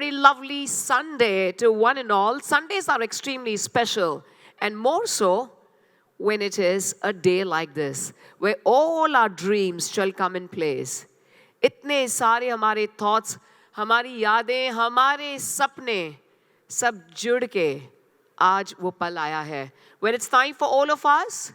very lovely Sunday to one and all. Sundays are extremely special, and more so when it is a day like this, where all our dreams shall come in place. इतने सारे हमारे thoughts, हमारी यादें, हमारे सपने सब जुड़ के आज वो पल आया है. When it's time for all of us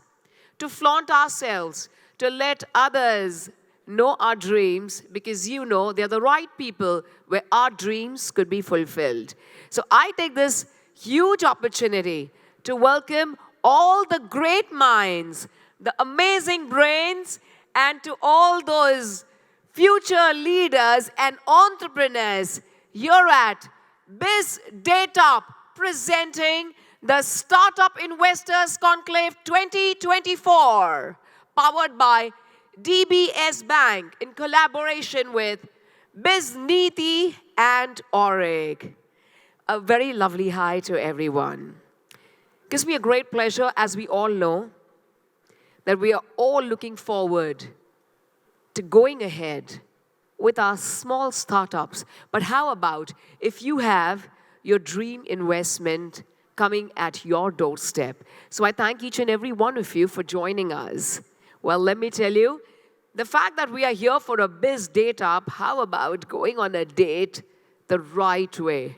to flaunt ourselves, to let others know our dreams, because you know they're the right people where our dreams could be fulfilled. So I take this huge opportunity to welcome all the great minds, the amazing brains, and to all those future leaders and entrepreneurs here at Bizdateup, presenting the Startup Investors Conclave 2024, powered by DBS Bank in collaboration with Bizniti and Orig. A very lovely hi to everyone. It gives me a great pleasure, as we all know, that we are all looking forward to going ahead with our small startups. But how about if you have your dream investment coming at your doorstep? So I thank each and every one of you for joining us. Well, let me tell you, the fact that we are here for a Bizdateup, how about going on a date the right way?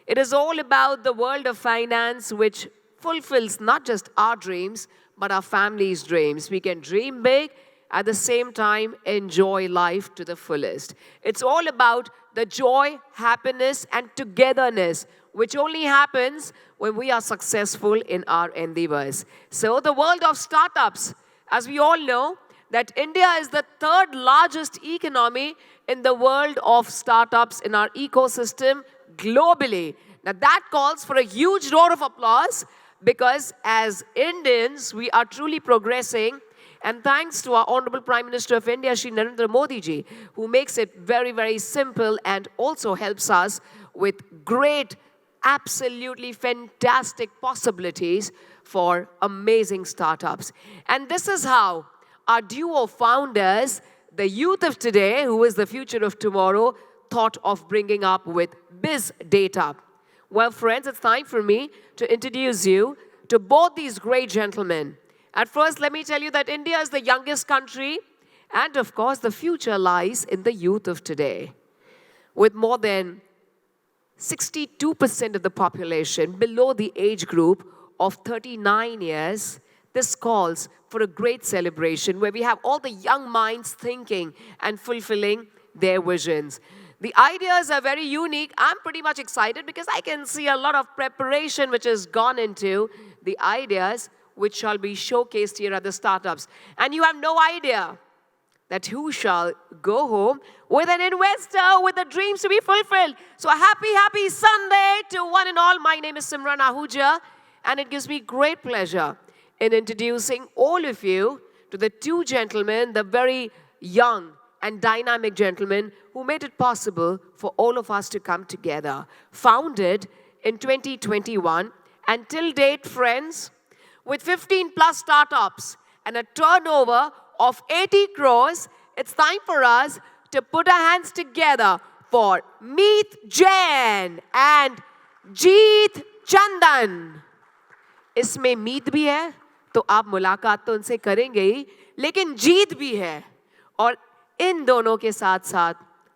It is all about the world of finance, which fulfills not just our dreams, but our family's dreams. We can dream big, at the same time enjoy life to the fullest. It's all about the joy, happiness, and togetherness, which only happens when we are successful in our endeavors. So the world of startups, as we all know, that India is the third largest economy in the world of startups in our ecosystem globally. Now that calls for a huge roar of applause, because as Indians, we are truly progressing. And thanks to our Honorable Prime Minister of India, Shri Narendra Modi ji, who makes it very, very simple and also helps us with great, absolutely fantastic possibilities for amazing startups. And this is how our duo founders, the youth of today, who is the future of tomorrow, thought of bringing up with Bizdateup. Well, friends, it's time for me to introduce you to both these great gentlemen. At first, let me tell you that India is the youngest country, and of course, the future lies in the youth of today. With more than 62% of the population below the age group of 39 years, this calls for a great celebration where we have all the young minds thinking and fulfilling their visions. The ideas are very unique. I'm pretty much excited because I can see a lot of preparation which has gone into the ideas which shall be showcased here at the startups. And you have no idea that who shall go home with an investor with the dreams to be fulfilled. So a happy, happy Sunday to one and all. My name is Simran Ahuja, and it gives me great pleasure in introducing all of you to the two gentlemen, the very young and dynamic gentlemen who made it possible for all of us to come together. Founded in 2021, and till date, friends, with 15 plus startups and a turnover of 80 crores, it's time for us to put our hands together for Meet Jain and Jeet Chandan. इसमें मीत भी है, तो आप मुलाकात तो उनसे करेंगे ही, लेकिन जीत भी है. और इन दोनों के साथ साथ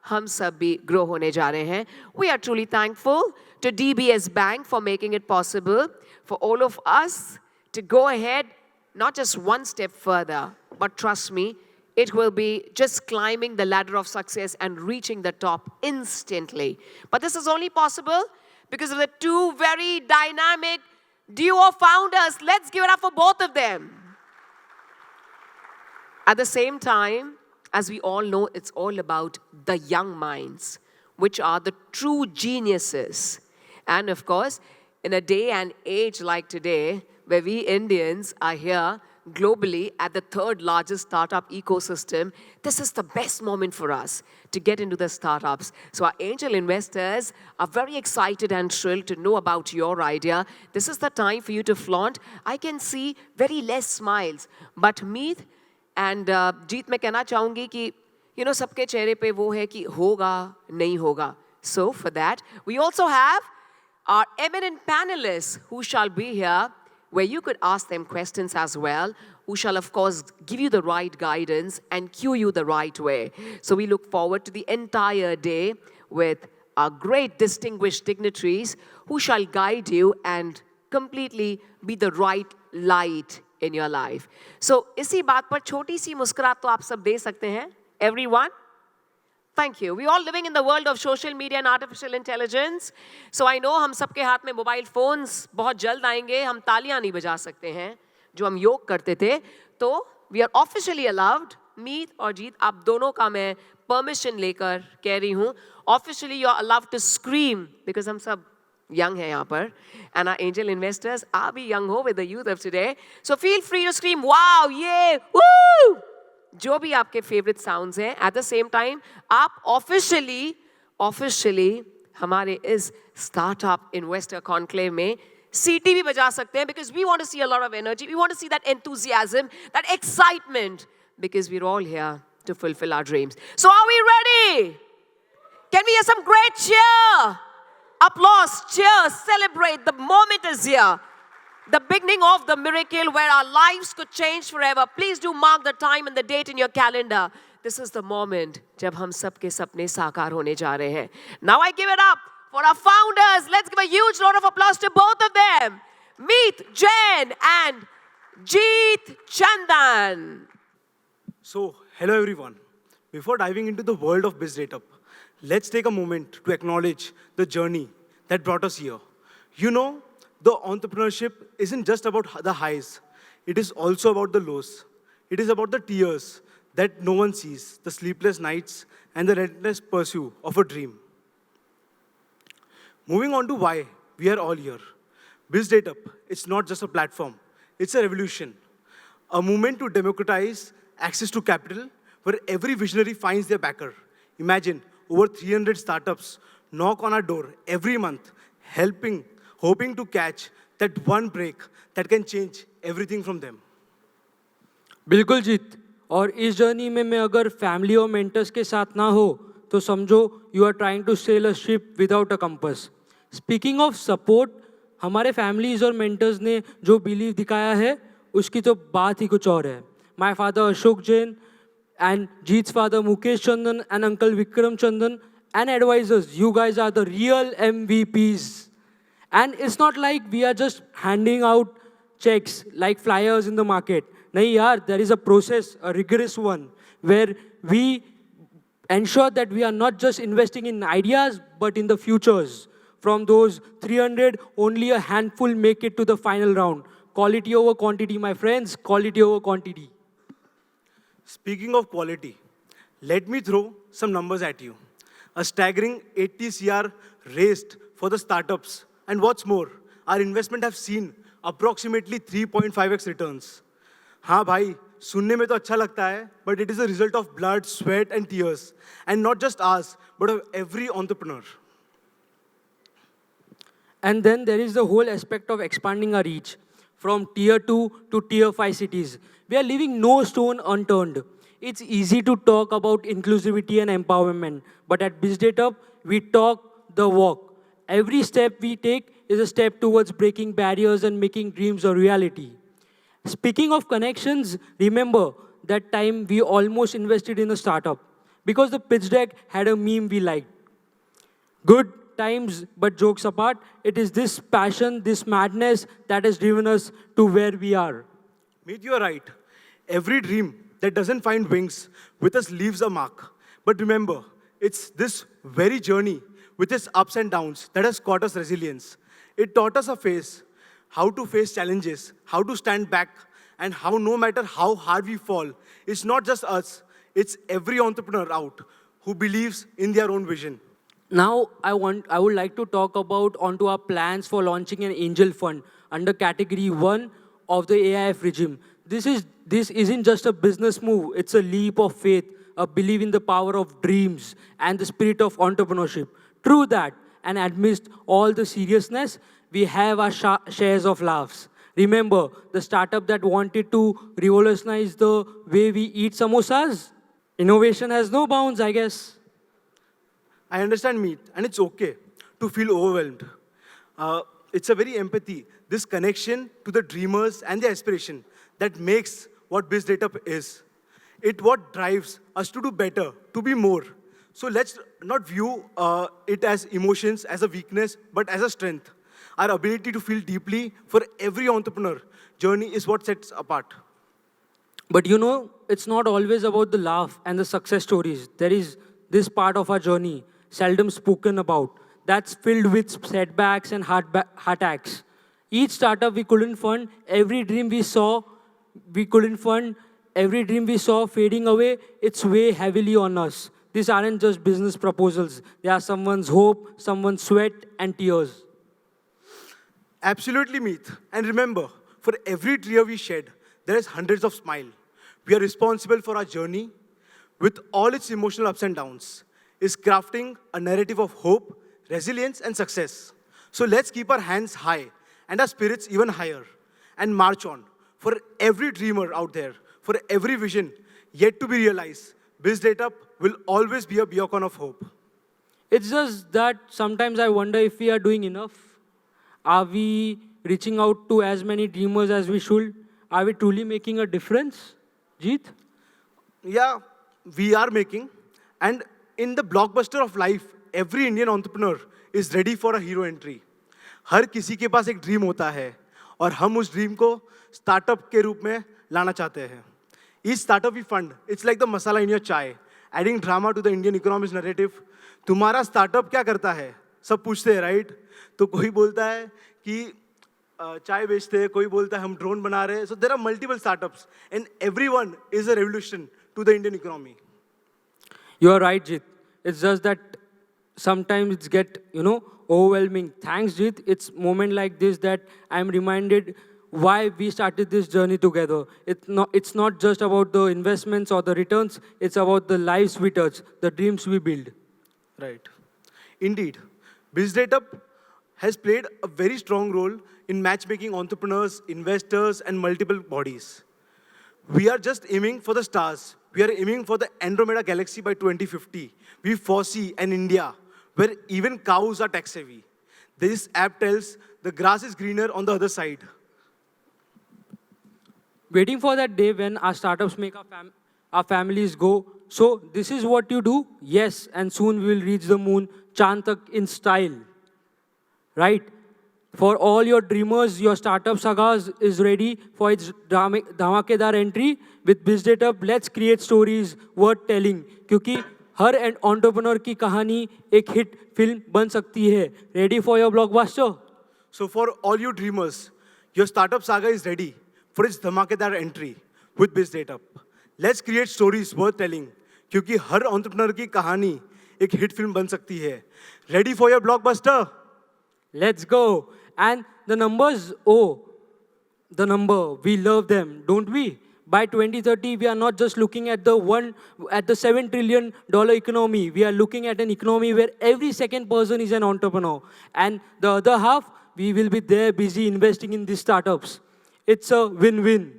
हम सब भी grow होने जा रहे हैं. We are truly thankful to DBS Bank for making it possible for all of us to go ahead, not just one step further, but trust me, it will be just climbing the ladder of success and reaching the top instantly. But this is only possible because of the two very dynamic duo founders. Let's give it up for both of them. At the same time, as we all know, it's all about the young minds, which are the true geniuses. And of course, in a day and age like today, where we Indians are here globally at the third largest startup ecosystem, this is the best moment for us to get into the startups. So our angel investors are very excited and thrilled to know about your idea. This is the time for you to flaunt. I can see very less smiles, but Meet and Jeet, मैं कहना चाहूँगी कि सबके चेहरे पे वो है कि होगा नहीं होगा. So for that, we also have our eminent panelists who shall be here, where you could ask them questions as well, who shall, of course, give you the right guidance and cue you the right way. So we look forward to the entire day with our great distinguished dignitaries who shall guide you and completely be the right light in your life. So इसी बात पर छोटी सी मुस्कुराहट तो आप सब दे सकते हैं, everyone? Thank you. We're all living in the world of social media and artificial intelligence. So I know हम सबके हाथ में मोबाइल फोन्स बहुत जल्द आएंगे. हम तालियां नहीं बजा सकते हैं जो हम योग करते थे. तो we are officially allowed, मीत और जीत, आप दोनों का मैं permission लेकर कह रही हूँ. Officially you are allowed to scream because हम सब young हैं यहाँ पर. And our angel investors are be young ho with the youth of today. So feel free to scream, wow, yeah, woo! जो भी आपके फेवरेट साउंड्स हैं, at the same time आप ऑफिशियली हमारे इस स्टार्टअप इन्वेस्टर कॉन्क्लेव में सीटी भी बजा सकते हैं, because we want to see a lot of energy, we want to see that enthusiasm, that excitement, because we are all here to fulfil our dreams. So are we ready? Can we hear some great cheer? Applause, cheers, celebrate, the moment is here. The beginning of the miracle where our lives could change forever. Please do mark the time and the date in your calendar. This is the moment जब हम सबके सपने साकार होने जा रहे हैं. Now I give it up for our founders. Let's give a huge round of applause to both of them. Meet Jain and Jeet Chandan. So, hello everyone. Before diving into the world of Bizdateup, let's take a moment to acknowledge the journey that brought us here. You know, the entrepreneurship isn't just about the highs. It is also about the lows. It is about the tears that no one sees, the sleepless nights, and the relentless pursuit of a dream. Moving on to why we are all here. Bizdateup, it's not just a platform. It's a revolution. A movement to democratize access to capital where every visionary finds their backer. Imagine over 300 startups knock on our door every month, hoping to catch that one break that can change everything from them. बिल्कुल जीत. और इस journey में मैं अगर family और mentors के साथ ना हो तो समझो you are trying to sail a ship without a compass. Speaking of support, हमारे फैमिलीज और मेंटर्स ने जो बिलीव दिखाया है उसकी तो बात ही कुछ और है. My father Ashok Jain and Jeet's father Mukesh Chandan and uncle Vikram Chandan and advisors, you guys are the real MVPs. And it's not like we are just handing out checks like flyers in the market. Nahi yaar, there is a process, a rigorous one, where we ensure that we are not just investing in ideas, but in the futures. From those 300, only a handful make it to the final round. Quality over quantity, my friends, quality over quantity. Speaking of quality, let me throw some numbers at you. A staggering 80 CR raised for the startups. And what's more, our investment have seen approximately 3.5x returns. हाँ भाई, सुनने में तो अच्छा लगता है, but it is a result of blood, sweat and tears. And not just ours, but of every entrepreneur. And then there is the whole aspect of expanding our reach from tier 2 to tier 5 cities. We are leaving no stone unturned. It's easy to talk about inclusivity and empowerment, but at Bizdateup, we talk the walk. Every step we take is a step towards breaking barriers and making dreams a reality. Speaking of connections, remember that time we almost invested in a startup because the pitch deck had a meme we liked. Good times, but jokes apart, it is this passion, this madness that has driven us to where we are. Meet, you are right. Every dream that doesn't find wings with us leaves a mark. But remember, it's this very journey with its ups and downs that has taught us resilience. It taught us how to face challenges, how to stand back, and how no matter how hard we fall, it's not just us, it's every entrepreneur out who believes in their own vision. Now, I would like to talk about onto our plans for launching an angel fund under category 1 of the AIF regime. This isn't just a business move, it's a leap of faith, a belief in the power of dreams and the spirit of entrepreneurship. True that, and amidst all the seriousness, we have our shares of laughs. Remember, the startup that wanted to revolutionize the way we eat samosas? Innovation has no bounds, I guess. I understand, Meet, and it's okay to feel overwhelmed. It's a very empathy, this connection to the dreamers and the aspiration that makes what Bizdateup is. It what drives us to do better, to be more. So let's not view it as emotions, as a weakness, but as a strength. Our ability to feel deeply for every entrepreneur journey is what sets apart. But you know, it's not always about the laugh and the success stories. There is this part of our journey, seldom spoken about, that's filled with setbacks and heart attacks. Each startup we couldn't fund, every dream we saw, we couldn't fund, every dream we saw fading away, it's weigh heavily on us. These aren't just business proposals. They are someone's hope, someone's sweat and tears. Absolutely, Meet. And remember, for every tear we shed, there is hundreds of smiles. We are responsible for our journey, with all its emotional ups and downs, is crafting a narrative of hope, resilience, and success. So let's keep our hands high and our spirits even higher and march on. For every dreamer out there, for every vision yet to be realized, Bizdateup will always be a beacon of hope. It's just that sometimes I wonder if we are doing enough. Are we reaching out to as many dreamers as we should? Are we truly making a difference? Jeet? Yeah, we are making. And in the blockbuster of life, every Indian entrepreneur is ready for a hero entry. हर किसी के पास एक dream होता है और हम उस dream को startup के रूप में लाना चाहते हैं. Each startup we fund, it's like the masala in your chai, adding drama to the Indian economy's narrative. तुम्हारा स्टार्टअप क्या करता है? सब पूछते हैं, राइट? तो कोई बोलता है कि चाय बेचते हैं, कोई बोलता है हम ड्रोन बना रहे हैं. So there are multiple startups and everyone is a revolution to the Indian economy. You are right, Jeet. It's just that sometimes it's get, overwhelming. Thanks, Jeet. It's moment like this that I'm reminded why we started this journey together. It's not just about the investments or the returns. It's about the lives we touch, the dreams we build. Right. Indeed. Bizdateup has played a very strong role in matchmaking entrepreneurs, investors, and multiple bodies. We are just aiming for the stars. We are aiming for the Andromeda galaxy by 2050. We foresee an India where even cows are tech-savvy. This app tells the grass is greener on the other side. Waiting for that day when our startups make our families go, so this is what you do? Yes, and soon we will reach the moon, Chand tak in style. Right? For all your dreamers, your startup sagas is ready for its dhamakedar entry. With Bizdateup, let's create stories worth telling. क्योंकि हर entrepreneur की कहानी एक hit film बन सकती है. Ready for your blockbuster? So for all you dreamers, your startup saga is ready for its dhamakedar entry with Bizdateup. Let's create stories worth telling. क्योंकि हर entrepreneur की कहानी एक hit film बन सकती है. Ready for your blockbuster? Let's go. And the numbers, the number, we love them, don't we? By 2030, we are not just looking at the $7 trillion economy. We are looking at an economy where every second person is an entrepreneur. And the other half, we will be there busy investing in these startups. It's a win-win.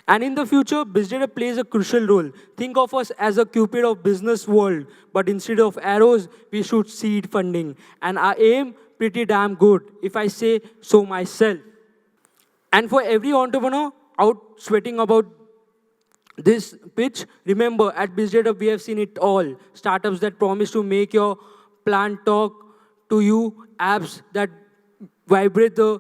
And in the future, Bizdateup plays a crucial role. Think of us as a Cupid of business world, but instead of arrows, we shoot seed funding. And our aim, pretty damn good, if I say so myself. And for every entrepreneur out sweating about this pitch, remember, at Bizdateup, we have seen it all. Startups that promise to make your plant talk to you, apps that vibrate the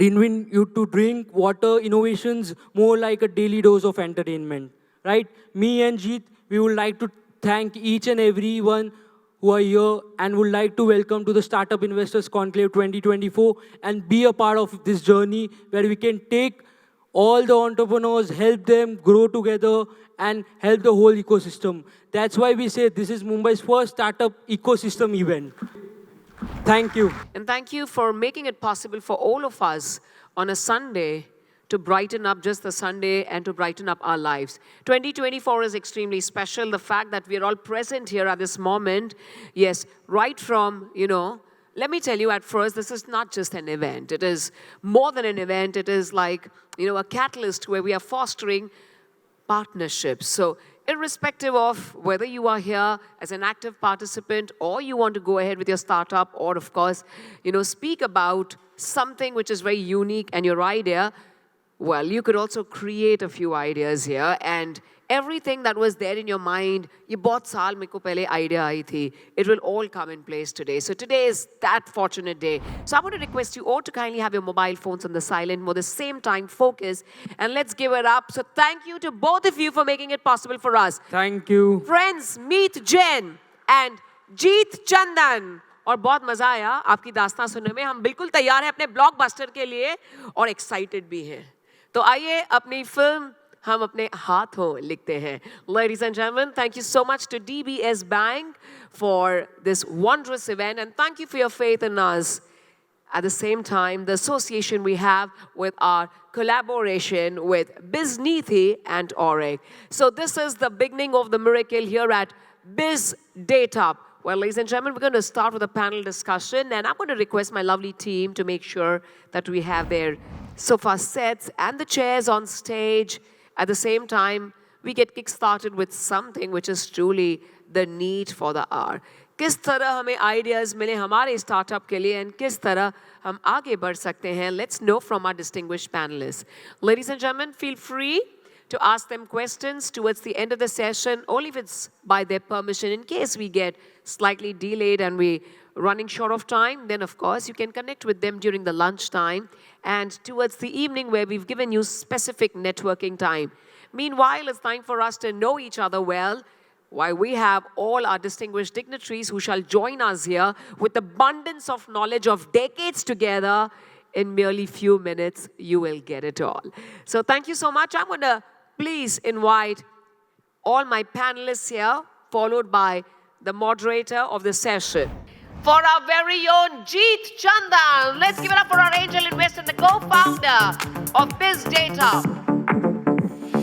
invite you to drink water, innovations more like a daily dose of entertainment, right? Me and Jeet, we would like to thank each and everyone who are here and would like to welcome to the Startup Investors Conclave 2024 and be a part of this journey where we can take all the entrepreneurs, help them grow together and help the whole ecosystem. That's why we say this is Mumbai's first startup ecosystem event. Thank you. And thank you for making it possible for all of us on a Sunday to brighten up just the Sunday and to brighten up our lives. 2024 is extremely special. The fact that we're all present here at this moment, yes, right from, let me tell you at first, this is not just an event. It is more than an event. It is like, a catalyst where we are fostering partnerships. So irrespective of whether you are here as an active participant or you want to go ahead with your startup or, of course, speak about something which is very unique and your idea, well, you could also create a few ideas here, and everything that was there in your mind, ye bahut saal mere ko pehle idea aayi thi, it will all come in place today. So today is that fortunate day. So I want to request you all to kindly have your mobile phones on the silent mode, at the same time focus, and let's give it up. So thank you to both of you for making it possible for us. Thank you. Friends, meet Jen and Jeet Chandan. और बहुत मजा आया आपकी दास्तां सुनने में. हम बिल्कुल तैयार हैं अपने ब्लॉकबस्टर के लिए और एक्साइटेड भी हैं. तो आइए अपनी फिल्म हम अपने हाथों लिखते हैं. Ladies and gentlemen, thank you so much to DBS Bank for this wondrous event, and thank you for your faith in us. At the same time, the association we have with our collaboration with Biznithi and Auric. So this is the beginning of the miracle here at Bizdateup. Well, ladies and gentlemen, we're going to start with a panel discussion, and I'm going to request my lovely team to make sure that we have their sofa sets and the chairs on stage. At the same time, we get kick-started with something which is truly the need for the hour. किस तरह हमें ideas मिले हमारे startup के लिए, and किस तरह हम आगे बढ़ सकते हैं? Let's know from our distinguished panelists. Ladies and gentlemen, feel free to ask them questions towards the end of the session, only if it's by their permission. In case we get slightly delayed and we're running short of time, then of course you can connect with them during the lunch time and towards the evening where we've given you specific networking time. Meanwhile, it's time for us to know each other well, while we have all our distinguished dignitaries who shall join us here with abundance of knowledge of decades together. In merely few minutes, you will get it all. So thank you so much. I'm going to please invite all my panelists here, followed by the moderator of the session. For our very own Jeet Chandan, let's give it up for our angel investor and the co-founder of Bizdateup,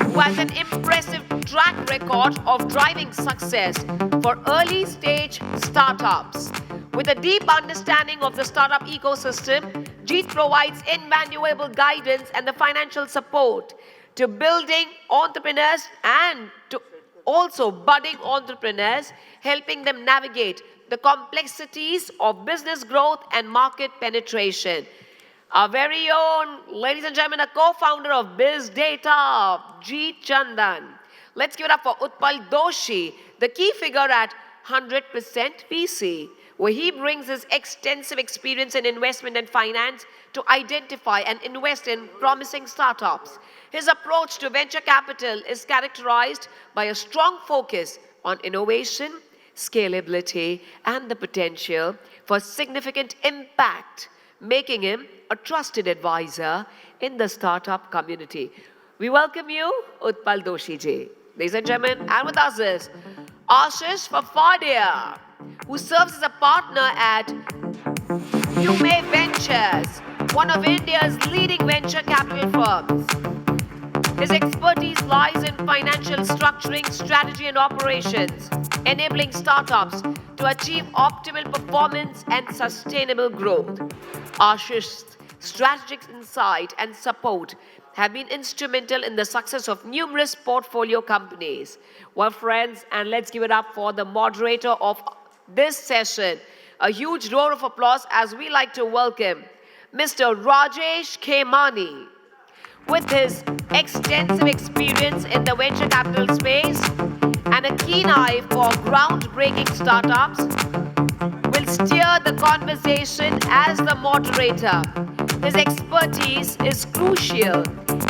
who has an impressive track record of driving success for early-stage startups. With a deep understanding of the startup ecosystem, Jeet provides invaluable guidance and the financial support to building entrepreneurs and to also budding entrepreneurs, helping them navigate the complexities of business growth and market penetration. Our very own, ladies and gentlemen, a co-founder of Bizdateup, Jeet Chandan. Let's give it up for Utpal Doshi, the key figure at 100% VC, where he brings his extensive experience in investment and finance to identify and invest in promising startups. His approach to venture capital is characterized by a strong focus on innovation, scalability, and the potential for significant impact, making him a trusted advisor in the startup community. We welcome you, Utpal Doshi ji. Ladies and gentlemen, and with us is Ashish Fafadia, who serves as a partner at Nume Ventures, one of India's leading venture capital firms. His expertise lies in financial structuring, strategy, and operations, enabling startups to achieve optimal performance and sustainable growth. Ashish's strategic insight and support have been instrumental in the success of numerous portfolio companies. Well, friends, and let's give it up for the moderator of this session. A huge roar of applause as we like to welcome Mr. Rajesh Khemani. With his extensive experience in the venture capital space and a keen eye for groundbreaking startups, will steer the conversation as the moderator. His expertise is crucial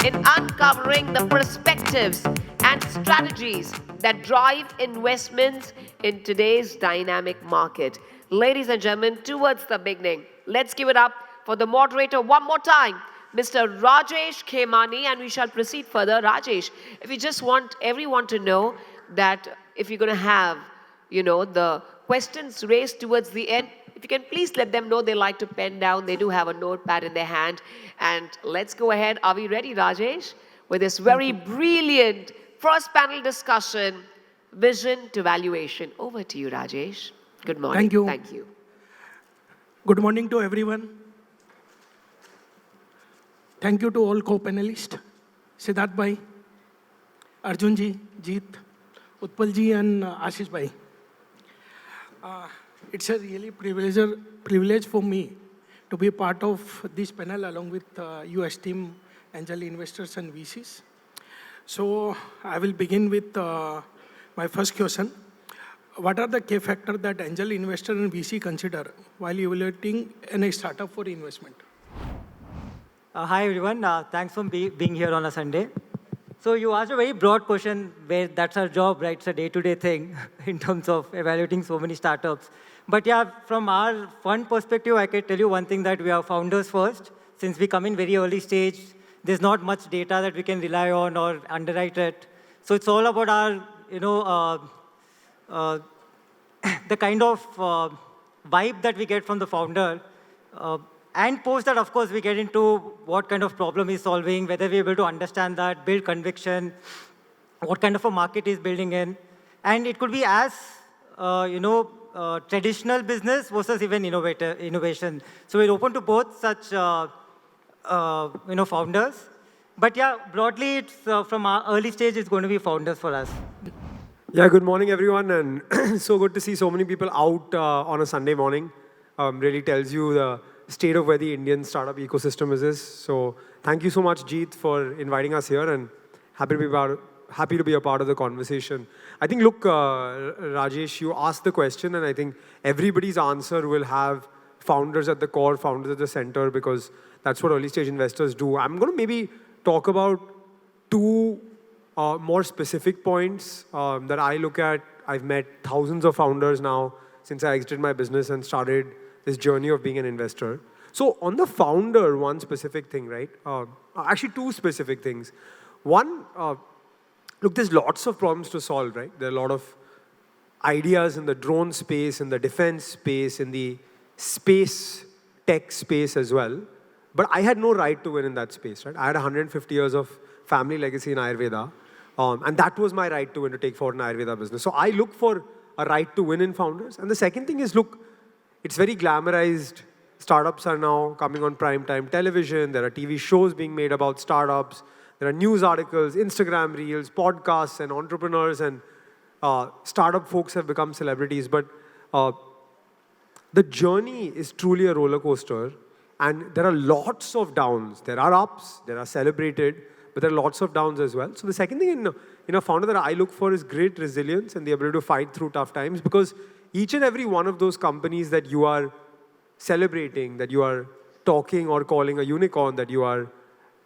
in uncovering the perspectives and strategies that drive investments in today's dynamic market. Ladies and gentlemen, towards the beginning, let's give it up for the moderator one more time, Mr. Rajesh Khemani, and we shall proceed further. Rajesh, if you just want everyone to know that if you're going to have, the questions raised towards the end, if you can please let them know they like to pen down. They do have a notepad in their hand. And let's go ahead. Are we ready, Rajesh? With this very brilliant first panel discussion, vision to valuation. Over to you, Rajesh. Good morning. Thank you. Thank you. Good morning to everyone. Thank you to all co-panelists, Siddharth Bhai, Arjun ji, Jeet, Utpal ji and Ashish bhai. It's a really privilege for me to be part of this panel along with you esteemed angel investors and VCs. So I will begin with my first question. What are the key factors that angel investor and VC consider while evaluating a startup for investment? Hi everyone, thanks for being here on a Sunday. So you asked a very broad question where that's our job, right? It's a day-to-day thing in terms of evaluating so many startups. But yeah, from our fund perspective, I can tell you one thing that we are founders first. Since we come in very early stage, there's not much data that we can rely on or underwrite it. So it's all about our, the kind of vibe that we get from the founder. And post that, of course, we get into what kind of problem he's solving, whether we're able to understand that, build conviction, what kind of a market he's building in. And it could be as, traditional business versus even innovation. So we're open to both such, founders. But yeah, broadly, it's from our early stage, it's going to be founders for us. Yeah, good morning, everyone, and so good to see so many people out on a Sunday morning. Really tells you the state of where the Indian startup ecosystem is. So thank you so much, Jeet, for inviting us here, and happy to be a part of the conversation. I think, look, Rajesh, you asked the question, and I think everybody's answer will have founders at the core, founders at the center, because that's what early stage investors do. I'm going to maybe talk about two more specific points that I look at. I've met thousands of founders now since I exited my business and started this journey of being an investor. So on the founder, one specific thing, right? Actually, two specific things. One, look, there's lots of problems to solve, right? There are a lot of ideas in the drone space, in the defense space, in the space tech space as well. But I had no right to win in that space, right? I had 150 years of family legacy in Ayurveda. And that was my right to win, to take forward an Ayurveda business. So I look for a right to win in founders. And the second thing is, look, it's very glamorized. Startups are now coming on primetime television. There are TV shows being made about startups. There are news articles, Instagram reels, podcasts, and entrepreneurs and startup folks have become celebrities. But the journey is truly a roller coaster. And there are lots of downs. There are ups, there are celebrated, but there are lots of downs as well. So the second thing in a founder that I look for is great resilience and the ability to fight through tough times, because each and every one of those companies that you are celebrating, that you are talking or calling a unicorn, that you are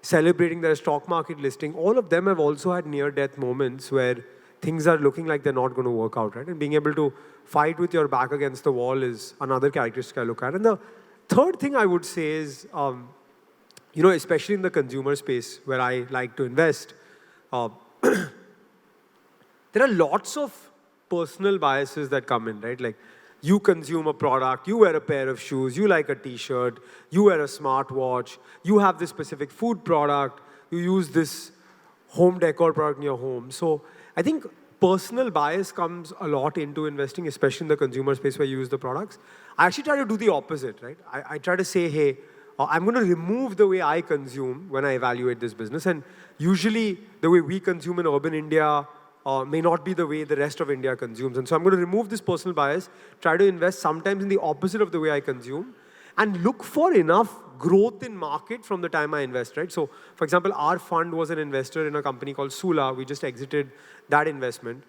celebrating their stock market listing, all of them have also had near-death moments where things are looking like they're not going to work out, right? And being able to fight with your back against the wall is another characteristic I look at. And the third thing I would say is, especially in the consumer space where I like to invest, there are lots of personal biases that come in, right? Like, you consume a product, you wear a pair of shoes, you like a t-shirt, you wear a smartwatch, you have this specific food product, you use this home decor product in your home. So I think personal bias comes a lot into investing, especially in the consumer space where you use the products. I actually try to do the opposite, right? I try to say, hey, I'm going to remove the way I consume when I evaluate this business. And usually the way we consume in urban India may not be the way the rest of India consumes. And so I'm going to remove this personal bias, try to invest sometimes in the opposite of the way I consume, and look for enough growth in market from the time I invest, right? So, for example, our fund was an investor in a company called Sula. We just exited that investment.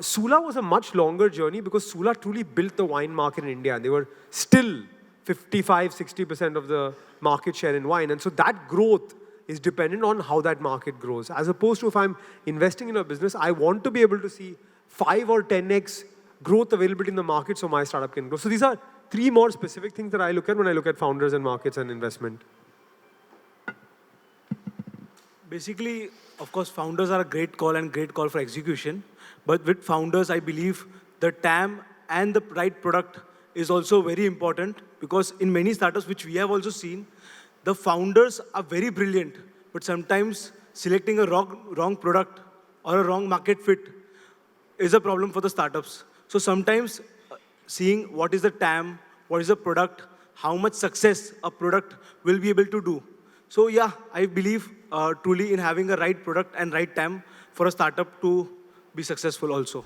Sula was a much longer journey because Sula truly built the wine market in India. And they were still 55-60% of the market share in wine. And so that growth is dependent on how that market grows. As opposed to if I'm investing in a business, I want to be able to see 5 or 10x growth availability in the market so my startup can grow. So these are three more specific things that I look at when I look at founders and markets and investment. Basically, of course, founders are a great call and great call for execution. But with founders, I believe the TAM and the right product is also very important, because in many startups, which we have also seen, the founders are very brilliant, but sometimes selecting a wrong product or a wrong market fit is a problem for the startups. So sometimes seeing what is the TAM, what is the product, how much success a product will be able to do. So yeah, I believe truly in having a right product and right TAM for a startup to be successful also.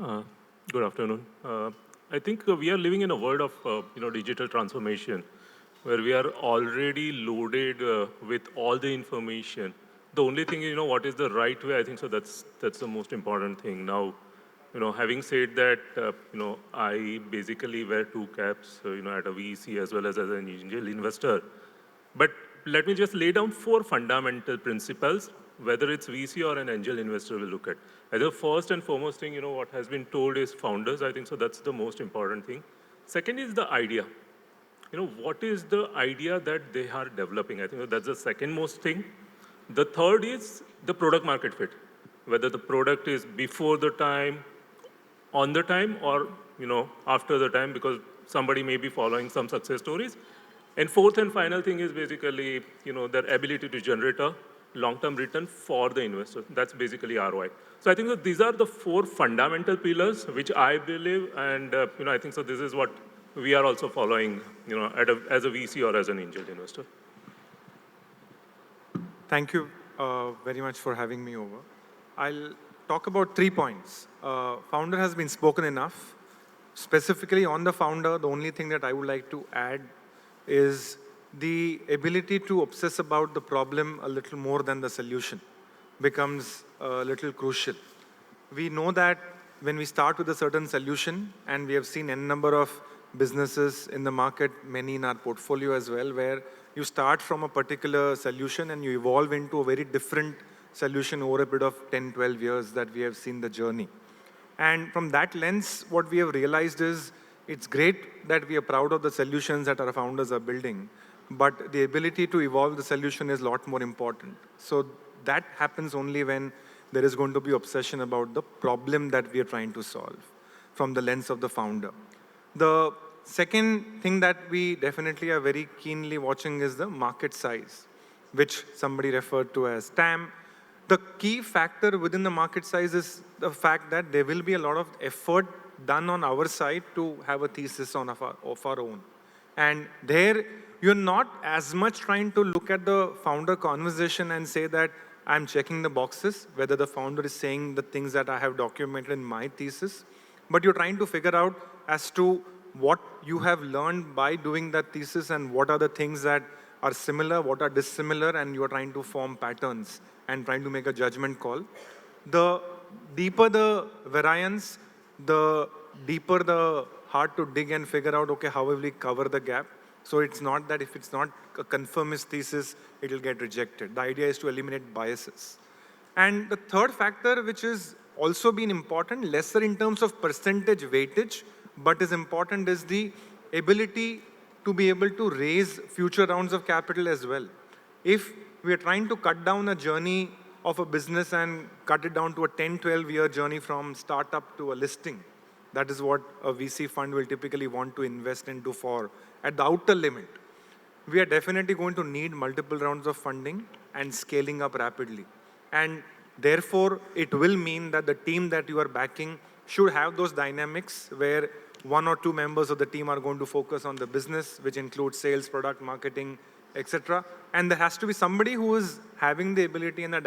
Uh, Good afternoon. I think we are living in a world of digital transformation, where we are already loaded with all the information. The only thing is, what is the right way? I think so. That's the most important thing. Now, having said that, I basically wear two caps. At a VC as well as an angel investor. But let me just lay down four fundamental principles, whether it's VC or an angel investor will look at. The first and foremost thing, what has been told is founders. I think so that's the most important thing. Second is the idea. What is the idea that they are developing? I think that's the second most thing. The third is the product market fit, whether the product is before the time, on the time, or after the time, because somebody may be following some success stories. And fourth and final thing is basically their ability to generate a long-term return for the investor. That's basically ROI. So I think that these are the four fundamental pillars which I believe, and I think so. This is what we are also following, as a VC or as an angel investor. Thank you very much for having me over. I'll talk about 3 points. Founder has been spoken enough. Specifically on the founder, the only thing that I would like to add is the ability to obsess about the problem a little more than the solution becomes a little crucial. We know that when we start with a certain solution, and we have seen n number of businesses in the market, many in our portfolio as well, where you start from a particular solution and you evolve into a very different solution over a period of 10, 12 years that we have seen the journey. And from that lens, what we have realized is it's great that we are proud of the solutions that our founders are building, but the ability to evolve the solution is a lot more important. So that happens only when there is going to be obsession about the problem that we are trying to solve from the lens of the founder. The second thing that we definitely are very keenly watching is the market size, which somebody referred to as TAM. The key factor within the market size is the fact that there will be a lot of effort done on our side to have a thesis of our own. And there, you're not as much trying to look at the founder conversation and say that I'm checking the boxes, whether the founder is saying the things that I have documented in my thesis, but you're trying to figure out as to what you have learned by doing that thesis and what are the things that are similar, what are dissimilar, and you're trying to form patterns and trying to make a judgment call. The deeper the variance, the deeper the hard to dig and figure out, okay, how will we cover the gap? So it's not that if it's not a conformist thesis, it will get rejected. The idea is to eliminate biases. And the third factor, which has also been important, lesser in terms of percentage weightage, but is important, is the ability to be able to raise future rounds of capital as well. If we are trying to cut down a journey of a business and cut it down to a 10, 12-year journey from startup to a listing, that is what a VC fund will typically want to invest into for at the outer limit. We are definitely going to need multiple rounds of funding and scaling up rapidly. And therefore, it will mean that the team that you are backing should have those dynamics where one or two members of the team are going to focus on the business, which includes sales, product, marketing, etc. And there has to be somebody who is having the ability and the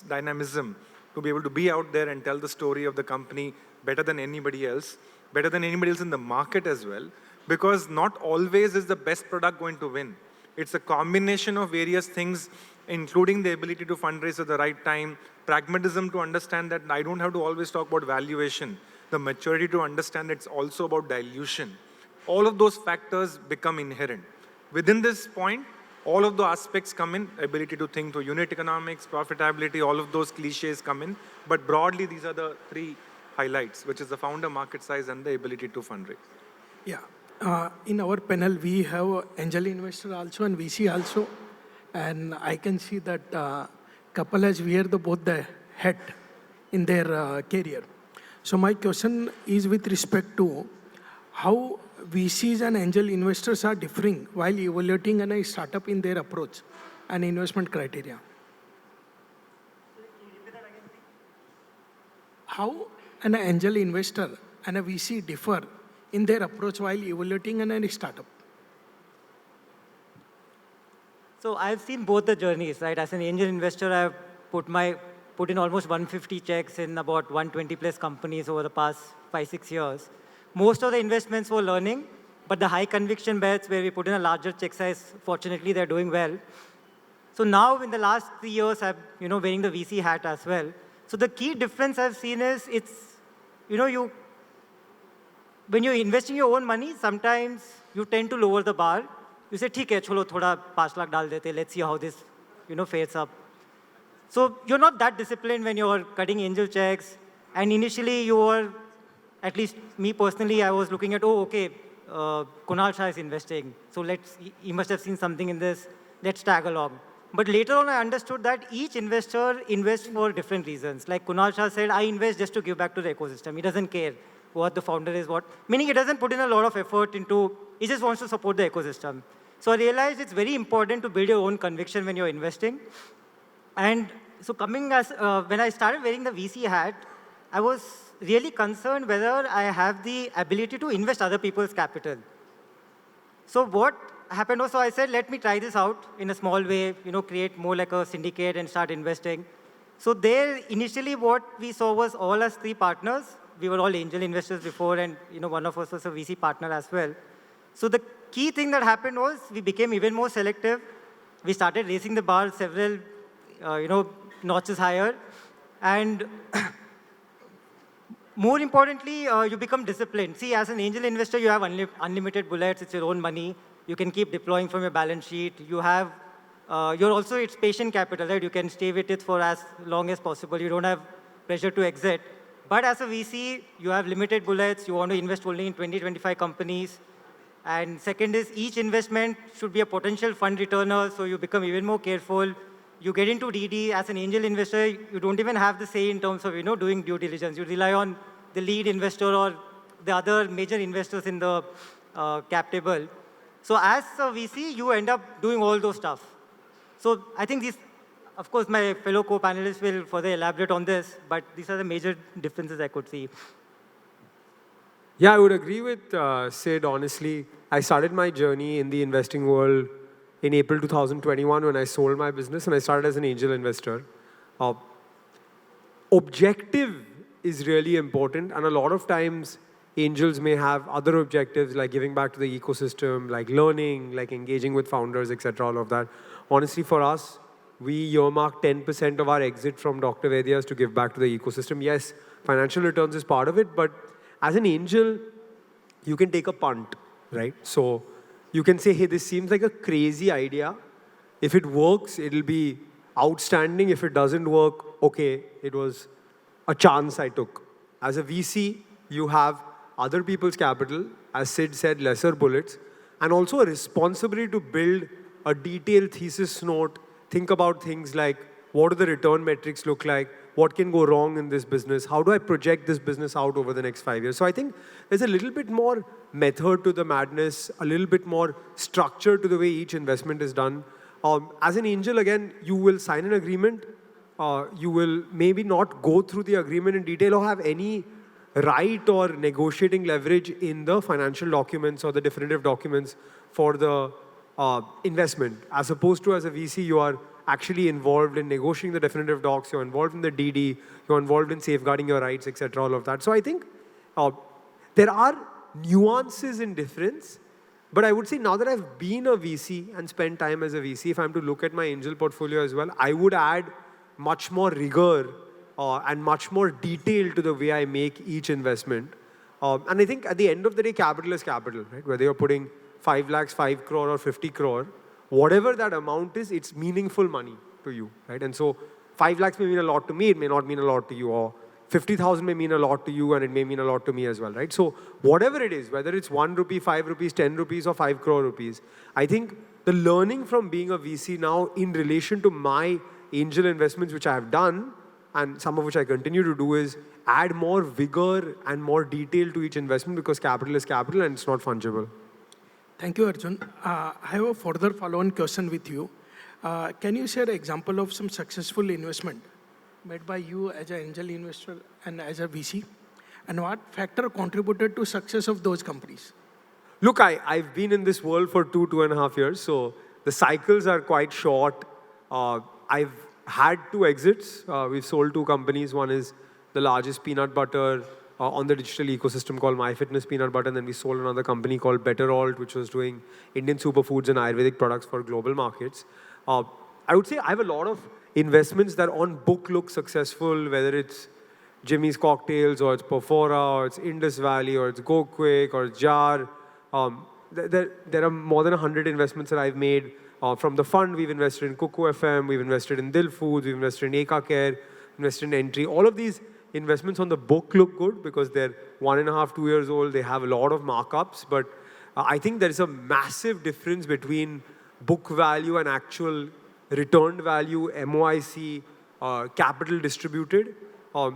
dynamism to be able to be out there and tell the story of the company better than anybody else in the market as well, because not always is the best product going to win. It's a combination of various things, including the ability to fundraise at the right time, pragmatism to understand that I don't have to always talk about valuation, the maturity to understand it's also about dilution. All of those factors become inherent. Within this point, all of the aspects come in, ability to think through unit economics, profitability, all of those cliches come in. But broadly, these are the three highlights, which is the founder, market size, and the ability to fundraise. Yeah. In our panel, we have angel investor also and VC also. And I can see that couple has wear both the hat in their career. So my question is with respect to how VCs and angel investors are differing while evaluating a startup in their approach and investment criteria. How an angel investor and a VC differ in their approach while evaluating a startup? So I've seen both the journeys, right? As an angel investor, I've put my put in almost 150 checks in about 120 plus companies over the past 5-6 years. Most of the investments were learning, but the high conviction bets where we put in a larger check size, fortunately, they're doing well. So now in the last 3 years, I'm wearing the VC hat as well. So the key difference I've seen is when you're investing your own money, sometimes you tend to lower the bar. You say, ठीक है, चलो थोड़ा 5 lakh डाल देते. Let's see how this fares up. So you're not that disciplined when you're cutting angel checks. And initially you were, at least me personally, I was looking at, oh, okay, Kunal Shah is investing. So he must have seen something in this. Let's tag along. But later on, I understood that each investor invests for different reasons. Like Kunal Shah said, I invest just to give back to the ecosystem. He doesn't care what the founder is, meaning he doesn't put in a lot of effort into, he just wants to support the ecosystem. So I realized it's very important to build your own conviction when you're investing. And so when I started wearing the VC hat, I was really concerned whether I have the ability to invest other people's capital. So what happened was, so I said, let me try this out in a small way, create more like a syndicate and start investing. So there, initially what we saw was all us 3 partners. We were all angel investors before, and one of us was a VC partner as well. So the key thing that happened was we became even more selective. We started raising the bar several, notches higher. And more importantly, you become disciplined. See, as an angel investor, you have unlimited bullets. It's your own money. You can keep deploying from your balance sheet. You have, it's patient capital, right? You can stay with it for as long as possible. You don't have pressure to exit. But as a VC, you have limited bullets. You want to invest only in 20, 25 companies. And second is each investment should be a potential fund returner, so you become even more careful. You get into DD. As an angel investor, you don't even have the say in terms of doing due diligence. You rely on the lead investor or the other major investors in the cap table. So as a VC, you end up doing all those stuff. So I think these, of course, my fellow co-panelists will further elaborate on this, but these are the major differences I could see. Yeah, I would agree with Sid, honestly. I started my journey in the investing world in April 2021 when I sold my business, and I started as an angel investor. Objective is really important, and a lot of times angels may have other objectives like giving back to the ecosystem, like learning, like engaging with founders, etc., all of that. Honestly, for us, we earmark 10% of our exit from Dr. Vedya's to give back to the ecosystem. Yes, financial returns is part of it, but as an angel, you can take a punt, right? So you can say, hey, this seems like a crazy idea. If it works, it'll be outstanding. If it doesn't work, okay, it was a chance I took. As a VC, you have other people's capital, as Sid said, lesser bullets, and also a responsibility to build a detailed thesis note, think about things like, what do the return metrics look like? What can go wrong in this business? How do I project this business out over the next 5 years? So I think there's a little bit more method to the madness, a little bit more structure to the way each investment is done. As an angel, again, you will sign an agreement. You will maybe not go through the agreement in detail or have any right or negotiating leverage in the financial documents or the definitive documents for the investment. As opposed to as a VC, you are actually involved in negotiating the definitive docs, you're involved in the DD, you're involved in safeguarding your rights, etc., all of that. So I think there are nuances in difference, but I would say now that I've been a VC and spent time as a VC, if I'm to look at my angel portfolio as well, I would add much more rigor and much more detail to the way I make each investment. And I think at the end of the day, capital is capital, right? Whether you're putting 5 lakhs, 5 crore or 50 crore, whatever that amount is, it's meaningful money to you, right? And so 5 lakhs may mean a lot to me, it may not mean a lot to you, or 50,000 may mean a lot to you and it may mean a lot to me as well, right? So whatever it is, whether it's 1 rupee, 5 rupees, 10 rupees or 5 crore rupees, I think the learning from being a VC now in relation to my angel investments, which I have done, and some of which I continue to do, is add more vigor and more detail to each investment because capital is capital and it's not fungible. Thank you, Arjun. I have a further follow-on question with you. Can you share an example of some successful investment made by you as an angel investor and as a VC? And what factor contributed to success of those companies? Look, I've been in this world for 2.5 years, so the cycles are quite short. I've had 2 exits. We've sold 2 companies. One is the largest peanut butter on the digital ecosystem called MyFitness Peanut Butter. And then we sold another company called Better Alt, which was doing Indian superfoods and Ayurvedic products for global markets. I would say I have a lot of investments that on book look successful, whether it's Jimmy's Cocktails or it's Perfora or it's Indus Valley or it's Go Quick or it's Jar. There are more than 100 investments that I've made. From the fund, we've invested in Cuckoo FM, we've invested in Dil Foods, we've invested in Eka Care, invested in Entry. All of these investments on the book look good because they're 1.5, 2 years old. They have a lot of markups. But I think there is a massive difference between book value and actual returned value, MOIC, capital distributed.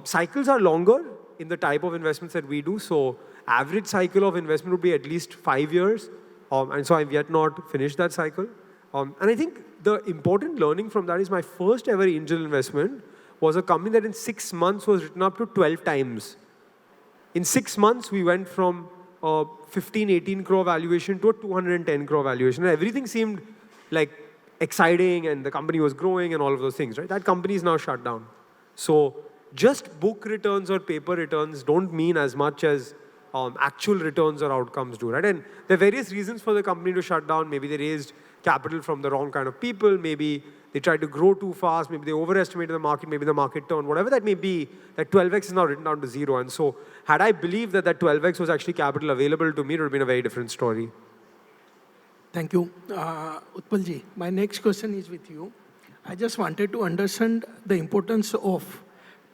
Cycles are longer in the type of investments that we do. So average cycle of investment would be at least 5 years. And so I've yet not finished that cycle. And I think the important learning from that is my first ever angel investment was a company that in 6 months was written up to 12 times. In 6 months, we went from a 15, 18 crore valuation to a 210 crore valuation. And everything seemed like exciting and the company was growing and all of those things, right? That company is now shut down. So just book returns or paper returns don't mean as much as actual returns or outcomes do, right? And there are various reasons for the company to shut down. Maybe they raised capital from the wrong kind of people. Maybe they tried to grow too fast. Maybe they overestimated the market. Maybe the market turned. Whatever that may be, that 12x is now written down to 0. And so had I believed that that 12x was actually capital available to me, it would have been a very different story. Thank you. Utpalji, my next question is with you. I just wanted to understand the importance of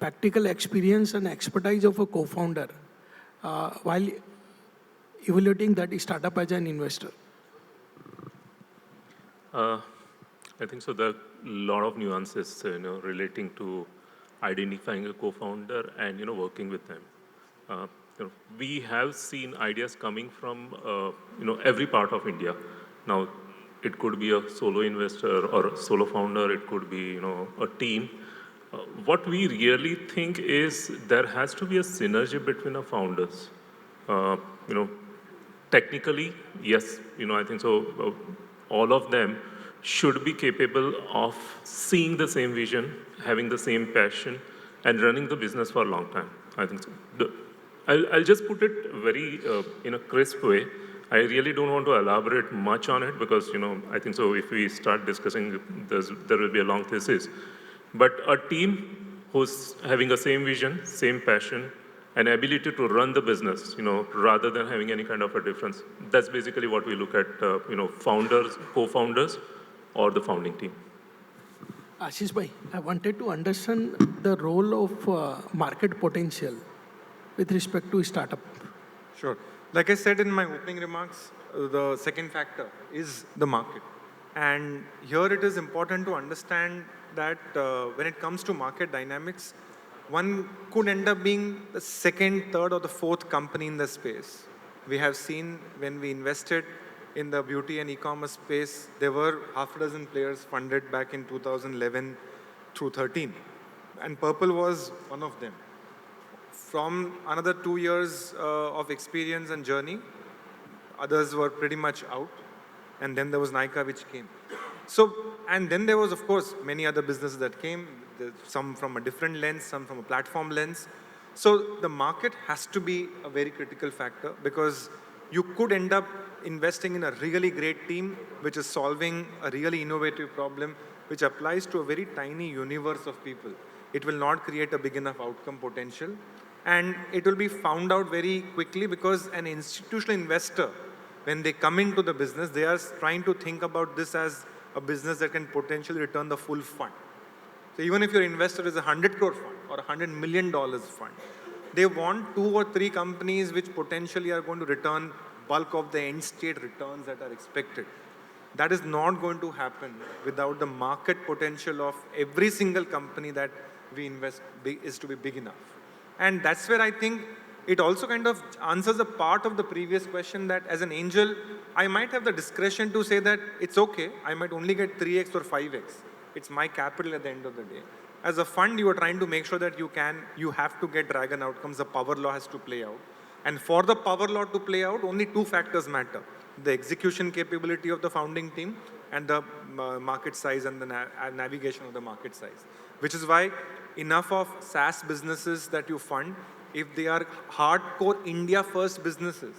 practical experience and expertise of a co-founder while evaluating that startup as an investor. I think so. There are a lot of nuances, relating to identifying a co-founder and working with them. We have seen ideas coming from every part of India. Now, it could be a solo investor or a solo founder. It could be a team. What we really think is there has to be a synergy between our founders. Technically, yes, I think so. All of them should be capable of seeing the same vision, having the same passion, and running the business for a long time. I think so. I'll just put it very in a crisp way. I really don't want to elaborate much on it because, I think so if we start discussing, there will be a long thesis. But a team who's having the same vision, same passion, and ability to run the business, rather than having any kind of a difference. That's basically what we look at, founders, co-founders, or the founding team. Ashish bhai, I wanted to understand the role of market potential with respect to startup. Sure. Like I said in my opening remarks, the second factor is the market. And here it is important to understand that when it comes to market dynamics, one could end up being the second, third, or the fourth company in the space. We have seen when we invested in the beauty and e-commerce space, there were half a dozen players funded back in 2011 through 13. And Purple was one of them. From another 2 years of experience and journey, others were pretty much out. And then there was Nykaa, which came. So, and then there was, of course, many other businesses that came, some from a different lens, some from a platform lens. So the market has to be a very critical factor because you could end up investing in a really great team which is solving a really innovative problem which applies to a very tiny universe of people. It will not create a big enough outcome potential. And it will be found out very quickly because an institutional investor, when they come into the business, they are trying to think about this as a business that can potentially return the full fund. So even if your investor is a 100 crore fund or $100 million fund, they want 2 or 3 companies which potentially are going to return bulk of the end state returns that are expected. That is not going to happen without the market potential of every single company that we invest is to be big enough. And that's where I think it also kind of answers a part of the previous question that as an angel, I might have the discretion to say that it's okay, I might only get 3x or 5x. It's my capital at the end of the day. As a fund, you are trying to make sure that you have to get dragon outcomes. The power law has to play out. And for the power law to play out, only 2 factors matter. the execution capability of the founding team, and the market size and the navigation of the market size. Which is why enough of SaaS businesses that you fund, if they are hardcore India-first businesses,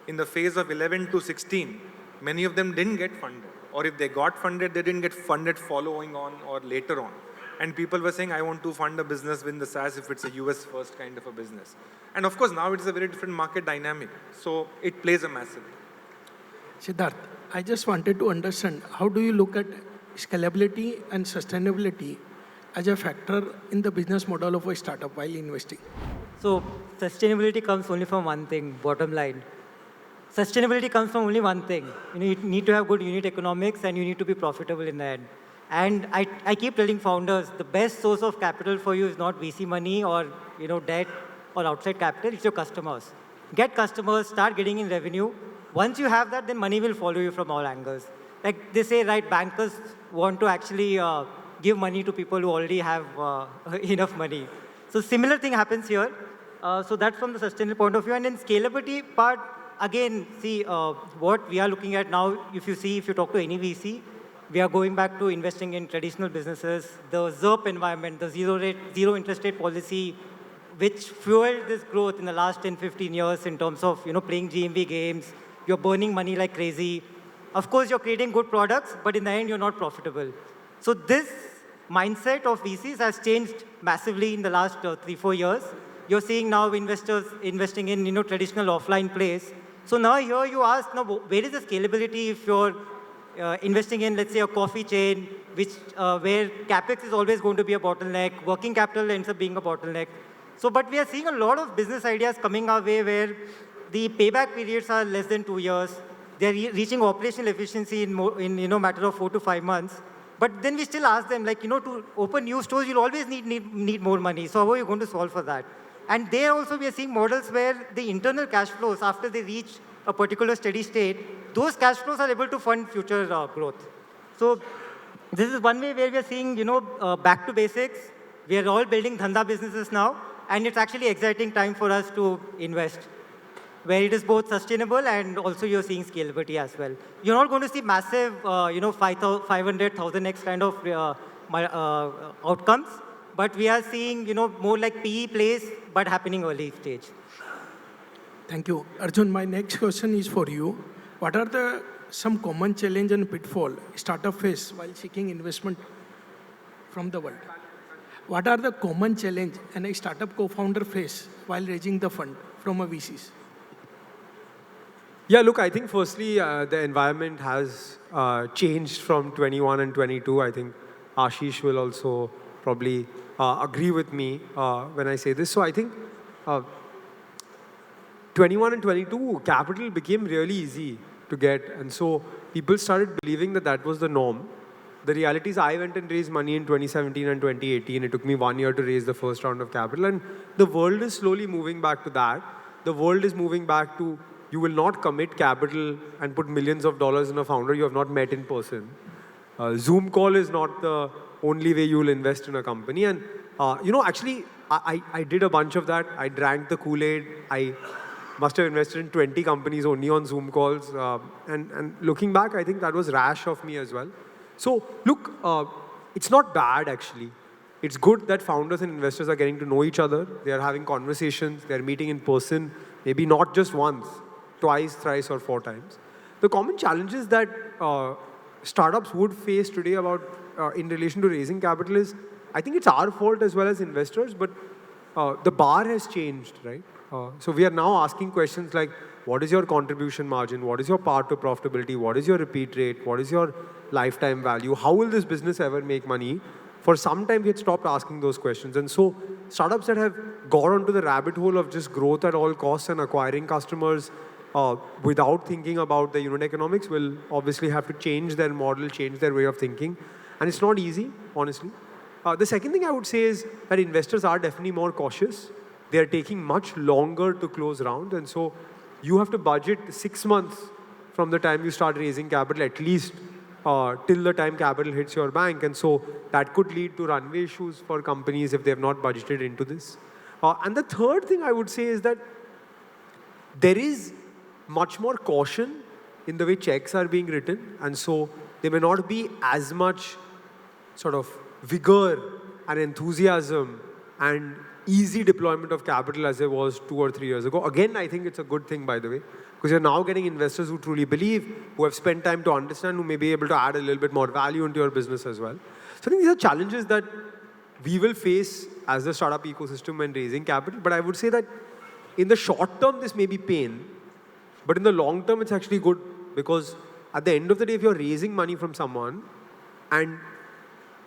in the phase of 11 to 16, many of them didn't get funded. Or if they got funded, they didn't get funded following on or later on. And people were saying, I want to fund a business with the SaaS if it's a US first kind of a business. And of course, now it's a very different market dynamic. So it plays a massive role. Siddharth, I just wanted to understand, how do you look at scalability and sustainability as a factor in the business model of a startup while investing? So sustainability comes only from one thing, bottom line. Sustainability comes from only one thing. You need to have good unit economics and you need to be profitable in the end. And I keep telling founders, the best source of capital for you is not VC money or debt or outside capital, it's your customers. Get customers, start getting in revenue. Once you have that, then money will follow you from all angles. Like they say, right, bankers want to actually give money to people who already have enough money. So similar thing happens here. So that's from the sustainable point of view. And in scalability part, again, see what we are looking at now, if you talk to any VC, we are going back to investing in traditional businesses, the ZERP environment, the zero interest rate policy, which fueled this growth in the last 10, 15 years in terms of playing GMV games. You're burning money like crazy. Of course, you're creating good products, but in the end, you're not profitable. So this mindset of VCs has changed massively in the last 3-4 years. You're seeing now investors investing in traditional offline plays. So now here you ask, now where is the scalability if you're investing in, let's say, a coffee chain, where capex is always going to be a bottleneck, working capital ends up being a bottleneck. So, but we are seeing a lot of business ideas coming our way where the payback periods are less than 2 years. They're reaching operational efficiency in matter of 4 to 5 months. But then we still ask them, to open new stores, you'll always need more money. So how are you going to solve for that? And there also we are seeing models where the internal cash flows, after they reach a particular steady state, those cash flows are able to fund future growth. So this is one way where we are seeing, back to basics. We are all building dhanda businesses now, and it's actually exciting time for us to invest, where it is both sustainable and also you're seeing scalability as well. You're not going to see massive, 500, 1000x kind of outcomes, but we are seeing, more like PE plays, but happening early stage. Thank you. Arjun, my next question is for you. What are some common challenge and pitfall startup face while seeking investment from the world? What are the common challenge and a startup co-founder face while raising the fund from a VCs? Yeah, look, I think firstly, the environment has changed from 21 and 22. I think Ashish will also probably agree with me when I say this. So I think 21 and 22, capital became really easy to get. And so people started believing that that was the norm. The reality is I went and raised money in 2017 and 2018. It took me 1 year to raise the first round of capital. And the world is slowly moving back to that. The world is moving back to you will not commit capital and put millions of dollars in a founder you have not met in person. Zoom call is not the only way you will invest in a company. And, actually, I did a bunch of that. I drank the Kool-Aid. I must have invested in 20 companies only on Zoom calls. And looking back, I think that was rash of me as well. So, look, it's not bad, actually. It's good that founders and investors are getting to know each other. They are having conversations. They're meeting in person, maybe not just once, twice, thrice, or 4 times. The common challenges that startups would face today in relation to raising capital is, I think it's our fault as well as investors, but the bar has changed, right? So we are now asking questions like, what is your contribution margin? What is your path to profitability? What is your repeat rate? What is your lifetime value? How will this business ever make money? For some time, we had stopped asking those questions. And so startups that have gone onto the rabbit hole of just growth at all costs and acquiring customers without thinking about the unit economics will obviously have to change their model, change their way of thinking. And it's not easy, honestly. The second thing I would say is that investors are definitely more cautious. They are taking much longer to close rounds. And so you have to budget 6 months from the time you start raising capital, at least till the time capital hits your bank. And so that could lead to runway issues for companies if they have not budgeted into this. And the third thing I would say is that there is much more caution in the way checks are being written, and so there may not be as much sort of vigor and enthusiasm and easy deployment of capital as there was 2 or 3 years ago. Again, I think it's a good thing, by the way, because you're now getting investors who truly believe, who have spent time to understand, who may be able to add a little bit more value into your business as well. So I think these are challenges that we will face as the startup ecosystem when raising capital. But I would say that in the short term, this may be pain, but in the long term, it's actually good, because at the end of the day, if you're raising money from someone and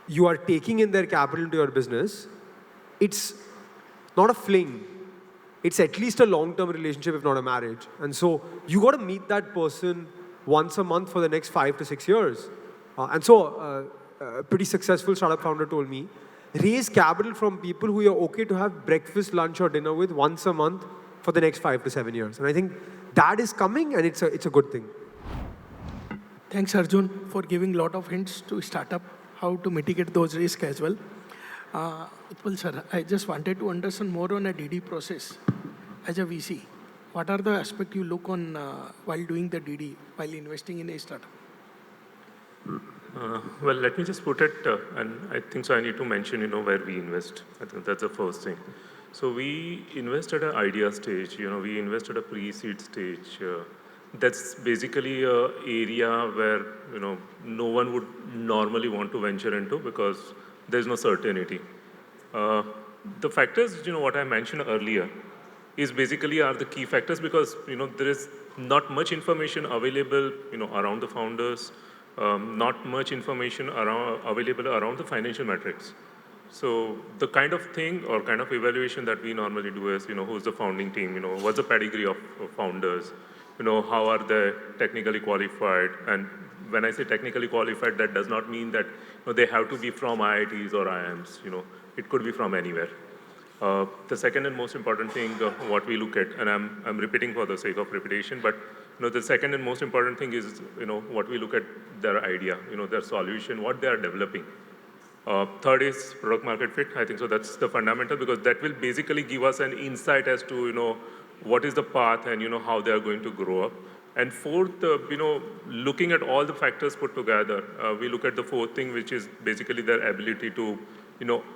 you are taking in their capital into your business, it's not a fling. It's at least a long-term relationship, if not a marriage. And so you got to meet that person once a month for the next 5 to 6 years. A pretty successful startup founder told me, raise capital from people who you're okay to have breakfast, lunch, or dinner with once a month for the next 5 to 7 years. And I think that is coming, and it's a good thing. Thanks, Arjun, for giving a lot of hints to startup, how to mitigate those risks as well. Utpal sir, I just wanted to understand more on a DD process as a VC. What are the aspects you look on while doing the DD, while investing in a startup? Well, let me just put it, and I think so I need to mention, where we invest. I think that's the first thing. So we invest at an idea stage, we invest at a pre-seed stage. That's basically an area where, no one would normally want to venture into because there's no certainty. The factors, what I mentioned earlier, is basically are the key factors because, there is not much information available, around the founders, not much information available around the financial metrics. So the kind of thing or kind of evaluation that we normally do is, who's the founding team, what's the pedigree of founders, how are they technically qualified? And when I say technically qualified, that does not mean that they have to be from IITs or IIMs, it could be from anywhere. The second and most important thing, what we look at, and I'm repeating for the sake of repetition, but the second and most important thing is, what we look at their idea, their solution, what they are developing. Third is product market fit. I think so that's the fundamental because that will basically give us an insight as to, what is the path and, how they are going to grow up. And fourth, looking at all the factors put together, we look at the fourth thing, which is basically their ability to,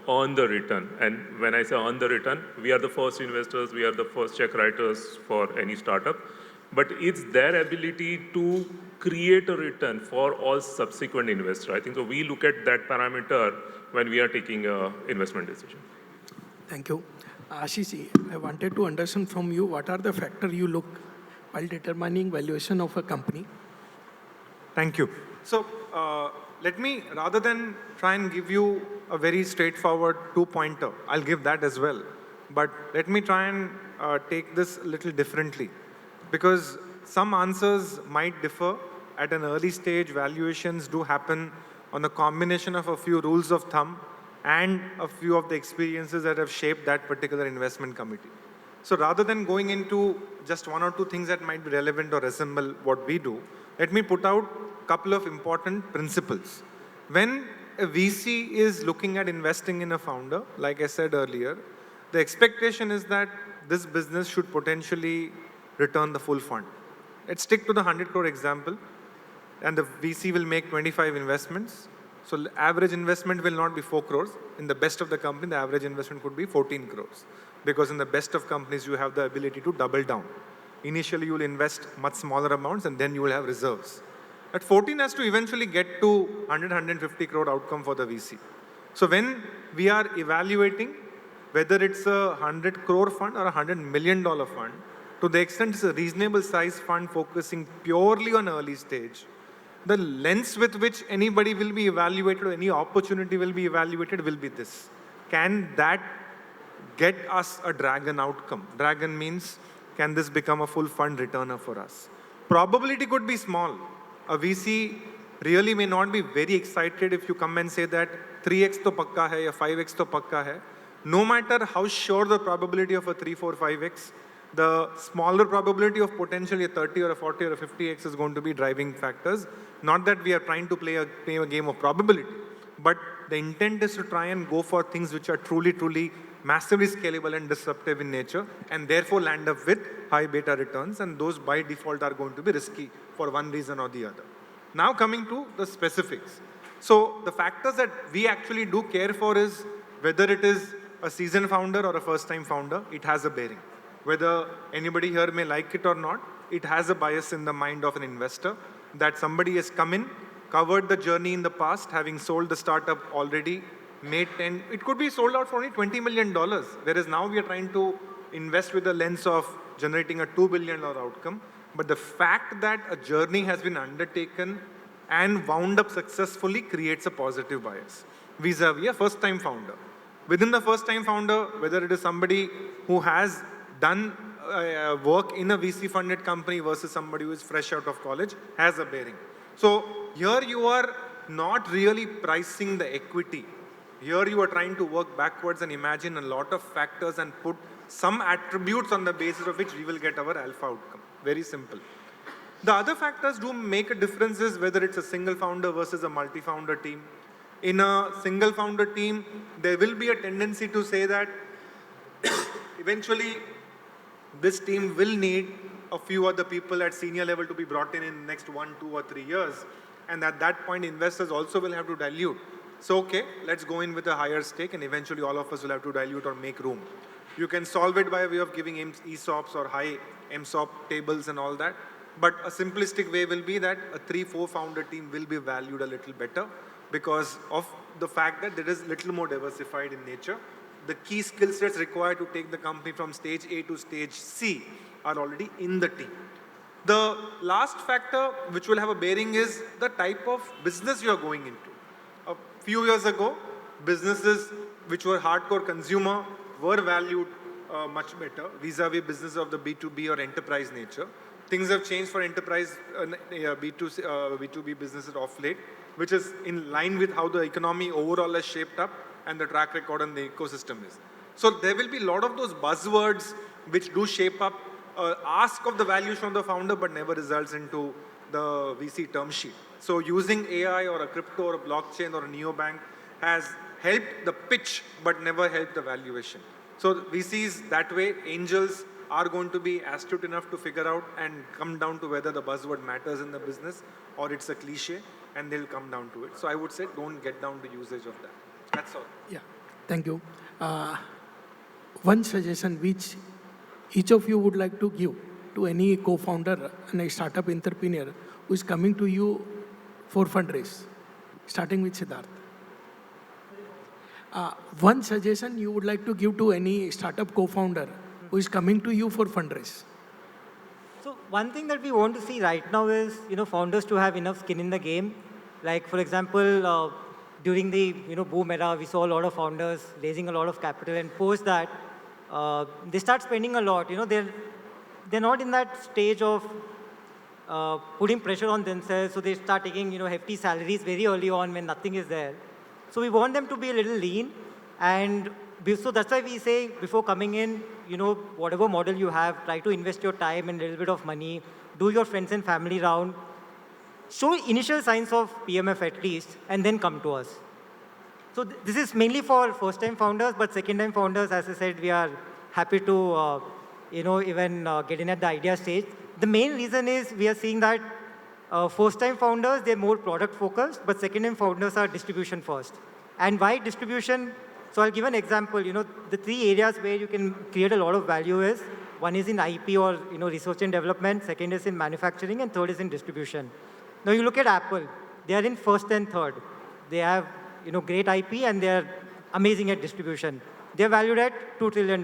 earn the return. And when I say earn the return, we are the first investors, we are the first check writers for any startup. But it's their ability to create a return for all subsequent investors. I think so we look at that parameter when we are taking an investment decision. Thank you. Ashish, I wanted to understand from you, what are the factors you look while determining valuation of a company? Thank you. So let me, rather than try and give you a very straightforward two-pointer, I'll give that as well. But let me try and take this a little differently. Because some answers might differ. At an early stage, valuations do happen on a combination of a few rules of thumb and a few of the experiences that have shaped that particular investment committee. So rather than going into just one or two things that might be relevant or resemble what we do, let me put out a couple of important principles. When a VC is looking at investing in a founder, like I said earlier, the expectation is that this business should potentially return the full fund. Let's stick to the 100 crore example, and the VC will make 25 investments. So the average investment will not be 4 crores. In the best of the company, the average investment could be 14 crores. Because in the best of companies, you have the ability to double down. Initially, you will invest much smaller amounts, and then you will have reserves. At 14 has to eventually get to 100, 150 crore outcome for the VC. So when we are evaluating whether it's a 100 crore fund or a $100 million fund, to the extent it's a reasonable size fund focusing purely on early stage, the lens with which anybody will be evaluated or any opportunity will be evaluated will be this. Can that get us a dragon outcome? Dragon means, can this become a full fund returner for us? Probability could be small. A VC really may not be very excited if you come and say that 3x to pakka hai or 5x to pakka hai. No matter how sure the probability of a 3, 4, 5x, the smaller probability of potentially a 30 or a 40 or a 50x is going to be driving factors. Not that we are trying to play a game of probability, but the intent is to try and go for things which are truly, truly massively scalable and disruptive in nature, and therefore land up with high beta returns, and those by default are going to be risky for one reason or the other. Now coming to the specifics. So the factors that we actually do care for is whether it is a seasoned founder or a first-time founder, it has a bearing. Whether anybody here may like it or not, it has a bias in the mind of an investor that somebody has come in, covered the journey in the past, having sold the startup already, made 10, it could be sold out for only $20 million, whereas now we are trying to invest with the lens of generating a $2 billion outcome. But the fact that a journey has been undertaken and wound up successfully creates a positive bias vis-a-vis a first-time founder. Within the first-time founder, whether it is somebody who has done work in a VC-funded company versus somebody who is fresh out of college, has a bearing. So here you are not really pricing the equity. Here you are trying to work backwards and imagine a lot of factors and put some attributes on the basis of which we will get our alpha outcome. Very simple. The other factors do make a difference is whether it's a single founder versus a multi-founder team. In a single founder team, there will be a tendency to say that eventually this team will need a few other people at senior level to be brought in the next 1, 2, or 3 years. And at that point, investors also will have to dilute. So, okay, let's go in with a higher stake and eventually all of us will have to dilute or make room. You can solve it by way of giving ESOPs or high MSOP tables and all that. But a simplistic way will be that a 3-4 founder team will be valued a little better because of the fact that it is little more diversified in nature. The key skill sets required to take the company from stage A to stage C are already in the team. The last factor which will have a bearing is the type of business you are going into. A few years ago, businesses which were hardcore consumer were valued much better vis-a-vis business of the B2B or enterprise nature. Things have changed for enterprise B2B businesses of late, which is in line with how the economy overall has shaped up and the track record and the ecosystem is. So there will be a lot of those buzzwords which do shape up, ask of the values from the founder, but never results into the VC term sheet. So using AI or a crypto or a blockchain or a neobank has helped the pitch, but never helped the valuation. So VCs that way, angels are going to be astute enough to figure out and come down to whether the buzzword matters in the business or it's a cliche, and they'll come down to it. So I would say don't get down to usage of that. That's all. Yeah, thank you. One suggestion which each of you would like to give to any co-founder and a startup entrepreneur who is coming to you for fundraise, starting with Siddharth. One suggestion you would like to give to any startup co-founder who is coming to you for fundraise. So one thing that we want to see right now is, founders to have enough skin in the game. Like, for example, during the, boom era, we saw a lot of founders raising a lot of capital, and post that, they start spending a lot. They're not in that stage of putting pressure on themselves, so they start taking, hefty salaries very early on when nothing is there. So we want them to be a little lean, and so that's why we say before coming in, whatever model you have, try to invest your time and a little bit of money, do your friends and family round, show initial signs of PMF at least, and then come to us. So this is mainly for first-time founders, but second-time founders, as I said, we are happy to, even get in at the idea stage. The main reason is we are seeing that first-time founders, they're more product-focused, but second-time founders are distribution first. And why distribution? So I'll give an example. The 3 areas where you can create a lot of value is, one is in IP or research and development, second is in manufacturing, and third is in distribution. Now you look at Apple, they are in first and third. They have great IP and they are amazing at distribution. They are valued at $2 trillion.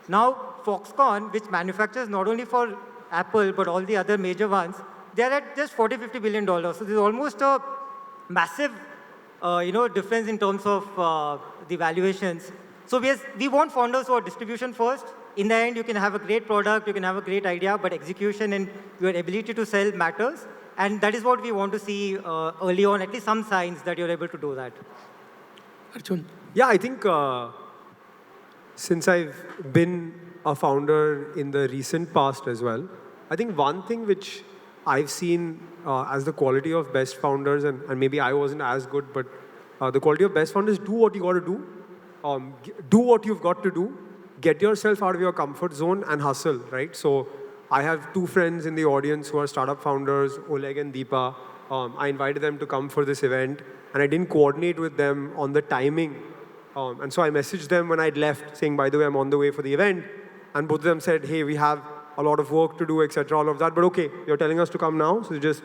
Now Foxconn, which manufactures not only for Apple but all the other major ones, they are at just $40-50 billion. So there's almost a massive difference in terms of the valuations. So we want founders who are distribution first. In the end, you can have a great product, you can have a great idea, but execution and your ability to sell matters. And that is what we want to see early on, at least some signs that you're able to do that. Arjun. Yeah, I think since I've been a founder in the recent past as well, I think one thing which I've seen as the quality of best founders, and maybe I wasn't as good, but the quality of best founders, do what you got to do, do what you've got to do, get yourself out of your comfort zone and hustle, right? So I have two friends in the audience who are startup founders, Oleg and Deepa. I invited them to come for this event, and I didn't coordinate with them on the timing. And so I messaged them when I'd left, saying, by the way, I'm on the way for the event. And both of them said, hey, we have a lot of work to do, etc., all of that. But okay, you're telling us to come now, so just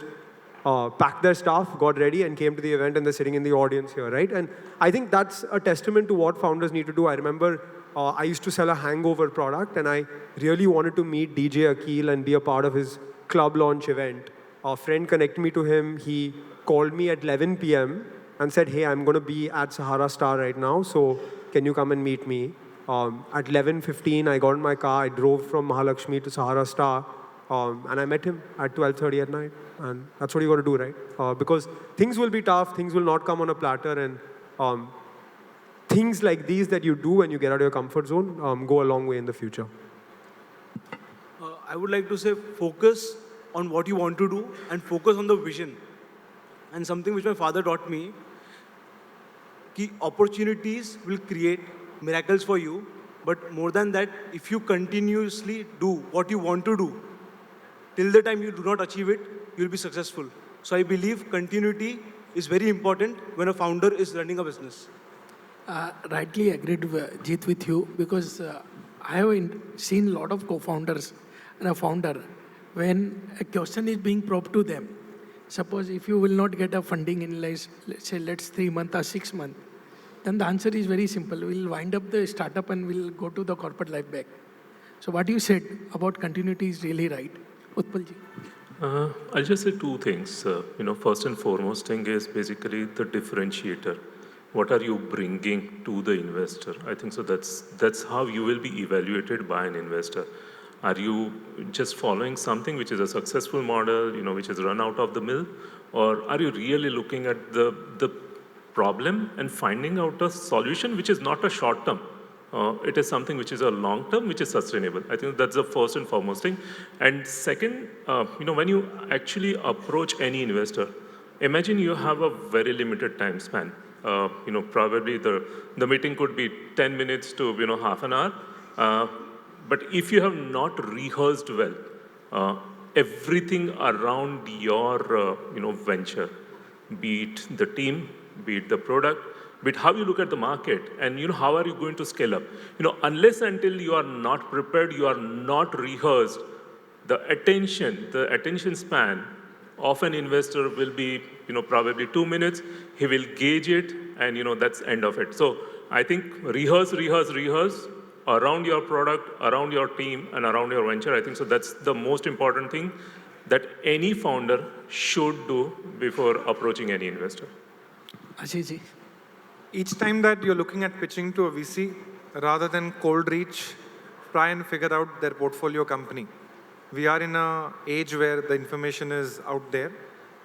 packed their stuff, got ready, and came to the event, and they're sitting in the audience here, right? And I think that's a testament to what founders need to do. I remember I used to sell a hangover product, and I really wanted to meet DJ Akil and be a part of his club launch event. A friend connected me to him. He called me at 11 p.m. and said, hey, I'm going to be at Sahara Star right now, so can you come and meet me? At 11:15, I got in my car. I drove from Mahalakshmi to Sahara Star, and I met him at 12:30 at night. And that's what you got to do, right? Because things will be tough. Things will not come on a platter. And things like these that you do when you get out of your comfort zone go a long way in the future. I would like to say focus on what you want to do and focus on the vision. And something which my father taught me, key opportunities will create miracles for you, but more than that, if you continuously do what you want to do, till the time you do not achieve it, you will be successful. So I believe continuity is very important when a founder is running a business. Rightly agreed, Jeet, with you, because I have seen a lot of co-founders and a founder, when a question is being probed to them, suppose if you will not get a funding in, let's say, 3 months or 6 months, then the answer is very simple. We'll wind up the startup and we'll go to the corporate life back. So what you said about continuity is really right. Utpalji. I'll just say two things. First and foremost thing is basically the differentiator. What are you bringing to the investor? I think so that's how you will be evaluated by an investor. Are you just following something which is a successful model, which is run out of the mill? Or are you really looking at the problem and finding out a solution which is not a short term? It is something which is a long term, which is sustainable. I think that's the first and foremost thing. And second, when you actually approach any investor, imagine you have a very limited time span. Probably the meeting could be 10 minutes to half an hour. But if you have not rehearsed well, everything around your venture, be it the team, be it the product, be it how you look at the market, and how are you going to scale up. Unless until you are not prepared, you are not rehearsed, the attention span of an investor will be probably 2 minutes. He will gauge it, and that's end of it. So I think rehearse around your product, around your team, and around your venture. I think so that's the most important thing that any founder should do before approaching any investor. Ashishji. Each time that you're looking at pitching to a VC, rather than cold reach, try and figure out their portfolio company. We are in an age where the information is out there.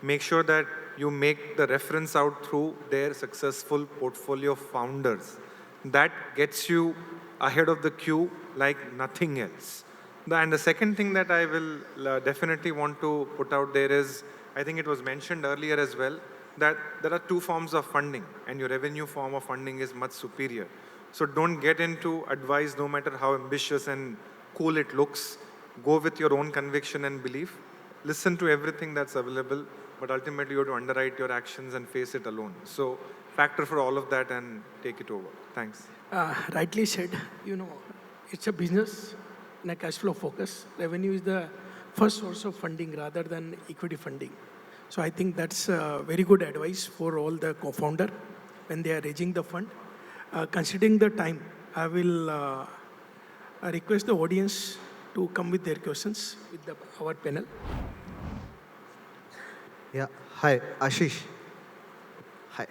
Make sure that you make the reference out through their successful portfolio founders. That gets you ahead of the queue like nothing else. And the second thing that I will definitely want to put out there is, I think it was mentioned earlier as well, that there are two forms of funding, and your revenue form of funding is much superior. So don't get into advice, no matter how ambitious and cool it looks. Go with your own conviction and belief. Listen to everything that's available, but ultimately you have to underwrite your actions and face it alone. So factor for all of that and take it over. Thanks. Rightly said, it's a business and a cash flow focus. Revenue is the first source of funding rather than equity funding. So I think that's very good advice for all the co-founder when they are raising the fund. Considering the time, I will request the audience to come with their questions with our panel. Yeah. Hi, Ashish. Hi.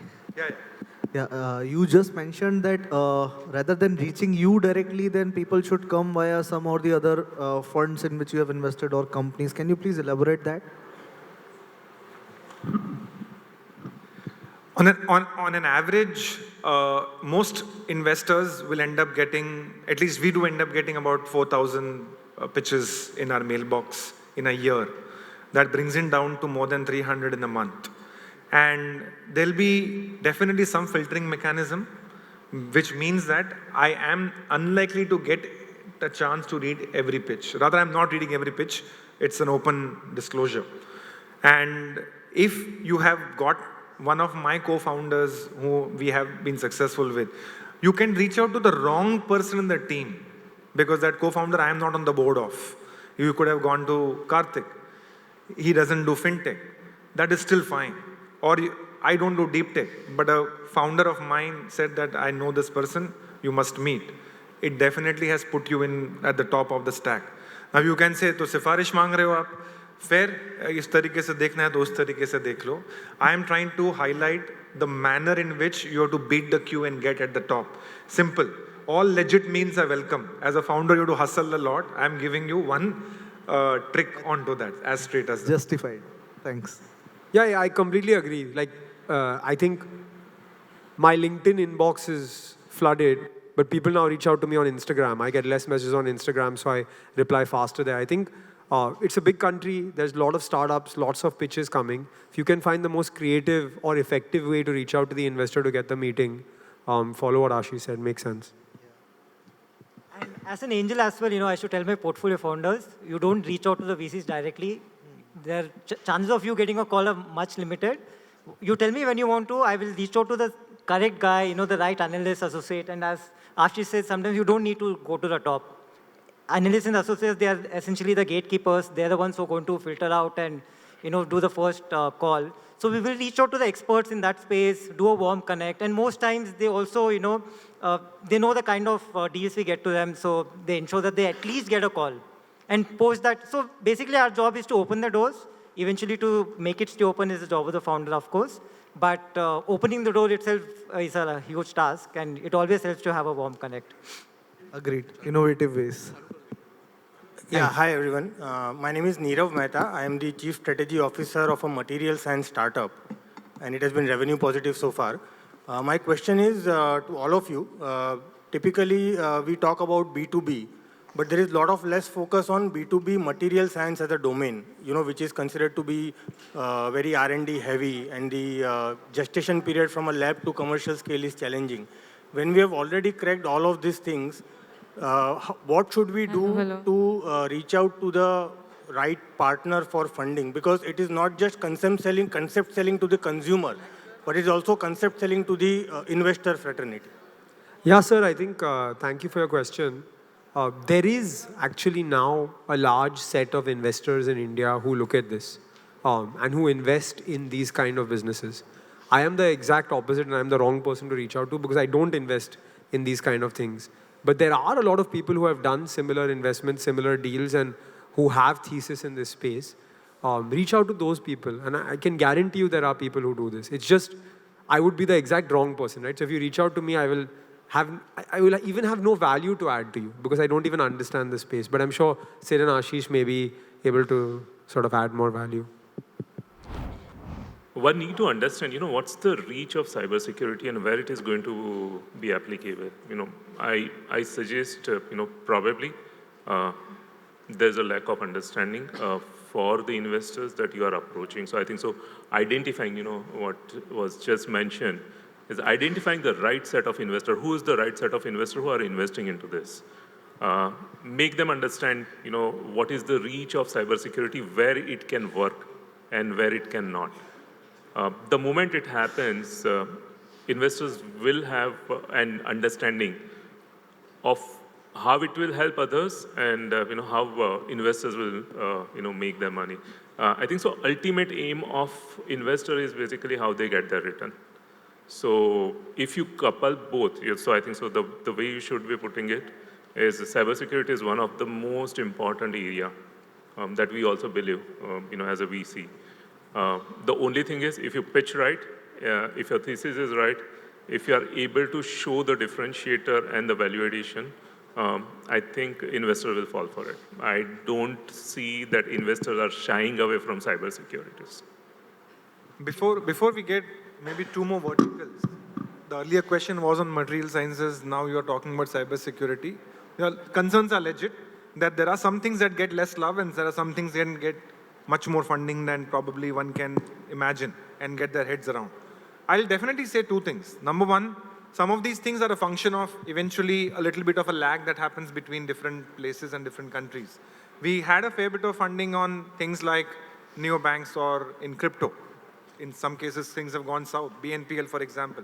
Yeah. You just mentioned that rather than reaching you directly, then people should come via some or the other funds in which you have invested or companies. Can you please elaborate that? On an average, most investors will end up getting, at least we do end up getting about 4,000 pitches in our mailbox in a year. That brings it down to more than 300 in a month. And there'll be definitely some filtering mechanism, which means that I am unlikely to get a chance to read every pitch. Rather, I'm not reading every pitch. It's an open disclosure. And if you have got one of my co-founders who we have been successful with, you can reach out to the wrong person in the team because that co-founder I am not on the board of. You could have gone to Karthik. He doesn't do fintech. That is still fine. Or I don't do deep tech, but a founder of mine said that I know this person, you must meet. It definitely has put you in at the top of the stack. Now you can say, तो सिफारिश मांग रहे हो आप? Fair, इस तरीके से देखना है तो उस तरीके से देख लो. I am trying to highlight the manner in which you have to beat the queue and get at the top. Simple. All legit means are welcome. As a founder, you have to hustle a lot. I am giving you one trick onto that, as straight as that. Justified. Thanks. Yeah, I completely agree. Like, I think my LinkedIn inbox is flooded, but people now reach out to me on Instagram. I get less messages on Instagram, so I reply faster there. I think it's a big country. There's a lot of startups, lots of pitches coming. If you can find the most creative or effective way to reach out to the investor to get the meeting, follow what Ashish said. Makes sense. And as an angel as well, I should tell my portfolio founders, you don't reach out to the VCs directly. Their chances of you getting a call are much limited. You tell me when you want to, I will reach out to the correct guy, the right analyst, associate. And as Ashish said, sometimes you don't need to go to the top. Analysts and associates, they are essentially the gatekeepers. They're the ones who are going to filter out and do the first call. So we will reach out to the experts in that space, do a warm connect. And most times they also, they know the kind of deals we get to them. So they ensure that they at least get a call. And post that. So basically our job is to open the doors. Eventually to make it stay open is the job of the founder, of course. But opening the door itself is a huge task. And it always helps to have a warm connect. Agreed. Innovative ways. Yeah, hi everyone. My name is Neerav Mehta. I am the Chief Strategy Officer of a material science startup, and it has been revenue positive so far. My question is to all of you. Typically, we talk about B2B, but there is a lot of less focus on B2B material science as a domain, which is considered to be very R&D heavy, and the gestation period from a lab to commercial scale is challenging. When we have already cracked all of these things, what should we do to reach out to the right partner for funding? Because it is not just concept selling to the consumer, but it's also concept selling to the investor fraternity. Yeah, sir, I think, thank you for your question. There is actually now a large set of investors in India who look at this and who invest in these kind of businesses. I am the exact opposite and I'm the wrong person to reach out to because I don't invest in these kind of things. But there are a lot of people who have done similar investments, similar deals, and who have thesis in this space. Reach out to those people. And I can guarantee you there are people who do this. It's just, I would be the exact wrong person, right? So if you reach out to me, I will even have no value to add to you because I don't even understand the space. But I'm sure Sid and Ashish may be able to sort of add more value. One need to understand, what's the reach of cybersecurity and where it is going to be applicable. I suggest, probably there's a lack of understanding for the investors that you are approaching. So I think identifying, what was just mentioned, is identifying the right set of investor. Who is the right set of investor who are investing into this? Make them understand, what is the reach of cybersecurity, where it can work and where it cannot. The moment it happens, investors will have an understanding of how it will help others and how investors will make their money. I think so. Ultimate aim of investor is basically how they get their return. So if you couple both, so I think so. The way you should be putting it is cybersecurity is one of the most important area that we also believe, as a VC. The only thing is, if you pitch right, if your thesis is right, if you are able to show the differentiator and the value addition, I think investors will fall for it. I don't see that investors are shying away from cybersecurity. Before we get maybe two more verticals, the earlier question was on material sciences. Now you are talking about cybersecurity. Your concerns are legit, that there are some things that get less love and there are some things that can get much more funding than probably one can imagine and get their heads around. I'll definitely say two things. Number one, some of these things are a function of eventually a little bit of a lag that happens between different places and different countries. We had a fair bit of funding on things like neobanks or in crypto. In some cases, things have gone south. BNPL, for example.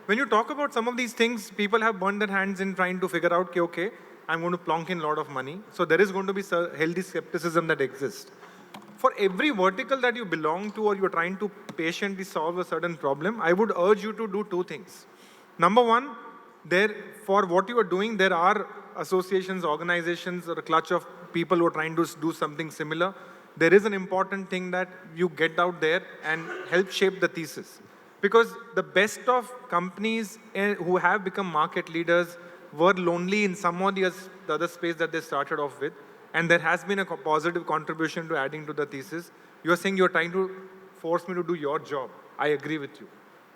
When you talk about some of these things, people have burned their hands in trying to figure out, okay, I'm going to plonk in a lot of money. So there is going to be healthy skepticism that exists. For every vertical that you belong to or you're trying to patiently solve a certain problem, I would urge you to do two things. Number one, for what you are doing, there are associations, organizations, or a clutch of people who are trying to do something similar. There is an important thing that you get out there and help shape the thesis. Because the best of companies who have become market leaders were lonely in some or the other space that they started off with. And there has been a positive contribution to adding to the thesis. You are saying you're trying to force me to do your job. I agree with you.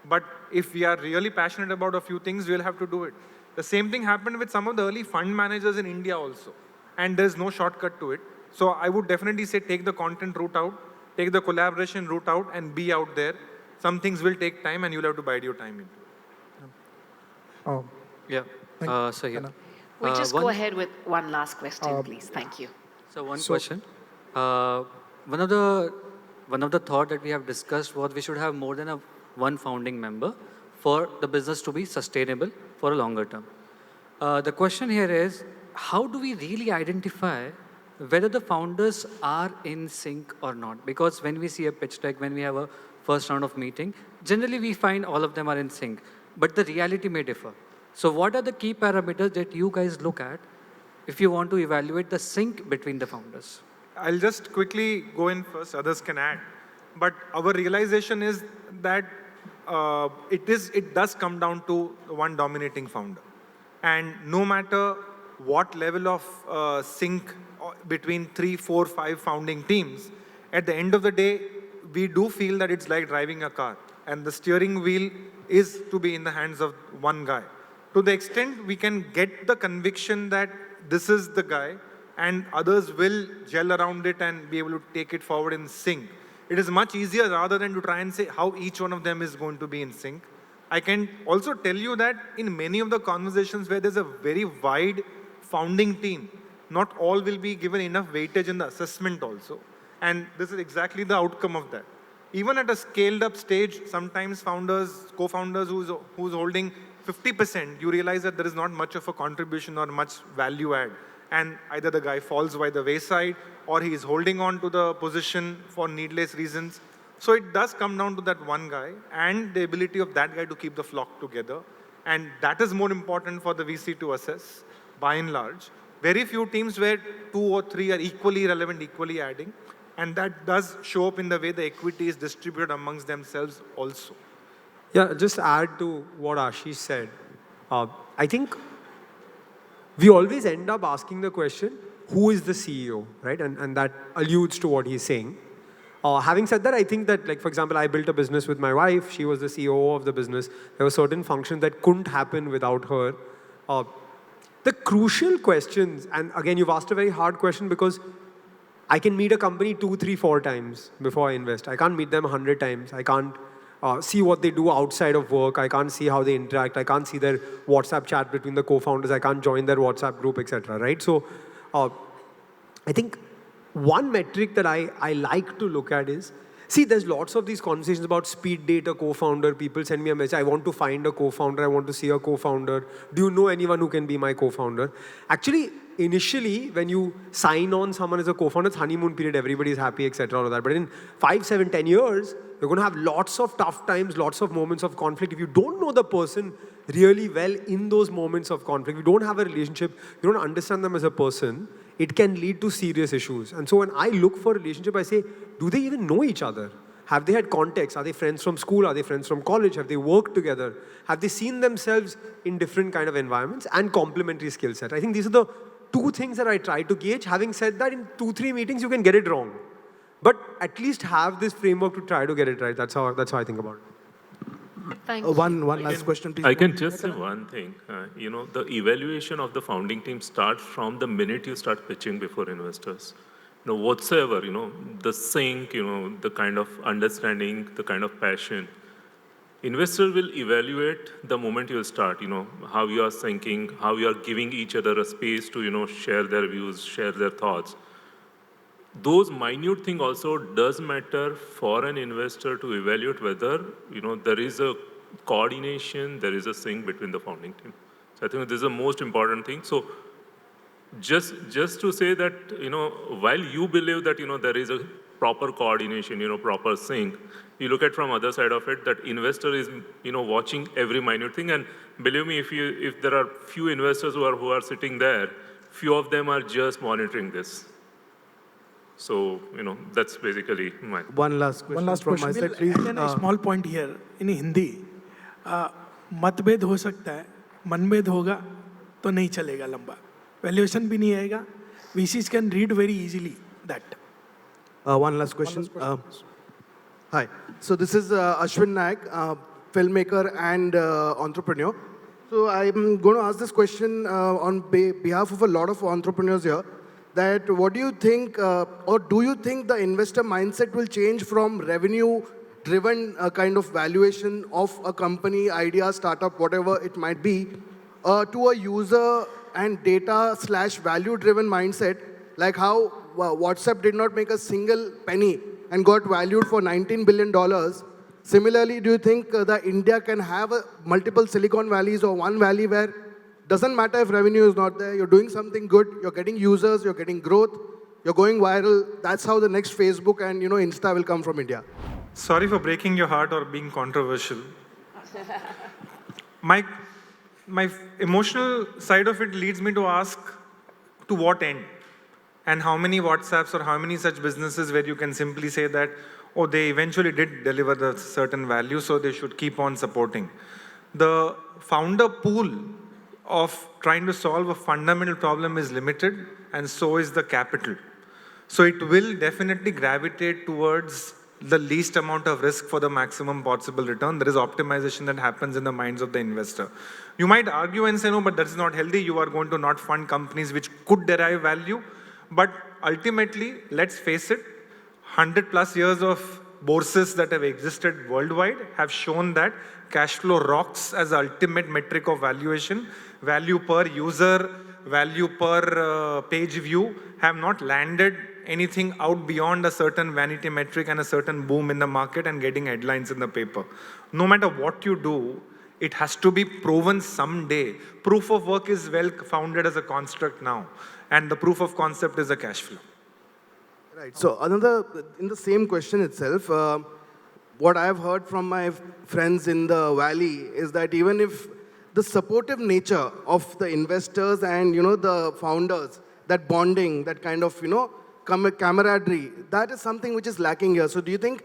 But if we are really passionate about a few things, we'll have to do it. The same thing happened with some of the early fund managers in India also. And there's no shortcut to it. So I would definitely say take the content route out, take the collaboration route out, and be out there. Some things will take time, and you'll have to bide your time into it. Oh, Yeah. So here. We'll just one- go ahead with one last question, please. Thank you. So one question. One of the thought that we have discussed was we should have more than one founding member for the business to be sustainable for a longer term. The question here is, how do we really identify whether the founders are in sync or not? Because when we see a pitch deck, when we have a first round of meeting, generally we find all of them are in sync, but the reality may differ. So what are the key parameters that you guys look at if you want to evaluate the sync between the founders? I'll just quickly go in first, others can add. But our realization is that it does come down to one dominating founder. And no matter what level of sync between 3, 4, 5 founding teams, at the end of the day, we do feel that it's like driving a car. And the steering wheel is to be in the hands of one guy. To the extent we can get the conviction that this is the guy and others will gel around it and be able to take it forward in sync. It is much easier rather than to try and say how each one of them is going to be in sync. I can also tell you that in many of the conversations where there's a very wide founding team, not all will be given enough weightage in the assessment also. And this is exactly the outcome of that. Even at a scaled up stage, sometimes founders, co-founders who's holding 50%, you realize that there is not much of a contribution or much value add. And either the guy falls by the wayside or he is holding on to the position for needless reasons. So it does come down to that one guy and the ability of that guy to keep the flock together. And that is more important for the VC to assess, by and large. Very few teams where 2 or 3 are equally relevant, equally adding. And that does show up in the way the equity is distributed amongst themselves also. Yeah, just add to what Ashish said. I think we always end up asking the question, who is the CEO, right? And that alludes to what he's saying. Having said that, I think that, like, for example, I built a business with my wife. She was the CEO of the business. There were certain functions that couldn't happen without her. The crucial questions, and again, you've asked a very hard question because I can meet a company 2, 3, 4 times before I invest. I can't meet them 100 times. I can't see what they do outside of work. I can't see how they interact. I can't see their WhatsApp chat between the co-founders. I can't join their WhatsApp group, etc. Right? So I think one metric that I like to look at is, see, there's lots of these conversations about speed date a co-founder. People send me a message, I want to find a co-founder. I want to see a co-founder. Do you know anyone who can be my co-founder? Actually, initially, when you sign on someone as a co-founder, it's honeymoon period, everybody's happy, etc. all of that. But in 5, 7, 10 years, you're going to have lots of tough times, lots of moments of conflict. If you don't know the person really well in those moments of conflict, you don't have a relationship, you don't understand them as a person, it can lead to serious issues. And so when I look for a relationship, I say, do they even know each other? Have they had context? Are they friends from school? Are they friends from college? Have they worked together? Have they seen themselves in different kind of environments and complementary skill set? I think these are the 2 things that I try to gauge. Having said that, in 2, 3 meetings, you can get it wrong. But at least have this framework to try to get it right. That's how I think about it. Thank you. one last question, please. I can just say one thing. The evaluation of the founding team starts from the minute you start pitching before investors. Whatsoever, the sync, the kind of understanding, the kind of passion. Investor will evaluate the moment you start, how you are thinking, how you are giving each other a space to, share their views, share their thoughts. Those minute thing also does matter for an investor to evaluate whether, there is a coordination, there is a sync between the founding team. So I think this is the most important thing. So just to say that, while you believe that, there is a proper coordination, proper sync, you look at from other side of it that investor is, watching every minute thing. And believe me, if there are few investors who are sitting there, few of them are just monitoring this. So, that's basically my... One last question One last from question. my side, please. Again, a small point here in Hindi. मतभेद हो सकता है, मनभेद होगा तो नहीं चलेगा लंबा. Valuation भी नहीं आएगा. VCs can read very easily that. One last question. Hi. So this is Ashwin Naik, filmmaker and entrepreneur. So I'm going to ask this question on behalf of a lot of entrepreneurs here. That what do you think, or do you think the investor mindset will change from revenue-driven kind of valuation of a company, idea, startup, whatever it might be, to a user and data/value-driven mindset, like how WhatsApp did not make a single penny and got valued for $19 billion. Similarly, do you think that India can have multiple Silicon Valleys or one valley where doesn't matter if revenue is not there, you're doing something good, you're getting users, you're getting growth, you're going viral. That's how the next Facebook and Insta will come from India. Sorry for breaking your heart or being controversial. My emotional side of it leads me to ask, to what end? And how many WhatsApps or how many such businesses where you can simply say that, oh, they eventually did deliver the certain value, so they should keep on supporting. The founder pool of trying to solve a fundamental problem is limited, and so is the capital. So it will definitely gravitate towards the least amount of risk for the maximum possible return. There is optimization that happens in the minds of the investor. You might argue and say, no, but that's not healthy. You are going to not fund companies which could derive value. But ultimately, let's face it, 100+ years of bourses that have existed worldwide have shown that cash flow rocks as the ultimate metric of valuation. Value per user, value per page view have not landed anything out beyond a certain vanity metric and a certain boom in the market and getting headlines in the paper. No matter what you do, it has to be proven someday. Proof of work is well founded as a construct now, and the proof of concept is a cash flow. Right. So in the same question itself, what I've heard from my friends in the valley is that even if the supportive nature of the investors and the founders, that bonding, that kind of camaraderie, that is something which is lacking here. So do you think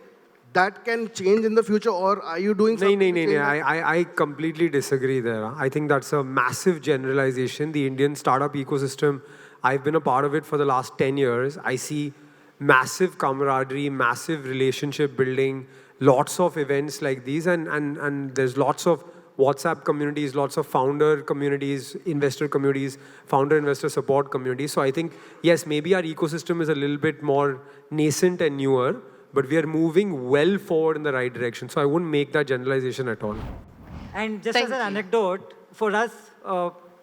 that can change in the future, or are you doing something? No. I completely disagree there. I think that's a massive generalization. The Indian startup ecosystem, I've been a part of it for the last 10 years. I see massive camaraderie, massive relationship building, lots of events like these, and there's lots of WhatsApp communities, lots of founder communities, investor communities, founder-investor support communities. So I think, yes, maybe our ecosystem is a little bit more nascent and newer, but we are moving well forward in the right direction. So I wouldn't make that generalization at all. And just as an anecdote, for us,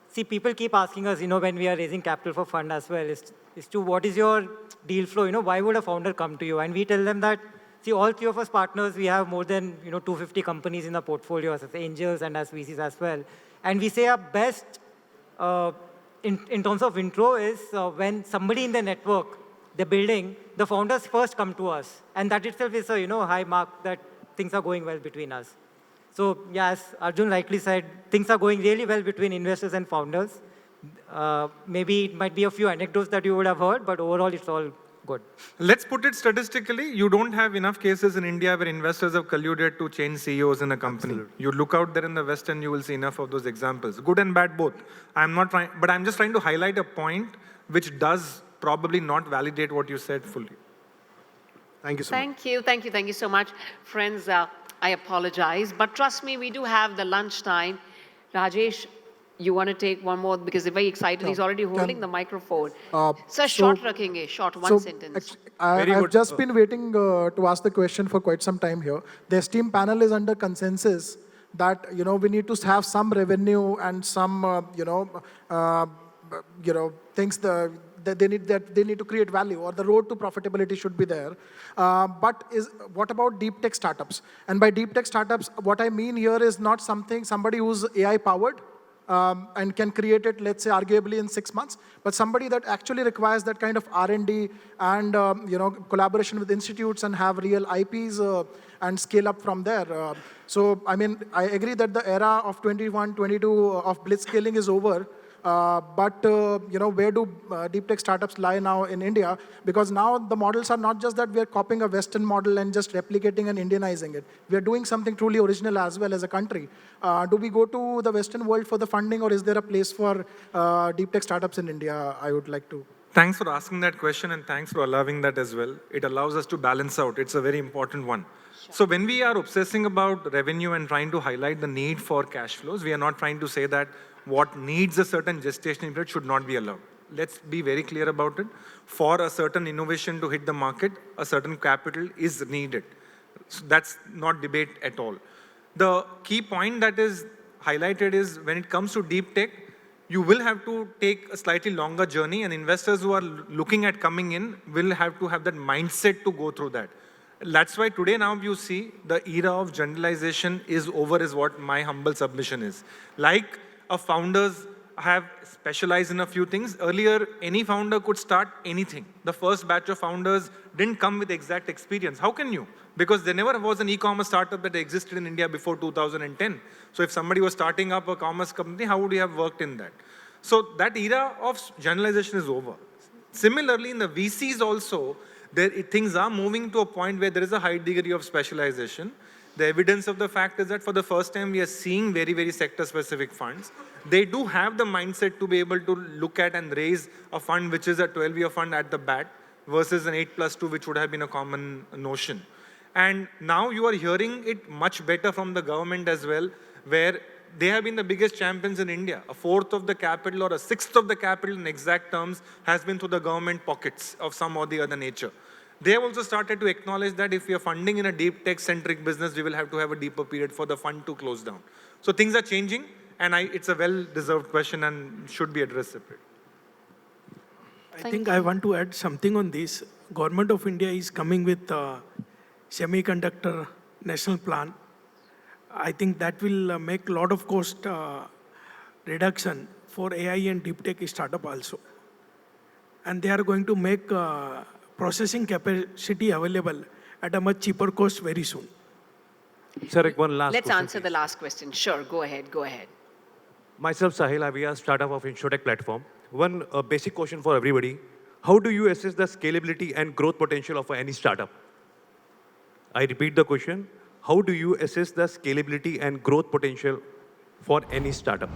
see, people keep asking us, when we are raising capital for fund as well, is to what is your deal flow? Why would a founder come to you? And we tell them that, see, all three of us partners, we have more than 250 companies in the portfolio as angels and as VCs as well. And we say our best in terms of intro is when somebody in the network, they're building, the founders first come to us. And that itself is a high mark that things are going well between us. So yeah, as Arjun rightly said, things are going really well between investors and founders. Maybe it might be a few anecdotes that you would have heard, but overall it's all good. Let's put it statistically. You don't have enough cases in India where investors have colluded to change CEOs in a company. Absolutely. You look out there in the West and you will see enough of those examples. Good and bad both. I'm just trying to highlight a point which does probably not validate what you said fully. Thank you so much. Thank you so much. Friends, I apologize, but trust me, we do have the lunch time. Rajesh, You want to take one more because they're very excited. He's already holding the microphone. Sir, so- short rakhenge, short, one sentence. I've just been waiting to ask the question for quite some time here. The esteemed panel is under consensus that we need to have some revenue and some things that they need to create value, or the road to profitability should be there. But what about deep tech startups? And by deep tech startups, what I mean here is not somebody who's AI powered. And can create it, let's say, arguably in 6 months, but somebody that actually requires that kind of R&D and collaboration with institutes and have real IPs and scale up from there. So, I mean, I agree that the era of 21, 22 of blitz scaling is over. But where do deep tech startups lie now in India? Because now the models are not just that we are copying a Western model and just replicating and Indianizing it. We are doing something truly original as well as a country. Do we go to the Western world for the funding, or is there a place for deep tech startups in India? I would like to. Thanks for asking that question, and thanks for allowing that as well. It allows us to balance out. It's a very important one. So when we are obsessing about revenue and trying to highlight the need for cash flows, we are not trying to say that what needs a certain gestation period should not be allowed. Let's be very clear about it. For a certain innovation to hit the market, a certain capital is needed. So that's not debate at all. The key point that is highlighted is when it comes to deep tech, you will have to take a slightly longer journey, and investors who are looking at coming in will have to have that mindset to go through that. That's why today now you see the era of generalization is over, is what my humble submission is. Like founders have specialized in a few things. Earlier, any founder could start anything. The first batch of founders didn't come with exact experience. How can you? Because there never was an e-commerce startup that existed in India before 2010. So if somebody was starting up a commerce company, how would you have worked in that? So that era of generalization is over. Similarly, in the VCs also, things are moving to a point where there is a high degree of specialization. The evidence of the fact is that for the first time, we are seeing very, very sector-specific funds. They do have the mindset to be able to look at and raise a fund which is a 12-year fund at the bat versus an 8+2, which would have been a common notion. And now you are hearing it much better from the government as well, where they have been the biggest champions in India. A fourth of the capital or a sixth of the capital in exact terms has been through the government pockets of some or the other nature. They have also started to acknowledge that if we are funding in a deep tech-centric business, we will have to have a deeper period for the fund to close down. So things are changing, and it's a well-deserved question and should be addressed separately. I think I want to add something on this. Government of India is coming with a semiconductor national plan. I think that will make a lot of cost reduction for AI and deep tech startup also. And they are going to make processing capacity available at a much cheaper cost very soon. Sir, one last Let's question, answer the last question. Sure, go ahead, go ahead. Myself, Sahil, we are a startup of InsurTech platform. One basic question for everybody. How do you assess the scalability and growth potential of any startup? I repeat the question. How do you assess the scalability and growth potential for any startup?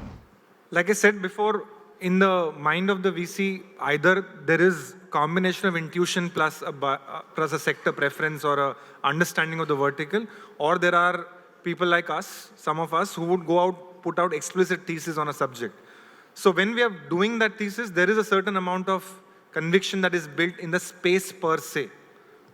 Like I said before, in the mind of the VC, either there is combination of intuition plus a sector preference or a understanding of the vertical, or there are people like us, some of us, who would go out, put out explicit thesis on a subject. So when we are doing that thesis, there is a certain amount of conviction that is built in the space per se.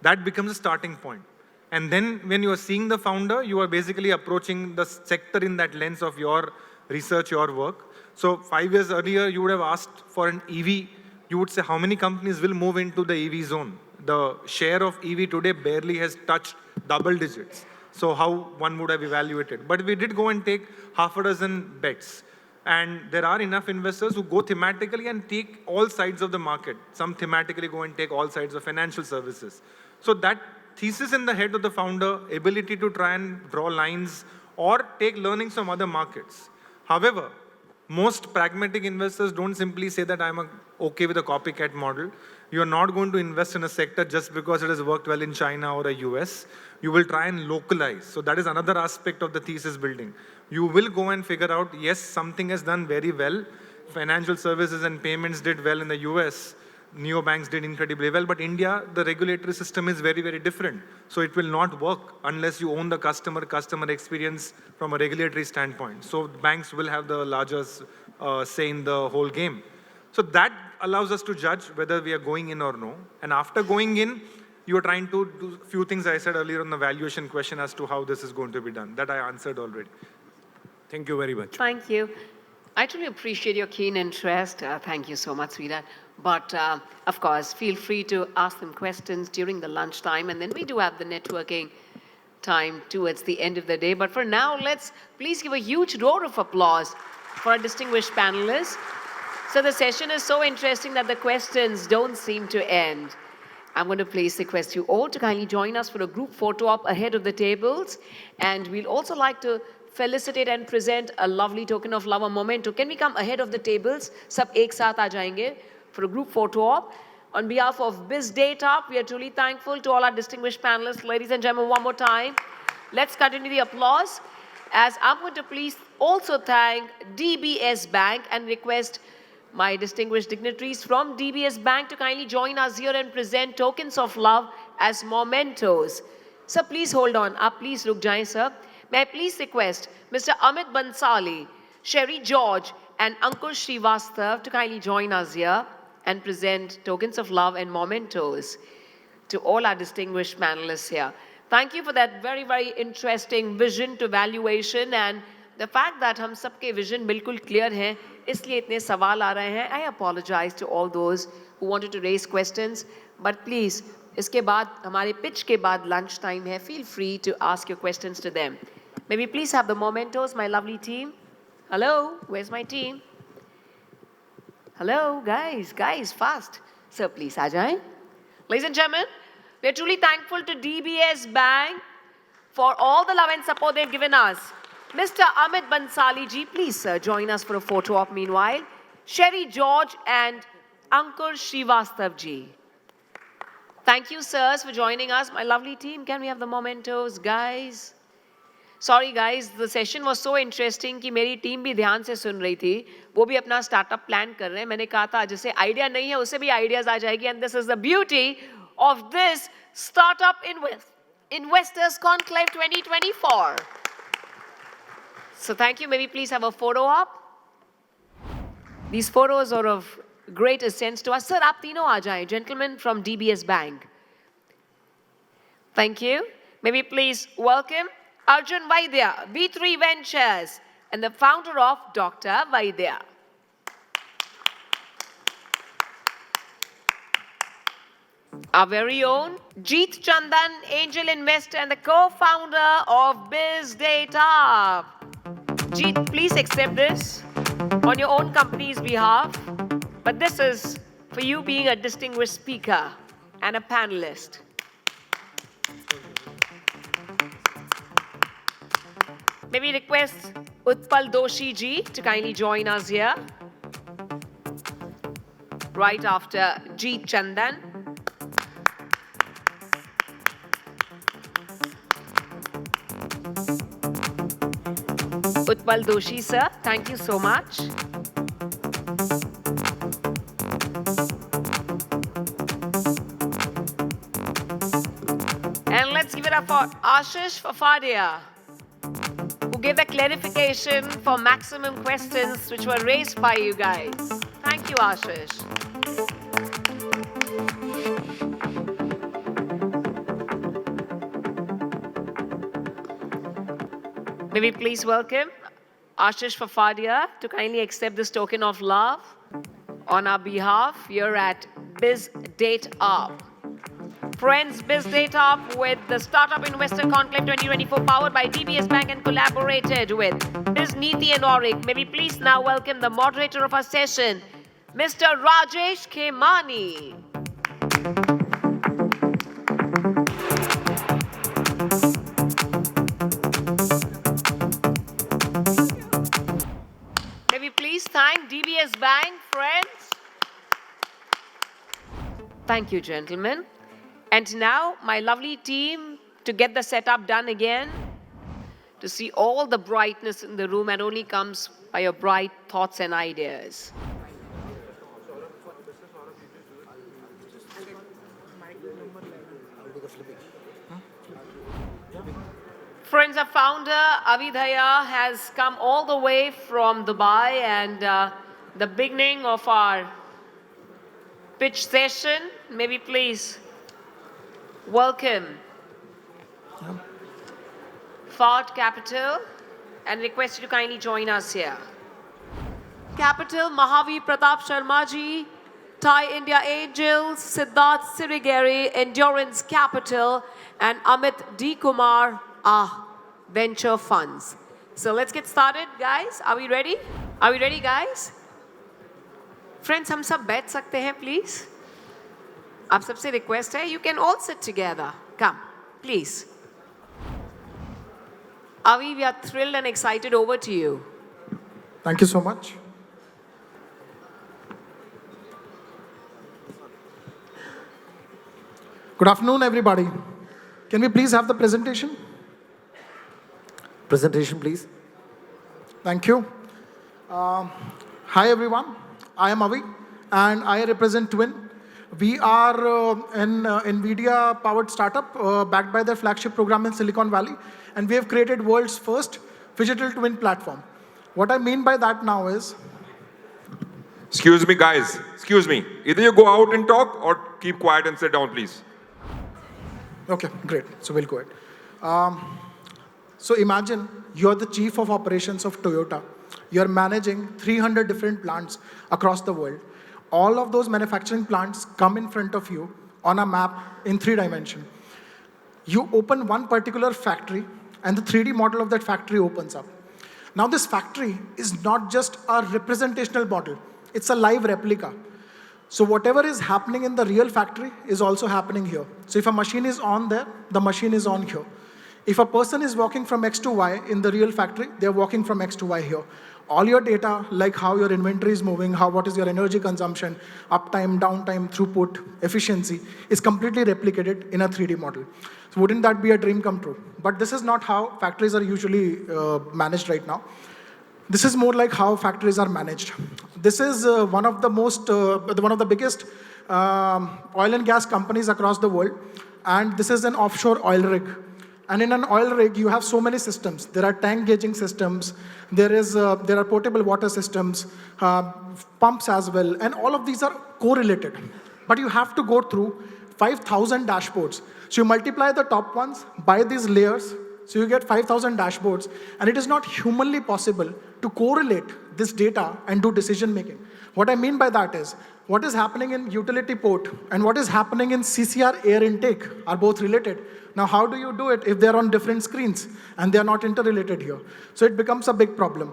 That becomes a starting point. And then when you are seeing the founder, you are basically approaching the sector in that lens of your research, your work. So 5 years earlier, you would have asked for an EV. You would say, how many companies will move into the EV zone? The share of EV today barely has touched double digits. So how one would have evaluated? But we did go and take half a dozen bets. And there are enough investors who go thematically and take all sides of the market. Some thematically go and take all sides of financial services. So that thesis in the head of the founder, ability to try and draw lines or take learnings from other markets. However, most pragmatic investors don't simply say that I'm okay with a copycat model. You're not going to invest in a sector just because it has worked well in China or the US. You will try and localize. So that is another aspect of the thesis building. You will go and figure out, yes, something has done very well. Financial services and payments did well in the US. Neobanks did incredibly well, but India, the regulatory system is very, very different. So it will not work unless you own the customer experience from a regulatory standpoint. So banks will have the largest say in the whole game. So that allows us to judge whether we are going in or no. And after going in, you are trying to do a few things I said earlier on the valuation question as to how this is going to be done. That I answered already. Thank you very much. Thank you. I truly appreciate your keen interest. Thank you so much, Sridhar. But of course, feel free to ask them questions during the lunchtime. And then we do have the networking time towards the end of the day. But for now, let's please give a huge roar of applause for our distinguished panelists. So the session is so interesting that the questions don't seem to end. I'm going to please request you all to kindly join us for a group photo op ahead of the tables. And we'll also like to felicitate and present a lovely token of love, a memento. Can we come ahead of the tables? Sab ek saath aa jayenge for a group photo op. On behalf of Bizdateup, we are truly thankful to all our distinguished panelists. Ladies and gentlemen, one more time. Let's continue the applause. As I'm going to please also thank DBS Bank and request my distinguished dignitaries from DBS Bank to kindly join us here and present tokens of love as mementos. Sir, please hold on. Please ruk jaye, sir. May I please request Mr. Amit Bansali, Sherry George, and Ankur Srivastav to kindly join us here and present tokens of love and mementos to all our distinguished panelists here. Thank you for that very, very interesting vision to valuation and the fact that hum sabke vision bilkul clear hai, isliye itne sawal aa rahe hain. I apologize to all those who wanted to raise questions, but please, iske baad, hamare pitch ke baad lunch time hai, feel free to ask your questions to them. May we please have the mementos, my lovely team? Hello, where's my team? Hello, guys, fast. Sir, please, aa jaye. Ladies and gentlemen, we're truly thankful to DBS Bank for all the love and support they've given us. Mr. Amit Bansali ji, please sir, join us for a photo op meanwhile. Sherry George and Ankur Srivastav ji. Thank you sirs for joining us. My lovely team, can we have the mementos, guys? Sorry guys, the session was so interesting कि मेरी team भी ध्यान से सुन रही थी. वो भी अपना startup plan कर रहे हैं. मैंने कहा था जैसे idea नहीं है उससे भी ideas आ जाएगी. And this is the beauty of this Startup Investors Conclave 2024. So thank you. May we please have a photo op? These photos are of great essence to us. Sir, aap tino aa jaye. Gentlemen from DBS Bank. Thank you. May we please welcome Arjun Vaidya, V3 Ventures, and the founder of Dr. Vaidya. Our very own Jeet Chandan, angel investor and the co-founder of Bizdateup. Jeet, please accept this on your own company's behalf. But this is for you being a distinguished speaker and a panelist. May we request Utpal Doshi ji to kindly join us here. Right after Jeet Chandan. Utpal Doshi, sir, thank you so much. And let's give it up for Ashish Fafadia, who gave the clarification for maximum questions which were raised by you guys. Thank you, Ashish. May we please welcome Ashish Fafadia to kindly accept this token of love on our behalf here at Bizdateup. Friends, Bizdateup with the Startup Investor Conclave 2024 powered by DBS Bank and collaborated with Bizniti and Auric. May we please now welcome the moderator of our session, Mr. Rajesh Khemani. May we please thank DBS Bank, friends. Thank you, gentlemen. And now, my lovely team, to get the setup done again, to see all the brightness in the room and only comes by your bright thoughts and ideas. Friends, our founder, Avidhaya, has come all the way from Dubai, and the beginning of our pitch session, maybe please welcome Ford Capital and request you to kindly join us here. Capital, Mahavi Pratap Sharma ji, Thai India Angels, Siddharth Sirigeri, Endurance Capital, and Amit D. Kumar, Venture Funds. So let's get started, guys. Are we ready? Are we ready, guys? Friends, हम सब बैठ सकते हैं, please. आप सबसे request है, you can all sit together. Come, please. Avi, we are thrilled and excited. Over to you. Thank you so much. Good afternoon, everybody. Can we please have the presentation? Presentation, please. Thank you. Hi, everyone. I am Avi, and I represent Twin. We are an NVIDIA-powered startup backed by their flagship program in Silicon Valley, and we have created world's first digital twin platform. What I mean by that now is... Excuse me, guys. Excuse me. Either you go out and talk or keep quiet and sit down, please. Okay, great. So we'll go ahead. So imagine you're the chief of operations of Toyota. You're managing 300 different plants across the world. All of those manufacturing plants come in front of you on a map in 3 dimensions. You open one particular factory, and the 3D model of that factory opens up. Now this factory is not just a representational model. It's a live replica. So whatever is happening in the real factory is also happening here. So if a machine is on there, the machine is on here. If a person is walking from X to Y in the real factory, they're walking from X to Y here. All your data, like how your inventory is moving, what is your energy consumption, uptime, downtime, throughput, efficiency, is completely replicated in a 3D model. So wouldn't that be a dream come true? But this is not how factories are usually managed right now. This is more like how factories are managed. This is one of the biggest oil and gas companies across the world, and this is an offshore oil rig. And in an oil rig, you have so many systems. There are tank gauging systems. There are potable water systems, pumps as well, and all of these are correlated. But you have to go through 5,000 dashboards. So you multiply the top ones by these layers, so you get 5,000 dashboards, and it is not humanly possible to correlate this data and do decision making. What I mean by that is, what is happening in utility port and what is happening in CCR air intake are both related. Now, how do you do it if they're on different screens and they're not interrelated here? So it becomes a big problem.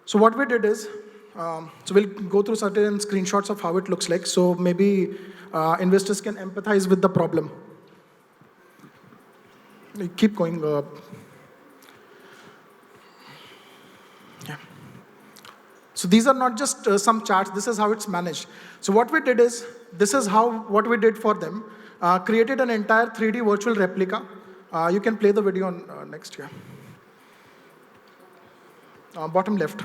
So what we did is, so we'll go through certain screenshots of how it looks like, so maybe investors can empathize with the problem. Keep going. Yeah. So these are not just some charts. This is how it's managed. So what we did is, this is what we did for them. Created an entire 3D virtual replica. You can play the video on next year. Bottom left.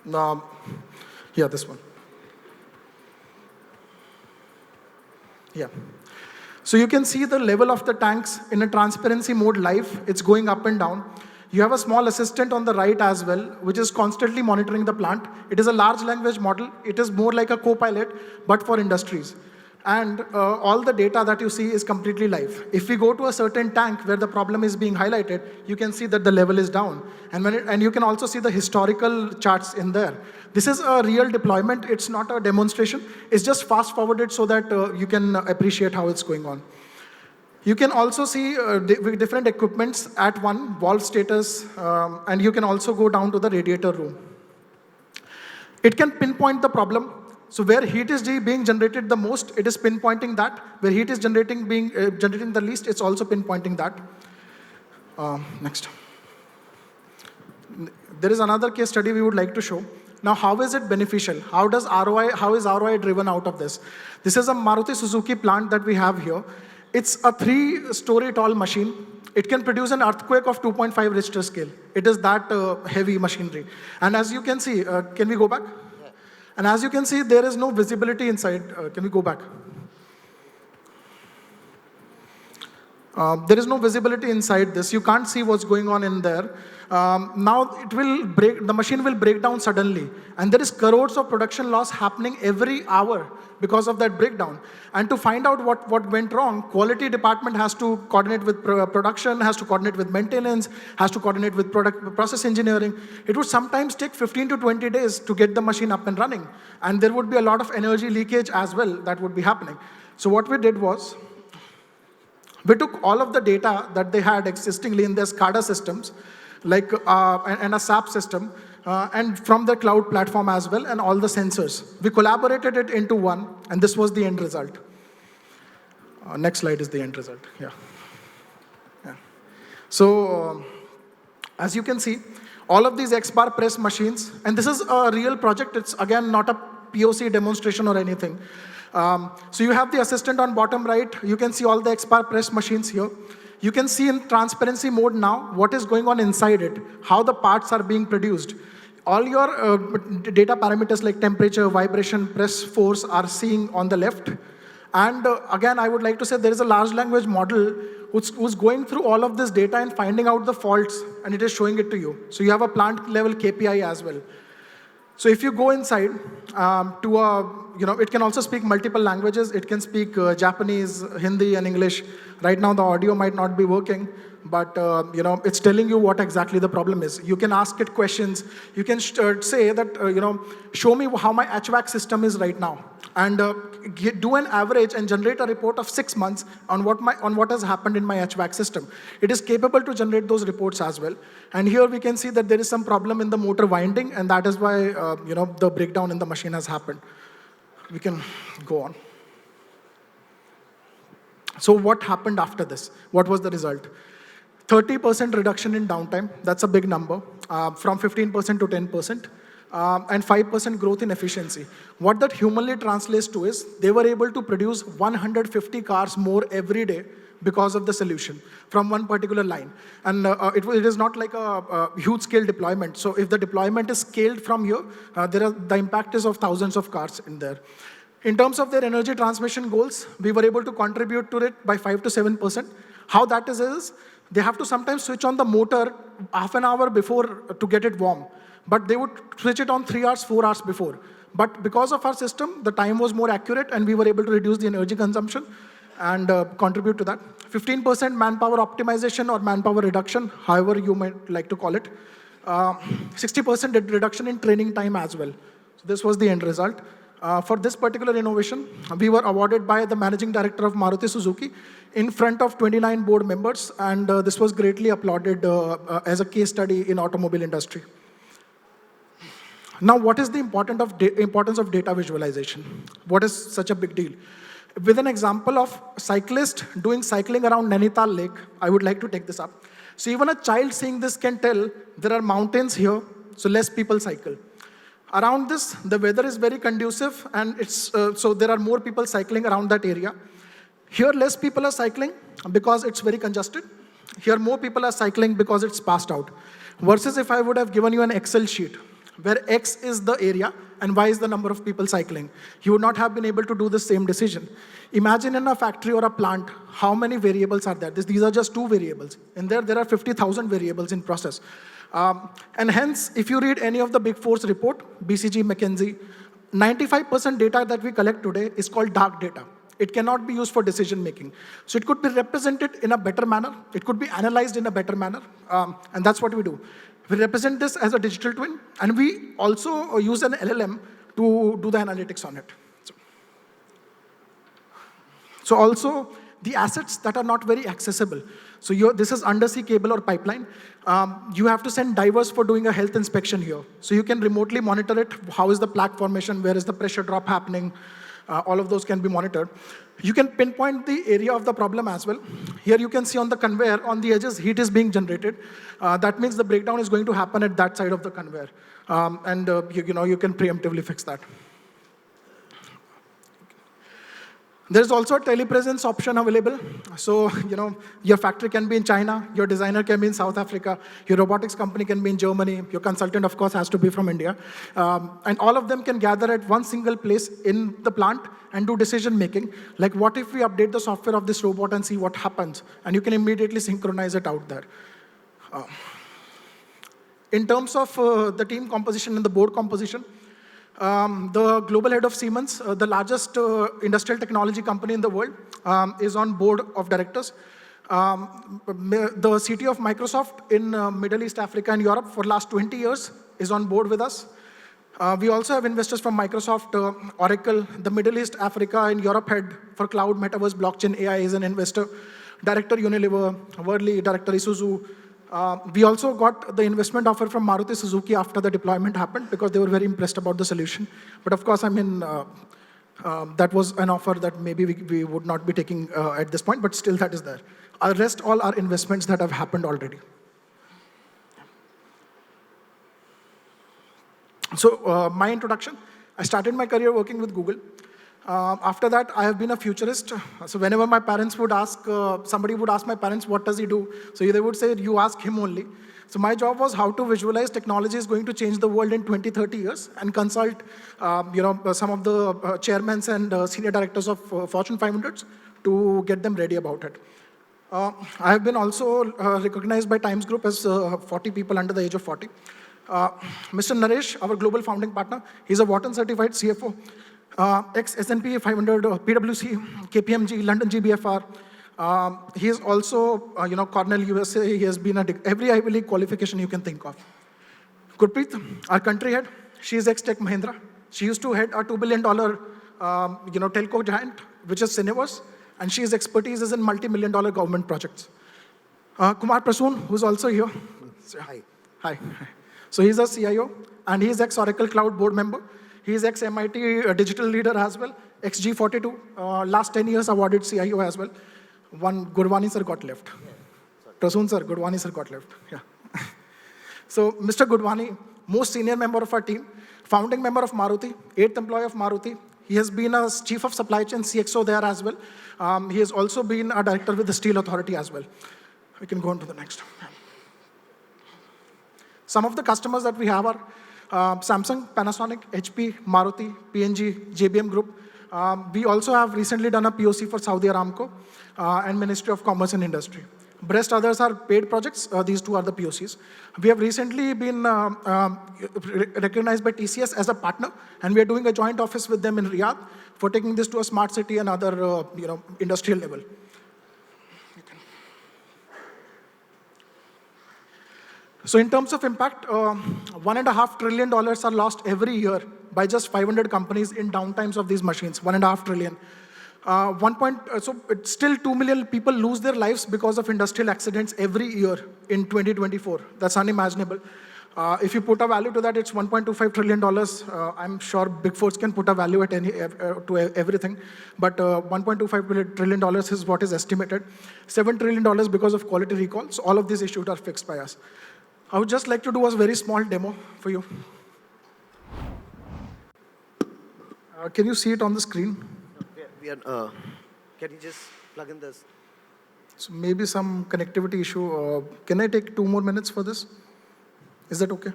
Yeah, this one. Yeah. So you can see the level of the tanks in a transparency mode live. It's going up and down. You have a small assistant on the right as well, which is constantly monitoring the plant. It is a large language model. It is more like a co-pilot, but for industries. And all the data that you see is completely live. If we go to a certain tank where the problem is being highlighted, you can see that the level is down. And you can also see the historical charts in there. This is a real deployment. It's not a demonstration. It's just fast forwarded so that you can appreciate how it's going on. You can also see different equipments at one, valve status, and you can also go down to the radiator room. It can pinpoint the problem. So where heat is being generated the most, it is pinpointing that. Where heat is generating the least, it's also pinpointing that. Next. There is another case study we would like to show. Now, how is it beneficial? How is ROI driven out of this? This is a Maruti Suzuki plant that we have here. It's a 3-story tall machine. It can produce an earthquake of 2.5 Richter scale. It is that heavy machinery. And as you can see, can we go back? Yeah. And as you can see, there is no visibility inside. Can we go back? There is no visibility inside this. You can't see what's going on in there. Now it will break, the machine will break down suddenly. And there is crores of production loss happening every hour because of that breakdown. And to find out what went wrong, quality department has to coordinate with production, has to coordinate with maintenance, has to coordinate with process engineering. It would sometimes take 15 to 20 days to get the machine up and running. And there would be a lot of energy leakage as well that would be happening. So what we did was, we took all of the data that they had existingly in their SCADA systems, like and a SAP system, and from the cloud platform as well, and all the sensors. We collaborated it into one, and this was the end result. Next slide is the end result. Yeah. So, as you can see, all of these X-bar press machines, and this is a real project. It's again not a POC demonstration or anything. So you have the assistant on bottom right. You can see all the X-bar press machines here. You can see in transparency mode now what is going on inside it, how the parts are being produced. All your data parameters like temperature, vibration, press force are seeing on the left. And again, I would like to say there is a large language model who's going through all of this data and finding out the faults, and it is showing it to you. So you have a plant level KPI as well. So if you go inside it can also speak multiple languages. It can speak Japanese, Hindi, and English. Right now, the audio might not be working, but it's telling you what exactly the problem is. You can ask it questions. You can say that, show me how my HVAC system is right now, and do an average and generate a report of 6 months on what has happened in my HVAC system. It is capable to generate those reports as well. And here we can see that there is some problem in the motor winding, and that is why the breakdown in the machine has happened. We can go on. So what happened after this? What was the result? 30% reduction in downtime. That's a big number, from 15% to 10%. And 5% growth in efficiency. What that humanly translates to is they were able to produce 150 cars more every day because of the solution from one particular line. And it is not like a huge scale deployment. So if the deployment is scaled from here, the impact is of thousands of cars in there. In terms of their energy transmission goals, we were able to contribute to it by 5 to 7%. How that is they have to sometimes switch on the motor half an hour before to get it warm. But they would switch it on 3 hours, 4 hours before. But because of our system, the time was more accurate, and we were able to reduce the energy consumption and contribute to that. 15% manpower optimization or manpower reduction, however you might like to call it. 60% reduction in training time as well. So this was the end result. For this particular innovation, we were awarded by the managing director of Maruti Suzuki in front of 29 board members, and this was greatly applauded as a case study in automobile industry. Now, what is the importance of data visualization? What is such a big deal? With an example of cyclist doing cycling around Nainital Lake, I would like to take this up. So even a child seeing this can tell there are mountains here, so less people cycle. Around this, the weather is very conducive, and so there are more people cycling around that area. Here, less people are cycling because it's very congested. Here, more people are cycling because it's passed out. Versus if I would have given you an Excel sheet, where X is the area and Y is the number of people cycling, you would not have been able to do the same decision. Imagine in a factory or a plant, how many variables are there? These are just 2 variables. In there are 50,000 variables in process. And hence, if you read any of the Big Four's report, BCG, McKinsey, 95% data that we collect today is called dark data. It cannot be used for decision making. So it could be represented in a better manner. It could be analyzed in a better manner. And that's what we do. We represent this as a digital twin, and we also use an LLM to do the analytics on it. So also, the assets that are not very accessible. So this is undersea cable or pipeline. You have to send divers for doing a health inspection here. So you can remotely monitor it. How is the plaque formation? Where is the pressure drop happening? All of those can be monitored. You can pinpoint the area of the problem as well. Here you can see on the conveyor, on the edges, heat is being generated. That means the breakdown is going to happen at that side of the conveyor. You can preemptively fix that. There's also a telepresence option available. So, your factory can be in China, your designer can be in South Africa, your robotics company can be in Germany, your consultant, of course, has to be from India. And all of them can gather at one single place in the plant and do decision making. Like, what if we update the software of this robot and see what happens? And you can immediately synchronize it out there. In terms of the team composition and the board composition, the global head of Siemens, the largest industrial technology company in the world, is on board of directors. The CTO of Microsoft in Middle East, Africa, and Europe for last 20 years is on board with us. We also have investors from Microsoft, Oracle, the Middle East, Africa, and Europe head for cloud, metaverse, blockchain, AI is an investor. Director Unilever, Worley, Director Isuzu. We also got the investment offer from Maruti Suzuki after the deployment happened because they were very impressed about the solution. But of course, that was an offer that maybe we would not be taking at this point, but still that is there. The rest all are investments that have happened already. So my introduction, I started my career working with Google. After that, I have been a futurist. So whenever my parents would ask, somebody would ask my parents, what does he do? So they would say, you ask him only. So my job was how to visualize technology is going to change the world in 20, 30 years and consult some of the chairmen and senior directors of Fortune 500s to get them ready about it. I have been also recognized by Times Group as 40 people under the age of 40. Mr. Naresh, our global founding partner, he's a Wharton certified CFO. Ex-S&P 500, PwC, KPMG, London GBFR. He is also, Cornell USA. He has been at every Ivy League qualification you can think of. Gurpreet, our country head, she is ex-Tech Mahindra. She used to head a $2 billion, telco giant, which is Cineverse, and she's expertise is in multi-million-dollar government projects. Kumar Prasoon, who's also here. Hi. Hi. So he's a CIO, and he's ex-Oracle Cloud board member. He's ex-MIT digital leader as well, ex-G42, last 10 years awarded CIO as well. One, Gurwani sir got left. Prasoon sir, Gurwani sir got left. Yeah. So Mr. Gurwani, most senior member of our team, founding member of Maruti, 8th employee of Maruti. He has been a chief of supply chain, CXO there as well. He has also been a director with the Steel Authority as well. We can go on to the next. Some of the customers that we have are Samsung, Panasonic, HP, Maruti, P&G, JBM Group. We also have recently done a POC for Saudi Aramco and Ministry of Commerce and Industry. Rest others are paid projects. These two are the POCs. We have recently been recognized by TCS as a partner, and we are doing a joint office with them in Riyadh for taking this to a smart city and other industrial level. So in terms of impact, $1.5 trillion are lost every year by just 500 companies in downtimes of these machines, $1.5 trillion. So it's still 2 million people lose their lives because of industrial accidents every year in 2024. That's unimaginable. If you put a value to that, it's $1.25 trillion. I'm sure Big Fours can put a value at to everything, but $1.25 trillion is what is estimated. $7 trillion because of quality recalls. All of these issues are fixed by us. I would just like to do a very small demo for you. Can you see it on the screen? Can you just plug in this? So maybe some connectivity issue. Can I take 2 more minutes for this? Is that okay?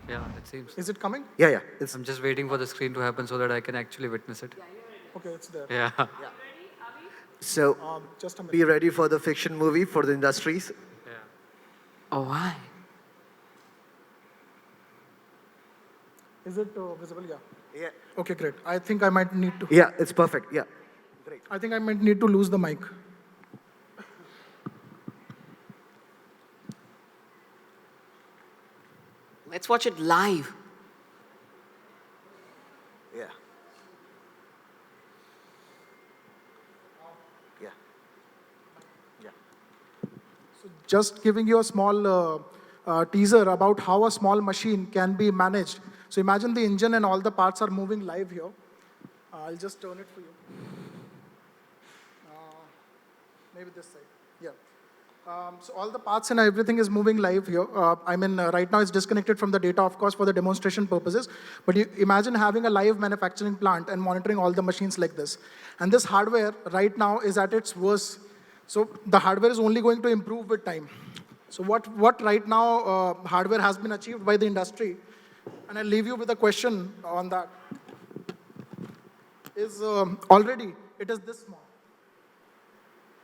Yeah, it seems. Is it coming? Yeah. I'm just waiting for the screen to happen so that I can actually witness it. Okay, it's there. Yeah. So, just a minute. be ready for the fiction movie for the industries. Oh, why? Is it visible? Yeah. Yeah. Okay, great. I think I might need to. Yeah, it's perfect. Yeah. Great. I think I might need to lose the mic. Let's watch it live. Yeah. So just giving you a small teaser about how a small machine can be managed. So imagine the engine and all the parts are moving live here. I'll just turn it for you. Maybe this side. Yeah. So all the parts and everything is moving live here. Right now it's disconnected from the data, of course, for the demonstration purposes. But you imagine having a live manufacturing plant and monitoring all the machines like this. And this hardware right now is at its worst. So the hardware is only going to improve with time. So what right now hardware has been achieved by the industry, and I'll leave you with a question on that, is already it is this small.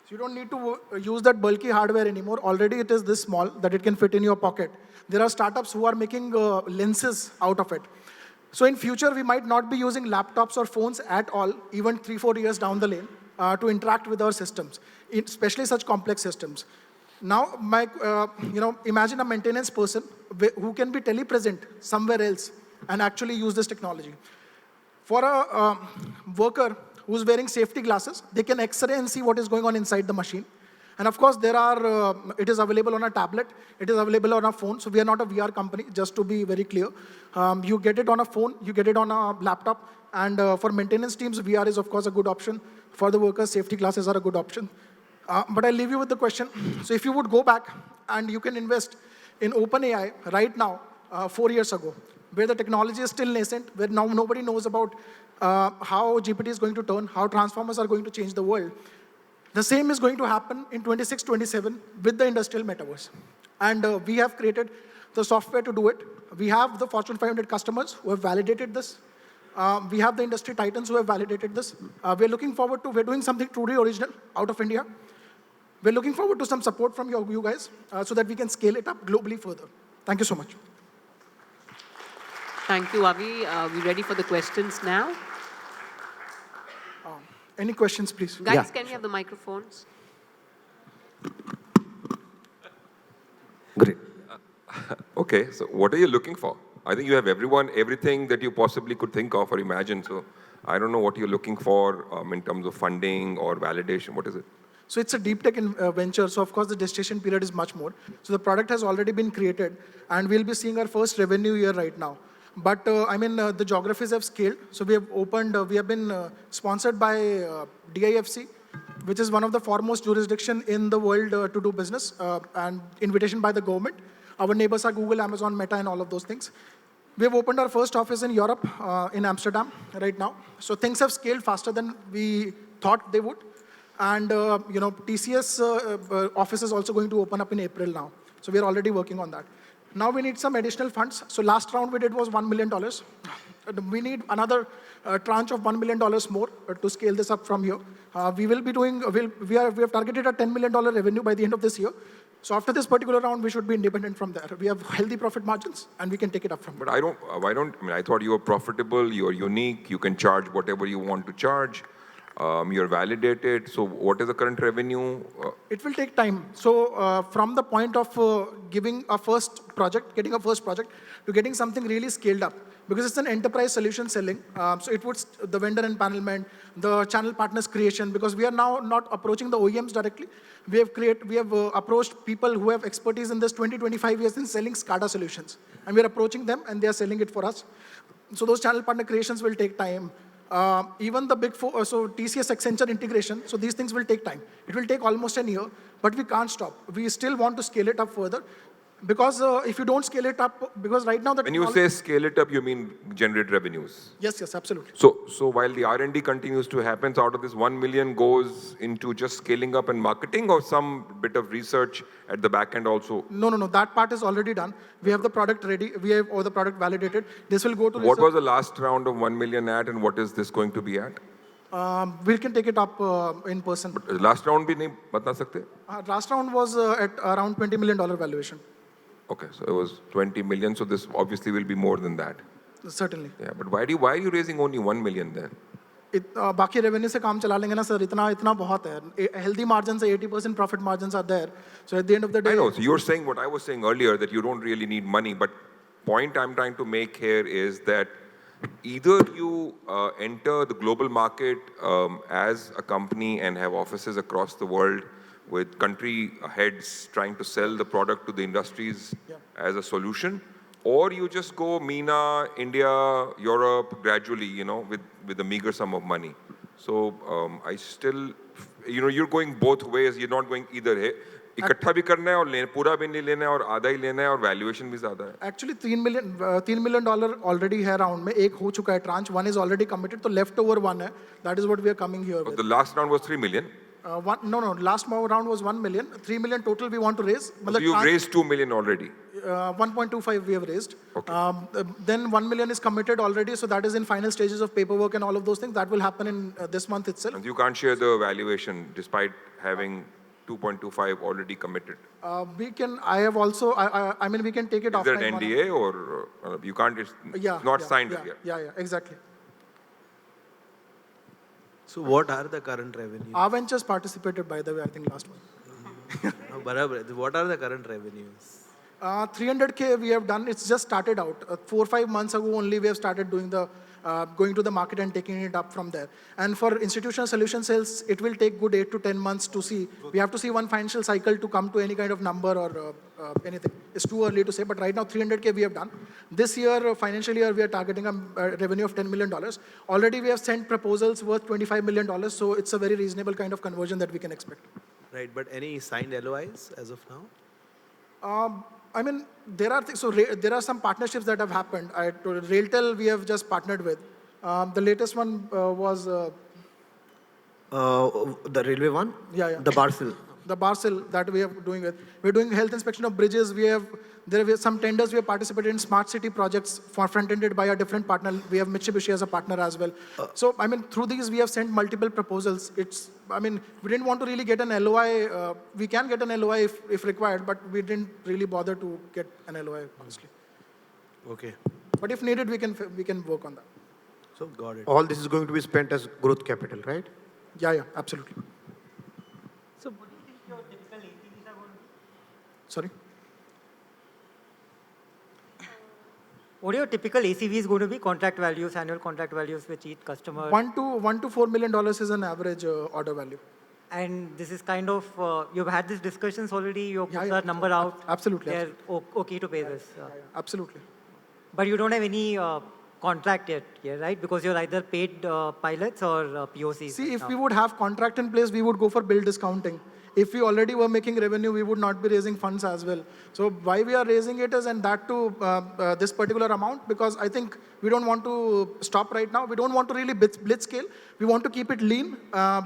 So you don't need to use that bulky hardware anymore. Already it is this small that it can fit in your pocket. There are startups who are making lenses out of it. So in future, we might not be using laptops or phones at all, even 3-4 years down the lane, to interact with our systems, especially such complex systems. Now, imagine a maintenance person who can be telepresent somewhere else and actually use this technology. For a worker who's wearing safety glasses, they can X-ray and see what is going on inside the machine. And of course, it is available on a tablet, it is available on a phone. So we are not a VR company, just to be very clear. You get it on a phone, you get it on a laptop. And for maintenance teams, VR is of course a good option. For the workers, safety glasses are a good option. But I'll leave you with the question. So if you would go back and you can invest in OpenAI right now, 4 years ago, where the technology is still nascent, where now nobody knows about how GPT is going to turn, how transformers are going to change the world. The same is going to happen in 26, 27 with the industrial metaverse. And we have created the software to do it. We have the Fortune 500 customers who have validated this. We have the industry titans who have validated this. We're looking forward to, we're doing something truly original out of India. We're looking forward to some support from you guys so that we can scale it up globally further. Thank you so much. Thank you, Avi. We're ready for the questions now. Any questions, please? Guys, can you have the microphones? Great. Okay, so what are you looking for? I think you have everything that you possibly could think of or imagine. So I don't know what you're looking for in terms of funding or validation. What is it? So it's a deep tech venture. So of course, the gestation period is much more. So the product has already been created, and we'll be seeing our first revenue year right now. But the geographies have scaled. So we have been sponsored by DIFC, which is one of the foremost jurisdiction in the world to do business, and invitation by the government. Our neighbors are Google, Amazon, Meta, and all of those things. We have opened our first office in Europe, in Amsterdam, right now. So things have scaled faster than we thought they would. And TCS office is also going to open up in April now. So we are already working on that. Now we need some additional funds. So last round we did was $1 million. We need another tranche of $1 million more to scale this up from here. We will be doing, we have targeted a $10 million revenue by the end of this year. So after this particular round, we should be independent from there. We have healthy profit margins, and we can take it up from there. But I thought you were profitable, you're unique, you can charge whatever you want to charge. You're validated. So what is the current revenue? It will take time. So from the point of getting a first project to getting something really scaled up, because it's an enterprise solution selling. So it puts the vendor empanelment, the channel partners creation, because we are now not approaching the OEMs directly. We have approached people who have expertise in this 20-25 years in selling SCADA solutions. And we are approaching them, and they are selling it for us. So those channel partner creations will take time. Even the big four, so TCS Accenture integration, so these things will take time. It will take almost a year, but we can't stop. We still want to scale it up further, because if you don't scale it up, because right now when you say scale it up, you mean generate revenues? Yes, absolutely. So while the R&D continues to happen, so out of this 1 million goes into just scaling up and marketing, or some bit of research at the back end also? No. That part is already done. We have the product ready. We have all the product validated. This will go to What was the last round of 1 million at, and what is this going to be at? We can take it up in person. But last round bhi nahi bata sakte? Last round was at around $20 million valuation. Okay, so it was 20 million, so this obviously will be more than that. Certainly. Yeah, but why are you raising only 1 million then? बाकी revenue से काम चला लेंगे ना sir, इतना बहुत है. Healthy margins, 80% profit margins are there. So at the end of the day. I know. So you're saying what I was saying earlier, that you don't really need money. But point I'm trying to make here is that either you enter the global market as a company and have offices across the world with country heads trying to sell the product to the industries as a solution, or you just go MENA, India, Europe gradually, with a meager sum of money. So I still, you're going both ways. You're not going either इकट्ठा भी करना है और पूरा भी नहीं लेना है और आधा ही लेना है और वैल्यूएशन भी ज्यादा है. एक्चुअली $3 million ऑलरेडी है राउंड में, एक हो चुका है tranche, one is already committed, तो लेफ्ट ओवर वन है, that is what we are coming here with. The last round was 3 million. No, last round was 1 million. 3 million total we want to raise. So you've raised 2 million already. 1.25 we have raised. Okay. Then 1 million is committed already, so that is in final stages of paperwork and all of those things. That will happen in this month itself. And you can't share the valuation despite having 2.25 already committed. We can. I have also. I mean, we can take it Is there offline. an NDA or you can't? It's not signed yet. Yeah, exactly. So what are the current revenues? Our ventures participated, by the way, I think last one. No, barabar. What are the current revenues? 300K we have done. It's just started out. 4 or 5 months ago only we have started doing the going to the market and taking it up from there. And for institutional solution sales, it will take good 8 to 10 months to see. We have to see one financial cycle to come to any kind of number or anything. It's too early to say, but right now 300K we have done. This year, financial year, we are targeting a revenue of $10 million. Already we have sent proposals worth $25 million, so it's a very reasonable kind of conversion that we can expect. Right, but any signed LOIs as of now? I mean, there are so there are some partnerships that have happened. Railtel we have just partnered with. The latest one was The railway one? Yeah. The Barcel. The Barcel that we are doing with. We're doing health inspection of bridges. There are some tenders we have participated in smart city projects front-ended by a different partner. We have Mitsubishi as a partner as well. So, I mean, through these we have sent multiple proposals. I mean, we didn't want to really get an LOI. We can get an LOI if required, but we didn't really bother to get an LOI, honestly. Okay. But if needed, we can work on that. So got it. All this is going to be spent as growth capital, right? Yeah, absolutely. So what do you think your typical ACVs are going to be? Sorry? What are your typical ACVs going to be? Contract values, annual contract values with each customer? $1 to $4 million is an average order value. And this is kind of, you've had these discussions already, you've put that number out. Absolutely. They're okay to pay this. Absolutely. But you don't have any contract yet, right? Because you're either paid pilots or POCs. See, if we would have contract in place, we would go for bill discounting. If we already were making revenue, we would not be raising funds as well. So why we are raising it is, and that to this particular amount, because I think we don't want to stop right now. We don't want to really blitz scale. We want to keep it lean,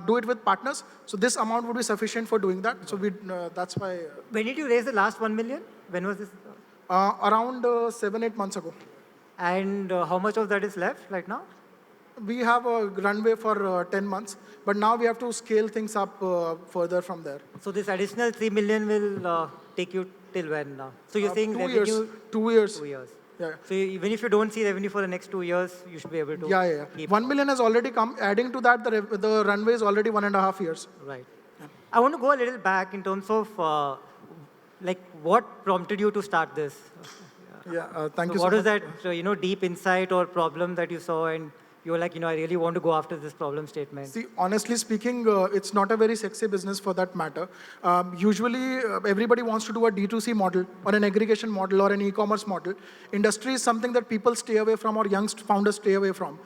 do it with partners. So this amount would be sufficient for doing that. So that's why. When did you raise the last 1 million? When was this? Around 7-8 months ago. And how much of that is left right now? We have a runway for 10 months, but now we have to scale things up further from there. So this additional 3 million will take you till when now? So you're saying 2 revenue? years. 2 years. 2 years. Yeah. So even if you don't see revenue for the next 2 years, you should be able to. Yeah. 1 million has already come. Adding to that, the runway is already 1.5 years. Right. Yeah. I want to go a little back in terms of like what prompted you to start this? Thank you so so much. much. What is that, deep insight or problem that you saw and you were like, I really want to go after this problem statement? See, honestly speaking, it's not a very sexy business for that matter. Usually, everybody wants to do a D2C model or an aggregation model or an e-commerce model. Industry is something that people stay away from or young founders stay away from.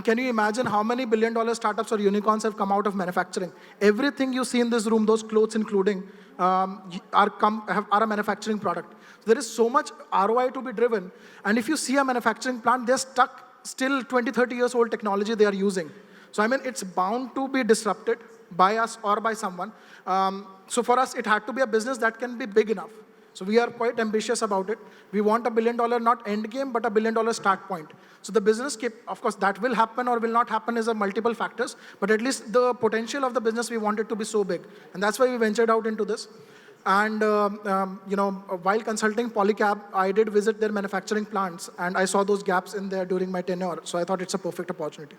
Can you imagine how many billion-dollar startups or unicorns have come out of manufacturing? Everything you see in this room, those clothes including, are a manufacturing product. So there is so much ROI to be driven. And if you see a manufacturing plant, they're stuck still 20, 30 years old technology they are using. So it's bound to be disrupted by us or by someone. So for us, it had to be a business that can be big enough. So we are quite ambitious about it. We want $1 billion, not end game, but $1 billion start point. So the business, of course, that will happen or will not happen is a multiple factors, but at least the potential of the business, we want it to be so big. And that's why we ventured out into this. And, while consulting Polycab, I did visit their manufacturing plants, and I saw those gaps in there during my tenure. So I thought it's a perfect opportunity.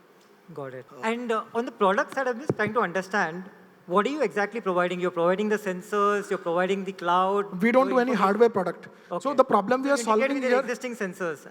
Got it. And on the product side, I'm just trying to understand, what are you exactly providing? You're providing the sensors, you're providing the cloud. We don't do any hardware product. Okay. So the problem we are solving here... existing sensors.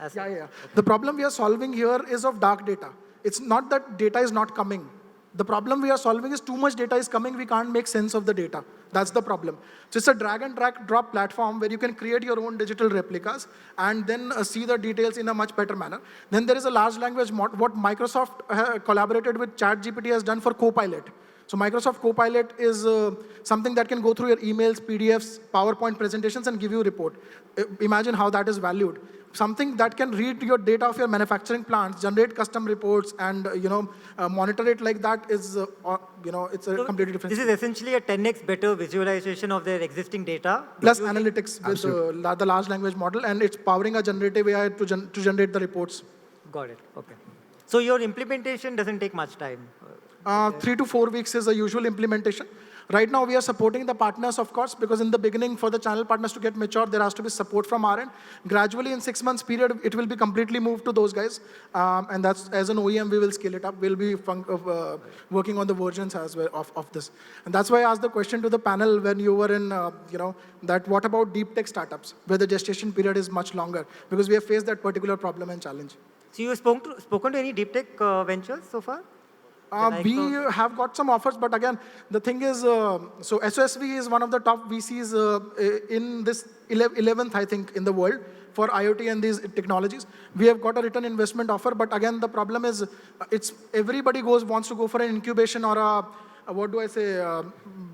The problem we are solving here is of dark data. It's not that data is not coming. The problem we are solving is too much data is coming, we can't make sense of the data. That's the problem. So it's a drag and drop platform where you can create your own digital replicas and then see the details in a much better manner. Then there is a large language model, what Microsoft collaborated with ChatGPT has done for Copilot. So Microsoft Copilot is something that can go through your emails, PDFs, PowerPoint presentations, and give you a report. Imagine how that is valued. Something that can read your data of your manufacturing plants, generate custom reports, and monitor it like that is, it's a completely different. This is essentially a 10x better visualization of their existing data. Plus analytics with the large language model, and it's powering a generative AI to generate the reports. Got it. Okay. So your implementation doesn't take much time. 3 to 4 weeks is the usual implementation. Right now, we are supporting the partners, of course, because in the beginning, for the channel partners to get mature, there has to be support from our end. Gradually, in 6 months period, it will be completely moved to those guys. And that's, as an OEM, we will scale it up. We'll be working on the versions as well of this. And that's why I asked the question to the panel when you were in, that what about deep tech startups, where the gestation period is much longer? Because we have faced that particular problem and challenge. So you spoken to any deep tech ventures so far? We have got some offers, but again, the thing is, so SOSV is one of the top VCs in this 11th, I think, in the world for IoT and these technologies. We have got a return investment offer, but again, the problem is, it's everybody wants to go for an incubation or a, what do I say,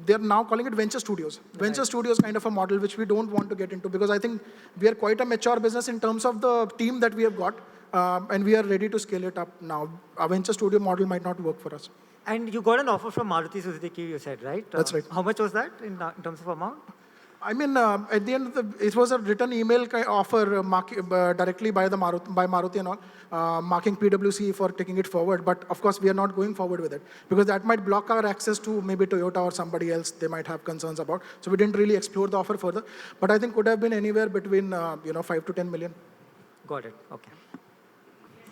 they're now calling it venture studios. Venture studios kind of a model, which we don't want to get into, because I think we are quite a mature business in terms of the team that we have got. And we are ready to scale it up now. A venture studio model might not work for us. And you got an offer from Maruti Suzuki, you said, right? That's right. How much was that in terms of amount? I mean, at the end, it was a written email offer directly by Maruti and all, marking PwC for taking it forward. But of course, we are not going forward with it, because that might block our access to maybe Toyota or somebody else they might have concerns about. So we didn't really explore the offer further. But I think could have been anywhere between 5 to 10 million. Got it. Okay.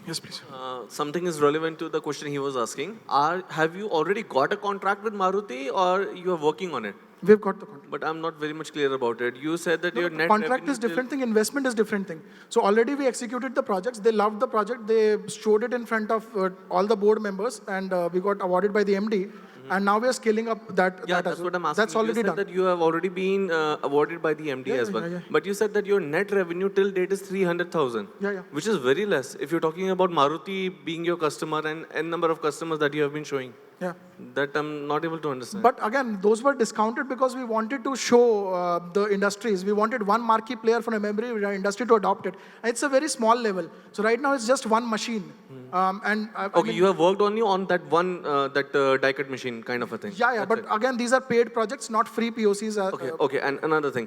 Yes, please. Something is relevant to the question he was asking. Have you already got a contract with Maruti, or you are working on it? We've got the contract. But I'm not very much clear about it. You said that your net contract is different thing, investment is different thing. So already we executed the projects. They loved the project. They showed it in front of all the board members, and we got awarded by the MD. And now we are scaling up that. Yeah, that's what I'm asking. That's already you said done. that you have already been awarded by the MD as well. Yeah. But you said that your net revenue till date is 300,000. Yeah. Which is very less if you're talking about Maruti being your customer and n number of customers that you have been showing. Yeah. That I'm not able to understand. But again, those were discounted because we wanted to show the industries. We wanted one marquee player from a memory industry to adopt it. And it's a very small level. So right now it's just one machine. Okay, you have worked only on that one, die-cut machine kind of a thing. Yeah, but again, these are paid projects, not free POCs. Okay, and another thing.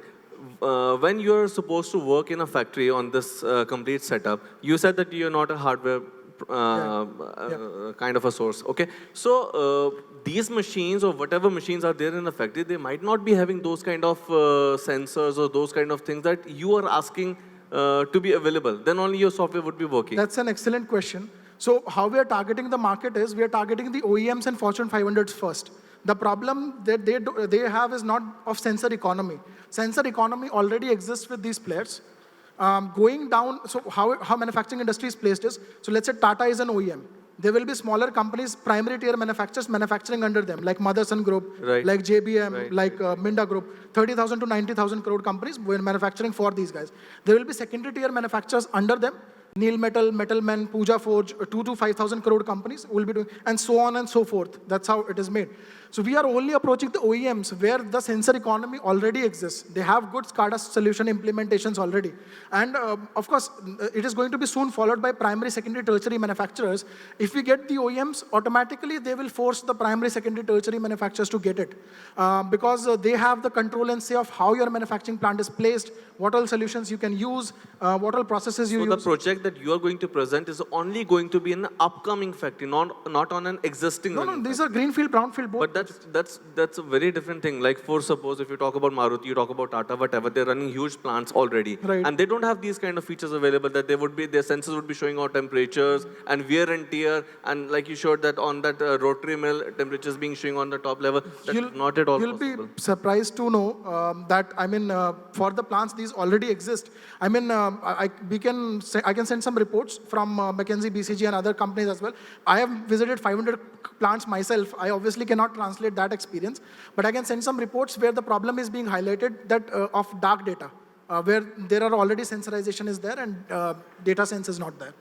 When you're supposed to work in a factory on this complete setup, you said that you're not a hardware kind of a source. Okay, so these machines or whatever machines are there in the factory, they might not be having those kind of sensors or those kind of things that you are asking to be available. Then only your software would be working. That's an excellent question. So how we are targeting the market is we are targeting the OEMs and Fortune 500s first. The problem that they have is not of sensor economy. Sensor economy already exists with these players. Going down, so how manufacturing industry is placed is, so let's say Tata is an OEM. There will be smaller companies, primary tier manufacturers manufacturing under them, like Motherson Group, like JBM, like Minda Group, 30,000 to 90,000 crore companies were manufacturing for these guys. There will be secondary tier manufacturers under them, Neil Metal, Metalman, Pooja Forge, 2 to 5,000 crore companies will be doing, and so on and so forth. That's how it is made. So we are only approaching the OEMs where the sensor economy already exists. They have good SCADA solution implementations already. And of course, it is going to be soon followed by primary, secondary, tertiary manufacturers. If we get the OEMs, automatically they will force the primary, secondary, tertiary manufacturers to get it. Because they have the control and say of how your manufacturing plant is placed, what all solutions you can use, what all processes you use. So the project that you are going to present is only going to be in an upcoming factory, not on an existing. No, these are greenfield, brownfield, both. But that's a very different thing. Like for suppose if you talk about Maruti, you talk about Tata, whatever, they're running huge plants already, and they don't have these kind of features available. That they would be, their sensors would be showing out temperatures and wear and tear, and like you showed that on that rotary mill, temperatures being showing on the top level. That's not at all You'll possible. be surprised to know that for the plants these already exist. I can send some reports from McKinsey, BCG, and other companies as well. I have visited 500 plants myself. I obviously cannot translate that experience, but I can send some reports where the problem is being highlighted that of dark data, where there are already sensorization is there and data sense is not there.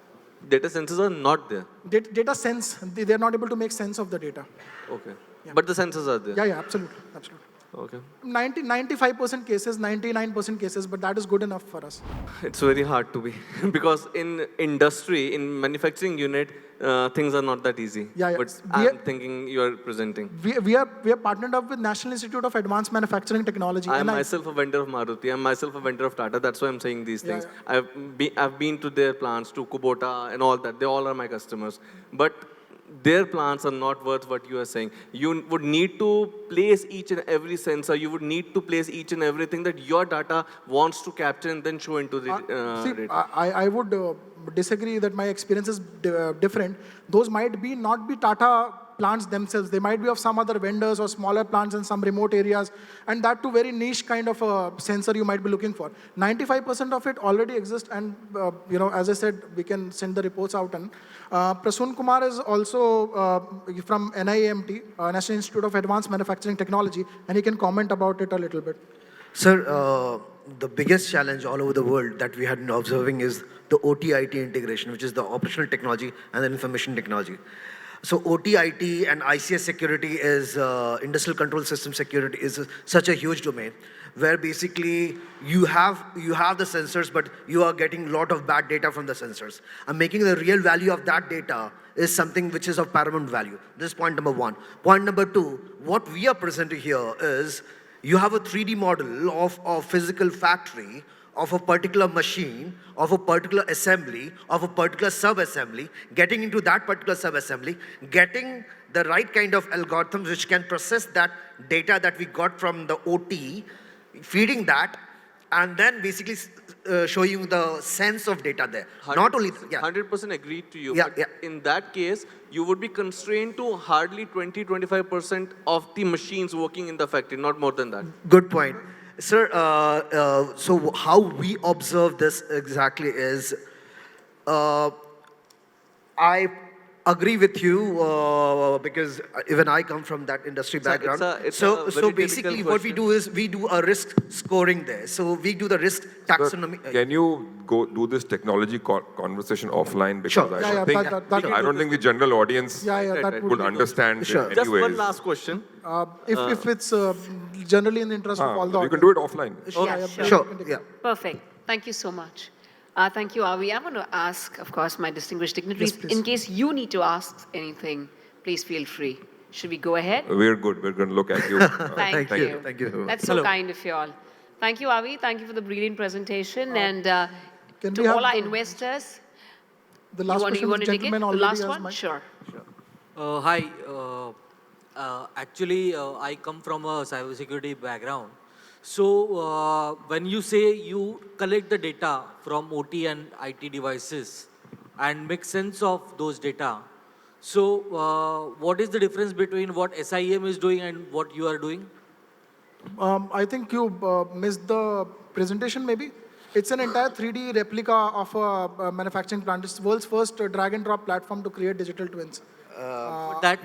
Data sensors are not there. Data sense, they're not able to make sense of the data. Okay. But the sensors are there. Yeah, absolutely. Okay. 95% cases, 99% cases, but that is good enough for us. It's very hard to be because in industry, in manufacturing unit, things are not that easy. Yeah. But I'm thinking you are presenting. We are partnered up with National Institute of Advanced Manufacturing Technology. I'm myself a vendor of Maruti. I'm myself a vendor of Tata. That's why I'm saying these things. Yeah. I've been to their plants, to Kubota and all that. They all are my customers. But their plants are not worth what you are saying. You would need to place each and every sensor. You would need to place each and everything that your data wants to capture and then show into the data. I would disagree that my experience is different. Those might not be Tata plants themselves. They might be of some other vendors or smaller plants in some remote areas, and that too very niche kind of a sensor you might be looking for. 95% of it already exists, and as I said, we can send the reports out. And Prasun Kumar is also from NIAMT, National Institute of Advanced Manufacturing Technology, and he can comment about it a little bit. Sir, the biggest challenge all over the world that we had been observing is the OT-IT integration, which is the operational technology and the information technology. So OT-IT and ICS security is, industrial control system security is such a huge domain where basically you have the sensors, but you are getting a lot of bad data from the sensors. And making the real value of that data is something which is of paramount value. This is point number one. Point number two, what we are presenting here is you have a 3D model of a physical factory of a particular machine, of a particular assembly, of a particular sub-assembly, getting into that particular sub-assembly, getting the right kind of algorithms which can process that data that we got from the OT, feeding that, and then basically showing you the sense of data there. Not only, 100% agreed to you. But in that case, you would be constrained to hardly 20-25% of the machines working in the factory, not more than that. Good point. Sir, so how we observe this exactly is, I agree with you because even I come from that industry background. So basically what we do is we do a risk scoring there. So we do the risk taxonomy. Can you go do this technology conversation offline? Because I don't think the general audience would understand it anyways. Just one last question. If it's generally in the interest of all the audience. You can do it offline. Sure. Perfect. Thank you so much. Thank you, Avi. I want to ask, of course, my distinguished dignitaries, in case you need to ask anything, please feel free. Should we go ahead? We're good. We're going to look at you. Thank you. Thank you. That's so kind of you all. Thank you, Avi. Thank you for the brilliant presentation. And to all our investors, the last question, you want to take it? The last one? Sure. Hi. Actually, I come from a cybersecurity background. So when you say you collect the data from OT and IT devices and make sense of those data, so what is the difference between what SIEM is doing and what you are doing? I think you missed the presentation maybe. It's an entire 3D replica of a manufacturing plant. It's the world's first drag and drop platform to create digital twins. That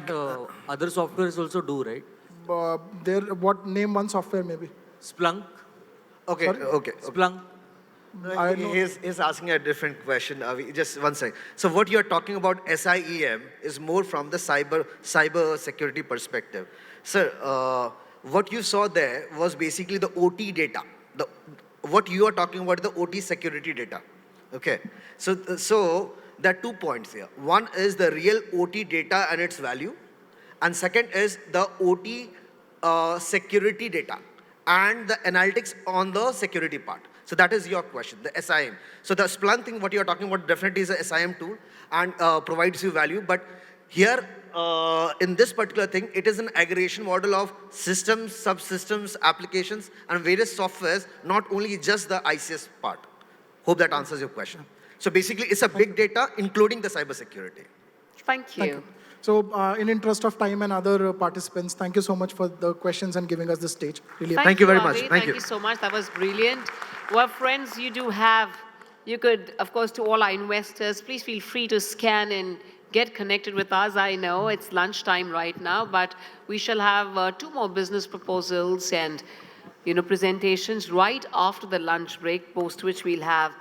other softwares also do, right? What name one software maybe? Splunk. Okay. Sorry? Okay. Splunk. He's asking a different question. Just one second. So what you're talking about SIEM is more from the cyber security perspective. Sir, what you saw there was basically the OT data. What you are talking about is the OT security data. Okay. So there are 2 points here. One is the real OT data and its value. And second is the OT security data and the analytics on the security part. So that is your question, the SIM. So the Splunk thing, what you're talking about definitely is a SIM tool and provides you value. But here, in this particular thing, it is an aggregation model of systems, subsystems, applications, and various softwares, not only just the ICS part. Hope that answers your question. So basically, it's a big data, including the cybersecurity. Thank you. So in interest of time and other participants, thank you so much for the questions and giving us the stage. Really Thank you very much. Thank you so much. That was brilliant. Well, friends, you could, of course, to all our investors, please feel free to scan and get connected with us. I know it's lunchtime right now, but we shall have 2 more business proposals and presentations right after the lunch break, post which we'll have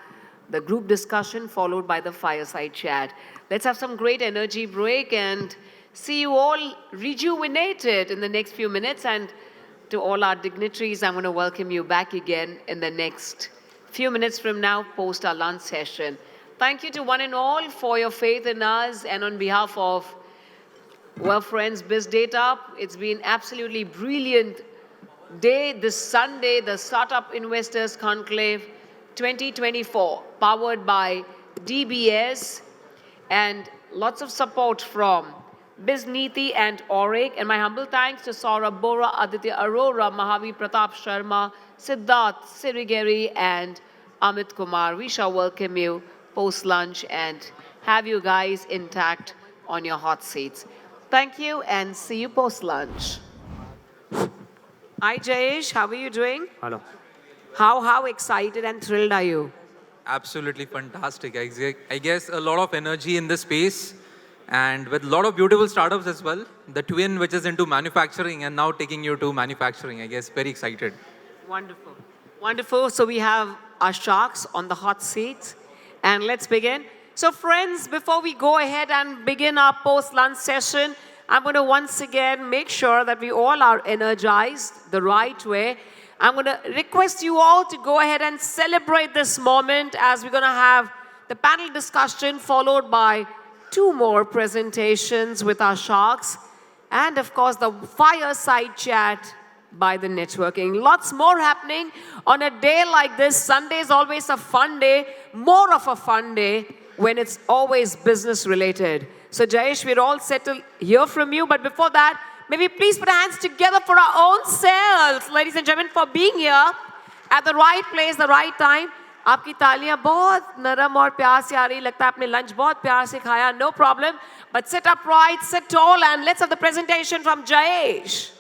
the group discussion followed by the fireside chat. Let's have some great energy break and see you all rejuvenated in the next few minutes. And to all our dignitaries, I'm going to welcome you back again in the next few minutes from now, post our lunch session. Thank you to one and all for your faith in us, and on behalf of, well, friends, Bizdateup, it's been absolutely brilliant day this Sunday, the Startup Investors Conclave 2024, powered by DBS, and lots of support from Bizniti and Auric. And my humble thanks to Saurabh Bora, Aditya Arora, Mahavi Pratap Sharma, Siddharth Sirigeri, and Amit Kumar. We shall welcome you post-lunch and have you guys intact on your hot seats. Thank you and see you post-lunch. Hi Jayesh, how are you doing? Hello. How excited and thrilled are you? Absolutely fantastic. I guess a lot of energy in this space and with a lot of beautiful startups as well. The twin which is into manufacturing and now taking you to manufacturing. I guess very excited. Wonderful. Wonderful. So we have our sharks on the hot seats and let's begin. So friends, before we go ahead and begin our post-lunch session, I'm going to once again make sure that we all are energized the right way. I'm going to request you all to go ahead and celebrate this moment as we're going to have the panel discussion followed by 2 more presentations with our sharks and of course the fireside chat by the networking. Lots more happening on a day like this. Sunday is always a fun day, more of a fun day when it's always business related. So Jayesh, we're all set to hear from you, but before that, maybe please put our hands together for our own selves, ladies and gentlemen, for being here at the right place, the right time. आपकी तालियां बहुत नरम और प्यार से आ रही, लगता है आपने lunch बहुत प्यार से खाया, no problem. But sit upright, sit tall, and let's have the presentation from Jayesh.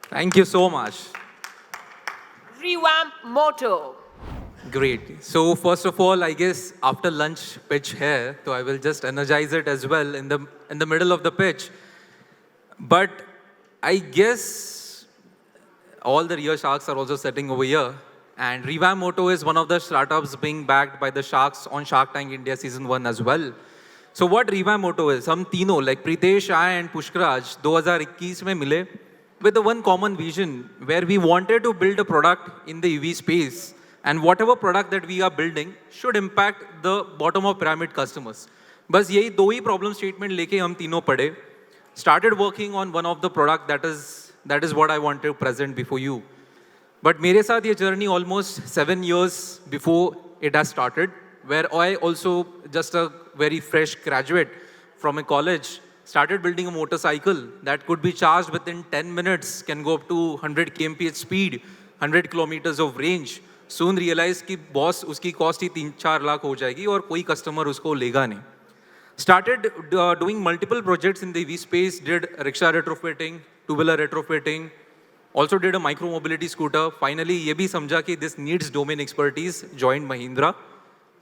Thank you so much. Revamp motto. Great. So first of all, I guess after lunch pitch here, so I will just energize it as well in the middle of the pitch. But I guess all the real sharks are also sitting over here. And Revamp Moto is one of the startups being backed by the sharks on Shark Tank India Season 1 as well. So what Revamp Moto is, हम तीनों, like Pritesh, I and Pushkaraj, 2021 में मिले with the one common vision where we wanted to build a product in the EV space. And whatever product that we are building should impact the bottom of pyramid customers. बस यही 2 ही problem statement लेके हम तीनों पढ़े. Started working on one of the product that is what I want to present before you. But मेरे साथ ये journey almost 7 years before it has started, where I also just a very fresh graduate from a college started building a motorcycle that could be charged within 10 minutes, can go up to 100 kmph speed, 100 kilometers of range. Soon realized कि boss उसकी cost ही 3-4 लाख हो जाएगी और कोई customer उसको लेगा नहीं. Started doing multiple projects in the EV space, did rickshaw retrofitting, 2-wheeler retrofitting, also did a micro mobility scooter. Finally, ये भी समझा कि this needs domain expertise, joined Mahindra,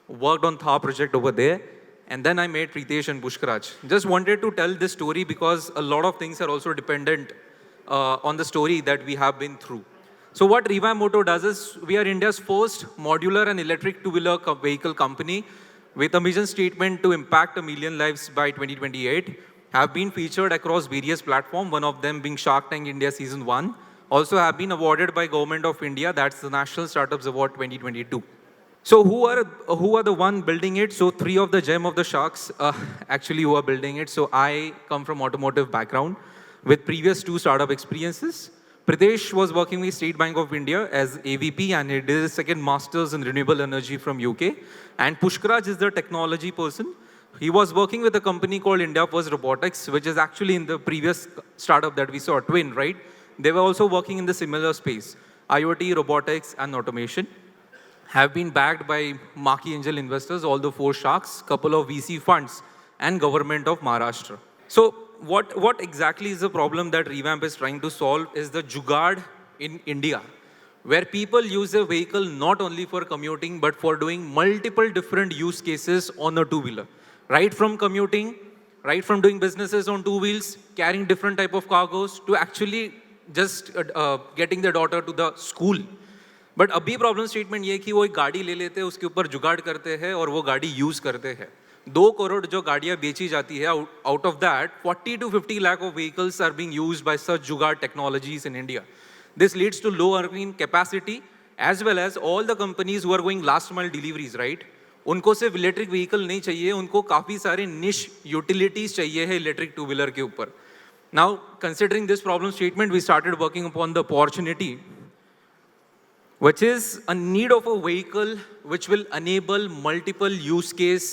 worked on Thar project over there, and then I met Pritesh and Pushkaraj. Just wanted to tell this story because a lot of things are also dependent on the story that we have been through. So what Revamp Moto does is, we are India's first modular and electric 2-wheeler vehicle company with a mission statement to impact 1 million lives by 2028. Have been featured across various platforms, one of them being Shark Tank India Season 1. Also have been awarded by Government of India, that's the National Startups Award 2022. So who are the one building it? So 3 of the gem of the sharks actually who are building it. So I come from automotive background with previous 2 startup experiences. Pritesh was working with State Bank of India as AVP and he did his second master's in renewable energy from UK. And Pushkaraj is the technology person. He was working with a company called India First Robotics, which is actually in the previous startup that we saw, Twin, right? They were also working in the similar space, IoT, robotics, and automation. Have been backed by marquee angel investors, all the 4 sharks, couple of VC funds, and government of Maharashtra. So what exactly is the problem that Revamp is trying to solve is the jugaad in India, where people use a vehicle not only for commuting, but for doing multiple different use cases on a 2-wheeler. Right from commuting, right from doing businesses on 2 wheels, carrying different type of cargoes, to actually just getting their daughter to the school. But अभी problem statement ये है कि वो एक गाड़ी ले लेते हैं, उसके ऊपर जुगाड़ करते हैं और वो गाड़ी यूज करते हैं. 2 करोड़ जो गाड़ियां बेची जाती है, out of that 40 to 50 lakh of vehicles are being used by such jugaad technologies in India. This leads to low earning capacity as well as all the companies who are going last mile deliveries, right? उनको सिर्फ electric vehicle नहीं चाहिए, उनको काफी सारे निश utilities चाहिए है इलेक्ट्रिक टू व्हीलर के ऊपर. Now, considering this problem statement, we started working upon the opportunity, which is a need of a vehicle which will enable multiple use case,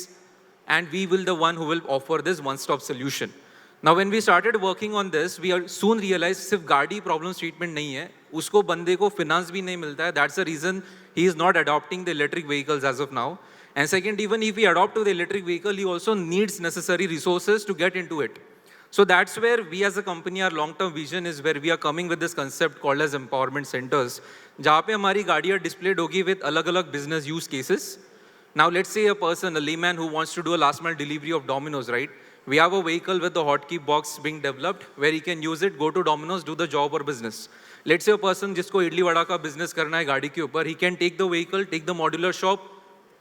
and we will the one who will offer this one-stop solution. Now, when we started working on this, we soon realized सिर्फ गाड़ी problem statement नहीं है, उसको बंदे को finance भी नहीं मिलता है. That's the reason he is not adopting the electric vehicles as of now. And second, even if he adopt to the electric vehicle, he also needs necessary resources to get into it. So that's where we as a company, our long-term vision is where we are coming with this concept called as empowerment centers, जहाँ पे हमारी गाड़ियाँ displayed होगी with अलग-अलग business use cases. Now let's say a person, a layman who wants to do a last mile delivery of Domino's, right? We have a vehicle with the hotkey box being developed where he can use it, go to Domino's, do the job or business. Let's say a person जिसको इडली वड़ा का business करना है गाड़ी के ऊपर, he can take the vehicle, take the modular shop,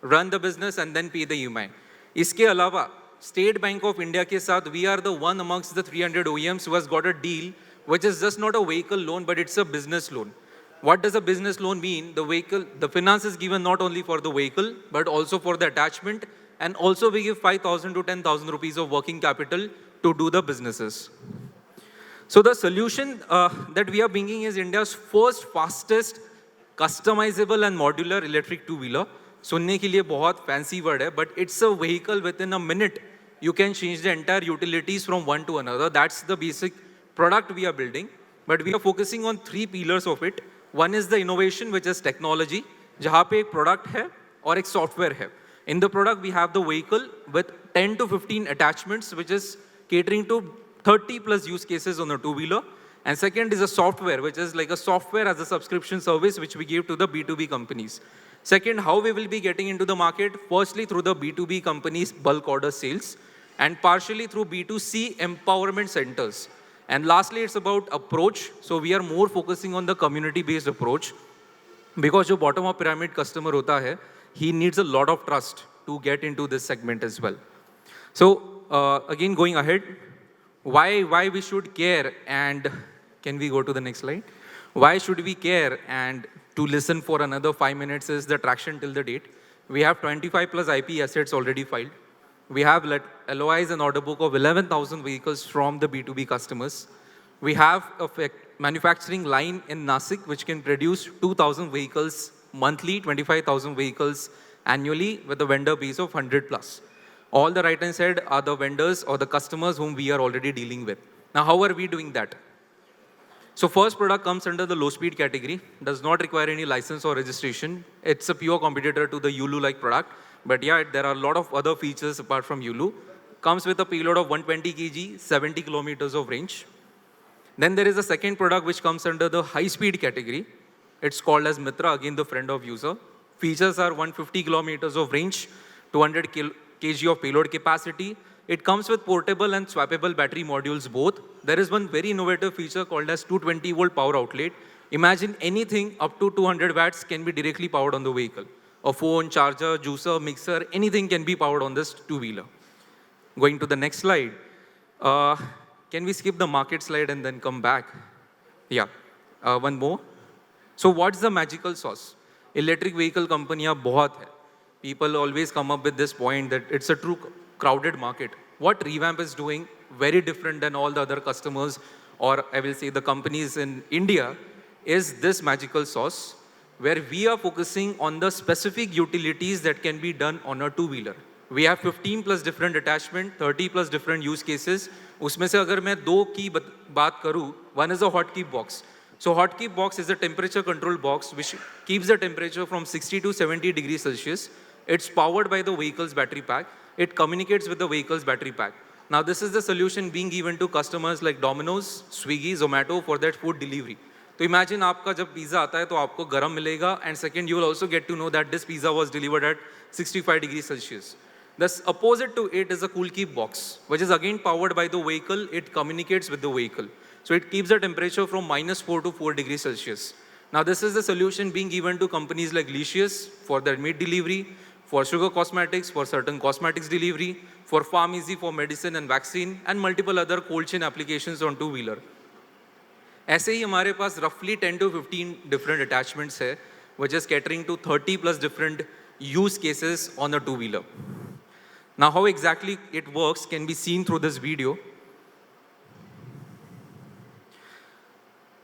run the business and then pay the EMI. इसके अलावा State Bank of India के साथ we are the one amongst the 300 OEMs who has got a deal which is just not a vehicle loan but it's a business loan. What does a business loan mean? The finance is given not only for the vehicle but also for the attachment, and also we give 5,000 to 10,000 rupees of working capital to do the businesses. So the solution that we are bringing is India's first fastest customizable and modular electric two-wheeler. सुनने के लिए बहुत fancy word है, but it's a vehicle within a minute. You can change the entire utilities from one to another. That's the basic product we are building. But we are focusing on 3 pillars of it. One is the innovation, which is technology, जहाँ पे एक product है और एक software है. In the product, we have the vehicle with 10 to 15 attachments, which is catering to 30 plus use cases on a two-wheeler. And second is a software, which is like a software as a subscription service, which we give to the B2B companies. Second, how we will be getting into the market? Firstly, through the B2B companies' bulk order sales, and partially through B2C empowerment centers. And lastly, it's about approach. So we are more focusing on the community-based approach, because जो bottom-up pyramid customer होता है, he needs a lot of trust to get into this segment as well. So again, going ahead, why we should care, and can we go to the next slide? Why should we care and to listen for another 5 minutes is the traction till the date. We have 25 plus IP assets already filed. We have LOIs and order book of 11,000 vehicles from the B2B customers. We have a manufacturing line in Nasik which can produce 2,000 vehicles monthly, 25,000 vehicles annually with a vendor base of 100 plus. All the right hand side are the vendors or the customers whom we are already dealing with. Now, how are we doing that? So first product comes under the low speed category, does not require any license or registration. It's a pure competitor to the Yulu-like product. But yeah, there are a lot of other features apart from Yulu. Comes with a payload of 120 kg, 70 kilometers of range. Then there is a second product which comes under the high speed category. It's called as Mitra, again the friend of user. Features are 150 kilometers of range, 200 kg of payload capacity. It comes with portable and swappable battery modules both. There is one very innovative feature called as 220 volt power outlet. Imagine anything up to 200 watts can be directly powered on the vehicle. A phone, charger, juicer, mixer, anything can be powered on this two-wheeler. Going to the next slide. Can we skip the market slide and then come back? Yeah, one more. So what's the magical sauce? Electric vehicle companies बहुत है. People always come up with this point that it's a true crowded market. What Revamp is doing very different than all the other customers, or I will say the companies in India, is this magical sauce where we are focusing on the specific utilities that can be done on a two-wheeler. We have 15 plus different attachment, 30 plus different use cases. उसमें से अगर मैं 2 की बात करूँ, one is a hotkey box. So hotkey box is a temperature control box which keeps the temperature from 60 to 70 degrees Celsius. It's powered by the vehicle's battery pack. It communicates with the vehicle's battery pack. Now this is the solution being given to customers like Domino's, Swiggy, Zomato for that food delivery. So imagine आपका जब pizza आता है तो आपको गरम मिलेगा, and second you will also get to know that this pizza was delivered at 65 degrees Celsius. The opposite to it is a cool keep box, which is again powered by the vehicle. It communicates with the vehicle. So it keeps the temperature from -4 to 4 degrees Celsius. Now, this is the solution being given to companies like Licious for their meat delivery, for Sugar Cosmetics, for certain cosmetics delivery, for Pharmacy for medicine and vaccine, and multiple other cold chain applications on two-wheeler. ऐसे ही हमारे पास roughly 10 to 15 different attachments है, which is catering to 30 plus different use cases on a two-wheeler. Now, how exactly it works can be seen through this video.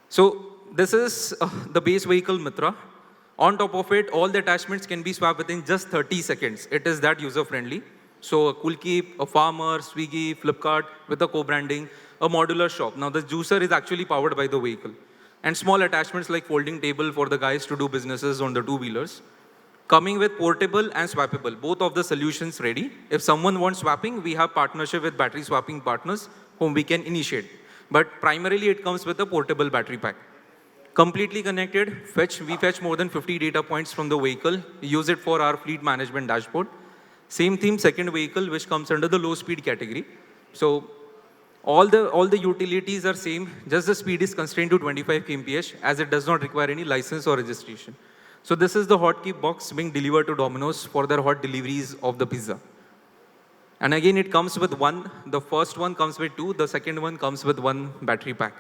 So, this is the base vehicle Mitra. On top of it, all the attachments can be swapped within just 30 seconds. It is that user-friendly. So, a Coolkeep, a Farmer, Swiggy, Flipkart with a co-branding, a modular shop. Now, the juicer is actually powered by the vehicle. And small attachments like folding table for the guys to do businesses on the two-wheelers. Coming with portable and swappable, both of the solutions ready. If someone wants swapping, we have partnership with battery swapping partners whom we can initiate. But primarily, it comes with a portable battery pack. Completely connected, we fetch more than 50 data points from the vehicle, use it for our fleet management dashboard. Same theme, second vehicle, which comes under the low speed category. So all the utilities are same, just the speed is constrained to 25 kmph as it does not require any license or registration. So this is the hotkey box being delivered to Domino's for their hot deliveries of the pizza. And again, it comes with one, the first one comes with two, the second one comes with one battery pack.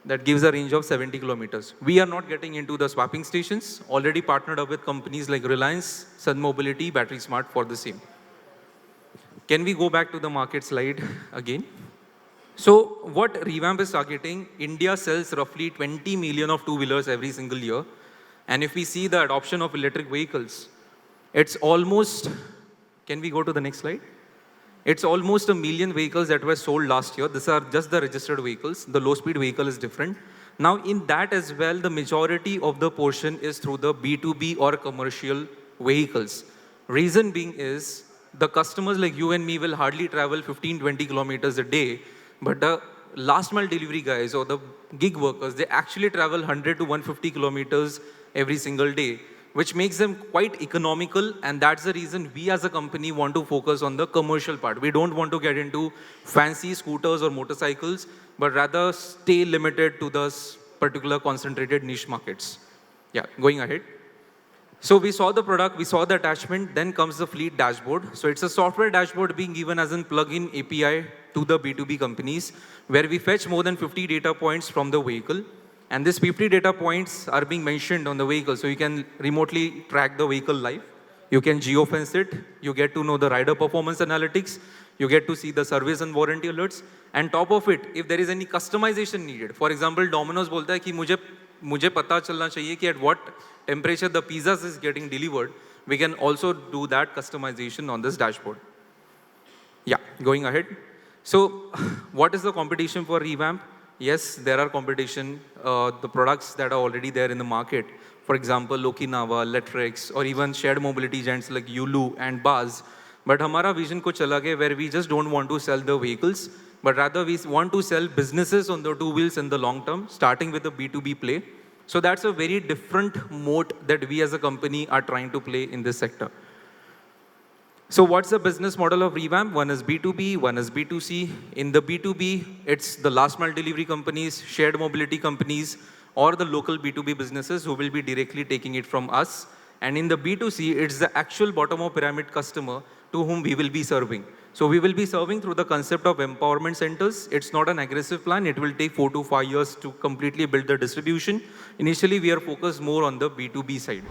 That gives a range of 70 kilometers. We are not getting into the swapping stations, already partnered up with companies like Reliance, Sun Mobility, Battery Smart for the same. Can we go back to the market slide again? So what Revamp is targeting, India sells roughly 20 million of two-wheelers every single year. And if we see the adoption of electric vehicles, it's almost, can we go to the next slide? It's almost 1 million vehicles that were sold last year. These are just the registered vehicles. The low-speed vehicle is different. Now, in that as well, the majority of the portion is through the B2B or commercial vehicles. Reason being is, the customers like you and me will hardly travel 15, 20 kilometers a day, but the last mile delivery guys or the gig workers, they actually travel 100 to 150 kilometers every single day, which makes them quite economical, and that's the reason we as a company want to focus on the commercial part. We don't want to get into fancy scooters or motorcycles, but rather stay limited to those particular concentrated niche markets. Yeah, going ahead. So we saw the product, we saw the attachment, then comes the fleet dashboard. So it's a software dashboard being given as a plug-in API to the B2B companies, where we fetch more than 50 data points from the vehicle. And these 50 data points are being mentioned on the vehicle, so you can remotely track the vehicle live. You can geofence it. You get to know the rider performance analytics. You get to see the service and warranty alerts. And top of it, if there is any customization needed, for example, Domino's बोलता है कि मुझे पता चलना चाहिए कि at what temperature the pizzas is getting delivered, we can also do that customization on this dashboard. Yeah, going ahead. So what is the competition for Revamp? Yes, there are competition, the products that are already there in the market. For example, Okinawa, Letrix, or even shared mobility giants like Yulu and Buzz. But hamara vision kuch alag hai, where we just don't want to sell the vehicles, but rather we want to sell businesses on the two wheels in the long term, starting with the B2B play. So that's a very different moat that we as a company are trying to play in this sector. So what's the business model of Revamp? One is B2B, one is B2C. In the B2B, it's the last mile delivery companies, shared mobility companies, or the local B2B businesses who will be directly taking it from us. And in the B2C, it's the actual bottom of pyramid customer to whom we will be serving. So we will be serving through the concept of empowerment centers. It's not an aggressive plan. It will take 4 to 5 years to completely build the distribution. Initially, we are focused more on the B2B side.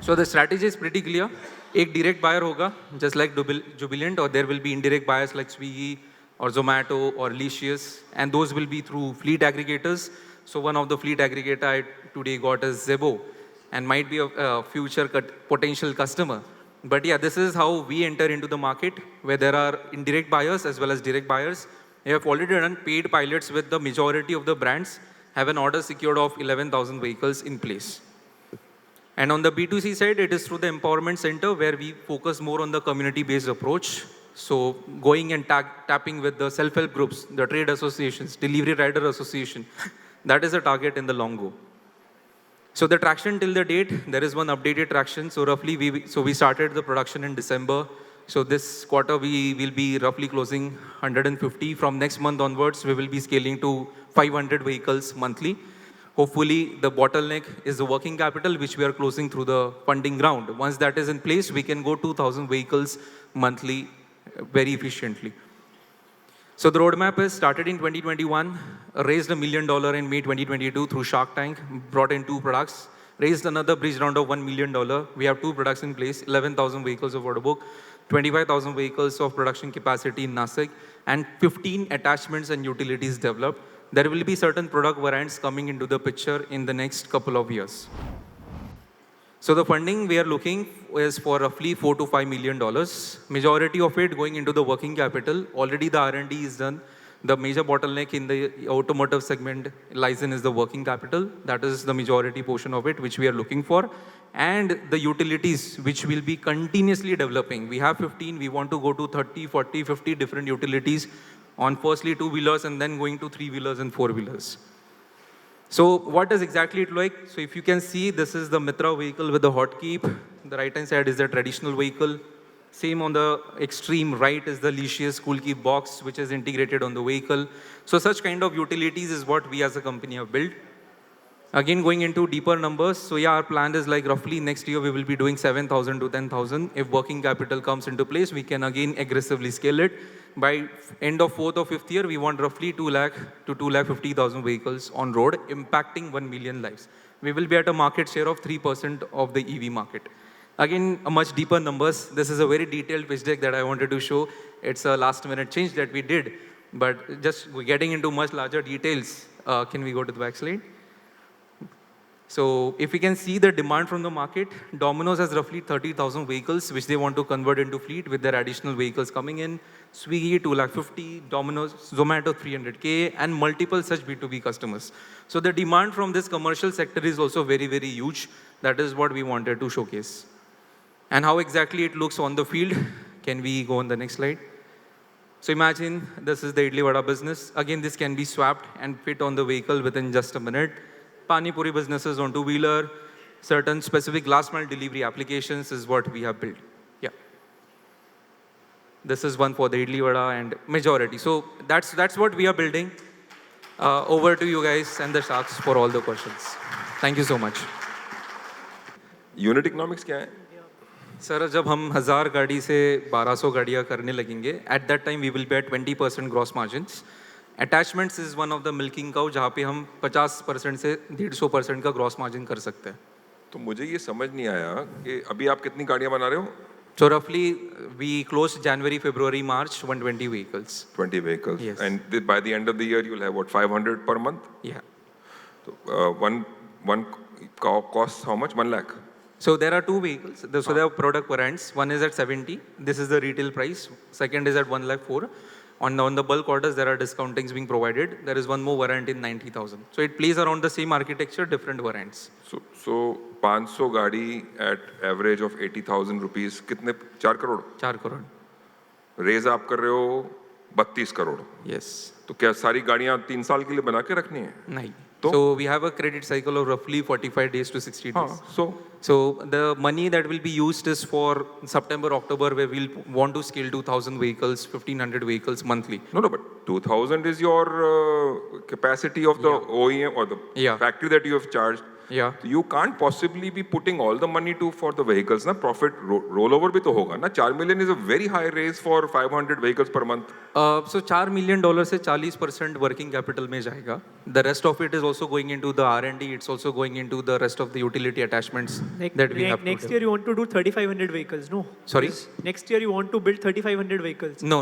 So the strategy is pretty clear. एक direct buyer होगा, just like Jubilant, or there will be indirect buyers like Swiggy or Zomato or Licious, and those will be through fleet aggregators. So one of the fleet aggregator I today got is Zebo, and might be a future potential customer. But yeah, this is how we enter into the market, where there are indirect buyers as well as direct buyers. We have already done paid pilots with the majority of the brands, have an order secured of 11,000 vehicles in place. And on the B2C side, it is through the empowerment center where we focus more on the community-based approach. So going and tapping with the self-help groups, the trade associations, delivery rider association, that is a target in the long go. So the traction till the date, there is one updated traction. So roughly, we started the production in December. So this quarter, we will be roughly closing 150. From next month onwards, we will be scaling to 500 vehicles monthly. Hopefully, the bottleneck is the working capital, which we are closing through the funding round. Once that is in place, we can go 2,000 vehicles monthly very efficiently. So the roadmap is started in 2021, raised $1 million in May 2022 through Shark Tank, brought in 2 products, raised another bridge round of $1 million. We have 2 products in place, 11,000 vehicles of order book, 25,000 vehicles of production capacity in Nasik, and 15 attachments and utilities developed. There will be certain product variants coming into the picture in the next couple of years. So the funding we are looking is for roughly $4 to $5 million. Majority of it going into the working capital. Already the R&D is done. The major bottleneck in the automotive segment lies in is the working capital. That is the majority portion of it, which we are looking for. And the utilities, which will be continuously developing. We have 15, we want to go to 30, 40, 50 different utilities on firstly 2-wheelers and then going to 3-wheelers and 4-wheelers. So what does exactly it look like? So if you can see, this is the Mitra vehicle with the hot keep. The right-hand side is the traditional vehicle. Same on the extreme right is the Licious cool keep box, which is integrated on the vehicle. So such kind of utilities is what we as a company have built. Again, going into deeper numbers. So yeah, our plan is like roughly next year we will be doing 7,000 to 10,000. If working capital comes into place, we can again aggressively scale it. By end of 4th or 5th year, we want roughly 2 lakh to 2,50,000 vehicles on road, impacting 1 million lives. We will be at a market share of 3% of the EV market. Again, a much deeper numbers. This is a very detailed pitch deck that I wanted to show. It's a last minute change that we did, but just getting into much larger details. Can we go to the back slide? So if we can see the demand from the market, Domino's has roughly 30,000 vehicles, which they want to convert into fleet with their additional vehicles coming in. Swiggy, 250,000, Domino's, Zomato, 300K, and multiple such B2B customers. So the demand from this commercial sector is also very, very huge. That is what we wanted to showcase. And how exactly it looks on the field. Can we go on the next slide? So imagine this is the Idli Vada business. Again, this can be swapped and fit on the vehicle within just a minute. Pani Puri businesses on 2-wheeler, certain specific last mile delivery applications is what we have built. Yeah. This is one for the Idli Vada and majority. So that's what we are building. Over to you guys and the sharks for all the questions. Thank you so much. Unit economics क्या है? Sir जब हम 1000 गाड़ी से 1200 गाड़ियाँ करने लगेंगे, at that time we will be at 20% gross margins. Attachments is one of the milking cow जहाँ पे हम 50% से 150% का gross margin कर सकते हैं. तो मुझे ये समझ नहीं आया कि अभी आप कितनी गाड़ियाँ बना रहे हो? So roughly we closed January, February, March 120 vehicles. 20 vehicles. Yes. And by the end of the year you'll have what, 500 per month? Yeah. So one costs how much? 1 lakh. So there are 2 vehicles. So there are product variants. One is at 70. This is the retail price. Second is at 1,04,000. On the bulk orders, there are discountings being provided. There is one more variant in 90,000. So it plays around the same architecture, different variants. So 500 गाड़ी at average of 80,000 rupees, कितने? 4 crore? 4 crore. Raise आप कर रहे हो 32 crore. Yes. तो क्या सारी गाड़ियाँ 3 साल के लिए बना के रखनी है? नहीं. So we have a credit cycle of roughly 45 days to 60 days. So the money that will be used is for September, October, where we'll want to scale to 1,000 vehicles, 1,500 vehicles monthly. No, but 2,000 is your capacity of the OEM or the factory that you have charged. Yeah. So you can't possibly be putting all the money for the vehicles. Na profit rollover भी तो होगा ना. 4 million is a very high raise for 500 vehicles per month. So $4 million से 40% working capital में जाएगा. The rest of it is also going into the R&D. It's also going into the rest of the utility attachments that we have. Next year you want to do 3,500 vehicles, no? Sorry? Next year you want to build 3,500 vehicles. No.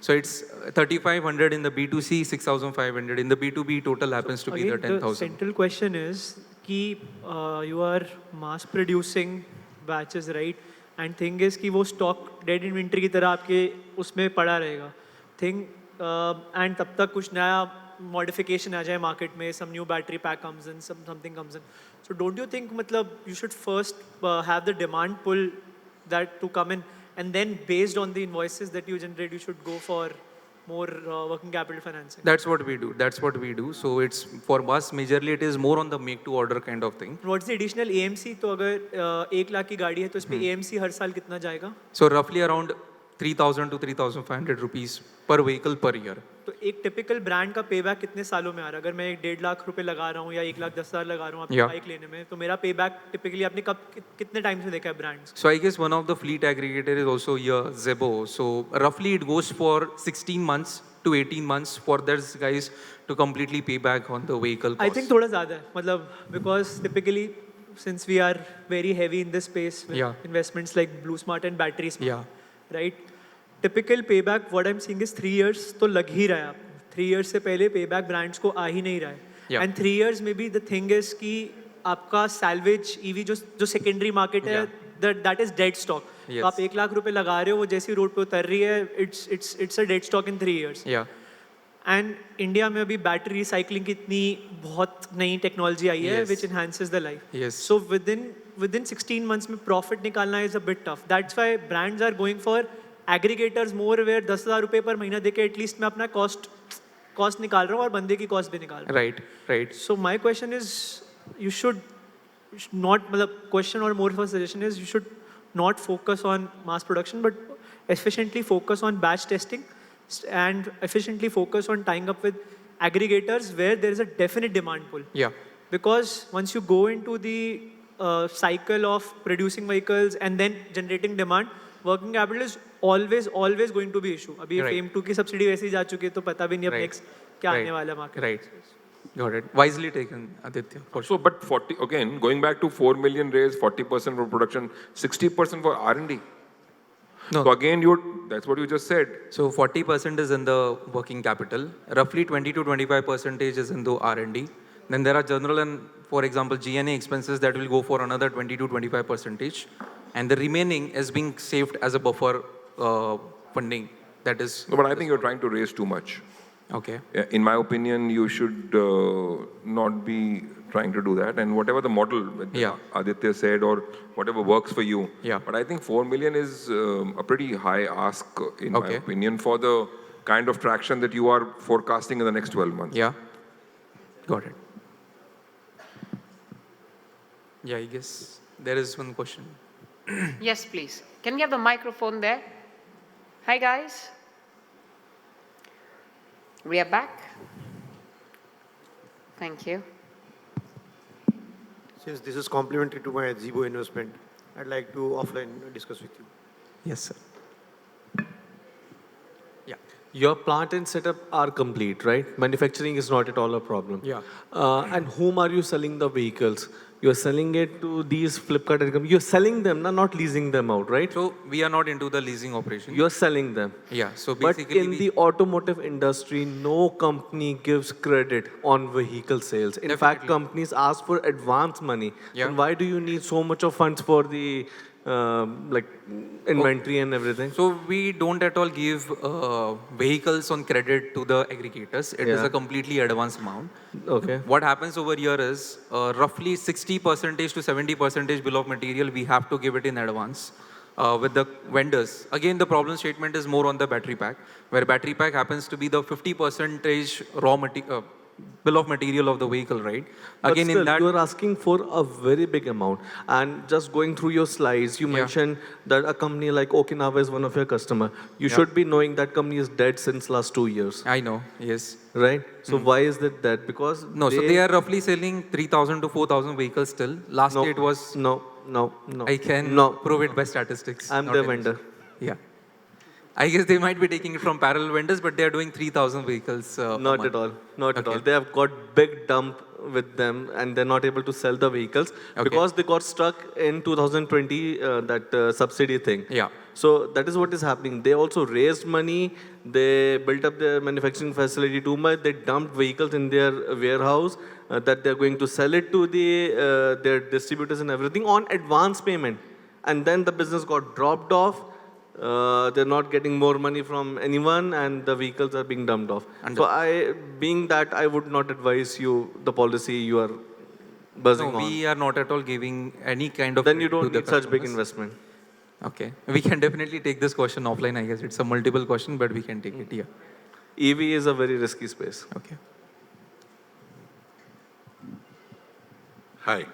So it's 3,500 in the B2C, 6,500 in the B2B. Total happens to be the 10,000. The central question is कि you are mass producing batches, right? And thing is कि वो stock dead inventory की तरह आपके उसमें पड़ा रहेगा. And तब तक कुछ नया modification आ जाए market में, some new battery pack comes in, something comes in. So don't you think मतलब you should first have the demand pull that to come in, and then based on the invoices that you generate, you should go for more working capital financing? That's what we do. So it's for us majorly it is more on the make to order kind of thing. What's the additional AMC? तो अगर 1 लाख की गाड़ी है तो इसमें AMC हर साल कितना जाएगा? So roughly around 3,000 to 3,500 rupees per vehicle per year. तो एक टिपिकल ब्रांड का पे बैक कितने सालों में आ रहा है? अगर मैं 1.5 लाख रुपए लगा रहा हूँ या 1,10,000 लगा रहा हूँ आपकी बाइक लेने में, तो मेरा पे बैक टिपिकली आपने कब कितने टाइम से देखा है brands? So I guess one of the fleet aggregator is also here, Zebo. So roughly it goes for 16 months to 18 months for those guys to completely pay back on the vehicle cost. I think थोड़ा ज़्यादा है, मतलब because typically since we are very heavy in this space with investments like Blue Smart and Battery Smart, right? Typical payback what I'm seeing is 3 years तो लग ही रहा है आप 3 years से पहले payback brands को आ ही नहीं रहा है and 3 years में भी the thing is कि आपका salvage EV जो secondary market है that is dead stock. तो आप 1 लाख रुपए लगा रहे हो वो जैसी रोड पे उतर रही है it's a dead stock in 3 years. And India में अभी बैटरी रिसाइकलिंग की इतनी बहुत नई टेक्नोलॉजी आई है which enhances the life so within 16 months में प्रॉफिट निकालना is a bit tough that's why brands are going for aggregators more where 10,000 रुपए पर महीना देके एटलीस्ट मैं अपना कॉस्ट निकाल रहा हूँ और बंदे की कॉस्ट भी निकाल रहा हूँ right so my question is you should not मतलब क्वेश्चन और more for suggestion is you should not focus on mass production, but efficiently focus on batch testing and efficiently focus on tying up with aggregators where there is a definite demand pull. Because once you go into the cycle of producing vehicles and then generating demand, working capital is always going to be issue. अभी FAME 2 की subsidy वैसे ही जा चुकी है तो पता भी नहीं अब next क्या आने वाला है market. Right. Got it. Wisely taken, Aditya. So, but 40 again, going back to 4 million raised, 40% for production, 60% for R&D. No. So again, that's what you just said. So 40% is in the working capital. Roughly 20 to 25% is in the R&D. Then there are general and, for example, G&A expenses that will go for another 20 to 25%. And the remaining is being saved as a buffer funding. That is. No, but I think you're trying to raise too much. Okay. In my opinion, you should not be trying to do that. And whatever the model Aditya said or whatever works for you. But I think 4 million is a pretty high ask, in my opinion, for the kind of traction that you are forecasting in the next 12 months. Got it. I guess there is one question. Yes, please. Can we have the microphone there? Hi, guys. We are back. Thank you. Since this is complementary to my Zebo investment, I'd like to offline discuss with you. Yes, sir. Your plant and setup are complete, right? Manufacturing is not at all a problem. And whom are you selling the vehicles? You're selling it to these Flipkart and companies. You're selling them, not leasing them out, right? So we are not into the leasing operation. You're selling them. So basically, but in the automotive industry, no company gives credit on vehicle sales. In fact, companies ask for advance money. And why do you need so much of funds for the inventory and everything? So we don't at all give vehicles on credit to the aggregators. It is a completely advanced amount. What happens over here is roughly 60% to 70% bill of material we have to give it in advance with the vendors. Again, the problem statement is more on the battery pack, where battery pack happens to be the 50% raw material. Bill of material of the vehicle, right? Again, in that, you are asking for a very big amount. And just going through your slides, you mentioned that a company like Okinawa is one of your customer. You should be knowing that company is dead since last 2 years. I know, yes. Right? So why is that dead? Because so they are roughly selling 3,000 to 4,000 vehicles still. Last year it was... No. I can prove it by statistics. I'm the vendor. I guess they might be taking it from parallel vendors, but they are doing 3,000 vehicles. Not at all. Not at all. They have got big dump with them and they're not able to sell the vehicles because they got stuck in 2020, that subsidy thing. So that is what is happening. They also raised money. They built up their manufacturing facility too much. They dumped vehicles in their warehouse that they're going to sell it to their distributors and everything on advance payment. And then the business got dropped off. They're not getting more money from anyone and the vehicles are being dumped off. So being that, I would not advise you the policy you are buzzing on. We are not at all giving any kind of... Then you don't need such big investment. Okay. We can definitely take this question offline, I guess. It's a multiple question, but we can take it, EV is a very risky space. Okay. Hi.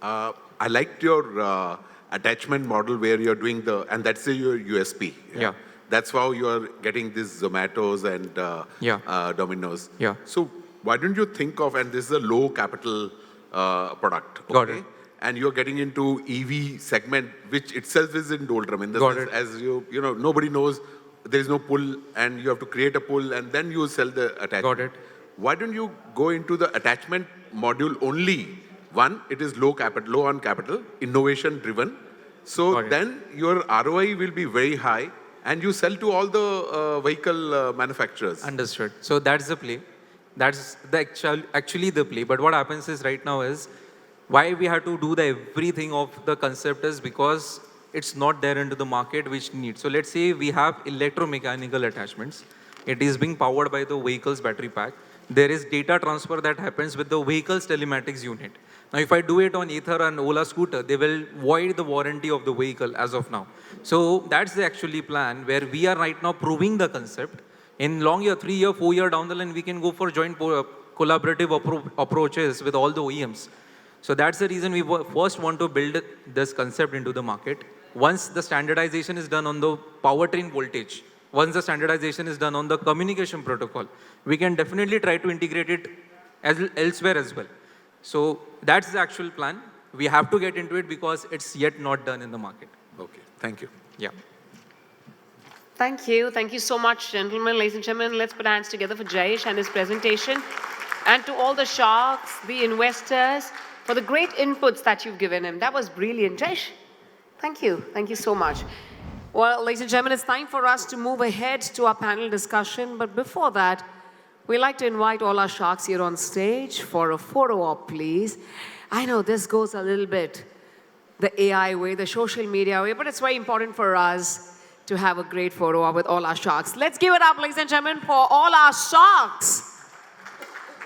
I liked your attachment model where you're doing and that's your USP. That's how you are getting these Zomatos and Domino's. Yeah. So why don't you think of, and this is a low capital product, okay? Got it. And you're getting into EV segment, which itself is in doldrum. In the Got sense, it. as you know, nobody knows, there is no pull, and you have to create a pull, and then you sell the attachment. Got it. Why don't you go into the attachment module only? One, it is low on capital, innovation driven. So then your ROI will be very high, and you sell to all the vehicle manufacturers. Understood. So that's the play. That's the actually the play. But what happens is right now is why we have to do the everything of the concept is because it's not there into the market which needs. So let's say we have electromechanical attachments. It is being powered by the vehicle's battery pack. There is data transfer that happens with the vehicle's telematics unit. Now, if I do it on Ether and Ola scooter, they will void the warranty of the vehicle as of now. So that's the actually plan where we are right now proving the concept. In long year, 3 year, 4 year down the line, we can go for joint collaborative approaches with all the OEMs. So that's the reason we first want to build this concept into the market. Once the standardization is done on the powertrain voltage, once the standardization is done on the communication protocol, we can definitely try to integrate it elsewhere as well. So that's the actual plan. We have to get into it because it's yet not done in the market. Okay, thank you. Yeah. Thank you. Thank you so much, gentlemen. Ladies and gentlemen, let's put hands together for Jayesh and his presentation. And to all the sharks, the investors, for the great inputs that you've given him. That was brilliant. Jayesh, thank you. Thank you so much. Well, ladies and gentlemen, it's time for us to move ahead to our panel discussion. But before that, we'd like to invite all our sharks here on stage for a photo op, please. I know this goes a little bit the AI way, the social media way, but it's very important for us to have a great photo op with all our sharks. Let's give it up, ladies and gentlemen, for all our sharks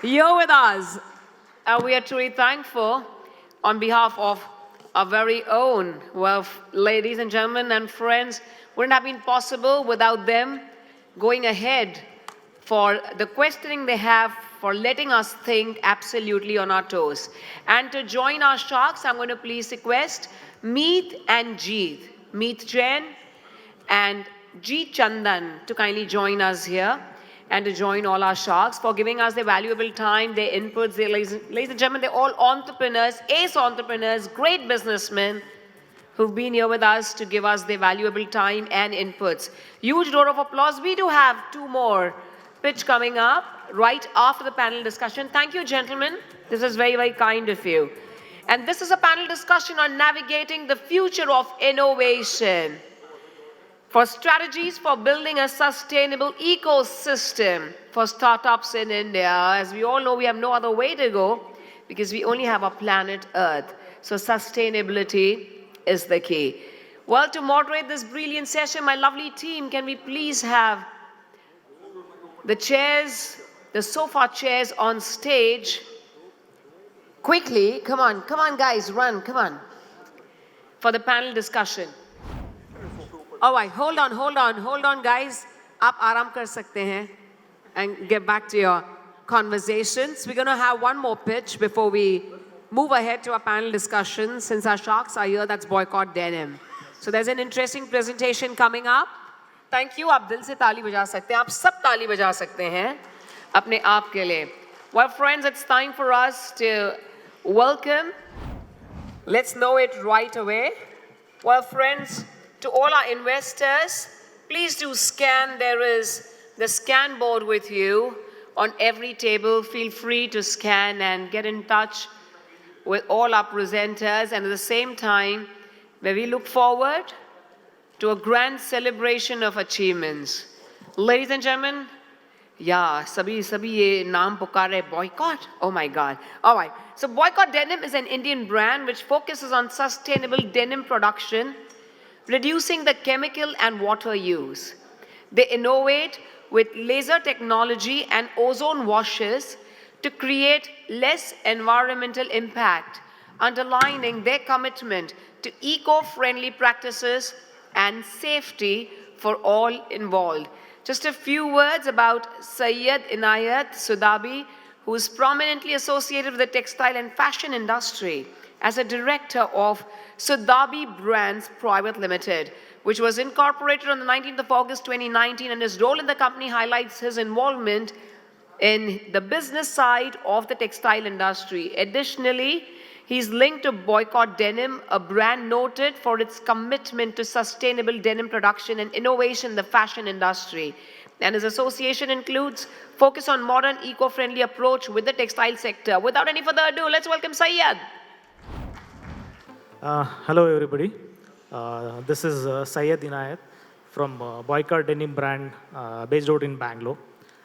here with us. And we are truly thankful on behalf of our very own, well, ladies and gentlemen and friends, wouldn't have been possible without them going ahead for the questioning they have, for letting us think absolutely on our toes. And to join our sharks, I'm going to please request Meet and Jeet. Meet Jain and Jeet Chandan to kindly join us here and to join all our sharks for giving us their valuable time, their inputs. Ladies and gentlemen, they're all entrepreneurs, ace entrepreneurs, great businessmen who've been here with us to give us their valuable time and inputs. Huge round of applause. We do have 2 more pitch coming up right after the panel discussion. Thank you, gentlemen. This is very, very kind of you. And this is a panel discussion on navigating the future of innovation for strategies for building a sustainable ecosystem for startups in India. As we all know, we have no other way to go because we only have our planet Earth. So sustainability is the key. Well, to moderate this brilliant session, my lovely team, can we please have the chairs, the sofa chairs on stage. Quickly, come on guys, run, come on. For the panel discussion. All right, hold on guys. Aap aaram kar sakte hain and get back to your conversations. We're going to have one more pitch before we move ahead to our panel discussion. Since our sharks are here, that's boycott denim. So there's an interesting presentation coming up. Thank you. आप दिल से ताली बजा सकते हैं. आप सब ताली बजा सकते हैं अपने आप के लिए. Well, friends, it's time for us to welcome. Let's know it right away. Well, friends, to all our investors, please do scan. There is the scan board with you on every table. Feel free to scan and get in touch with all our presenters. And at the same time, where we look forward to a grand celebration of achievements. Ladies and gentlemen, yeah, sabhi ye naam pukare boycott. Oh my God. All right. So Boycott Denim is an Indian brand which focuses on sustainable denim production, reducing the chemical and water use. They innovate with laser technology and ozone washes to create less environmental impact, underlining their commitment to eco-friendly practices and safety for all involved. Just a few words about Syed Inayat Sudabi, who is prominently associated with the textile and fashion industry as a director of Sudabi Brands Private Limited. which was incorporated on the 19th of August 2019, and his role in the company highlights his involvement in the business side of the textile industry. Additionally, he's linked to Boycott Denim, a brand noted for its commitment to sustainable denim production and innovation in the fashion industry. And his association includes focus on modern, eco-friendly approach with the textile sector. Without any further ado, let's welcome Syed. Hello, everybody. This is Syed Inayat from Boycott Denim brand based out in Bangalore.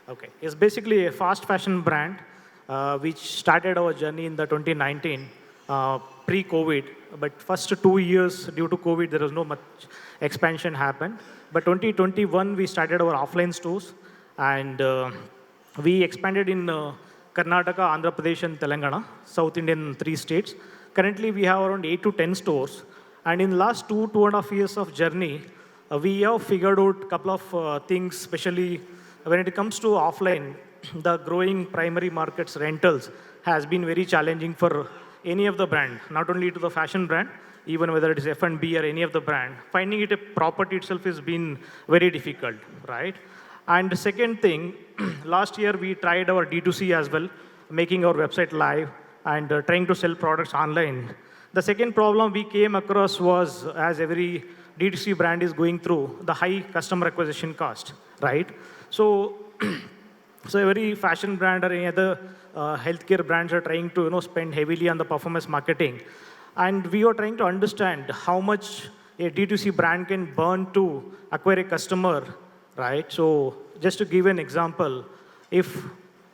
Okay, it's basically a fast fashion brand which started our journey in the 2019 pre-COVID. But first 2 years due to COVID, there was no much expansion happened. But 2021, we started our offline stores, and we expanded in Karnataka, Andhra Pradesh, and Telangana, South Indian 3 states. Currently, we have around 8 to 10 stores. And in the last 2.5 years of journey, we have figured out a couple of things, especially when it comes to offline. The growing primary markets rentals has been very challenging for any of the brand, not only to the fashion brand, even whether it is F&B or any of the brand. Finding it a property itself has been very difficult, right? And the second thing, last year we tried our D2C as well, making our website live and trying to sell products online. The second problem we came across was, as every D2C brand is going through, the high customer acquisition cost, right? So, every fashion brand or any other healthcare brands are trying to spend heavily on the performance marketing. And we are trying to understand how much a D2C brand can burn to acquire a customer, right? So just to give an example, if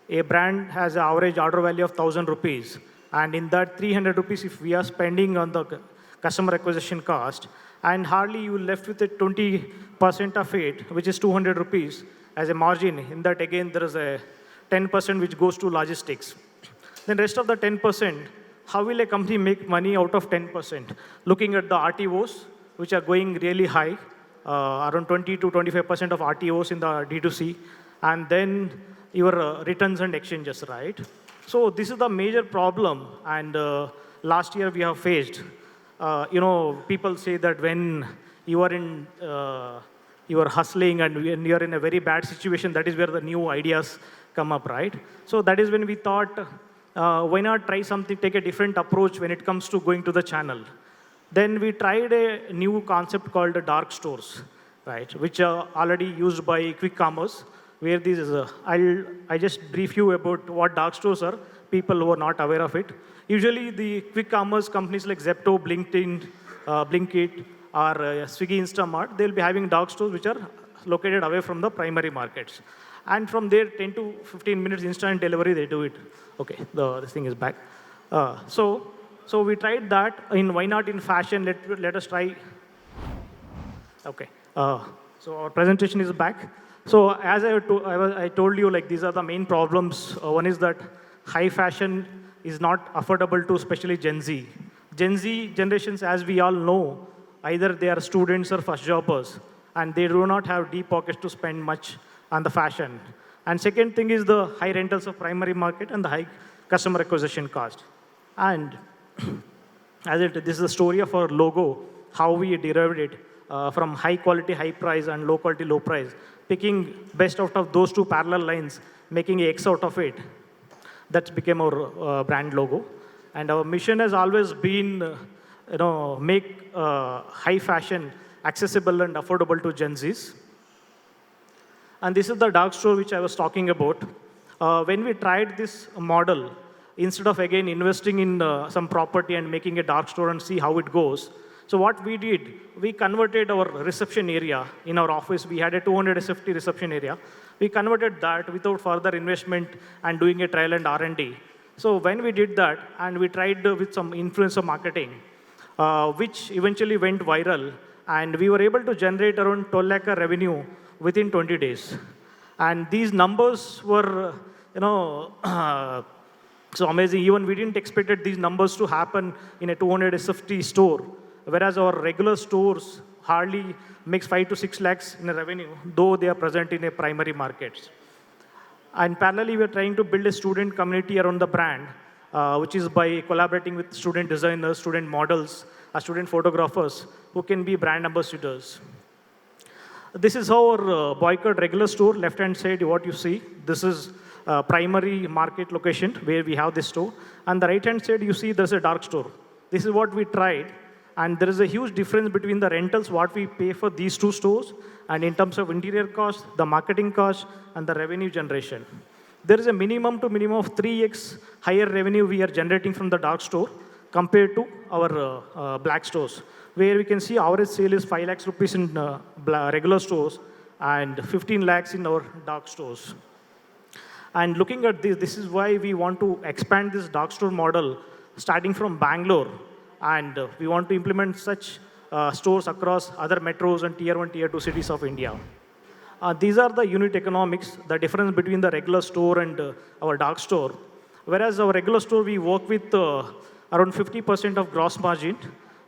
a brand has an average order value of 1,000 rupees, and in that 300 rupees, if we are spending on the customer acquisition cost, and hardly you left with a 20% of it, which is 200 rupees as a margin. In that, again, there is a 10% which goes to logistics. Then rest of the 10%, how will a company make money out of 10%? Looking at the RTOs, which are going really high, around 20 to 25% of RTOs in the D2C, and then your returns and exchanges, right? So this is the major problem, and last year we have faced. People say that when you are in, you are hustling and when you are in a very bad situation, that is where the new ideas come up, right? So that is when we thought, why not try something, take a different approach when it comes to going to the channel. Then we tried a new concept called the dark stores, right, which are already used by quick commerce, where this is I just brief you about what dark stores are, people who are not aware of it. Usually the quick commerce companies like Zepto, Blinkit, or Swiggy, Instamart, they'll be having dark stores which are located away from the primary markets. And from there, 10 to 15 minutes instant delivery, they do it. Okay, this thing is back. So we tried that. Why not in fashion? Let us try. Okay. So our presentation is back. So as I told you, like these are the main problems. One is that high fashion is not affordable to especially Gen Z. Gen Z generations, as we all know, either they are students or first jobbers, and they do not have deep pockets to spend much on the fashion. And second thing is the high rentals of primary market and the high customer acquisition cost. And this is the story of our logo, how we derived it from high quality, high price, and low quality, low price, picking best out of those two parallel lines, making an X out of it. That became our brand logo. And our mission has always been, make high fashion accessible and affordable to Gen Zs. And this is the dark store which I was talking about. When we tried this model, instead of again investing in some property and making a dark store and see how it goes, so what we did, we converted our reception area in our office. We had a 200 SFT reception area. We converted that without further investment and doing a trial and R&D. So when we did that, and we tried with some influencer marketing, which eventually went viral, and we were able to generate around 12 lakh revenue within 20 days. And these numbers were, so amazing. Even we didn't expect these numbers to happen in a 200 SFT store, whereas our regular stores hardly makes 5 to 6 lakhs in a revenue, though they are present in a primary markets. And parallelly, we are trying to build a student community around the brand, which is by collaborating with student designers, student models, or student photographers who can be brand ambassadors. This is our boycott regular store, left-hand side, what you see. This is primary market location where we have this store. And the right-hand side, you see there's a dark store. This is what we tried. And there is a huge difference between the rentals, what we pay for these two stores, and in terms of interior cost, the marketing cost, and the revenue generation. There is a minimum to minimum of 3x higher revenue we are generating from the dark store compared to our black stores, where we can see average sale is 5 lakhs rupees in regular stores and 15 lakhs in our dark stores. And looking at this, this is why we want to expand this dark store model starting from Bangalore. And we want to implement such stores across other metros and tier 1, tier 2 cities of India. These are the unit economics, the difference between the regular store and our dark store. Whereas our regular store, we work with around 50% of gross margin,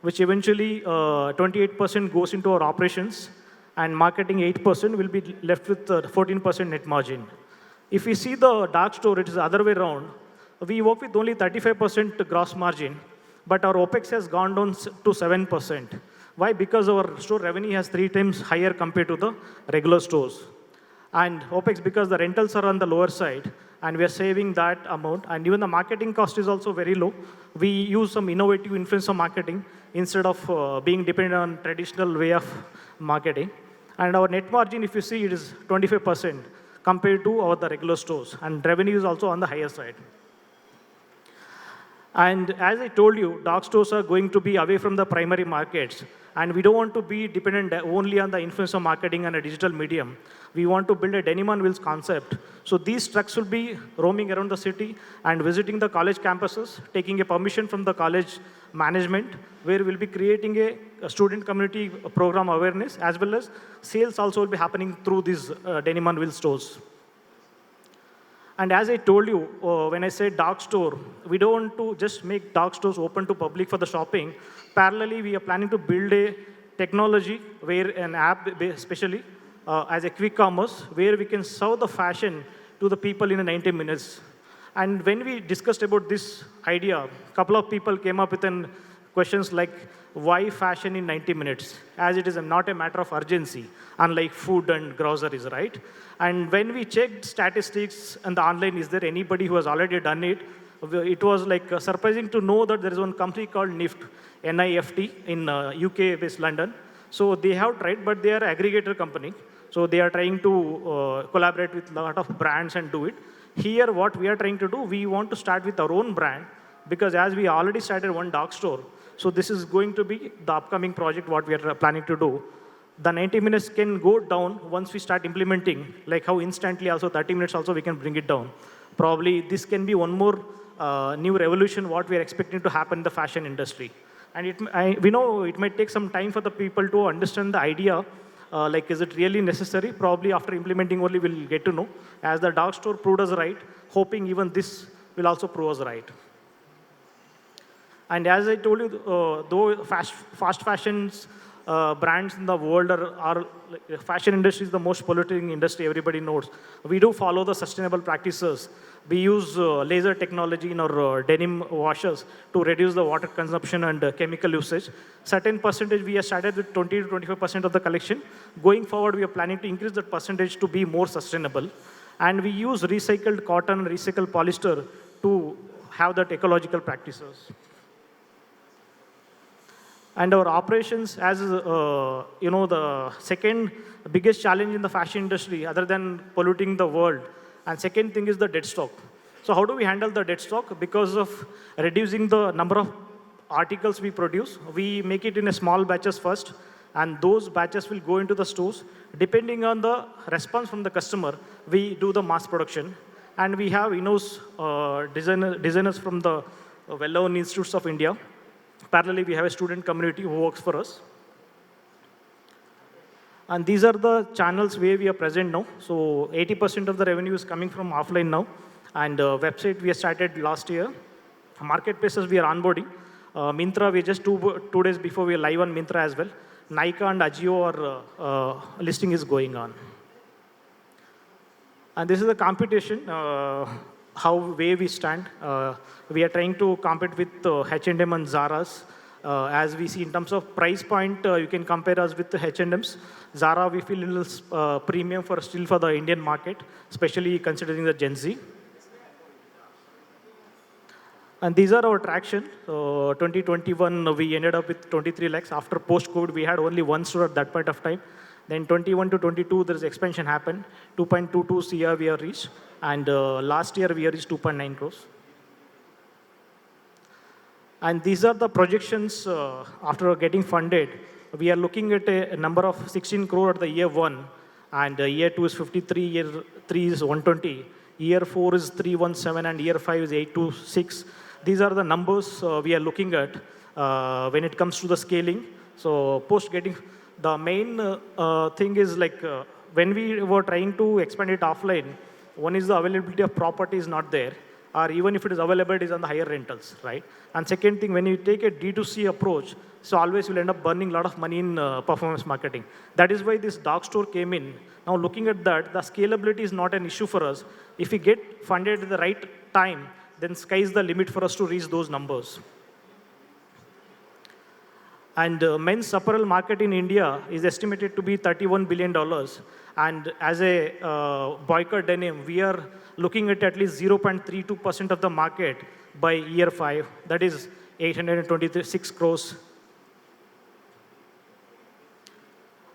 which eventually 28% goes into our operations, and marketing 8% will be left with 14% net margin. If we see the dark store, it is the other way around. We work with only 35% gross margin, but our OPEX has gone down to 7%. Why? Because our store revenue has 3 times higher compared to the regular stores. And OPEX, because the rentals are on the lower side, and we are saving that amount. And even the marketing cost is also very low. We use some innovative influencer marketing instead of being dependent on traditional way of marketing. And our net margin, if you see, it is 25% compared to the regular stores. And revenue is also on the higher side. And as I told you, dark stores are going to be away from the primary markets. And we don't want to be dependent only on the influencer marketing and a digital medium. We want to build a denim on wheels concept. So these trucks will be roaming around the city and visiting the college campuses, taking a permission from the college management, where we'll be creating a student community program awareness, as well as sales also will be happening through these denim on wheels stores. And as I told you, when I said dark store, we don't want to just make dark stores open to public for the shopping. Parallelly, we are planning to build a technology where an app, especially as a quick commerce, where we can serve the fashion to the people in 90 minutes. And when we discussed about this idea, a couple of people came up with questions like, why fashion in 90 minutes? As it is not a matter of urgency, unlike food and groceries, right? And when we checked statistics and the online, is there anybody who has already done it? It was like surprising to know that there is one company called NIFT, NIFT, in UK-based London. So they have tried, but they are an aggregator company. So they are trying to collaborate with a lot of brands and do it. Here, what we are trying to do, we want to start with our own brand, because as we already started one dark store, so this is going to be the upcoming project, what we are planning to do. The 90 minutes can go down once we start implementing, like how instantly also 30 minutes also we can bring it down. Probably this can be one more new revolution what we are expecting to happen in the fashion industry. And we know it might take some time for the people to understand the idea, like is it really necessary? Probably after implementing only we'll get to know. As the dark store proved us right, hoping even this will also prove us right. And as I told you, though fast fashions brands in the world are fashion industry is the most polluting industry, everybody knows. We do follow the sustainable practices. We use laser technology in our denim washers to reduce the water consumption and chemical usage. Certain percentage, we have started with 20 to 25% of the collection. Going forward, we are planning to increase that percentage to be more sustainable. And we use recycled cotton and recycled polyester to have that ecological practices. And our operations, as the second biggest challenge in the fashion industry, other than polluting the world, and second thing is the dead stock. So how do we handle the dead stock? Because of reducing the number of articles we produce, we make it in a small batches first, and those batches will go into the stores. Depending on the response from the customer, we do the mass production. And we have in-house designers from the well-known institutes of India. Parallelly, we have a student community who works for us. And these are the channels where we are present now. So 80% of the revenue is coming from offline now. And website we have started last year. Marketplaces we are onboarding. Myntra, we just two days before we are live on Myntra as well. Nykaa and Ajio listing is going on. And this is the competition, where we stand. We are trying to compete with H&M and Zara's. As we see in terms of price point, you can compare us with the H&Ms. Zara, we feel a little premium still for the Indian market, especially considering the Gen Z. And these are our traction. So 2021, we ended up with 23 lakhs. After post-COVID, we had only one store at that point of time. Then 21 to 22, there is expansion happened. 2.22 CR we have reached. And last year, we have reached 2.9 crores. And these are the projections after getting funded. We are looking at a number of 16 crore at the year 1. And year 2 is 53, year 3 is 120. Year 4 is 317, and year 5 is 826. These are the numbers we are looking at when it comes to the scaling. So post getting, the main thing is like when we were trying to expand it offline, one is the availability of property is not there, or even if it is available, it is on the higher rentals, right? And second thing, when you take a D2C approach, so always you'll end up burning a lot of money in performance marketing. That is why this dark store came in. Now looking at that, the scalability is not an issue for us. If we get funded at the right time, then sky is the limit for us to reach those numbers. And men's apparel market in India is estimated to be $31 billion. And as a boycott denim, we are looking at least 0.32% of the market by year 5. That is 826 crores.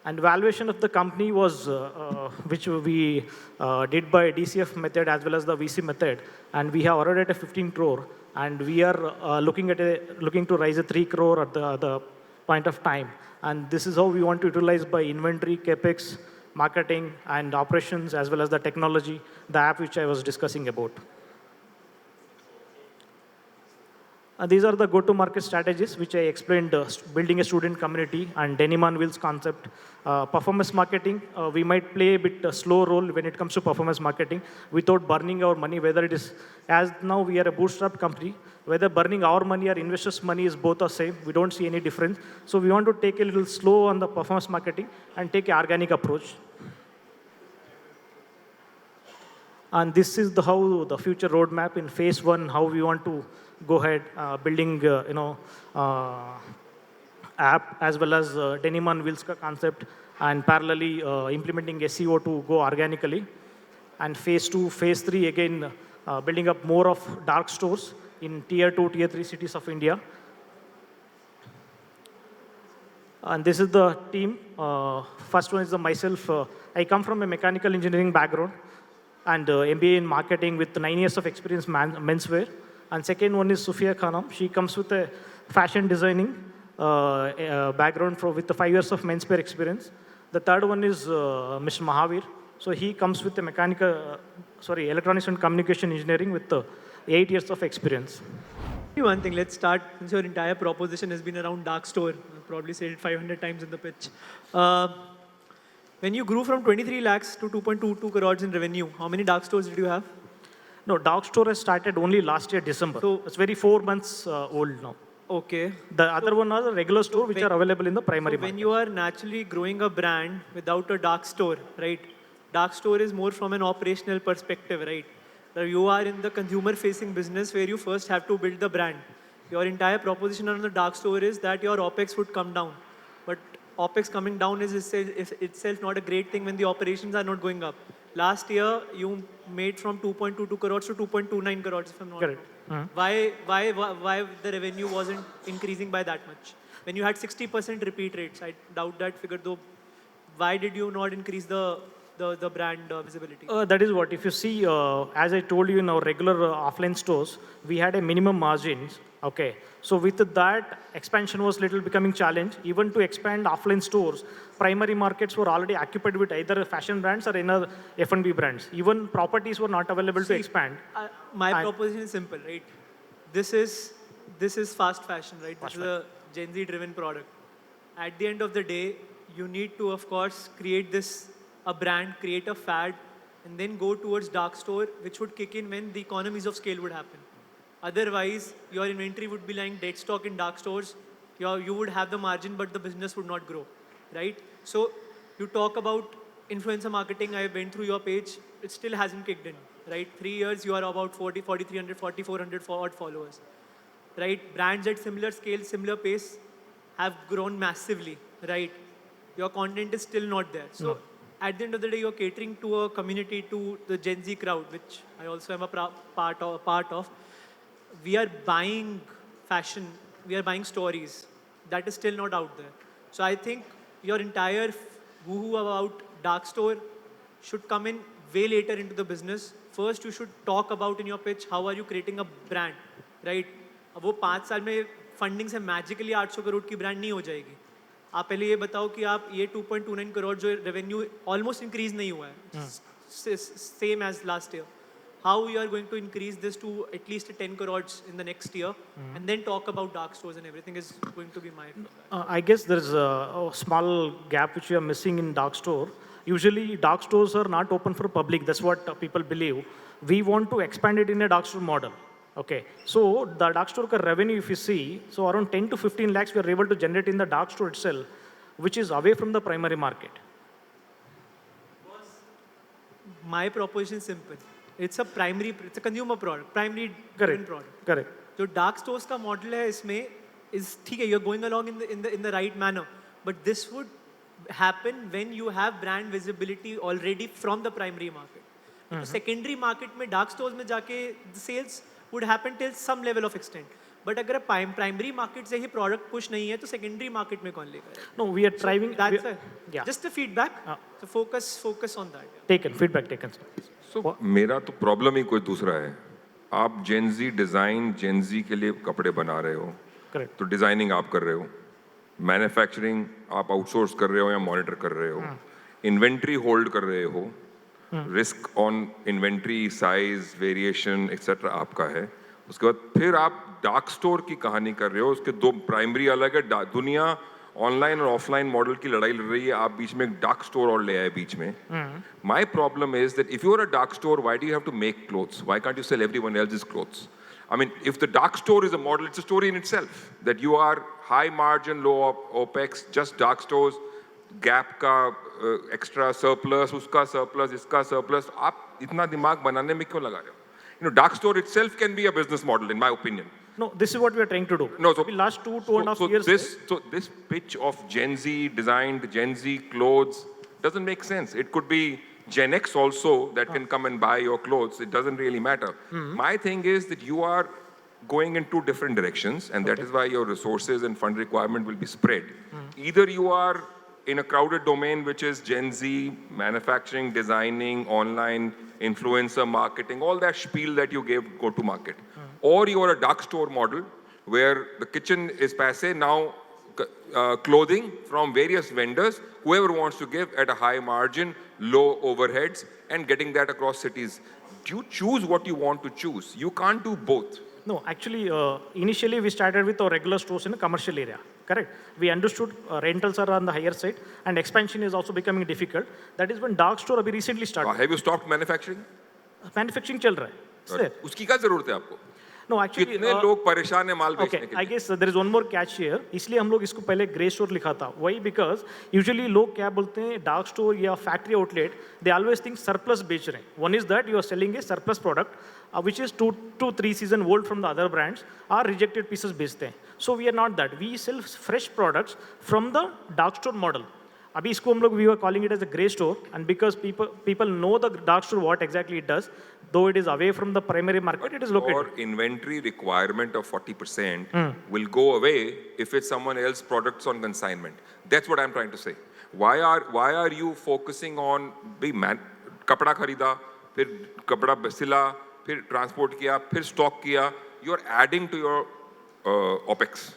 And valuation of the company was, which we did by DCF method as well as the VC method. And we have already at a 15 crore. And we are looking to raise a 3 crore at the point of time. And this is how we want to utilize by inventory, capex, marketing, and operations, as well as the technology, the app which I was discussing about. And these are the go-to-market strategies which I explained, building a student community and denim on wheels concept. Performance marketing, we might play a bit slow role when it comes to performance marketing without burning our money, whether it is, as now we are a bootstrap company, whether burning our money or investors' money is both the same. We don't see any difference. So we want to take a little slow on the performance marketing and take an organic approach. And this is how the future roadmap in phase 1, how we want to go ahead building, app as well as denim on wheels concept, and parallelly implementing SEO to go organically. And phase 2, phase 3, again, building up more of dark stores in tier 2, tier 3 cities of India. And this is the team. First one is myself. I come from a mechanical engineering background and MBA in marketing with 9 years of experience menswear. And second one is Sufia Khanam. She comes with a fashion designing background with the 5 years of menswear experience. The third one is Mr. Mahavir. So he comes with a electronics and communication engineering with 8 years of experience. One thing, let's start, since your entire proposition has been around dark store. I've probably said it 500 times in the pitch. When you grew from 23 lakhs to 2.22 crores in revenue, how many dark stores did you have? No, dark store has started only last year, December. So it's very 4 months old now. Okay. The other one are the regular store, which are available in the primary market. When you are naturally growing a brand without a dark store, right? Dark store is more from an operational perspective, right? Now you are in the consumer-facing business where you first have to build the brand. Your entire proposition on the dark store is that your OPEX would come down. But OPEX coming down is itself not a great thing when the operations are not going up. Last year, you made from 2.22 crores to 2.29 crores, if I'm not wrong. Why the revenue wasn't increasing by that much? When you had 60% repeat rates, I doubt that figure though. Why did you not increase the brand visibility? That is what, if you see, as I told you in our regular offline stores, we had a minimum margins. Okay, so with that, expansion was little becoming challenge. Even to expand offline stores, primary markets were already occupied with either fashion brands or another F&B brands. Even properties were not available to expand. My proposition is simple, right? This is fast fashion, right? This is a Gen Z-driven product. At the end of the day, you need to, of course, create a brand, create a fad, and then go towards dark store, which would kick in when the economies of scale would happen. Otherwise, your inventory would be lying dead stock in dark stores. You would have the margin, but the business would not grow, right? So you talk about influencer marketing. I went through your page. It still hasn't kicked in, right? 3 years, you are about 4,300, 4,400 odd followers. right? Brands at similar scale, similar pace have grown massively, right? Your content is still not there. So at the end of the day, you're catering to a community, to the Gen Z crowd, which I also am a part of. We are buying fashion, we are buying stories. That is still not out there. So I think your entire woohoo about dark store should come in way later into the business. First, you should talk about in your pitch, how are you creating a brand, right? अब वो 5 साल में funding से magically 800 crore की brand नहीं हो जाएगी. आप पहले ये बताओ कि आप ये 2.29 करोड़ जो रेवेन्यू ऑलमोस्ट इंक्रीज नहीं हुआ है, same as last year. How you are going to increase this to at least 10 crores in the next year, and then talk about dark stores and everything is going to be my. I guess there is a small gap which we are missing in dark store. Usually, dark stores are not open for public. That's what people believe. We want to expand it in a dark store model. Okay, so the dark store ka revenue, if you see, so around 10 to 15 lakhs we are able to generate in the dark store itself, which is away from the primary market. My proposition is simple. It's a consumer product, primary driven product. Correct. जो dark stores का model है इसमें is ठीक है, you're going along in the right manner, but this would happen when you have brand visibility already from the primary market. तो secondary market में dark stores में जाके the sales would happen till some level of extent. But अगर primary market से ही product push नहीं है तो secondary market में कौन लेगा? No, we are driving. That's just a feedback. So focus on that. Taken feedback taken. So मेरा तो प्रॉब्लम ही कोई दूसरा है. आप जेनजी डिजाइन जेनजी के लिए कपड़े बना रहे हो, तो डिजाइनिंग आप कर रहे हो, मैन्युफैक्चरिंग आप आउटसोर्स कर रहे हो या मॉनिटर कर रहे हो, इन्वेंट्री होल्ड कर रहे हो, risk on inventory size variation etcetera आपका है. उसके बाद फिर आप डार्क स्टोर की कहानी कर रहे हो. उसके दो प्राइमरी अलग है. दुनिया ऑनलाइन और ऑफलाइन मॉडल की लड़ाई लड़ रही है. आप बीच में एक डार्क स्टोर और ले आए बीच में. My problem is that if you are a dark store, why do you have to make clothes? Why can't you sell everyone else's clothes? I mean, if the dark store is a model, it's a story in itself. That you are high margin, low OPEX, just dark stores, gap का extra surplus, उसका surplus, इसका surplus. आप इतना दिमाग बनाने में क्यों लगा रहे हो? You know, dark store itself can be a business model, in my opinion. No, this is what we are trying to do. No, so last two and a half years. This pitch of Gen Z designed Gen Z clothes doesn't make sense. It could be Gen X also that can come and buy your clothes. It doesn't really matter. My thing is that you are going in two different directions, and that is why your resources and fund requirement will be spread. Either you are in a crowded domain, which is Gen Z, manufacturing, designing, online, influencer marketing, all that spiel that you gave go to market. Or you are a dark store model where the kitchen is passe, now clothing from various vendors, whoever wants to give at a high margin, low overheads, and getting that across cities. You choose what you want to choose. You can't do both. No, actually, initially we started with our regular stores in a commercial area. Correct. We understood rentals are on the higher side, and expansion is also becoming difficult. That is when dark store अभी recently started. Have you stopped manufacturing? Manufacturing चल रहा है. Sir. उसकी क्या जरूरत है आपको? No, actually. कितने लोग परेशान हैं माल बेचने के लिए? I guess there is one more catch here. इसलिए हम लोग इसको पहले grey store लिखा था. Why? Because usually लोग क्या बोलते हैं dark store या factory outlet, they always think surplus बेच रहे हैं. One is that you are selling a surplus product, which is 2 to 3 season old from the other brands, or rejected pieces बेचते हैं. So we are not that. We sell fresh products from the dark store model. अभी इसको हम लोग we were calling it as a grey store, and because people know the dark store what exactly it does, though it is away from the primary market, it is located. Or inventory requirement of 40% will go away if it's someone else's products on consignment. That's what I'm trying to say. Why are you focusing on कपड़ा खरीदा, फिर कपड़ा सिला, फिर transport किया, फिर stock किया? You're adding to your OPEX.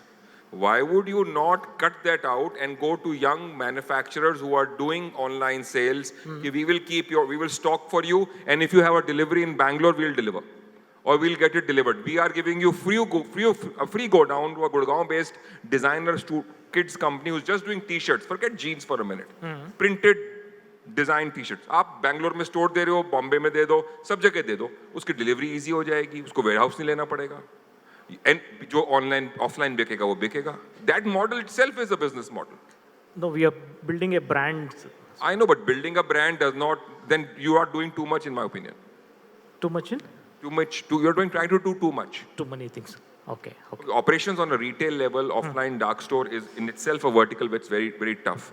Why would you not cut that out and go to young manufacturers who are doing online sales? We will stock for you, and if you have a delivery in Bangalore, we'll deliver, or we'll get it delivered. We are giving you a free go down to a Gurgaon-based designer kids company who's just doing t-shirts. Forget jeans for a minute. Printed design t-shirts. आप बैंगलोर में store दे रहे हो, बॉम्बे में दे दो, सब जगह दे दो. उसकी डिलीवरी इजी हो जाएगी, उसको वेयरहाउस नहीं लेना पड़ेगा. And जो online, offline बिकेगा वो बिकेगा. That model itself is a business model. No, we are building a brand. I know, but building a brand does not. Then you are doing too much, in my opinion. Too much in? Too much. You're trying to do too much. Too many things. Okay. Operations on a retail level, offline dark store is in itself a vertical which is very, very tough.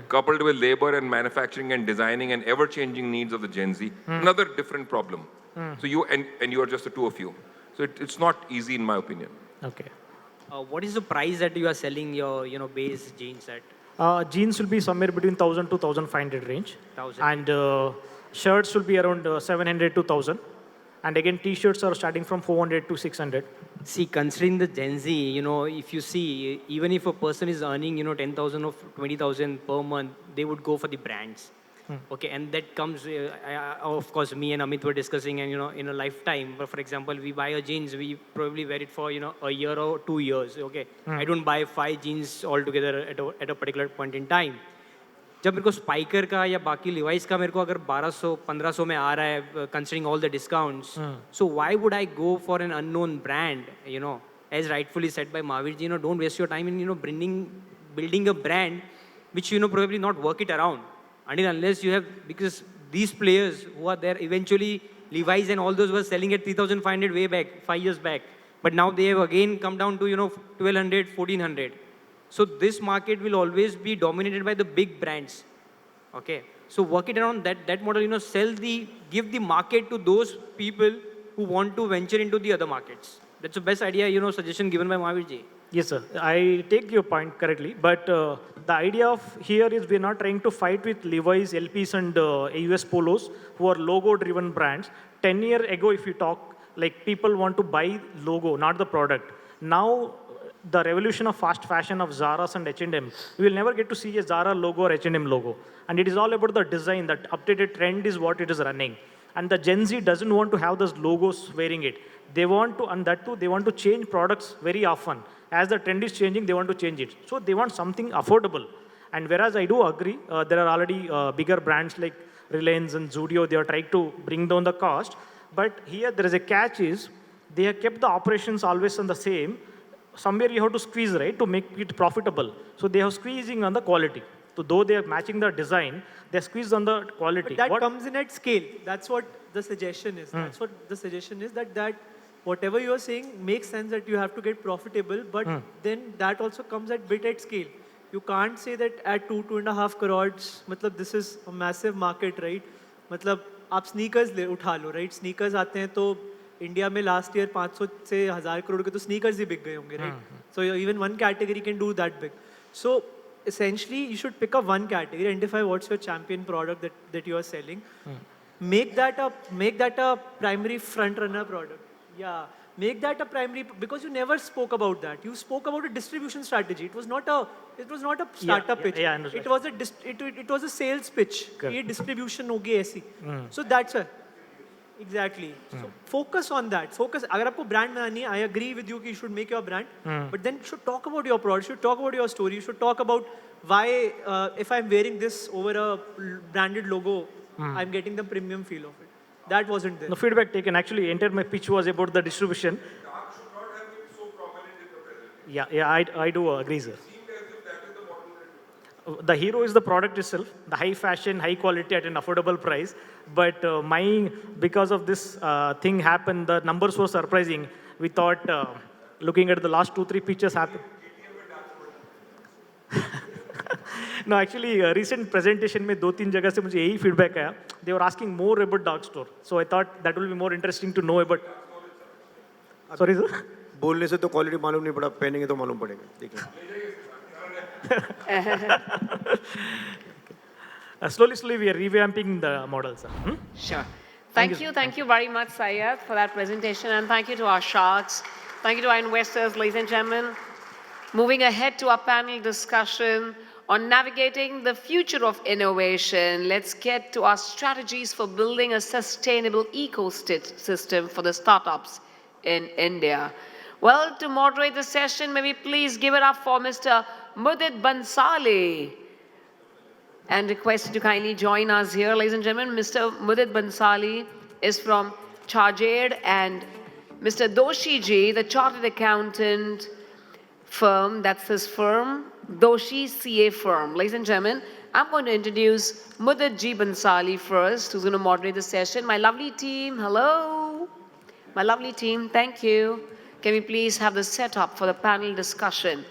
Coupled with labor and manufacturing and designing and ever-changing needs of the Gen Z, another different problem. So you and you are just the two of you. So it's not easy in my opinion. Okay. What is the price that you are selling your base jeans at? Jeans will be somewhere between 1,000 to 1,500 range. 1,000. And shirts will be around 700 to 1,000. And again, T-shirts are starting from 400 to 600. See, considering the Gen Z, if you see, even if a person is earning, 10,000 or 20,000 per month, they would go for the brands. Okay, and that comes, of course, me and Amit were discussing, and in a lifetime. But for example, we buy a jeans, we probably wear it for a year or 2 years. Okay, I don't buy 5 jeans altogether at a particular point in time. जब मेरे को spiker का या बाकी Levi's का मेरे को अगर 1200-1500 में आ रहा है considering all the discounts so why would I go for an unknown brand as rightfully said by Mahavir ji don't waste your time in building a brand which probably not work it around until unless you have, because these players who are there eventually Levi's and all those were selling at 3,500 way back 5 years back, but now they have again come down to 1,200 1,400. So this market will always be dominated by the big brands. Okay. So work it around that model, give the market to those people who want to venture into the other markets. That's the best idea, suggestion given by Mahavir ji. Yes, sir. I take your point correctly. But the idea of here is we're not trying to fight with Levi's, LPs, and AUS Polos, who are logo-driven brands. 10 years ago, if you talk, like people want to buy logo, not the product. Now, the revolution of fast fashion of Zara's and H&M, we will never get to see a Zara logo or H&M logo. And it is all about the design. That updated trend is what it is running. And the Gen Z doesn't want to have those logos wearing it. They want to, and that too, they want to change products very often. As the trend is changing, they want to change it. So they want something affordable. And whereas I do agree, there are already bigger brands like Reliance and Zudio, they are trying to bring down the cost. But here there is a catch is, they have kept the operations always on the same. Somewhere you have to squeeze, right, to make it profitable. So they are squeezing on the quality. So though they are matching the design, they squeeze on the quality. But that comes in at scale. That's what the suggestion is. That's what the suggestion is, that whatever you are saying makes sense that you have to get profitable, but then that also comes at bit at scale. You can't say that at 2.5 crores, matlab this is a massive market, right? Matlab आप sneakers उठा लो, right? Sneakers आते हैं तो India में last year 500 से 1000 करोड़ के तो sneakers ही बिक गए होंगे, right? So even one category can do that big. So essentially you should pick up one category, identify what's your champion product that you are selling, make that a primary front runner product. Yeah, make that a primary, because you never spoke about that. You spoke about a distribution strategy. It was not a startup pitch. It was a sales pitch. ये distribution होगी ऐसी. So that's why. Exactly. So focus on that. Focus. अगर आपको brand बनानी है, I agree with you कि you should make your brand, but then you should talk about your product. You should talk about your story. You should talk about why, if I'm wearing this over a branded logo, I'm getting the premium feel of it. That wasn't there. No feedback taken. Actually, entire my pitch was about the distribution. Yeah, I do agree, sir. The hero is the product itself, the high fashion, high quality at an affordable price. But because of this thing happened, the numbers were surprising. We thought, looking at the last 2-3 pictures happen. No, actually, recent presentation में 2-3 जगह से मुझे यही feedback आया. They were asking more about dark store. So I thought that will be more interesting to know about. Sorry, sir? बोलने से तो quality मालूम नहीं पड़ा, पहनेंगे तो मालूम पड़ेगा. देखिए. Slowly we are revamping the model, sir. Sure. Thank you very much, Syed, for that presentation, and thank you to our sharks. Thank you to our investors, ladies and gentlemen. Moving ahead to our panel discussion on navigating the future of innovation, let's get to our strategies for building a sustainable ecosystem for the startups in India. Well, to moderate the session, may we please give it up for Mr. Mudit Bansali. And request you to kindly join us here, ladies and gentlemen. Mr. Mudit Bansali is from Chartered, and Mr. Doshi ji, the chartered accountant firm, that's his firm, Doshi CA firm. Ladies and gentlemen, I'm going to introduce Mudit ji Bansali first, who's going to moderate the session. My lovely team, hello. My lovely team, thank you. Can we please have the setup for the panel discussion?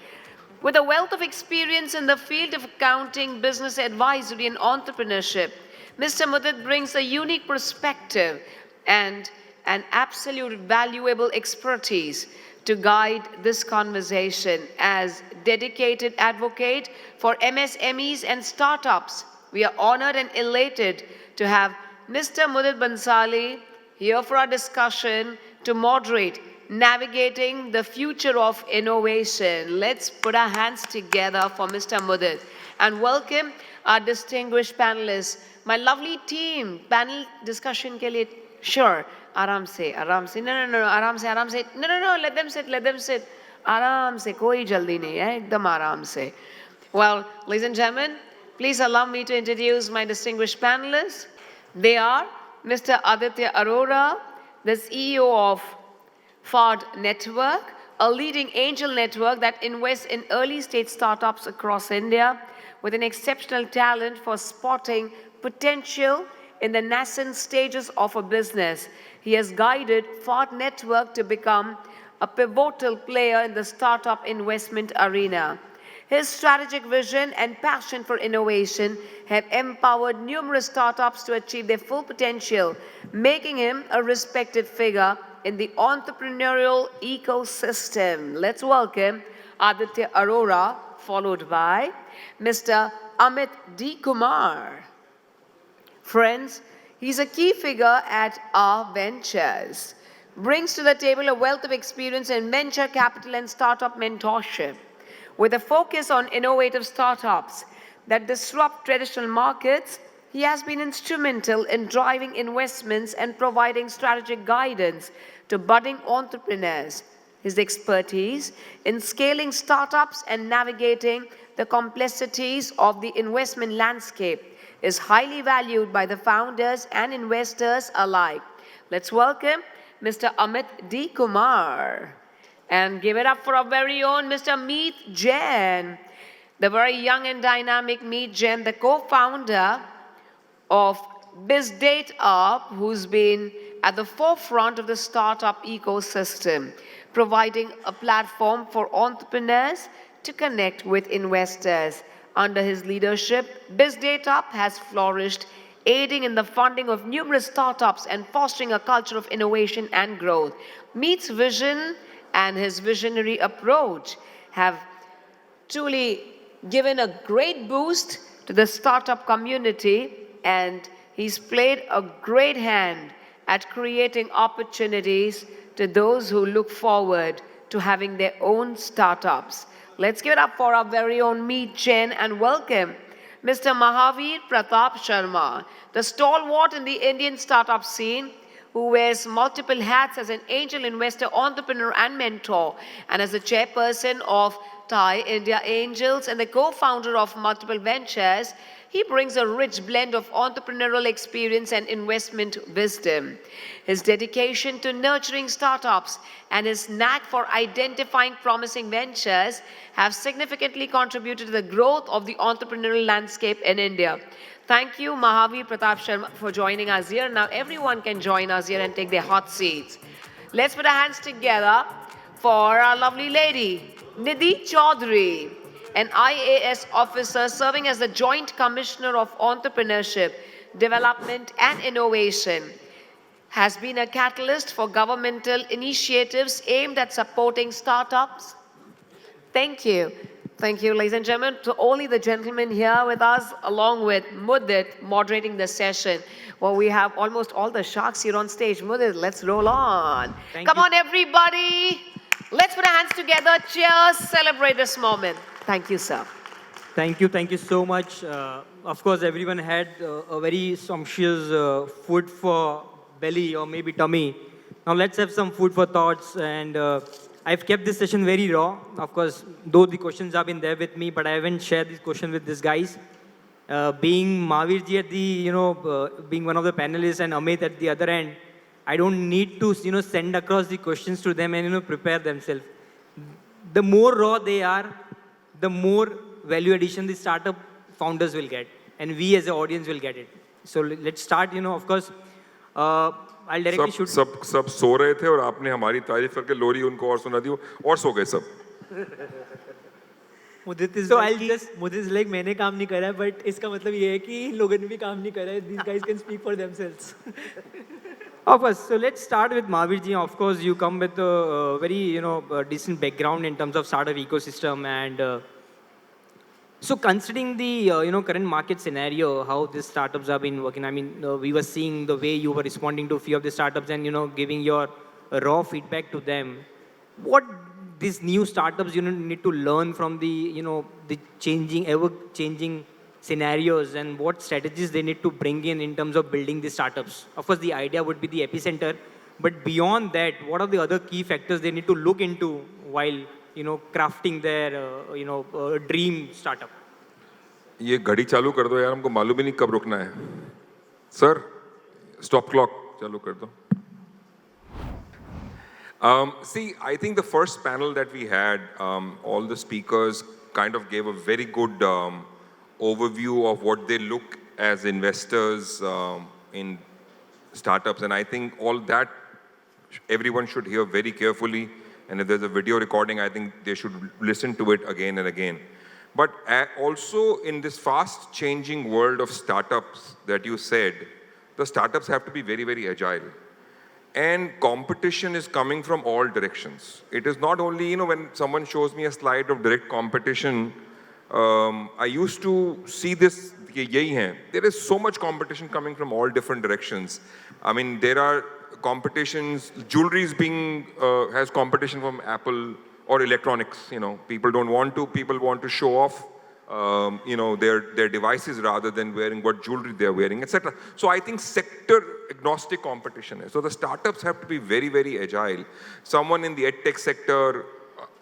With a wealth of experience in the field of accounting, business advisory, and entrepreneurship, Mr. Mudit brings a unique perspective and an absolute valuable expertise to guide this conversation. As dedicated advocate for MSMEs and startups, we are honored and elated to have Mr. Mudit Bansali here for our discussion to moderate navigating the future of innovation. Let's put our hands together for Mr. Mudit and welcome our distinguished panelists. My lovely team, panel discussion ke liye, sure, आराम से, no, आराम से, no, let them sit, आराम से, कोई जल्दी नहीं है, एकदम आराम से. Well, ladies and gentlemen, please allow me to introduce my distinguished panelists. They are Mr. Aditya Arora, the CEO of FARD Network, a leading angel network that invests in early-stage startups across India with an exceptional talent for spotting potential in the nascent stages of a business. He has guided FARD Network to become a pivotal player in the startup investment arena. His strategic vision and passion for innovation have empowered numerous startups to achieve their full potential, making him a respected figure in the entrepreneurial ecosystem. Let's welcome Aditya Arora, followed by Mr. Amit D. Kumar. Friends, he's a key figure at our ventures, brings to the table a wealth of experience in venture capital and startup mentorship. With a focus on innovative startups that disrupt traditional markets, he has been instrumental in driving investments and providing strategic guidance to budding entrepreneurs. His expertise in scaling startups and navigating the complexities of the investment landscape is highly valued by the founders and investors alike. Let's welcome Mr. Amit D. Kumar. And give it up for our very own Mr. Meet Jain, the very young and dynamic Meet Jain, the co-founder of Bizdateup, who's been at the forefront of the startup ecosystem, providing a platform for entrepreneurs to connect with investors. Under his leadership, Bizdateup has flourished, aiding in the funding of numerous startups and fostering a culture of innovation and growth. Meet's vision and his visionary approach have truly given a great boost to the startup community, and he's played a great hand at creating opportunities to those who look forward to having their own startups. Let's give it up for our very own Meet Jain and welcome Mr. Mahavir Pratap Sharma, the stalwart in the Indian startup scene, who wears multiple hats as an angel investor, entrepreneur, and mentor, and as the chairperson of Thai India Angels and the co-founder of multiple ventures. He brings a rich blend of entrepreneurial experience and investment wisdom. His dedication to nurturing startups and his knack for identifying promising ventures have significantly contributed to the growth of the entrepreneurial landscape in India. Thank you, Mahavir Pratap Sharma, for joining us here. Now everyone can join us here and take their hot seats. Let's put our hands together for our lovely lady, Nidhi Chaudhary, an IAS officer serving as the Joint Commissioner of Entrepreneurship, Development and Innovation, has been a catalyst for governmental initiatives aimed at supporting startups. Thank you. Thank you, ladies and gentlemen. To only the gentlemen here with us, along with Mudit moderating the session. Well, we have almost all the sharks here on stage. Mudit, let's roll on. Come on, everybody. Let's put our hands together. Cheers. Celebrate this moment. Thank you, sir. Thank you so much. Of course, everyone had a very sumptuous food for belly or maybe tummy. Now let's have some food for thoughts. And I've kept this session very raw. Of course, though the questions have been there with me, but I haven't shared this question with these guys. Being Mahavir ji at the, being one of the panelists and Amit at the other end, I don't need to, send across the questions to them and, prepare themselves. The more raw they are, the more value addition the startup founders will get, and we as an audience will get it. So let's start, of course. I'll directly shoot. सब सो रहे थे और आपने हमारी तारीफ करके लोरी उनको और सुना दी और सो गए सब. Mudit is like मैंने काम नहीं करा है, but इसका मतलब ये है कि इन लोगों ने भी काम नहीं करा है. These guys can speak for themselves. Of course. So let's start with Mahavir ji. Of course, you come with a very decent background in terms of startup ecosystem, and so considering the current market scenario, how these startups have been working. I mean, we were seeing the way you were responding to a few of the startups and giving your raw feedback to them. What these new startups need to learn from the the ever changing scenarios, and what strategies they need to bring in terms of building the startups. Of course, the idea would be the epicenter, but beyond that, what are the other key factors they need to look into while crafting their dream startup? ये घड़ी चालू कर दो यार, हमको मालूम ही नहीं कब रुकना है. Sir, stop clock चालू कर दो. See, I think the first panel that we had, all the speakers kind of gave a very good overview of what they look as investors in startups. And I think all that everyone should hear very carefully. And if there's a video recording, I think they should listen to it again and again. But also in this fast changing world of startups that you said, the startups have to be very, very agile. And competition is coming from all directions. It is not only, when someone shows me a slide of direct competition, I used to see this, there is so much competition coming from all different directions. I mean, there are competitions, jewelry is has competition from Apple or electronics, people want to show off, their devices rather than wearing what jewelry they're wearing, etc. So I think sector agnostic competition is. So the startups have to be very, very agile. Someone in the edtech sector,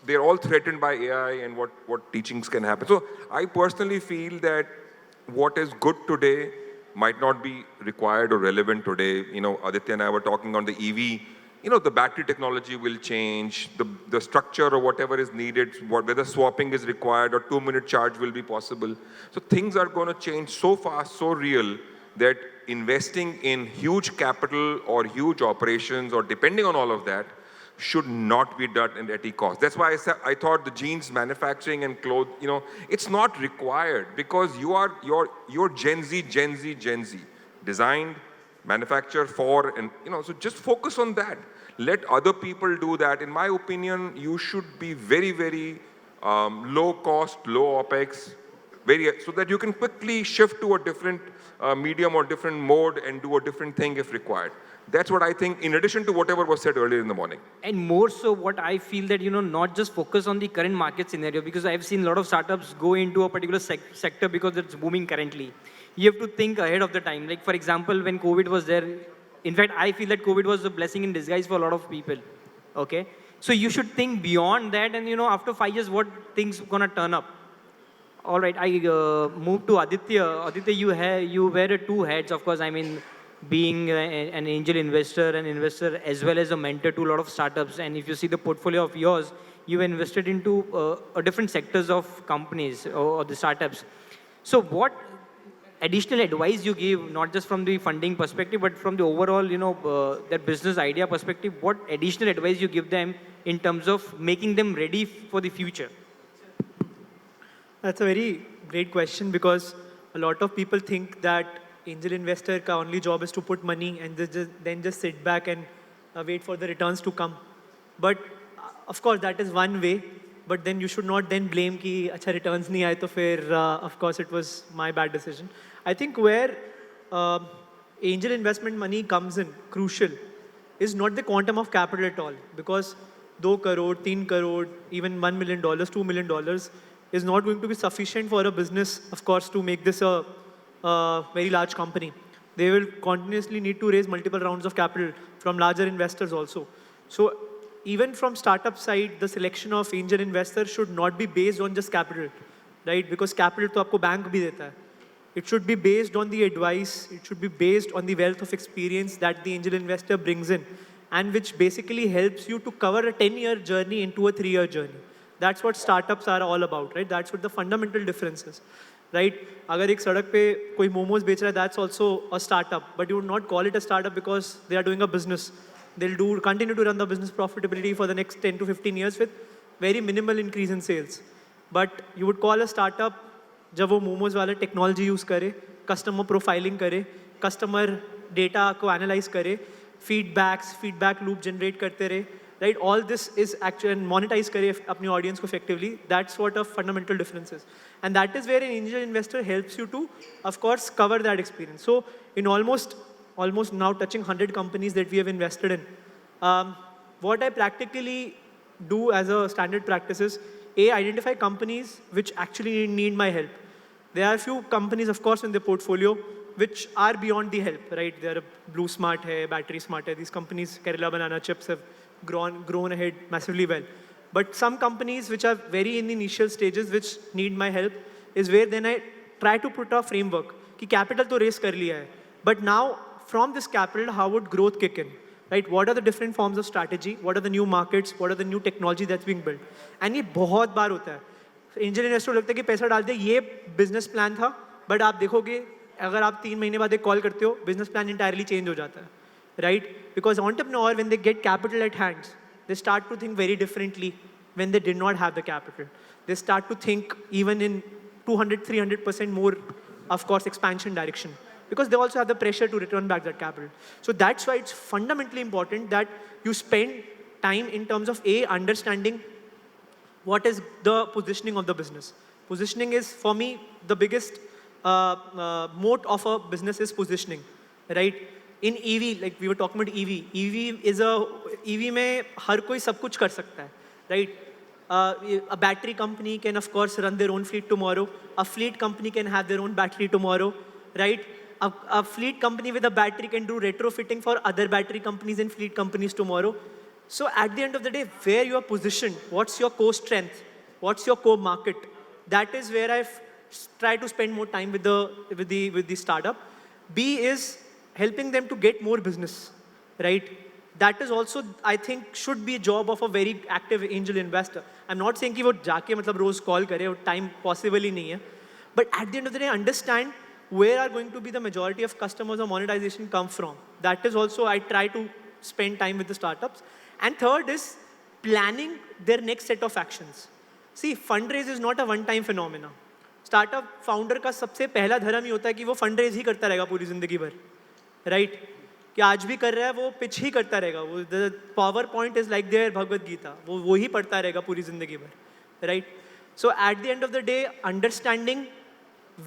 they're all threatened by AI and what teachings can happen. So I personally feel that what is good today might not be required or relevant today. Aditya and I were talking on the EV. The battery technology will change, the structure or whatever is needed, whether swapping is required or 2-minute charge will be possible. So things are going to change so fast, so real, that investing in huge capital or huge operations or depending on all of that should not be done at any cost. That's why I thought the jeans manufacturing and clothes, it's not required because you're Gen Z, designed, manufactured for, and so just focus on that. Let other people do that. In my opinion, you should be very, very low cost, low OPEX, so that you can quickly shift to a different medium or different mode and do a different thing if required. That's what I think, in addition to whatever was said earlier in the morning. And more so, what I feel that, not just focus on the current market scenario, because I've seen a lot of startups go into a particular sector because it's booming currently. You have to think ahead of the time. Like, for example, when COVID was there, in fact, I feel that COVID was a blessing in disguise for a lot of people. Okay? So you should think beyond that, and, after 5 years, what things gonna turn up. All right, I moved to Aditya. Aditya, you wear two hats, of course. I mean, being an angel investor, an investor as well as a mentor to a lot of startups. And if you see the portfolio of yours, you invested into different sectors of companies or the startups. So what additional advice you give, not just from the funding perspective, but from the overall, their business idea perspective, what additional advice you give them in terms of making them ready for the future? That's a very great question, because a lot of people think that angel investor ka only job is to put money and then just sit back and wait for the returns to come. But of course, that is one way. But then you should not then blame ki acha returns nahi aaye to fir of course it was my bad decision. I think where angel investment money comes in crucial is not the quantum of capital at all, because 2 crore, 3 crore, even $1 million, $2 million is not going to be sufficient for a business, of course, to make this a very large company. They will continuously need to raise multiple rounds of capital from larger investors also. So even from startup side, the selection of angel investors should not be based on just capital, right? Because capital to aapko bank bhi deta hai. It should be based on the advice. It should be based on the wealth of experience that the angel investor brings in, and which basically helps you to cover a 10-year journey into a 3-year journey. That's what startups are all about, right? That's what the fundamental difference is, right? अगर एक सड़क पे कोई मोमोज बेच रहा है, that's also a startup, but you would not call it a startup because they are doing a business. They'll continue to run the business profitably for the next 10 to 15 years with very minimal increase in sales. But you would call a startup जब वो मोमोज वाला technology use करे, customer profiling करे, customer data को analyse करे, feedback loop generate करते रहे, right? All this is actually monetize करे अपनी audience को effectively. That's what a fundamental difference is. And that is where an angel investor helps you to, of course, cover that experience. So in almost now touching 100 companies that we have invested in, what I practically do as a standard practice is, identify companies which actually need my help. There are a few companies, of course, in the portfolio which are beyond the help, right? There are Blue Smart, Battery Smart. These companies, Kerala Banana Chips, have grown ahead massively well. But some companies which are very in the initial stages which need my help is where then I try to put a framework. कि capital तो raise कर लिया है, but now from this capital, how would growth kick in? Right? What are the different forms of strategy? What are the new markets? What are the new technology that's being built? And ये बहुत बार होता है. Angel investor लगता है कि पैसा डाल दे, ये business plan था, but आप देखोगे अगर आप 3 महीने बाद एक call करते हो, business plan entirely change हो जाता है. Right? Because entrepreneur, when they get capital at hands, they start to think very differently when they did not have the capital. They start to think even in 200, 300% more, of course, expansion direction. Because they also have the pressure to return back that capital. So that's why it's fundamentally important that you spend time in terms of understanding what is the positioning of the business. Positioning is, for me, the biggest moat of a business is positioning, right? In EV, like we were talking about EV में हर कोई सब कुछ कर सकता है, right? A battery company can, of course, run their own fleet tomorrow. A fleet company can have their own battery tomorrow, right? A fleet company with a battery can do retrofitting for other battery companies and fleet companies tomorrow. So at the end of the day, where you are positioned, what's your core strength, what's your core market, that is where I try to spend more time with the startup. B is helping them to get more business, right? That is also, I think, should be a job of a very active angel investor. I'm not saying कि वो जाके मतलब रोज call करे, वो time possible ही नहीं है. But at the end of the day, understand where are going to be the majority of customers or monetization come from. That is also, I try to spend time with the startups. And third is planning their next set of actions. See, fundraise is not a one-time phenomena. Startup founder का सबसे पहला धर्म ही होता है कि वो fundraise ही करता रहेगा पूरी जिंदगी भर, right? कि आज भी कर रहा है वो pitch ही करता रहेगा. वो the PowerPoint is like their Bhagavad Gita. वो ही पढ़ता रहेगा पूरी जिंदगी भर, right? So at the end of the day, understanding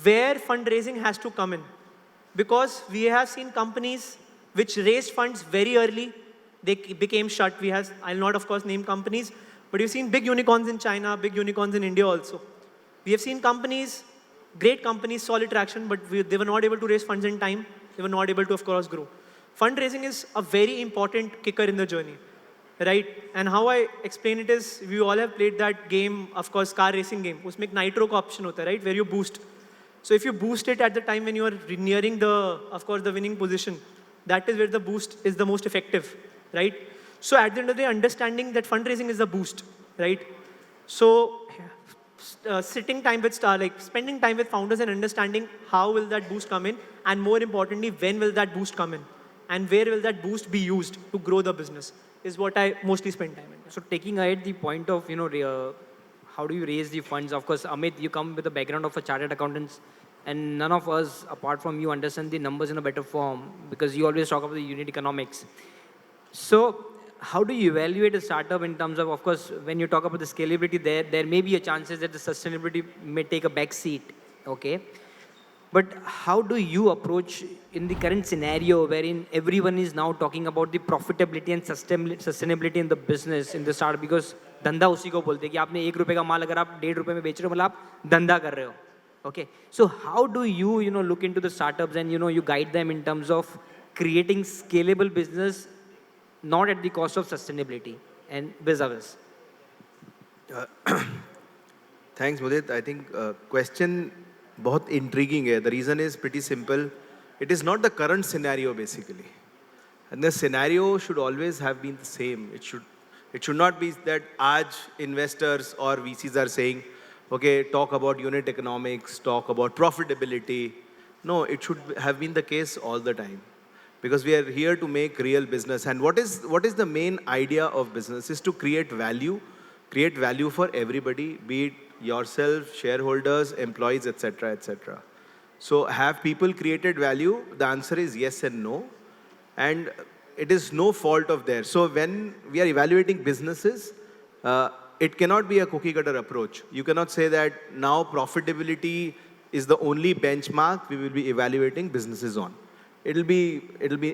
where fundraising has to come in, because we have seen companies which raised funds very early, they became shut. I'll not, of course, name companies, but you've seen big unicorns in China, big unicorns in India also. We have seen companies, great companies, solid traction, but they were not able to raise funds in time. They were not able to, of course, grow. Fundraising is a very important kicker in the journey, right? And how I explain it is, we all have played that game, of course, car racing game. उसमें एक nitro का option होता है, right? Where you boost. So if you boost it at the time when you are nearing of course, the winning position, that is where the boost is the most effective, right? So at the end of the day, understanding that fundraising is the boost, right? So spending time with founders and understanding how will that boost come in, and more importantly, when will that boost come in, and where will that boost be used to grow the business is what I mostly spend time in. So taking ahead the point of, how do you raise the funds? Of course, Amit, you come with a background of a chartered accountant, and none of us, apart from you, understand the numbers in a better form because you always talk about the unit economics. So how do you evaluate a startup in terms of course, when you talk about the scalability, there may be a chances that the sustainability may take a back seat, okay? But how do you approach in the current scenario wherein everyone is now talking about the profitability and sustainability in the business, in the startup, because धंधा उसी को बोलते हैं कि आपने 1 रुपए का माल अगर आप 1.5 रुपए में बेच रहे हो मतलब आप धंधा कर रहे हो, okay? So how do you, look into the startups and, you guide them in terms of creating scalable business, not at the cost of sustainability and vis-a-vis? Thanks, Mudit. I think question बहुत intriguing है. The reason is pretty simple. It is not the current scenario basically, and the scenario should always have been the same. It should not be that आज investors or VCs are saying okay, talk about unit economics, talk about profitability. No, it should have been the case all the time. Because we are here to make real business. And what is the main idea of business? Is to create value for everybody, be it yourself, shareholders, employees, etc., etc. So have people created value? The answer is yes and no. And it is no fault of theirs. So when we are evaluating businesses, it cannot be a cookie cutter approach. You cannot say that now profitability is the only benchmark we will be evaluating businesses on. It'll be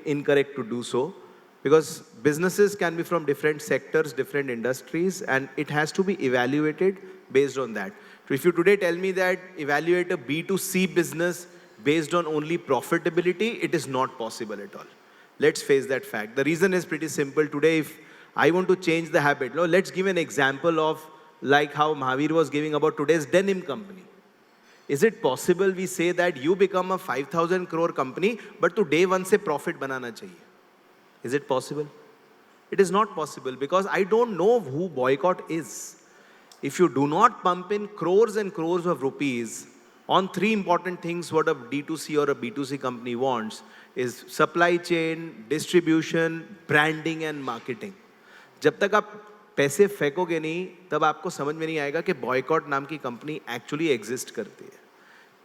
incorrect to do so, because businesses can be from different sectors, different industries, and it has to be evaluated based on that. So if you today tell me that evaluate a B2C business based on only profitability, it is not possible at all. Let's face that fact. The reason is pretty simple. Today, if I want to change the habit, no, let's give an example of like how Mahavir was giving about today's denim company. Is it possible we say that you become a 5,000 crore company, but to day one se profit banana chahiye? Is it possible? It is not possible, because I don't know who boycott is. If you do not pump in crores and crores of rupees on three important things what a D2C or a B2C company wants is supply chain, distribution, branding and marketing. जब तक आप पैसे फेंकोगे नहीं, तब आपको समझ में नहीं आएगा कि boycott नाम की कंपनी actually exist करती है.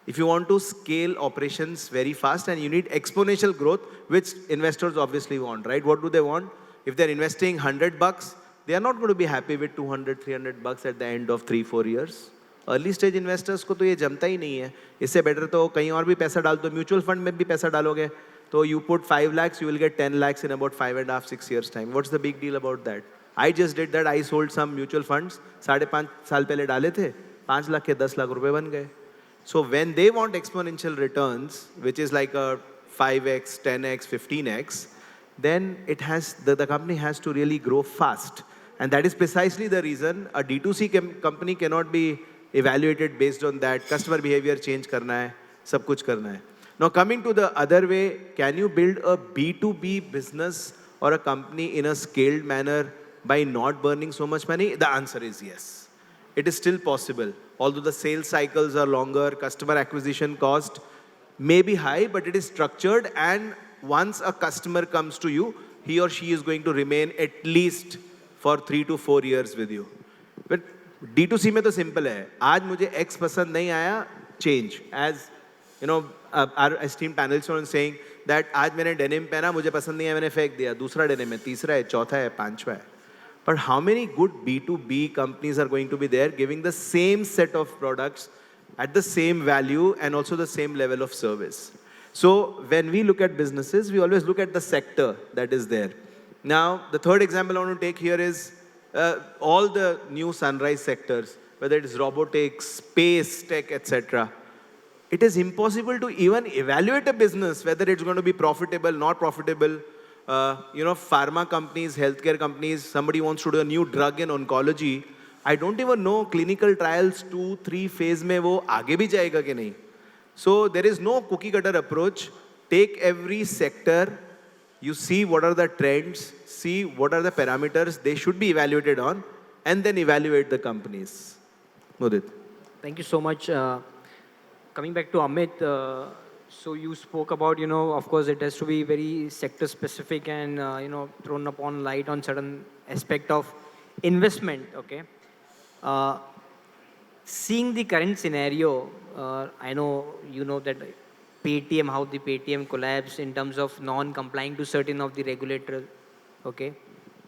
If you want to scale operations very fast and you need exponential growth, which investors obviously want, right? What do they want? If they're investing $100, they are not going to be happy with $200, $300 at the end of 3-4 years. Early stage investors को तो ये जमता ही नहीं है. इससे better तो कहीं और भी पैसा डाल दो, mutual fund में भी पैसा डालोगे, तो you put 5 lakhs, you will get 10 lakhs in about 5.5-6 years time. What's the big deal about that? I just did that. I sold some mutual funds. 5.5 साल पहले डाले थे, 5 लाख के 10 लाख रुपए बन गए. So when they want exponential returns, which is like a 5x, 10x, 15x, then the company has to really grow fast. And that is precisely the reason a D2C company cannot be evaluated based on that. Customer behavior change karna hai, sab kuch karna hai. Now coming to the other way, can you build a B2B business or a company in a scaled manner by not burning so much money? The answer is yes. It is still possible. Although the sales cycles are longer, customer acquisition cost may be high, but it is structured, and once a customer comes to you, he or she is going to remain at least for 3 to 4 years with you. But D2C में तो simple है. आज मुझे X पसंद नहीं आया, change. As you know, our esteemed panelists are saying that आज मैंने denim पहना, मुझे पसंद नहीं आया, मैंने फेंक दिया. दूसरा denim है, तीसरा है, चौथा है, पांचवा है. But how many good B2B companies are going to be there giving the same set of products at the same value and also the same level of service? So when we look at businesses, we always look at the sector that is there. Now, the third example I want to take here is all the new sunrise sectors, whether it is robotics, space, tech, etc. It is impossible to even evaluate a business, whether it's going to be profitable, not profitable. Pharma companies, healthcare companies, somebody wants to do a new drug in oncology. I don't even know clinical trials 2-3 phase में वो आगे भी जाएगा कि नहीं. So there is no cookie cutter approach. Take every sector, you see what are the trends, see what are the parameters they should be evaluated on, and then evaluate the companies. Mudit. Thank you so much. Coming back to Amit, so you spoke about, of course, it has to be very sector specific and, thrown upon light on certain aspect of investment, okay? Seeing the current scenario, I know, that Paytm, how the Paytm collapsed in terms of non-complying to certain of the regulatory, okay?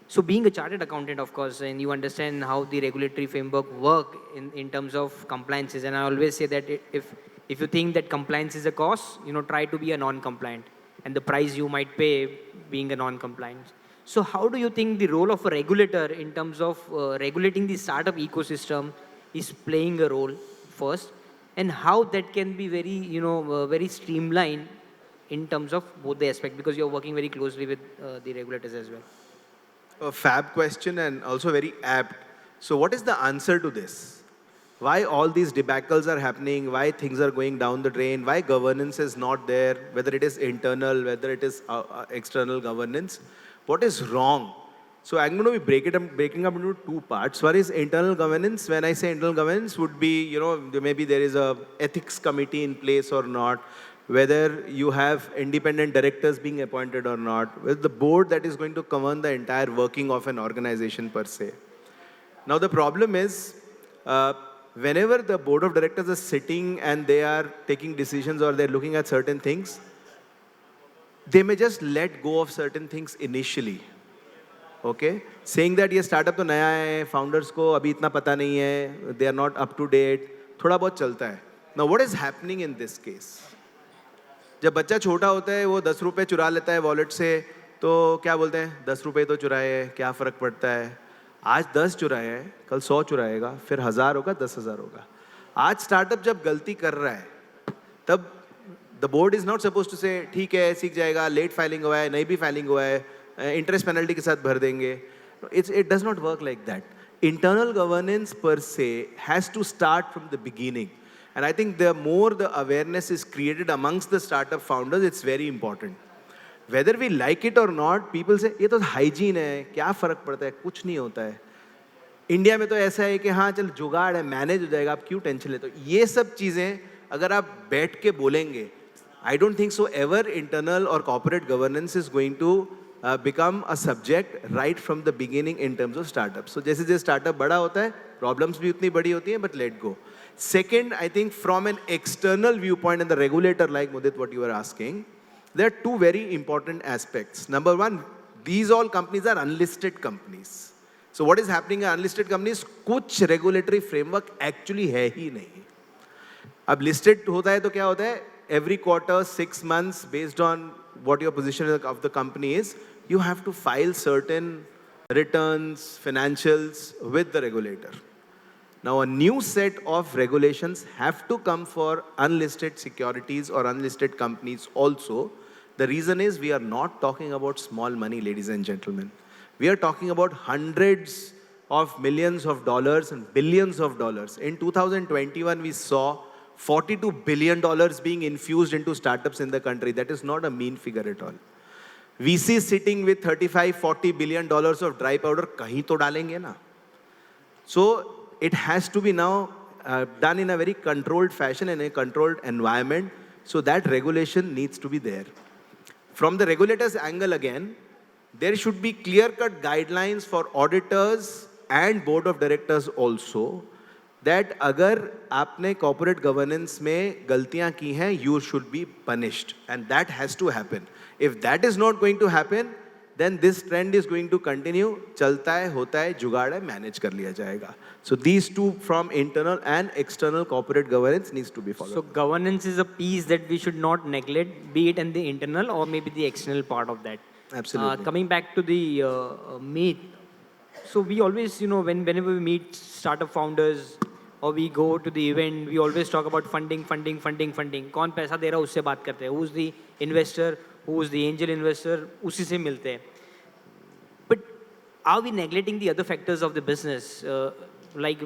So being a chartered accountant, of course, and you understand how the regulatory framework work in terms of compliances, and I always say that if you think that compliance is a cost, try to be a non-compliant, and the price you might pay being a non-compliant. So how do you think the role of a regulator in terms of regulating the startup ecosystem is playing a role first, and how that can be very, very streamlined in terms of both the aspects, because you're working very closely with the regulators as well? A fab question and also very apt. So what is the answer to this? Why all these debacles are happening? Why things are going down the drain? Why governance is not there? Whether it is internal, whether it is external governance. What is wrong? So I'm going to be breaking up into two parts. One is internal governance. When I say internal governance, would be, maybe there is a ethics committee in place or not, whether you have independent directors being appointed or not, with the board that is going to govern the entire working of an organization per se. Now the problem is, whenever the board of directors is sitting and they are taking decisions or they're looking at certain things, they may just let go of certain things initially. Okay, saying that ये startup तो नया है, founders को अभी इतना पता नहीं है, they are not up to date, थोड़ा बहुत चलता है. Now what is happening in this case? जब बच्चा छोटा होता है, वो 10 रुपए चुरा लेता है वॉलेट से, तो क्या बोलते हैं? 10 रुपए तो चुराए हैं, क्या फर्क पड़ता है? आज 10 चुराए हैं, कल 100 चुराएगा, फिर 1000 होगा, 10,000 होगा. आज स्टार्टअप जब गलती कर रहा है, तब the board is not supposed to say, ठीक है, सीख जाएगा, लेट फाइलिंग हुआ है, नहीं भी फाइलिंग हुआ है, इंटरेस्ट पेनल्टी के साथ भर देंगे. It does not work like that. Internal governance per se has to start from the beginning. And I think the more the awareness is created amongst the startup founders, it's very important. Whether we like it or not, people say, ये तो hygiene है, क्या फर्क पड़ता है, कुछ नहीं होता है. इंडिया में तो ऐसा है कि हाँ चल जुगाड़ है, मैनेज हो जाएगा, आप क्यों टेंशन लेते हो? ये सब चीज़ें अगर आप बैठ के बोलेंगे, I don't think so ever internal or corporate governance is going to become a subject right from the beginning in terms of startups. So जैसे जैसे startup बड़ा होता है, problems भी उतनी बड़ी होती हैं, but let go. Second, I think from an external viewpoint and the regulator, like Mudit, what you were asking, there are two very important aspects. Number one, these all companies are unlisted companies. So what is happening in unlisted companies? कुछ regulatory framework actually है ही नहीं. अब listed होता है तो क्या होता है? Every quarter, 6 months, based on what your position of the company is, you have to file certain returns, financials with the regulator. Now, a new set of regulations have to come for unlisted securities or unlisted companies also. The reason is we are not talking about small money, ladies and gentlemen. We are talking about hundreds of millions of dollars and billions of dollars. In 2021, we saw $42 billion being infused into startups in the country. That is not a mean figure at all. VC sitting with $35-40 billion of dry powder, kahin to dalenge na. So it has to be now done in a very controlled fashion, in a controlled environment. So that regulation needs to be there. From the regulator's angle again, there should be clear-cut guidelines for auditors and board of directors also, that अगर आपने corporate governance में गलतियां की हैं, you should be punished, and that has to happen. If that is not going to happen, then this trend is going to continue. चलता है, होता है, जुगाड़ है, manage कर लिया जाएगा. So these two from internal and external corporate governance needs to be followed. So governance is a piece that we should not neglect, be it in the internal or maybe the external part of that. Absolutely. Coming back to the meet, so we always, whenever we meet startup founders or we go to the event, we always talk about funding. कौन पैसा दे रहा है उससे बात करते हैं. Who's the investor? Who's the angel investor? उसी से मिलते हैं. But are we neglecting the other factors of the business, like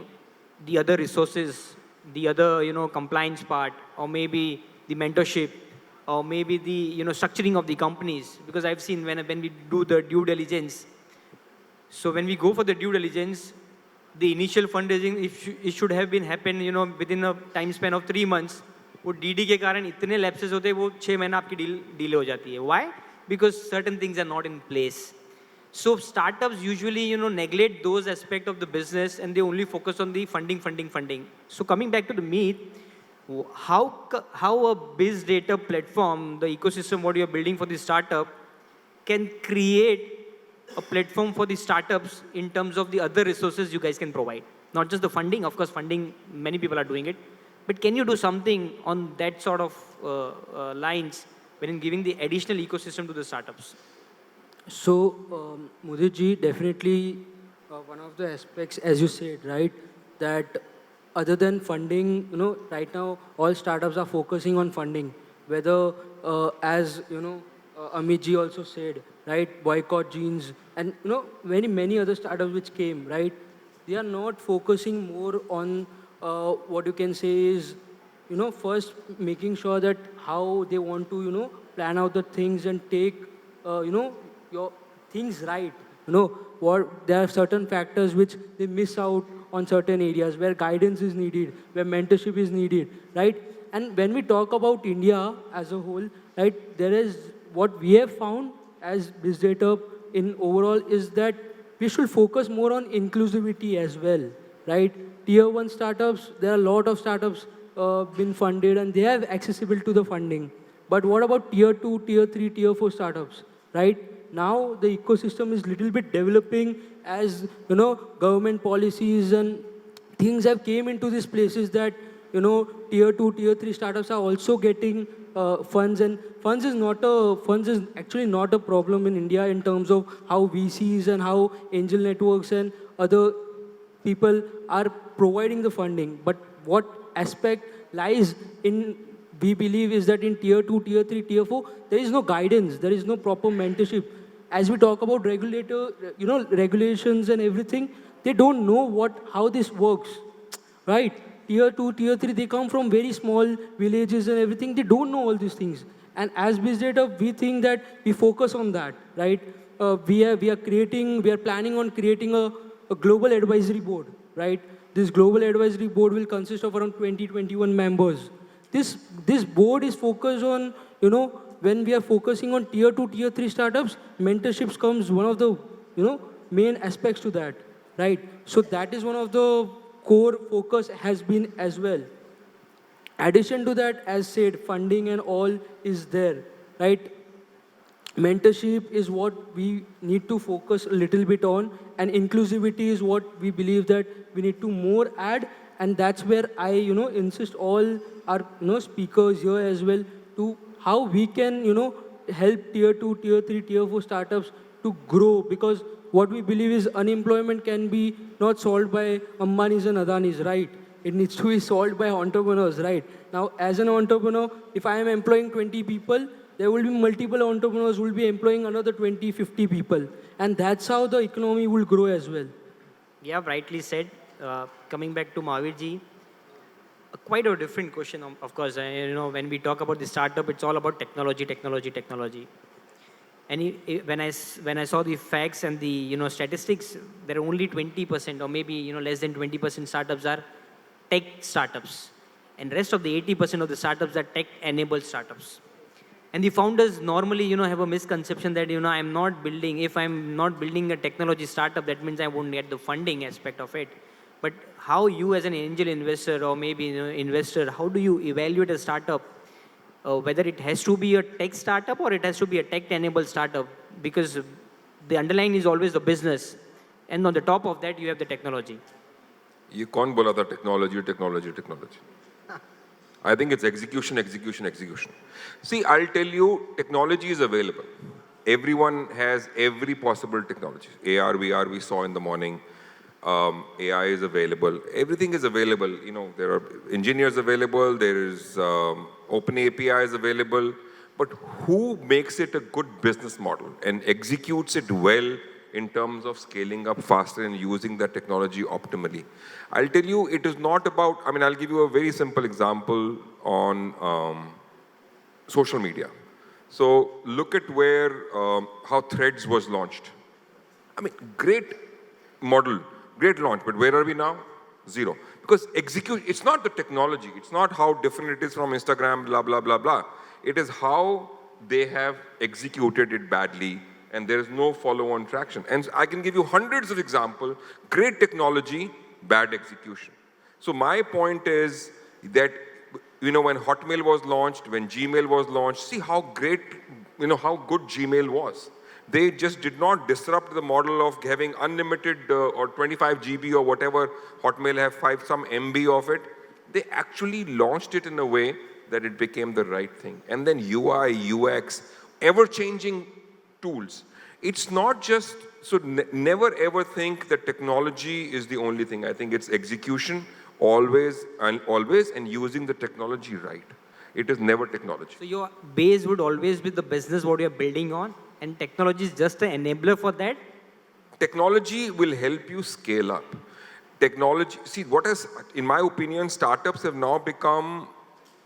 the other resources, the other compliance part, or maybe the mentorship, or maybe the structuring of the companies? Because I've seen when we do the due diligence. So when we go for the due diligence, the initial fundraising, it should have been happen, within a time span of 3 months. वो DD के कारण इतने lapses होते हैं, वो 6 महीना आपकी deal delay हो जाती है. Why? Because certain things are not in place. So startups usually, neglect those aspects of the business and they only focus on the funding. So coming back to the meet, how a Bizdateup platform, the ecosystem what you're building for the startup, can create a platform for the startups in terms of the other resources you guys can provide. Not just the funding, of course, funding, many people are doing it. But can you do something on that sort of lines when giving the additional ecosystem to the startups? So, Mudit ji, definitely one of the aspects, as you said, right, that other than funding, right now all startups are focusing on funding. Whether, as Amit ji also said, right, boycott jeans, and many other startups which came, right, they are not focusing more on what you can say is, first making sure that how they want to, plan out the things and take, your things right, there are certain factors which they miss out on certain areas where guidance is needed, where mentorship is needed, right? And when we talk about India as a whole, right, there is what we have found as Bizdateup in overall is that we should focus more on inclusivity as well, right? Tier 1 startups, there are a lot of startups been funded and they have accessible to the funding. But what about tier 2, tier 3, tier 4 startups, right? Now the ecosystem is little bit developing as, government policies and things have came into these places that, tier 2, tier 3 startups are also getting funds, and funds is actually not a problem in India in terms of how VCs and how angel networks and other people are providing the funding. But what aspect lies in, we believe, is that in tier 2, tier 3, tier 4, there is no guidance, there is no proper mentorship. As we talk about regulations and everything, they don't know how this works, right? Tier 2, tier 3, they come from very small villages and everything. They don't know all these things. And as Bizdateup, we think that we focus on that, right? We are planning on creating a global advisory board, right? This global advisory board will consist of around 21 members. This board is focused on, when we are focusing on tier 2, tier 3 startups, mentorships comes one of the, main aspects to that, right? So that is one of the core focus has been as well. Addition to that, as said, funding and all is there, right? Mentorship is what we need to focus a little bit on, and inclusivity is what we believe that we need to more add, and that's where I, insist all our, speakers here as well to how we can, help tier 2, tier 3, tier 4 startups to grow, because what we believe is unemployment can be not solved by Ambanis and Adanis, right? It needs to be solved by entrepreneurs, right? Now, as an entrepreneur, if I am employing 20 people, there will be multiple entrepreneurs who will be employing another 20, 50 people. And that's how the economy will grow as well. Yeah, rightly said. Coming back to Mahavir quite a different question, of course. When we talk about the startup, it's all about technology, technology, technology. And when I saw the facts and the statistics, there are only 20% or maybe less than 20% startups are tech startups, and rest of the 80% of the startups are tech-enabled startups. And the founders normally have a misconception that if I'm not building a technology startup, that means I won't get the funding aspect of it. But how you as an angel investor or maybe investor, how do you evaluate a startup? Whether it has to be a tech startup or it has to be a tech-enabled startup, because the underlying is always the business, and on the top of that you have the technology. You can't bola the technology. I think it's execution. See, I'll tell you, technology is available. Everyone has every possible technology. AR, VR, we saw in the morning. AI is available. Everything is available. There are engineers available. There is open APIs available. But who makes it a good business model and executes it well in terms of scaling up faster and using that technology optimally? I'll tell you, it is not about, I'll give you a very simple example on social media. So look at how Threads was launched. Great model, great launch, but where are we now? Zero. Because it's not the technology, it's not how different it is from Instagram, blah, blah, blah, blah. It is how they have executed it badly, and there is no follow-on traction. And I can give you hundreds of examples, great technology, bad execution. So my point is that, when Hotmail was launched, when Gmail was launched, see how great, how good Gmail was. They just did not disrupt the model of having unlimited or 25 GB or whatever. Hotmail have some MB of it. They actually launched it in a way that it became the right thing. And then UI, UX, ever-changing tools. It's not just, so never ever think that technology is the only thing. I think it's execution, always, and using the technology right. It is never technology. So your base would always be the business what you're building on, and technology is just an enabler for that? Technology will help you scale up. Technology, see, in my opinion, startups have now become,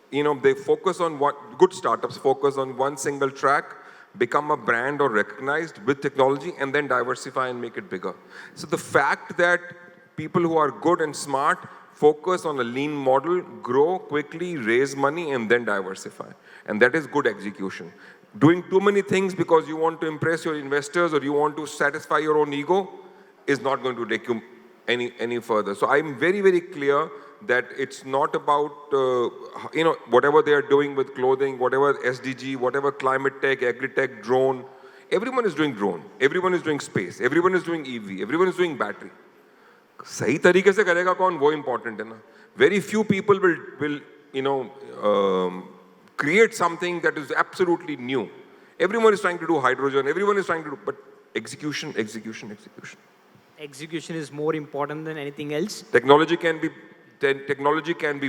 they focus on good startups focus on one single track, become a brand or recognized with technology, and then diversify and make it bigger. So the fact that people who are good and smart focus on a lean model, grow quickly, raise money, and then diversify. And that is good execution. Doing too many things because you want to impress your investors or you want to satisfy your own ego is not going to take you any further. So I'm very, very clear that it's not about, whatever they are doing with clothing, whatever SDG, whatever climate tech, agri-tech, drone. Everyone is doing drone. Everyone is doing space. Everyone is doing EV. Everyone is doing battery. सही तरीके से करेगा कौन वो important है ना. Very few people will create something that is absolutely new. Everyone is trying to do hydrogen. Everyone is trying to do, but execution. Execution is more important than anything else. Technology can be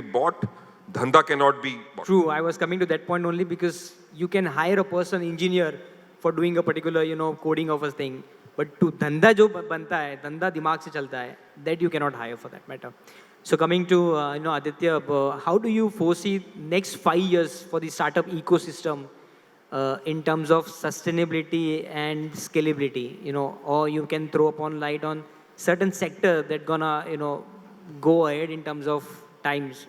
bought. Dhanda cannot be bought. True. I was coming to that point only because you can hire a person, engineer, for doing a particular, coding of a thing. But to dhanda jo banta hai, dhanda dimag se chalta hai, that you cannot hire for that matter. So coming to Aditya, how do you foresee next 5 years for the startup ecosystem in terms of sustainability and scalability? Or you can throw upon light on certain sector that gonna go ahead in terms of times.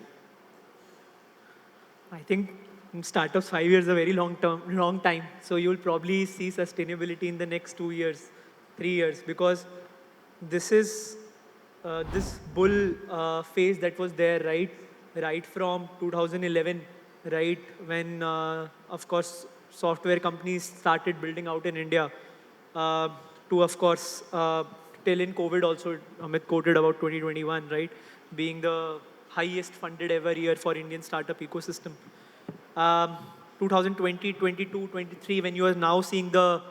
I think in startups 5 years is a very long time. So you'll probably see sustainability in the next 2 years, 3 years, because this is this bull phase that was there, right from 2011, right, when, of course, software companies started building out in India, to, of course, till in COVID also, Amit quoted about 2021, right, being the highest funded ever year for Indian startup ecosystem. 2020, 22, 23, when you are now seeing the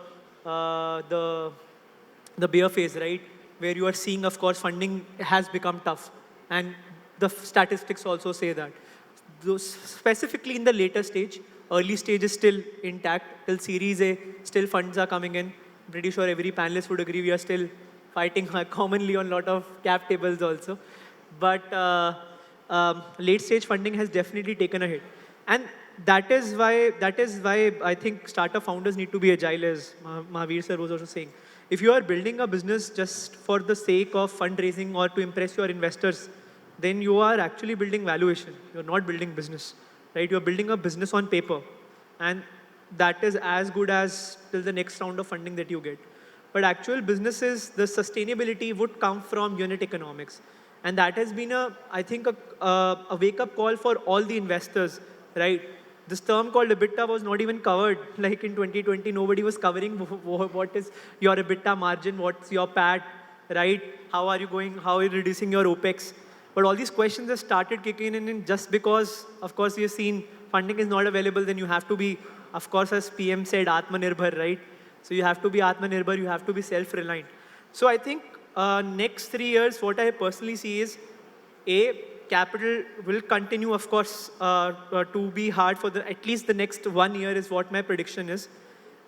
bear phase, right, where you are seeing, of course, funding has become tough. And the statistics also say that. Those specifically in the later stage, early stage is still intact. Till Series A, still funds are coming in. I'm pretty sure every panelist would agree we are still fighting commonly on a lot of cap tables also. But late stage funding has definitely taken a hit. And that is why I think startup founders need to be agile, as Mahavir sir was also saying. If you are building a business just for the sake of fundraising or to impress your investors, then you are actually building valuation. You're not building business, right? You're building a business on paper. And that is as good as till the next round of funding that you get. But actual businesses, the sustainability would come from unit economics. And that has been, I think, a wake-up call for all the investors, right? This term called EBITDA was not even covered. Like in 2020, nobody was covering what is your EBITDA margin, what's your PAT, right? How are you reducing your OPEX? But all these questions have started kicking in, and just because, of course, you've seen funding is not available, then you have to be, of course, as PM said, Atmanirbhar, right? So you have to be Atmanirbhar, you have to be self-reliant. So I think next 3 years, what I personally see is, capital will continue, of course, to be hard for at least the next 1 year is what my prediction is.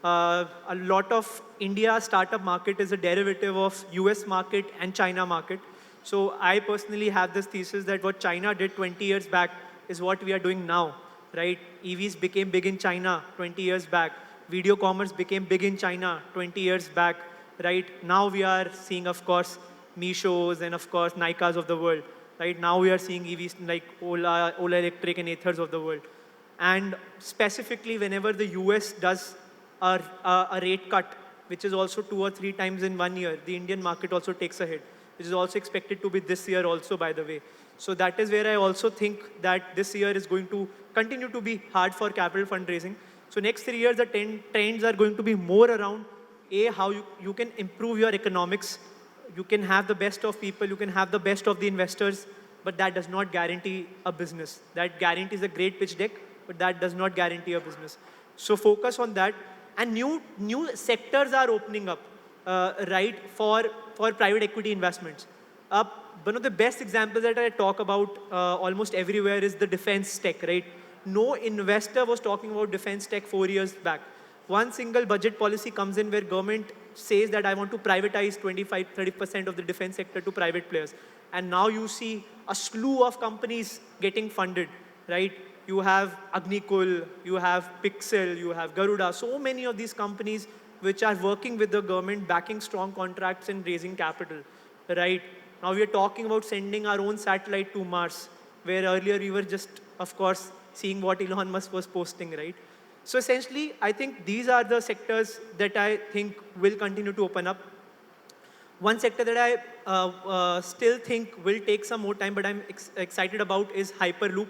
A lot of India startup market is a derivative of US market and China market. So I personally have this thesis that what China did 20 years back is what we are doing now, right? EVs became big in China 20 years back. Video commerce became big in China 20 years back, right? Now we are seeing, of course, Mishos and, of course, Nikas of the world. Right now we are seeing EVs like Ola Electric and Aethers of the world. And specifically whenever the US does a rate cut, which is also 2 or 3 times in 1 year, the Indian market also takes a hit, which is also expected to be this year also, by the way. So that is where I also think that this year is going to continue to be hard for capital fundraising. So next 3 years, the trends are going to be more around, how you can improve your economics. You can have the best of people, you can have the best of the investors, but that does not guarantee a business. That guarantees a great pitch deck, but that does not guarantee a business. So focus on that. And new sectors are opening up, right, for private equity investments. One of the best examples that I talk about almost everywhere is the defense tech, right? No investor was talking about defense tech 4 years back. One single budget policy comes in where government says that I want to privatize 25-30% of the defense sector to private players. And now you see a slew of companies getting funded, right? you have Agnikul, you have Pixel, you have Garuda, so many of these companies which are working with the government, backing strong contracts and raising capital, right? Now we are talking about sending our own satellite to Mars, where earlier we were just, of course, seeing what Elon Musk was posting, right? So essentially, I think these are the sectors that I think will continue to open up. One sector that I still think will take some more time, but I'm excited about is Hyperloop,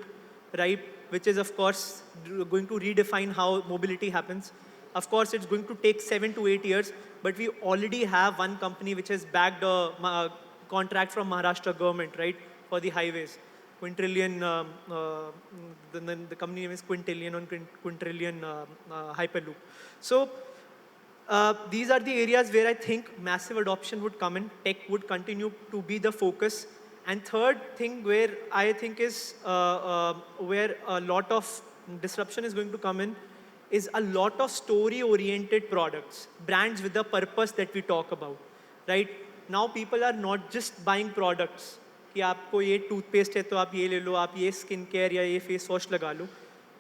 right? Which is, of course, going to redefine how mobility happens. Of course, it's going to take 7 to 8 years, but we already have one company which has bagged a contract from Maharashtra government, right, for the highways. Quintillion, the company name is Quintillion Hyperloop. So these are the areas where I think massive adoption would come in. Tech would continue to be the focus. And third thing where I think is where a lot of disruption is going to come in is a lot of story-oriented products, brands with the purpose that we talk about, right? Now people are not just buying products. कि आपको ये toothpaste है तो आप ये ले लो, आप ये स्किन केयर या ये फेस वॉश लगा लो.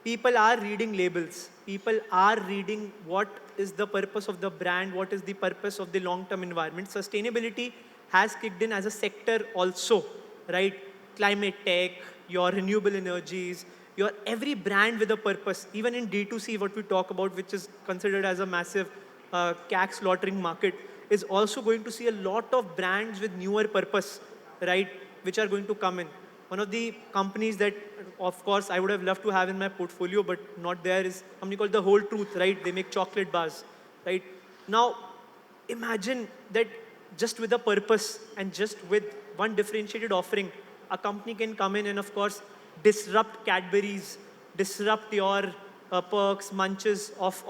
People are reading labels. People are reading what is the purpose of the brand, what is the purpose of the long-term environment. Sustainability has kicked in as a sector also, right? Climate tech, your renewable energies, your every brand with a purpose. Even in D2C, what we talk about, which is considered as a massive CAC slaughtering market, is also going to see a lot of brands with newer purpose, right? Which are going to come in. One of the companies that, of course, I would have loved to have in my portfolio, but not there, is a company called The Whole Truth, right? They make chocolate bars, right? Now, imagine that just with a purpose and just with one differentiated offering, a company can come in and, of course, disrupt Cadbury's, disrupt your perks, munches of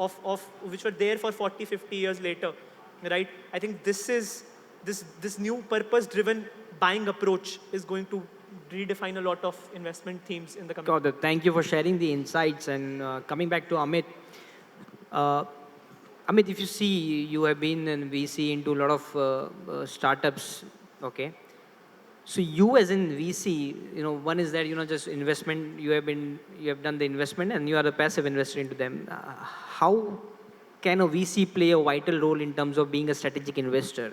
which were there for 40, 50 years later, right? I think this new purpose-driven buying approach is going to redefine a lot of investment themes in the coming. Got it. Thank you for sharing the insights. And coming back to Amit, Amit, if you see, you have been in VC into a lot of startups, okay? So you as in VC, one is that, just investment, you have done the investment and you are a passive investor into them. How can a VC play a vital role in terms of being a strategic investor?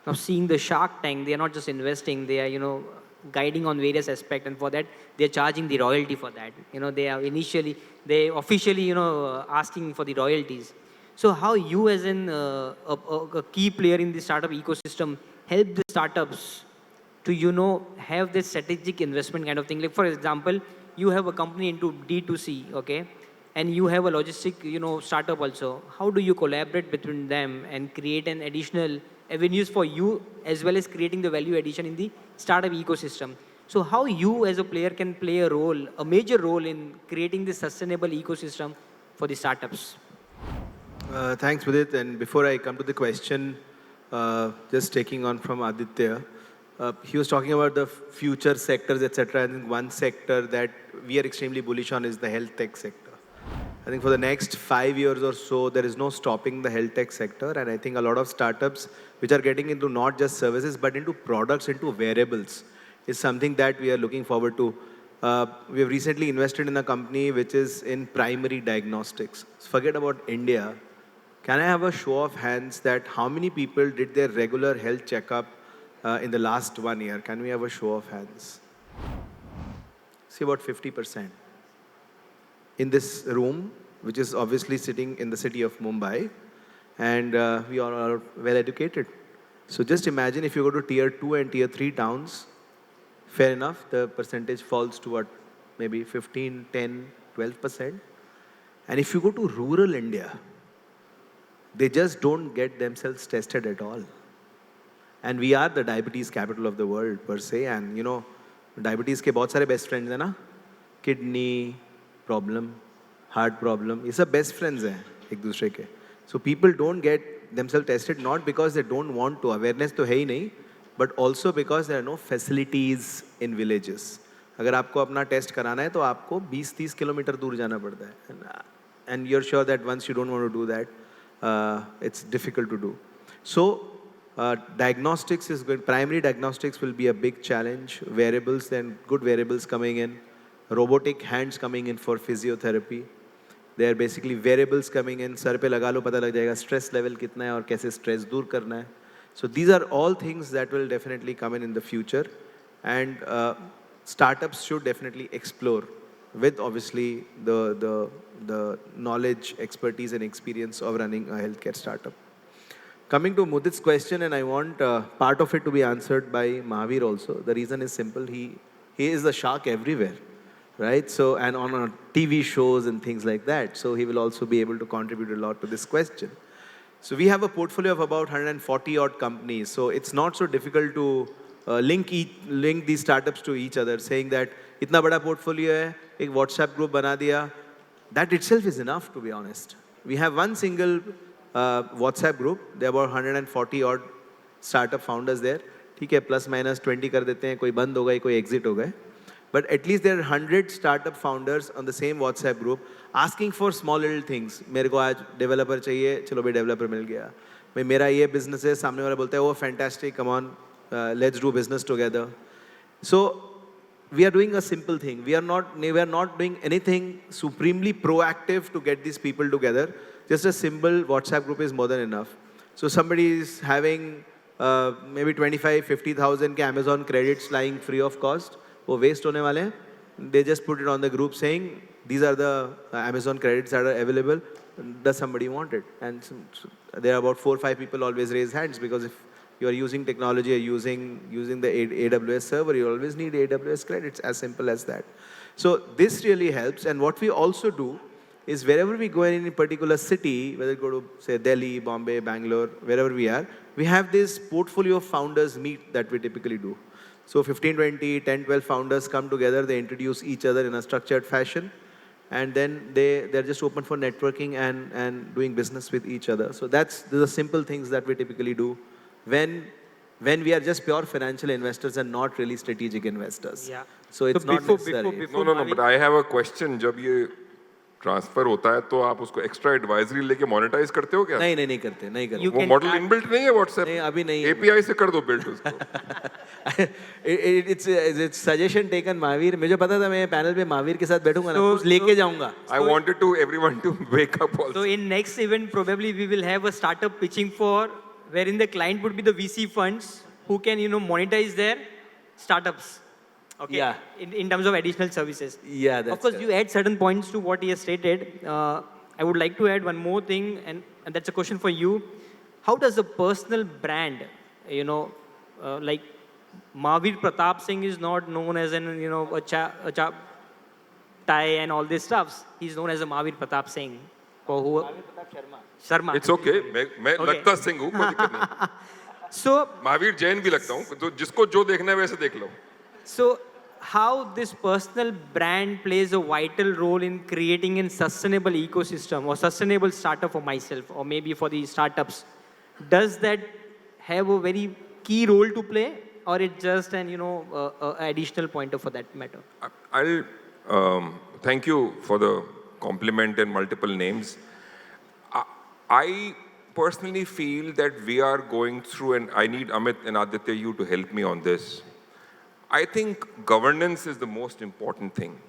Now, seeing the Shark Tank, they are not just investing, they are, guiding on various aspects, and for that, they are charging the royalty for that. They officially, asking for the royalties. So how you as in a key player in the startup ecosystem help the startups to, have this strategic investment kind of thing? Like, for example, you have a company into D2C, okay? And you have a logistic, startup also. How do you collaborate between them and create an additional avenues for you, as well as creating the value addition in the startup ecosystem? So how you as a player can play a major role in creating this sustainable ecosystem for the startups? Thanks, Vidit. And before I come to the question, just taking on from Aditya, he was talking about the future sectors, etc. I think one sector that we are extremely bullish on is the health tech sector. I think for the next 5 years or so, there is no stopping the health tech sector. And I think a lot of startups which are getting into not just services, but into products, into wearables, is something that we are looking forward to. We have recently invested in a company which is in primary diagnostics. So forget about India. Can I have a show of hands that how many people did their regular health checkup in the last 1 year? Can we have a show of hands? See, about 50%. In this room, which is obviously sitting in the city of Mumbai, and we all are well educated. So just imagine if you go to tier 2 and tier 3 towns, fair enough, the percentage falls to what, maybe 15, 10, 12%. And if you go to rural India, they just don't get themselves tested at all. And we are the diabetes capital of the world per se, and diabetes के बहुत सारे best friends हैं ना, kidney problem, heart problem, ये सब best friends हैं एक दूसरे के. So people don't get themselves tested not because they don't want to, awareness तो है ही नहीं, but also because there are no facilities in villages. अगर आपको अपना टेस्ट कराना है तो आपको 20-30 किलोमीटर दूर जाना पड़ता है. And you're sure that once you don't want to do that, it's difficult to do. So diagnostics is going, primary diagnostics will be a big challenge. Wearables, then good wearables coming in. robotic hands coming in for physiotherapy. There are basically wearables coming in. Sar pe laga lo, pata lag jayega stress level kitna hai aur kaise stress dur karna hai. So these are all things that will definitely come in the future, and startups should definitely explore with obviously the knowledge, expertise, and experience of running a healthcare startup. Coming to Mudit's question, and I want part of it to be answered by Mahavir also. The reason is simple. He is a shark everywhere, right? So, and on TV shows and things like that. So he will also be able to contribute a lot to this question. So we have a portfolio of about 140 odd companies. So it's not so difficult to link these startups to each other, saying that itna bada portfolio hai, ek WhatsApp group bana diya. That itself is enough, to be honest. We have one single WhatsApp group. There are about 140 odd startup founders there. ठीक है, plus minus 20 कर देते हैं, कोई बंद हो गए, कोई exit हो गए. But at least there are 100 startup founders on the same WhatsApp group asking for small little things. मेरे को आज developer चाहिए, चलो भाई developer मिल गया. भाई मेरा ये business है, सामने वाला बोलता है, oh fantastic, come on, let's do business together. So we are doing a simple thing. We are not doing anything supremely proactive to get these people together. Just a simple WhatsApp group is more than enough. So somebody is having maybe 25, 50,000 के Amazon credits lying free of cost. वो waste होने वाले हैं. They just put it on the group saying, these are the Amazon credits that are available. Does somebody want it? And there are about 4 or 5 people always raise hands, because if you are using technology or using the AWS server, you always need AWS credits, as simple as that. So this really helps. And what we also do is wherever we go in any particular city, whether we go to, say, Delhi, Bombay, Bangalore, wherever we are, we have this portfolio of founders meet that we typically do. So 15, 20, 10, 12 founders come together, they introduce each other in a structured fashion, and then they're just open for networking and doing business with each other. So that's the simple things that we typically do when we are just pure financial investors and not really strategic investors. Yeah. So it's not necessary. No, but I have a question. जब ये transfer होता है तो आप उसको extra advisory लेके monetise करते हो क्या? नहीं करते. वो मॉडल इनबिल्ट नहीं है व्हाट्सएप? नहीं, अभी नहीं. एपीआई से कर दो बिल्ड उसको. It's suggestion taken, Mahavir. मुझे पता था मैं पैनल पे महावीर के साथ बैठूंगा ना, कुछ लेके जाऊंगा. I wanted to everyone to wake up also. So in next event probably we will have a startup pitching for, wherein the client would be the VC funds who can monetize their startups. Okay. Yeah. In terms of additional services. Yeah, that's of course, you add certain points to what he has stated. I would like to add one more thing, and that's a question for you. How does a personal brand, like Mahavir Pratap Singh is not known as a tie and all this stuffs. He's known as a Mahavir Pratap Singh. Mahavir Pratap Sharma. It's okay. मैं लगता सिंह हूँ, कोई दिक्कत नहीं. So Mahavir Jain भी लगता हूँ. तो जिसको जो देखना है वैसे देख लो. So how this personal brand plays a vital role in creating a sustainable ecosystem or sustainable startup for myself or maybe for the startups. Does that have a very key role to play, or it's just an additional pointer for that matter? I'll thank you for the compliment and multiple names. I personally feel that we are going through, and I need Amit and Aditya you to help me on this. I think governance is the most important thing.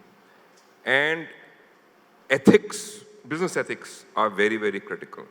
And ethics, business ethics are very, very critical.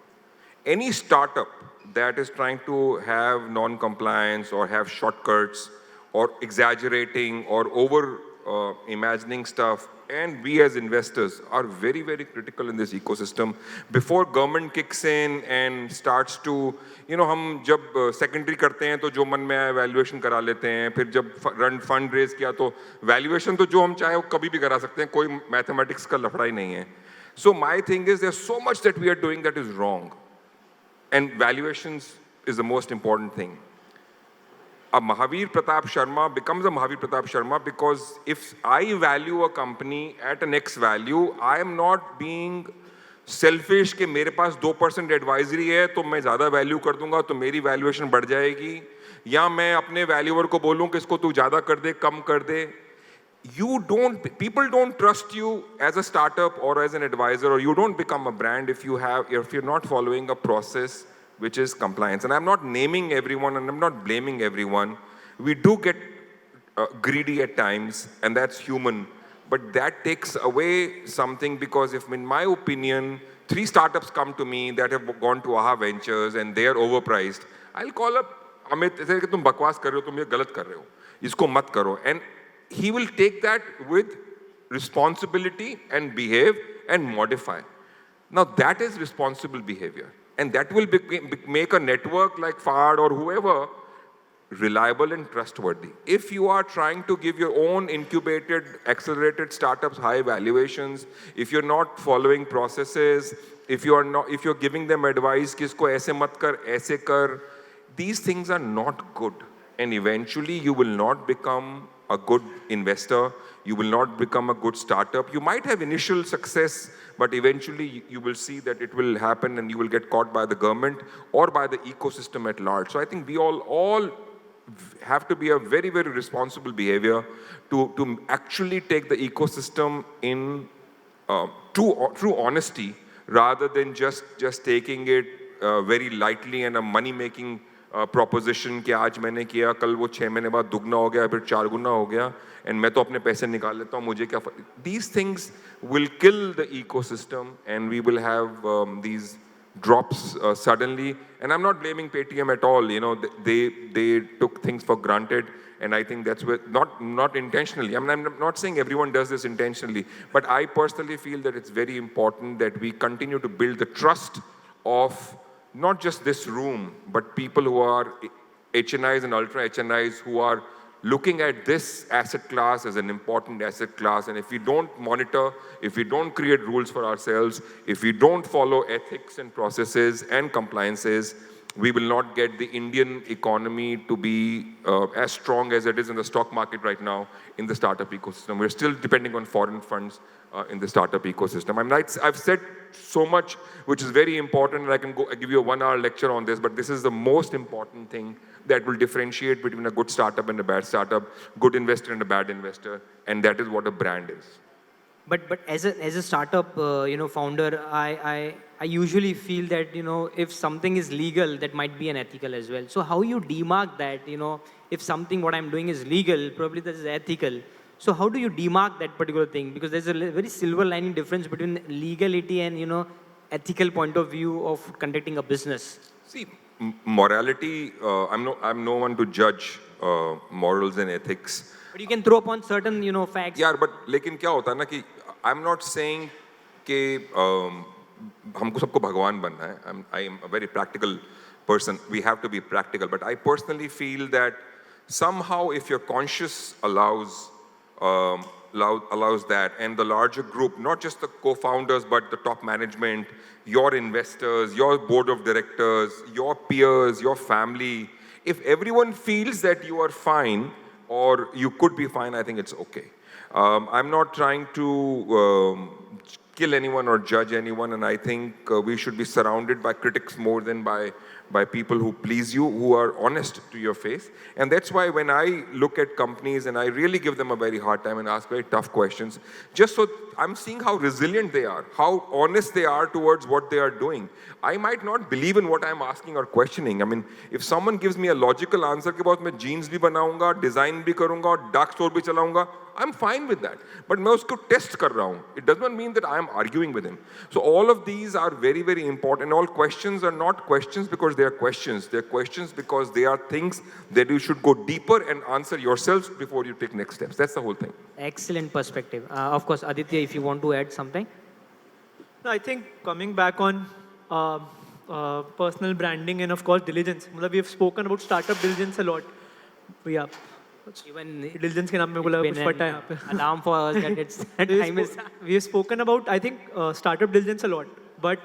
Any startup that is trying to have non-compliance or have shortcuts or exaggerating or over-imagining stuff, and we as investors are very, very critical in this ecosystem. Before government kicks in and starts to, हम जब secondary करते हैं तो जो मन में आए valuation करा लेते हैं, फिर जब fund raise किया तो valuation तो जो हम चाहे वो कभी भी करा सकते हैं, कोई mathematics का लफड़ा ही नहीं है. So my thing is there's so much that we are doing that is wrong. And valuations is the most important thing. A Mahavir Pratap Sharma becomes a Mahavir Pratap Sharma because if I value a company at an X value, I am not being selfish कि मेरे पास 2% advisory है तो मैं ज़्यादा value कर दूंगा तो मेरी valuation बढ़ जाएगी, या मैं अपने valuer को बोलूं कि इसको तू ज़्यादा कर दे, कम कर दे. People don't trust you as a startup or as an advisor, or you don't become a brand if you're not following a process which is compliance. And I'm not naming everyone and I'm not blaming everyone. We do get greedy at times, and that's human. But that takes away something because if, in my opinion, 3 startups come to me that have gone to AHA Ventures and they are overpriced, I'll call up Amit, ऐसे कि तुम बकवास कर रहे हो, तुम ये गलत कर रहे हो, इसको मत करो. And he will take that with responsibility and behave and modify. Now that is responsible behavior. And that will make a network like FARD or whoever reliable and trustworthy. If you are trying to give your own incubated, accelerated startups high valuations, if you're not following processes, if you're giving them advice, कि इसको ऐसे मत कर, ऐसे कर, these things are not good. And eventually you will not become a good investor. You will not become a good startup. You might have initial success, but eventually you will see that it will happen and you will get caught by the government or by the ecosystem at large. So I think we all have to be a very, very responsible behavior to actually take the ecosystem in true honesty rather than just taking it very lightly and a money-making proposition कि आज मैंने किया, कल वो 6 महीने बाद दुगना हो गया, फिर 4 गुना हो गया, and मैं तो अपने पैसे निकाल लेता हूँ, मुझे क्या These things will kill the ecosystem and we will have these drops suddenly. And I'm not blaming Paytm at all. You know, they took things for granted, and I think that's where not intentionally. I mean, I'm not saying everyone does this intentionally, but I personally feel that it's very important that we continue to build the trust of not just this room, but people who are HNIs and ultra HNIs who are looking at this asset class as an important asset class. And if we don't monitor, if we don't create rules for ourselves, if we don't follow ethics and processes and compliances, we will not get the Indian economy to be as strong as it is in the stock market right now in the startup ecosystem. We're still depending on foreign funds in the startup ecosystem. I mean, I've said so much, which is very important, and I can give you a 1-hour lecture on this, but this is the most important thing that will differentiate between a good startup and a bad startup, good investor and a bad investor, and that is what a brand is. But as a startup, founder, I usually feel that, if something is legal, that might be unethical as well. So how you demark that, if something what I'm doing is legal, probably that is ethical. So how do you demark that particular thing? Because there's a very silver lining difference between legality and, ethical point of view of conducting a business. See, morality, I'm no one to judge morals and ethics. But you can throw upon certain, facts. Yeah, but लेकिन क्या होता है ना कि I'm not saying कि हमको सबको भगवान बनना है. I am a very practical person. We have to be practical. But I personally feel that somehow if your conscience allows that, and the larger group, not just the co-founders, but the top management, your investors, your board of directors, your peers, your family, if everyone feels that you are fine or you could be fine, I think it's okay. I'm not trying to kill anyone or judge anyone, and I think we should be surrounded by critics more than by people who please you, who are honest to your face. And that's why when I look at companies and I really give them a very hard time and ask very tough questions, just so I'm seeing how resilient they are, how honest they are towards what they are doing. I might not believe in what I'm asking or questioning. I mean, if someone gives me a logical answer कि बहुत मैं jeans भी बनाऊंगा, design भी करूंगा, dark store भी चलाऊंगा, I'm fine with that. But मैं उसको test कर रहा हूँ. It does not mean that I am arguing with him. So all of these are very, very important. All questions are not questions because they are questions. They are questions because they are things that you should go deeper and answer yourselves before you take next steps. That's the whole thing. Excellent perspective. Of course, Aditya, if you want to add something. No, I think coming back on personal branding and of course diligence. We have spoken about startup diligence a lot. Yeah. Even diligence के नाम में बोला कुछ फटा है यहाँ पे. Alarm for us that it's that time is. We have spoken about, I think, startup diligence a lot. But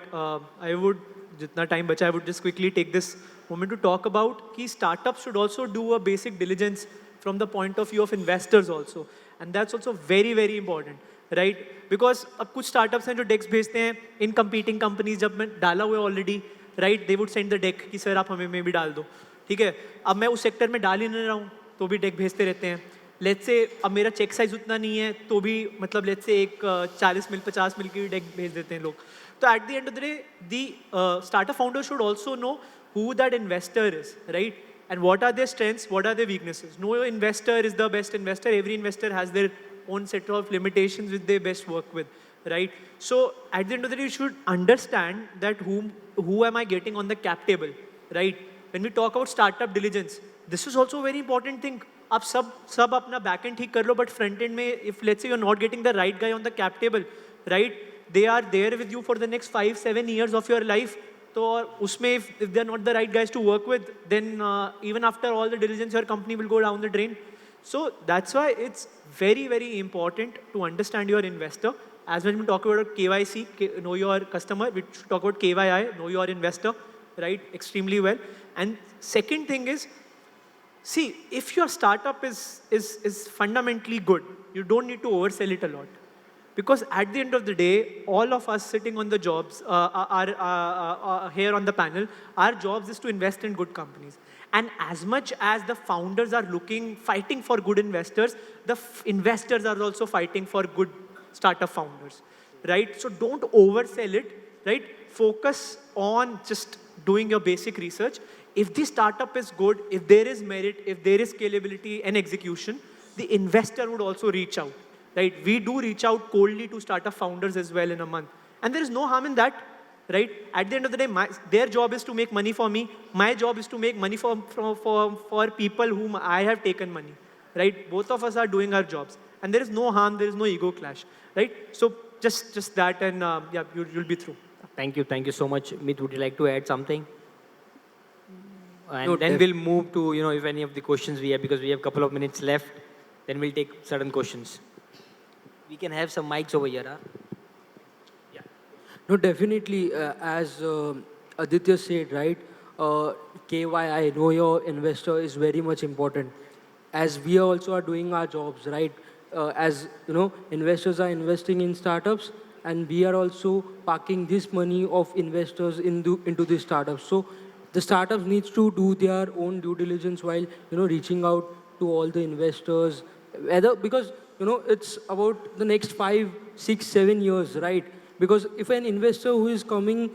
I would, जितना time बचा, I would just quickly take this moment to talk about कि startups should also do a basic diligence from the point of view of investors also. And that's also very, very important, right? Because अब कुछ startups हैं जो decks भेजते हैं in competing companies जब मैं डाला हुआ already, right? They would send the deck कि sir आप हमें में भी डाल दो, ठीक है? अब मैं उस sector में डाल ही नहीं रहा हूँ, तो भी डेक भेजते रहते हैं. लेट्स से अब मेरा चेक साइज उतना नहीं है तो भी मतलब लेट्स से एक 40 मिल 50 मिल की डेक भेज देते हैं लोग. तो at the end of the day the startup founder should also know who that investor is, right? And what are their strengths, what are their weaknesses? No investor is the best investor. Every investor has their own set of limitations which they best work with, right? So at the end of the day, you should understand that who am I getting on the cap table, right? When we talk about startup diligence, this is also a very important thing. आप सब अपना back end ठीक कर लो, but front end में, if let's say you're not getting the right guy on the cap table, right? They are there with you for the next 5-7 years of your life. So usme if they're not the right guys to work with, then even after all the diligence, your company will go down the drain. So that's why it's very, very important to understand your investor. As when we talk about KYC, know your customer, we should talk about KYI, know your investor, right? Extremely well. And second thing is, see, if your startup is fundamentally good, you don't need to oversell it a lot. Because at the end of the day, all of us sitting on the jobs, are here on the panel, our jobs is to invest in good companies. And as much as the founders are fighting for good investors, the investors are also fighting for good startup founders, right? So don't oversell it, right? Focus on just doing your basic research. If the startup is good, if there is merit, if there is scalability and execution, the investor would also reach out, right? We do reach out coldly to startup founders as well in a month. And there is no harm in that, right? At the end of the day, their job is to make money for me. My job is to make money for people whom I have taken money, right? Both of us are doing our jobs. And there is no harm, there is no ego clash, right? So just that, and yeah, you'll be through. Thank you so much. Meet, would you like to add something? And No, then we'll move to, if any of the questions we have, because we have a couple of minutes left, then we'll take certain questions. We can have some mics over here, huh? Yeah. No, definitely, as Aditya said, right, KYI, know your investor, is very much important. As we also are doing our jobs, right, as, investors are investing in startups, and we are also parking this money of investors into these startups. So the startups needs to do their own due diligence while, reaching out to all the investors, because, it's about the next 5, 6, 7 years, right? Because if an investor who is coming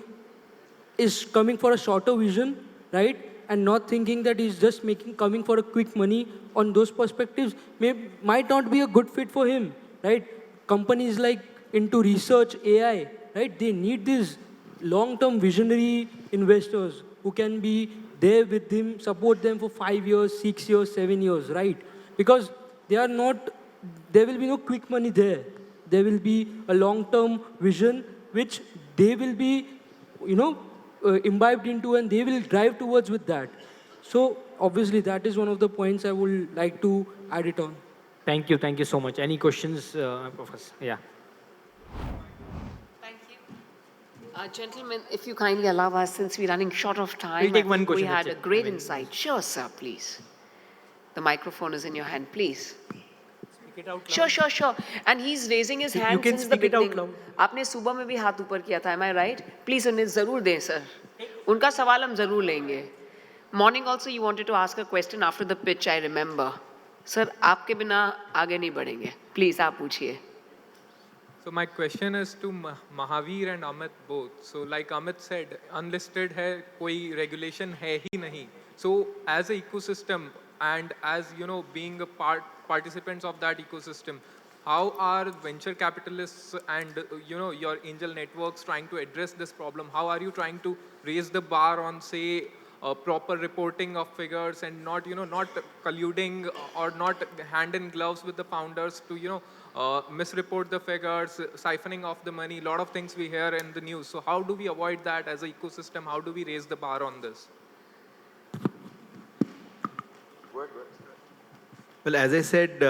for a shorter vision, right, and not thinking that he's just coming for a quick money on those perspectives, might not be a good fit for him, right? Companies like into research, AI, right, they need these long-term visionary investors who can be there with them, support them for 5 years, 6 years, 7 years, right? Because there will be no quick money there. There will be a long-term vision which they will be, imbibed into, and they will drive towards with that. So obviously that is one of the points I would like to add it on. Thank you so much. Any questions, Professor? Yeah. Gentlemen, if you kindly allow us, since we're running short of time, We'll take one question. We had a great insight. Sure, sir, please. The microphone is in your hand, please. Speak it out loud. Sure. And he's raising his hand can since the speak it out beginning. loud. आपने सुबह में भी हाथ ऊपर किया था, am I right? Please उन्हें जरूर दें, sir. उनका सवाल हम जरूर लेंगे. Morning also you wanted to ask a question after the pitch, I remember. Sir, आपके बिना आगे नहीं बढ़ेंगे. Please, आप पूछिए. So my question is to Mahavir and Amit both. So like Amit said, unlisted है, कोई regulation है ही नहीं. So as an ecosystem and as being a participants of that ecosystem, how are venture capitalists and your angel networks trying to address this problem? How are you trying to raise the bar on, say, proper reporting of figures and not not colluding or not hand in gloves with the founders to misreport the figures, siphoning off the money, a lot of things we hear in the news. So how do we avoid that as an ecosystem? How do we raise the bar on this? Well, as I said,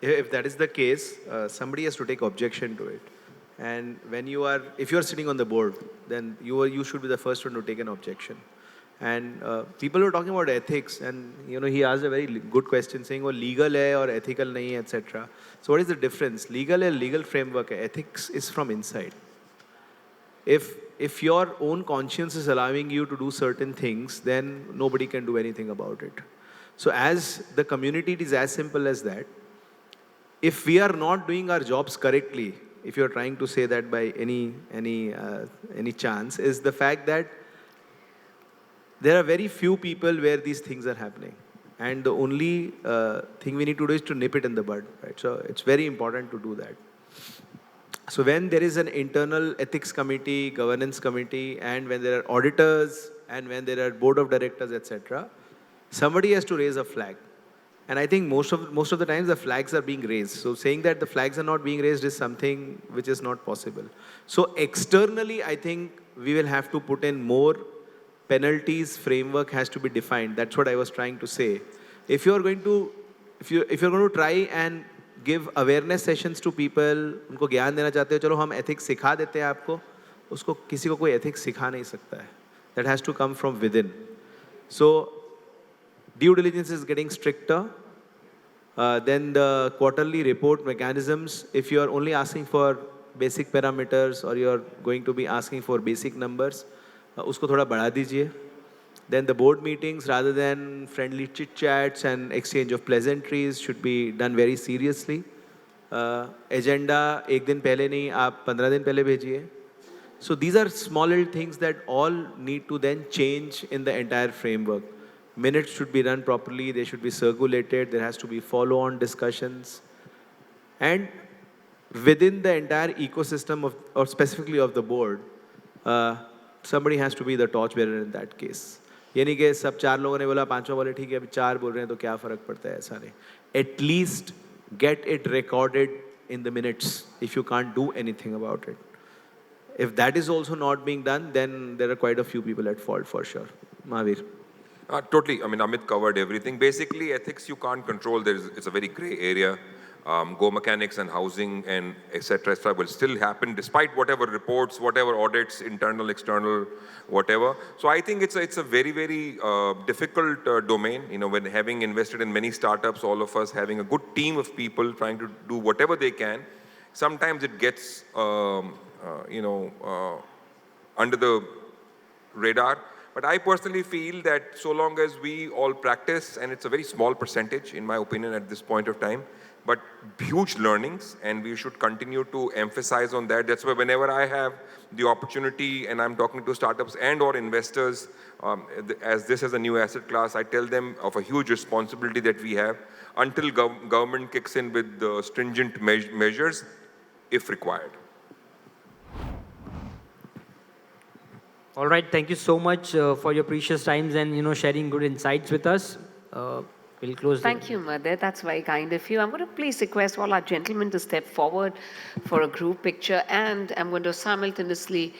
if that is the case, somebody has to take objection to it. And if you are sitting on the board, then you should be the first one to take an objection. And people were talking about ethics, and he asked a very good question, saying, "Oh, legal hai or ethical nahi, etc." So, what is the difference? Legal hai, legal framework hai. Ethics is from inside. If your own conscience is allowing you to do certain things, then nobody can do anything about it. So, as the community, it is as simple as that. If we are not doing our jobs correctly, if you are trying to say that by any chance, is the fact that there are very few people where these things are happening. And the only thing we need to do is to nip it in the bud, right? So it's very important to do that. So when there is an internal ethics committee, governance committee, and when there are auditors, and when there are board of directors, etc., somebody has to raise a flag. And I think most of the times the flags are being raised. So saying that the flags are not being raised is something which is not possible. So externally, I think we will have to put in more penalties. Framework has to be defined. That's what I was trying to say. If you're going to try and give awareness sessions to people, उनको ज्ञान देना चाहते हो, चलो हम ethics सिखा देते हैं आपको, उसको किसी को कोई ethics सिखा नहीं सकता है. That has to come from within. So due diligence is getting stricter. Then the quarterly report mechanisms, if you are only asking for basic parameters or you are going to be asking for basic numbers, उसको थोड़ा बढ़ा दीजिए. Then the board meetings, rather than friendly chit-chats and exchange of pleasantries, should be done very seriously. Agenda, एक दिन पहले नहीं, आप 15 दिन पहले भेजिए. So these are small little things that all need to then change in the entire framework. Minutes should be run properly, they should be circulated, there has to be follow-on discussions. And within the entire ecosystem of, or specifically of the board, somebody has to be the torchbearer in that case. ये नहीं कि सब 4 लोगों ने बोला, 5वां बोले ठीक है, अभी 4 बोल रहे हैं तो क्या फ़र्क पड़ता है, ऐसा नहीं. At least get it recorded in the minutes if you can't do anything about it. If that is also not being done, then there are quite a few people at fault for sure. Mahavir. Totally. I mean, Amit covered everything. Basically, ethics you can't control. It's a very gray area. Go mechanics and housing and etc. will still happen despite whatever reports, whatever audits, internal, external, whatever. So I think it's a very, very difficult domain. You know, when having invested in many startups, all of us having a good team of people trying to do whatever they can, sometimes it gets, under the radar. But I personally feel that so long as we all practice, and it's a very small percentage, in my opinion, at this point of time, but huge learnings, and we should continue to emphasize on that. That's why whenever I have the opportunity and I'm talking to startups and or investors, as this is a new asset class, I tell them of a huge responsibility that we have until government kicks in with the stringent measures, if required. All right, thank you so much for your precious times and sharing good insights with us. We'll close. Thank you, Mother. That's very kind of you. I'm going to please request all our gentlemen to step forward for a group picture, and I'm going to simultaneously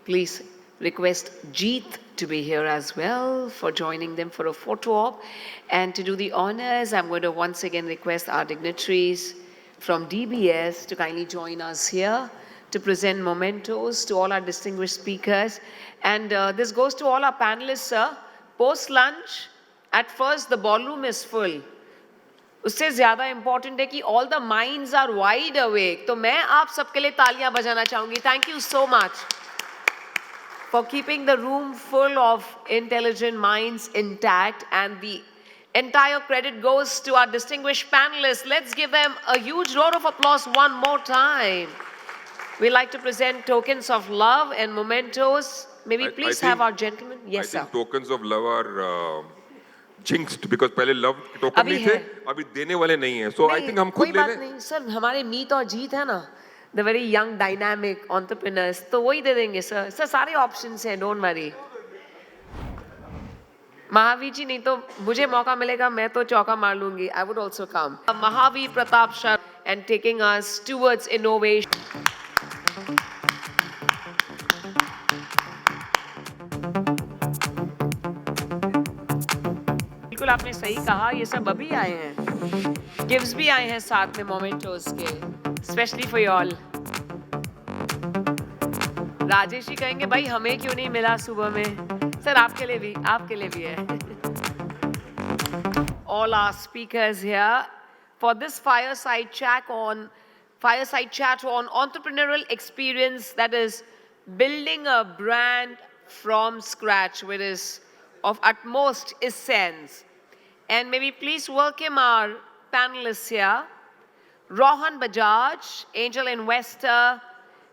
please request Jeet to be here as well for joining them for a photo op. And to do the honors, I'm going to once again request our dignitaries from DBS to kindly join us here to present mementos to all our distinguished speakers. And this goes to all our panelists, sir. Post-lunch, at first the ballroom is full. उससे ज़्यादा important है कि all the minds are wide awake. तो मैं आप सबके लिए तालियां बजाना चाहूँगी. Thank you so much for keeping the room full of intelligent minds intact, and the entire credit goes to our distinguished panelists. Let's give them a huge round of applause one more time. We like to present tokens of love and mementos. Maybe please have our gentlemen. Yes, sir. I think tokens of love are jinxed because पहले love token नहीं थे, अभी देने वाले नहीं हैं. So I think हम खुद ले लें. कोई बात नहीं, सर हमारे मीत और जीत है ना, the very young dynamic entrepreneurs, तो वही दे देंगे सर. सर सारे options हैं, don't worry. महावीर जी नहीं तो मुझे मौका मिलेगा मैं तो चौका मार लूंगी. I would also come. Mahavir Pratap Shah and taking us towards innovation. बिल्कुल आपने सही कहा, ये सब अभी आए हैं. गिफ्ट्स भी आए हैं साथ में मोमेंटोस के, specially for you all. Rajesh ji कहेंगे भाई हमें क्यों नहीं मिला सुबह में. सर आपके लिए भी है. All our speakers here for this fireside chat on entrepreneurial experience, that is building a brand from scratch, which is of utmost essence. And may we please welcome our panelists here. Rohan Bajaj, angel investor.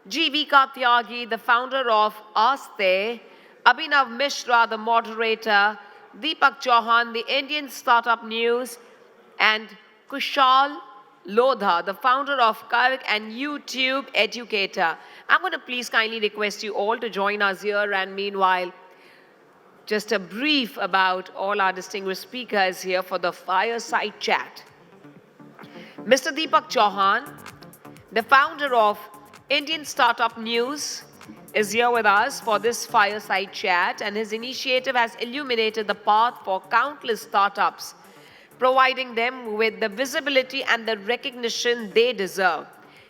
G.V. Katyagi, the founder of Aste. Abhinav Mishra, the moderator. Deepak Chauhan, the Indian Startup News, and Kushal Lodha, the founder of Kark and YouTube educator. I'm going to please kindly request you all to join us here, and meanwhile, just a brief about all our distinguished speakers here for the fireside chat. Mr. Deepak Chauhan, the founder of Indian Startup News, is here with us for this fireside chat, and his initiative has illuminated the path for countless startups, providing them with the visibility and the recognition they deserve.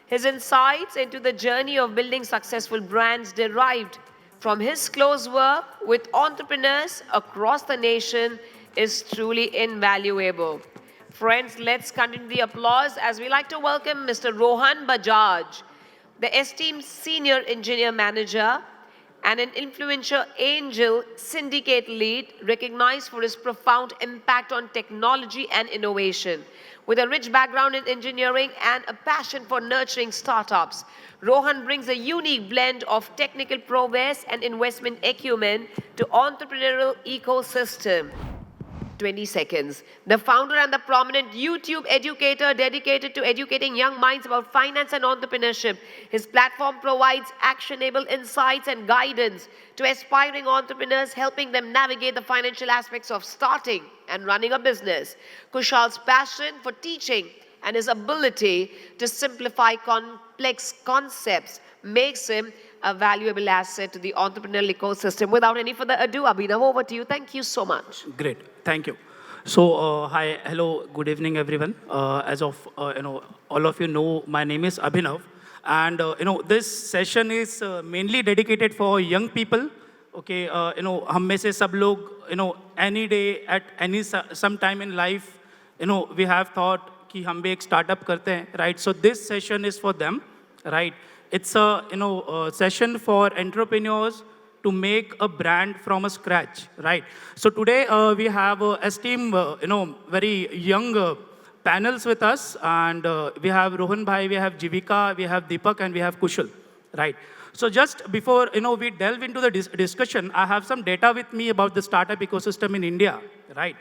His insights into the journey of building successful brands derived from his close work with entrepreneurs across the nation is truly invaluable. Friends, let's continue the applause as we like to welcome Mr. Rohan Bajaj, the esteemed Senior Engineer Manager and an influential angel syndicate lead recognized for his profound impact on technology and innovation. With a rich background in engineering and a passion for nurturing startups, Rohan brings a unique blend of technical prowess and investment acumen to entrepreneurial ecosystem. 20 seconds. The founder and the prominent YouTube educator dedicated to educating young minds about finance and entrepreneurship. His platform provides actionable insights and guidance to aspiring entrepreneurs, helping them navigate the financial aspects of starting and running a business. Kushal's passion for teaching and his ability to simplify complex concepts makes him a valuable asset to the entrepreneurial ecosystem. Without any further ado, Abhinav, over to you. Thank you so much. Great, thank you. So, hi, hello, good evening, everyone. As of all of you know, my name is Abhinav, and this session is mainly dedicated for young people. Okay, हम में से सब लोग any day at any some time in life, we have thought कि हम भी एक startup करते हैं, right? So this session is for them, right? It's a session for entrepreneurs to make a brand from a scratch, right? So today we have esteemed, very young panels with us, and we have Rohan Bhai, we have Jivika, we have Deepak, and we have Kushal, right? So just before we delve into the discussion, I have some data with me about the startup ecosystem in India, right?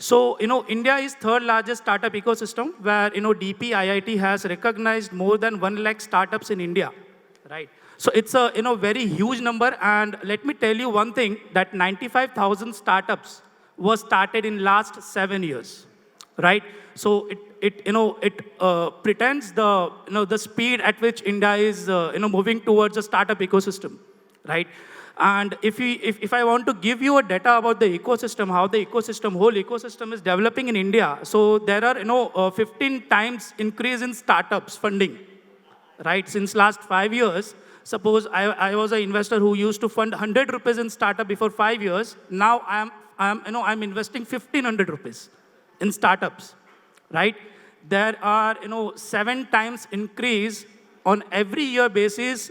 So India is third largest startup ecosystem, where DP IIT has recognized more than 1 lakh startups in India, right? So it's a very huge number, and let me tell you one thing, that 95,000 startups were started in last 7 years, right? So it pretends the speed at which India is moving towards a startup ecosystem, right? And if I want to give you a data about the ecosystem, how the whole ecosystem is developing in India, so there are 15 times increase in startups funding, right? Since last 5 years. Suppose I was an investor who used to fund 100 rupees in startup before 5 years. Now I'm investing 1,500 rupees in startups, right? There are 7 times increase on every year basis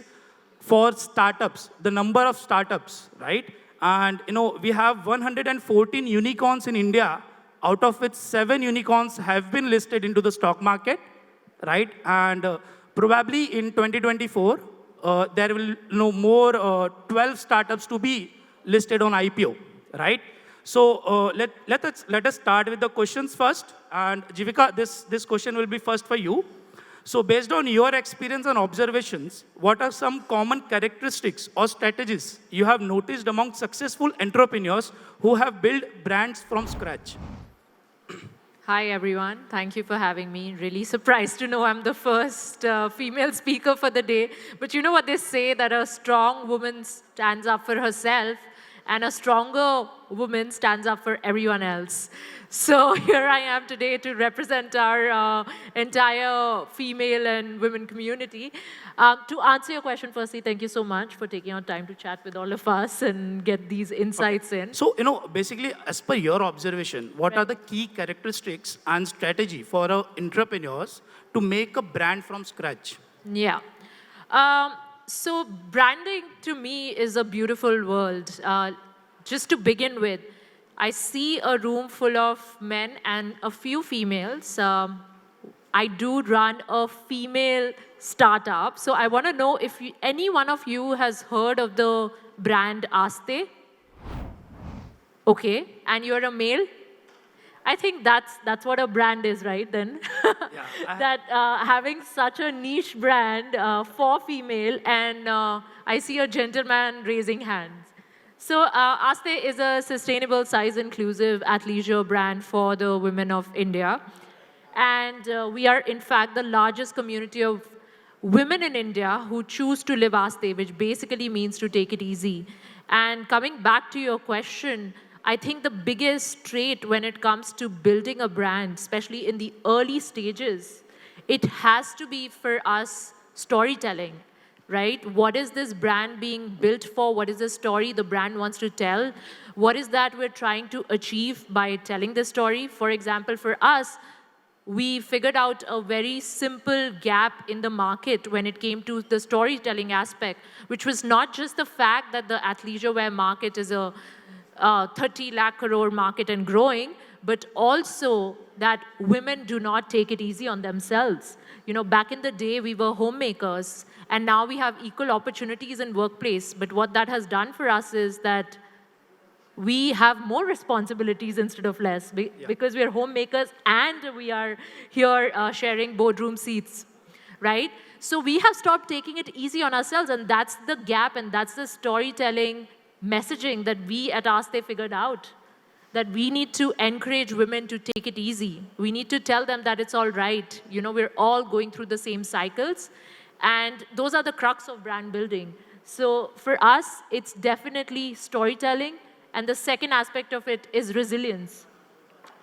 for startups, the number of startups, right? And we have 114 unicorns in India, out of which 7 unicorns have been listed into the stock market, right? And probably in 2024. There will more 12 startups to be listed on IPO, right? So let us start with the questions first. And Jivika, this question will be first for you. So based on your experience and observations, what are some common characteristics or strategies you have noticed among successful entrepreneurs who have built brands from scratch? Hi, everyone. Thank you for having me. Really surprised to know I'm the first female speaker for the day. But you know what they say, that a strong woman stands up for herself, and a stronger woman stands up for everyone else. So here I am today to represent our entire female and women community. To answer your question, firstly, thank you so much for taking our time to chat with all of us and get these insights in. So, basically, as per your observation, what are the key characteristics and strategy for entrepreneurs to make a brand from scratch? Yeah. So branding to me is a beautiful world. Just to begin with, I see a room full of men and a few females. I do run a female startup. So I want to know if any one of you has heard of the brand Aste. Okay, and you're a male? I think that's what a brand is, right? Then that having such a niche brand for female, and I see a gentleman raising hands. So Aste is a sustainable, size-inclusive athleisure brand for the women of India, and we are in fact the largest community of women in India who choose to live Aste, which basically means to take it easy. And coming back to your question, I think the biggest trait when it comes to building a brand, especially in the early stages, it has to be for us storytelling, right? What is this brand being built for? What is the story the brand wants to tell? What is that we're trying to achieve by telling the story? For example, for us, we figured out a very simple gap in the market when it came to the storytelling aspect, which was not just the fact that the athleisure wear market is a 30 lakh crore market and growing, but also that women do not take it easy on themselves. You know, back in the day, we were homemakers, and now we have equal opportunities in workplace. But what that has done for us is that we have more responsibilities instead of less because we are homemakers and we are here sharing boardroom seats, right? So we have stopped taking it easy on ourselves, and that's the gap, and that's the storytelling messaging that we at Aste figured out, that we need to encourage women to take it easy. We need to tell them that it's all right. You know, we're all going through the same cycles, and those are the crux of brand building. So for us, it's definitely storytelling, and the second aspect of it is resilience,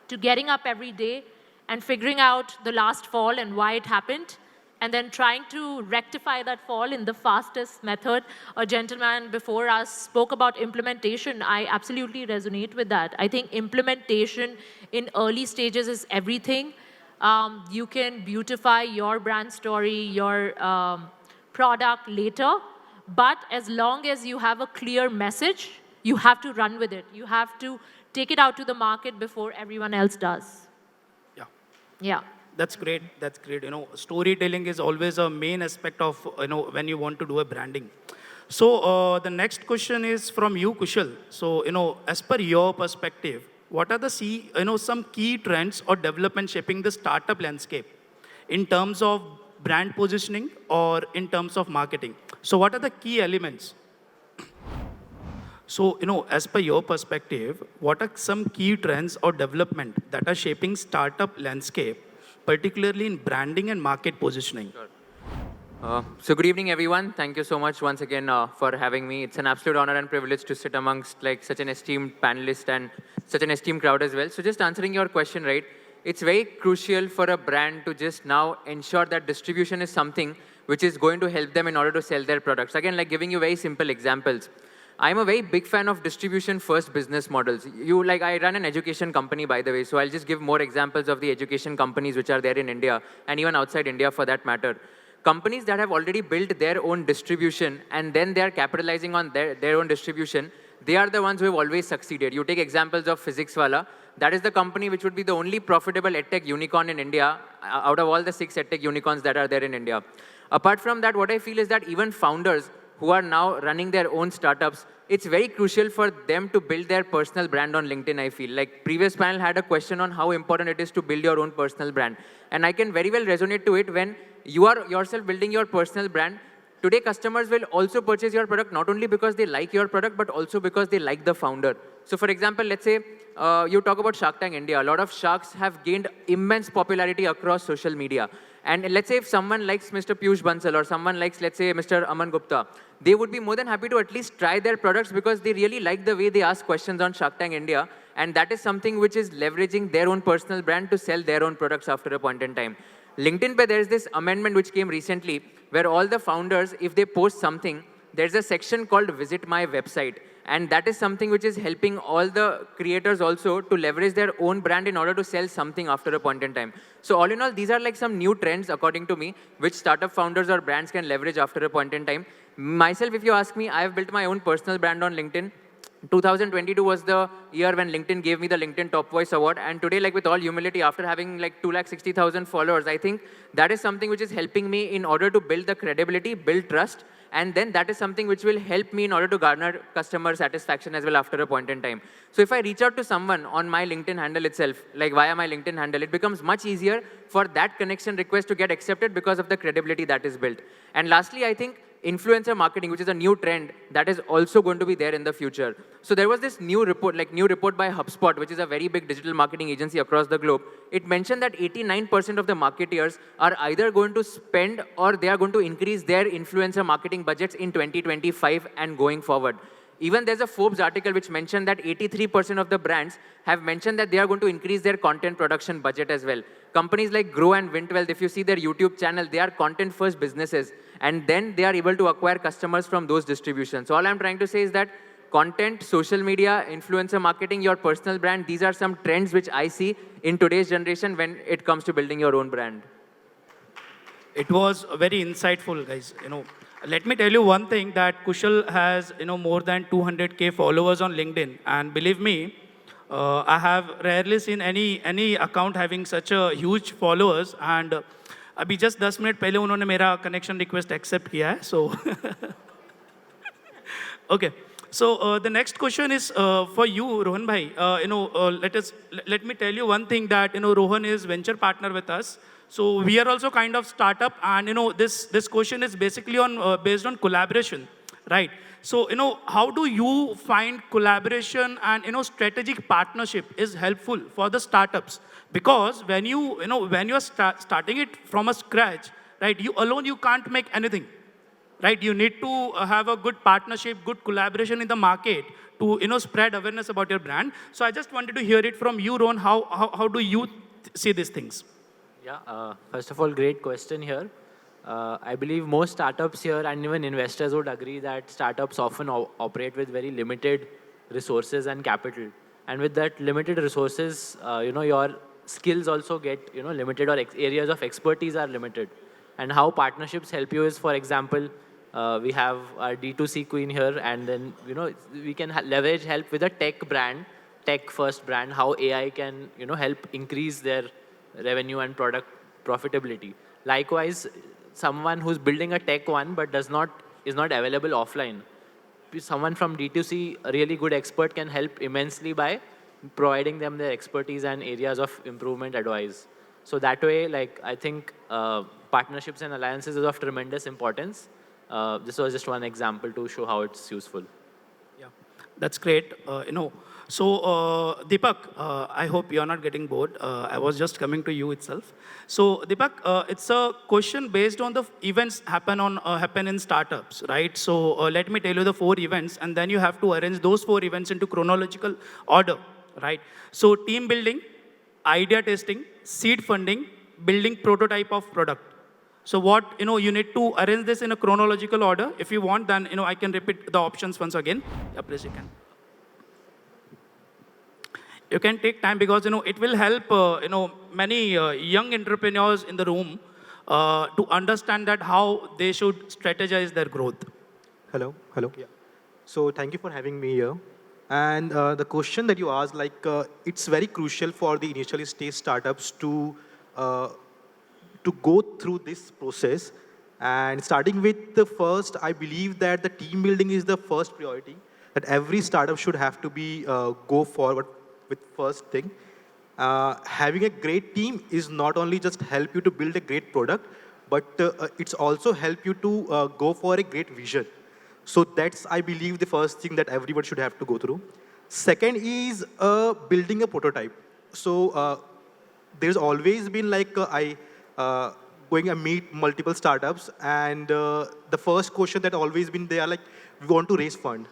to getting up every day and figuring out the last fall and why it happened, and then trying to rectify that fall in the fastest method. A gentleman before us spoke about implementation. I absolutely resonate with that. I think implementation in early stages is everything. You can beautify your brand story, your product later, but as long as you have a clear message, you have to run with it. You have to take it out to the market before everyone else does. Yeah. Yeah. That's great. That's great. You know, storytelling is always a main aspect of, you know, when you want to do a branding. So the next question is from you, Kushal. So, you know, as per your perspective, what are the some key trends or development shaping the startup landscape in terms of brand positioning or in terms of marketing? So what are the key elements? So, you know, as per your perspective, what are some key trends or development that are shaping startup landscape, particularly in branding and market positioning? So good evening, everyone. Thank you so much once again for having me. It's an absolute honor and privilege to sit amongst like such an esteemed panelist and such an esteemed crowd as well. So just answering your question, right, it's very crucial for a brand to just now ensure that distribution is something which is going to help them in order to sell their products. Again, like giving you very simple examples. I'm a very big fan of distribution-first business models. I run an education company, by the way, so I'll just give more examples of the education companies which are there in India, and even outside India for that matter. Companies that have already built their own distribution, and then they are capitalizing on their own distribution, they are the ones who have always succeeded. You take examples of PhysicsWallah. That is the company which would be the only profitable edtech unicorn in India out of all the 6 edtech unicorns that are there in India. Apart from that, what I feel is that even founders who are now running their own startups, it's very crucial for them to build their personal brand on LinkedIn, I feel. Like previous panel had a question on how important it is to build your own personal brand. And I can very well resonate to it when you are yourself building your personal brand. Today, customers will also purchase your product not only because they like your product, but also because they like the founder. So for example, let's say you talk about Shark Tank India. A lot of sharks have gained immense popularity across social media. And let's say if someone likes Mr. Piyush Bansal or someone likes, let's say, Mr. Aman Gupta, they would be more than happy to at least try their products because they really like the way they ask questions on Shark Tank India. And that is something which is leveraging their own personal brand to sell their own products after a point in time. LinkedIn pe, there's this amendment which came recently where all the founders, if they post something, there's a section called Visit My Website. And that is something which is helping all the creators also to leverage their own brand in order to sell something after a point in time. So all in all, these are like some new trends, according to me, which startup founders or brands can leverage after a point in time. Myself, if you ask me, I have built my own personal brand on LinkedIn. 2022 was the year when LinkedIn gave me the LinkedIn Top Voice Award. And today, like with all humility, after having like 260,000 followers, I think that is something which is helping me in order to build the credibility, build trust, And then that is something which will help me in order to garner customer satisfaction as well after a point in time. So if I reach out to someone on my LinkedIn handle itself, like via my LinkedIn handle, it becomes much easier for that connection request to get accepted because of the credibility that is built. And lastly, I think influencer marketing, which is a new trend that is also going to be there in the future. So there was this new report by HubSpot, which is a very big digital marketing agency across the globe. It mentioned that 89% of the marketeers are either going to spend or they are going to increase their influencer marketing budgets in 2025 and going forward. Even there's a Forbes article which mentioned that 83% of the brands have mentioned that they are going to increase their content production budget as well. Companies like Grow and Wintwealth, if you see their YouTube channel, they are content-first businesses. And then they are able to acquire customers from those distributions. So all I'm trying to say is that content, social media, influencer marketing, your personal brand, these are some trends which I see in today's generation when it comes to building your own brand. It was very insightful, guys. Let me tell you one thing, that Kushal has more than 200K followers on LinkedIn, and believe me, I have rarely seen any account having such a huge followers. And अभी just 10 minute पहले उन्होंने मेरा connection request accept किया है. So okay. So the next question is for you, Rohan bhai. Let me tell you one thing, that Rohan is venture partner with us. So we are also kind of startup, and this question is basically based on collaboration, right? So how do you find collaboration and strategic partnership is helpful for the startups? Because when you are starting it from a scratch, right? You alone you can't make anything, right? You need to have a good partnership, good collaboration in the market to spread awareness about your brand. So I just wanted to hear it from you, Rohan. How do you see these things? Yeah, first of all, great question here. I believe most startups here and even investors would agree that startups often operate with very limited resources and capital. And with that limited resources, your skills also get limited, or areas of expertise are limited. And how partnerships help you is, for example, we have our D2C queen here, and then we can leverage help with a tech brand, tech first brand, how AI can help increase their revenue and product profitability. Likewise, someone who's building a tech one but is not available offline, someone from D2C, a really good expert, can help immensely by providing them their expertise and areas of improvement advice. So that way, I think partnerships and alliances is of tremendous importance. This was just one example to show how it's useful. Yeah, that's great. So Deepak, I hope you're not getting bored. I was just coming to you itself. So Deepak, it's a question based on the events happen in startups, right? So let me tell you the 4 events, and then you have to arrange those 4 events into chronological order, right? So team building, idea testing, seed funding, building prototype of product. So what, you need to arrange this in a chronological order. If you want, then, I can repeat the options once again. Yeah, please, you can. You can take time because, it will help, many young entrepreneurs in the room to understand that how they should strategize their growth. Hello. Yeah. So thank you for having me here. And the question that you asked, it's very crucial for the initially stage startups to go through this process. And starting with the first, I believe that the team building is the first priority, that every startup should have to be go forward with first thing. Having a great team is not only just help you to build a great product, but it's also help you to go for a great vision. So that's, I believe, the first thing that everybody should have to go through. Second is building a prototype. So there's always been going and meet multiple startups, and the first question that always been, they are like, we want to raise fund,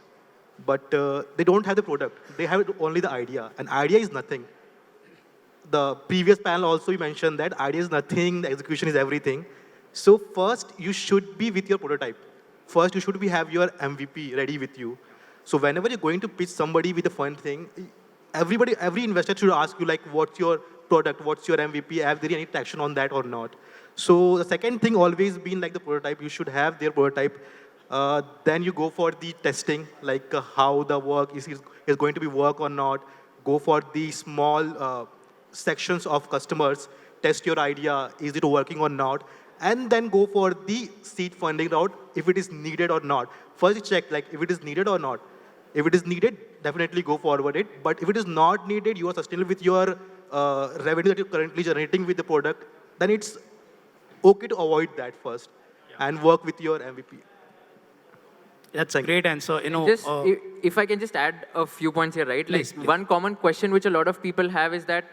but they don't have the product. They have only the idea, and idea is nothing. The previous panel also you mentioned that idea is nothing, the execution is everything. So first, you should be with your prototype. First, you should have your MVP ready with you. So whenever you're going to pitch somebody with a fun thing, every investor should ask you, what's your product, what's your MVP, have there any traction on that or not? So the second thing always been the prototype. You should have their prototype. Then you go for the testing, how the work is going to be work or not. Go for the small sections of customers, test your idea, is it working or not? and then go for the seed funding route if it is needed or not. First check like if it is needed or not. If it is needed, definitely go forward it. But if it is not needed, you are sustainable with your revenue that you're currently generating with the product, then it's okay to avoid that first and work with your MVP. That's a great answer. Just, if I can just add a few points here, right? Like Please. one common question which a lot of people have is that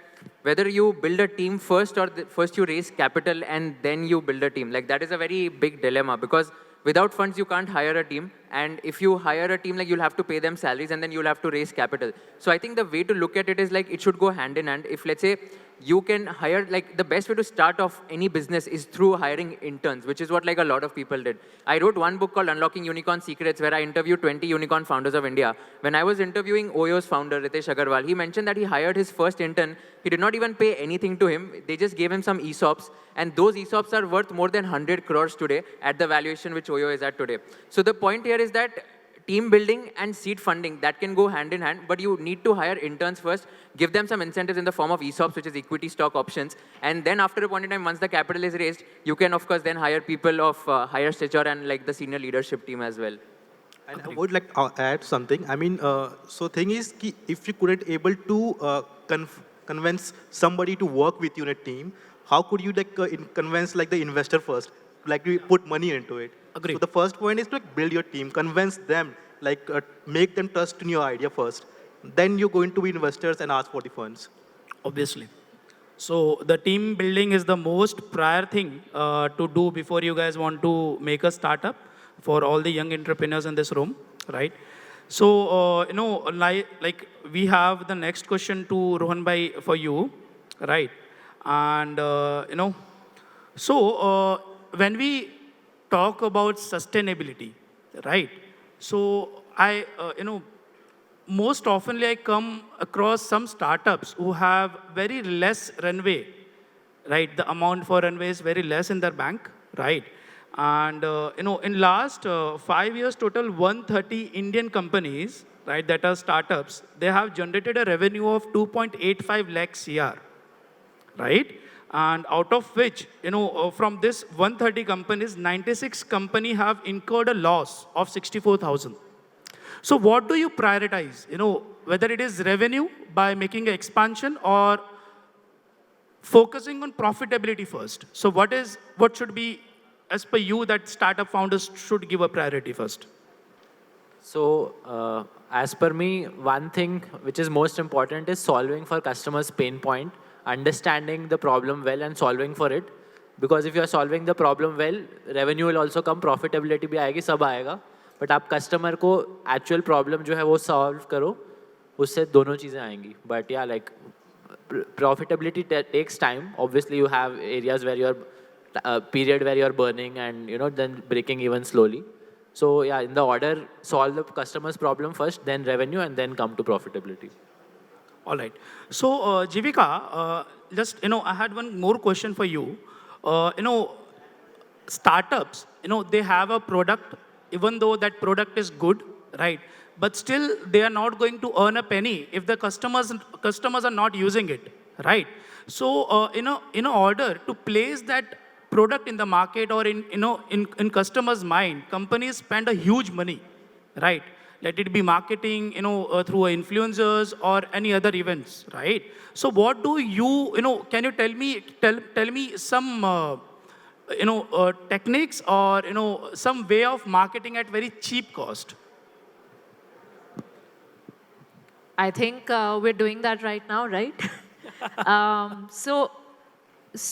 whether you build a team first or first you raise capital and then you build a team. Like that is a very big dilemma because without funds you can't hire a team, and if you hire a team, like you'll have to pay them salaries and then you'll have to raise capital. So I think the way to look at it is like it should go hand in hand. If let's say you can hire, like the best way to start off any business is through hiring interns, which is what like a lot of people did. I wrote one book called Unlocking Unicorn Secrets where I interviewed 20 unicorn founders of India. When I was interviewing Oyo's founder, Ritesh Agarwal, he mentioned that he hired his first intern. He did not even pay anything to him. They just gave him some ESOPs, and those ESOPs are worth more than 100 crores today at the valuation which Oyo is at today. So the point here is that team building and seed funding, that can go hand in hand, but you need to hire interns first, give them some incentives in the form of ESOPs, which is equity stock options, and then after a point in time, once the capital is raised, you can of course then hire people of higher stature and like the senior leadership team as well. And I would like to add something. I mean, so thing is, if you couldn't able to convince somebody to work with you in a team, how could you like convince like the investor first, like you put money into it? Agreed. So the first point is to like, build your team, convince them, like make them trust in your idea first. Then you're going to be investors and ask for the funds. Obviously. So the team building is the most prior thing to do before you guys want to make a startup for all the young entrepreneurs in this room, right? So, like we have the next question to Rohan Bhai for you, right? And, so when we talk about sustainability, right? So I, most oftenly I come across some startups who have very less runway, right? The amount for runway is very less in their bank, right? And, in last 5 years, total 130 Indian companies, right, that are startups, they have generated a revenue of 2.85 lakh CR, right? And out of which, from this 130 companies, 96 companies have incurred a loss of 64,000. So what do you prioritize? Whether it is revenue by making an expansion or focusing on profitability first. So what should be, as per you, that startup founders should give a priority first? So as per me, one thing which is most important is solving for customers' pain point, understanding the problem well and solving for it. Because if you are solving the problem well, revenue will also come, profitability भी आएगी, सब आएगा. But आप customer को actual problem जो है वो solve करो, उससे दोनों चीजें आएंगी. But yeah, like profitability takes time. Obviously, you have areas where you're period where you're burning and then breaking even slowly. So yeah, in the order, solve the customer's problem first, then revenue, and then come to profitability. All right. So, Jivika, just, I had one more question for you. Startups, they have a product, even though that product is good, right? But still, they are not going to earn a penny if the customers are not using it, right? So, in order to place that product in the market or in customers' mind, companies spend a huge money, right? Let it be marketing, through influencers or any other events, right? So what do you, can you tell me some, techniques or, some way of marketing at very cheap cost? I think we're doing that right now, right? So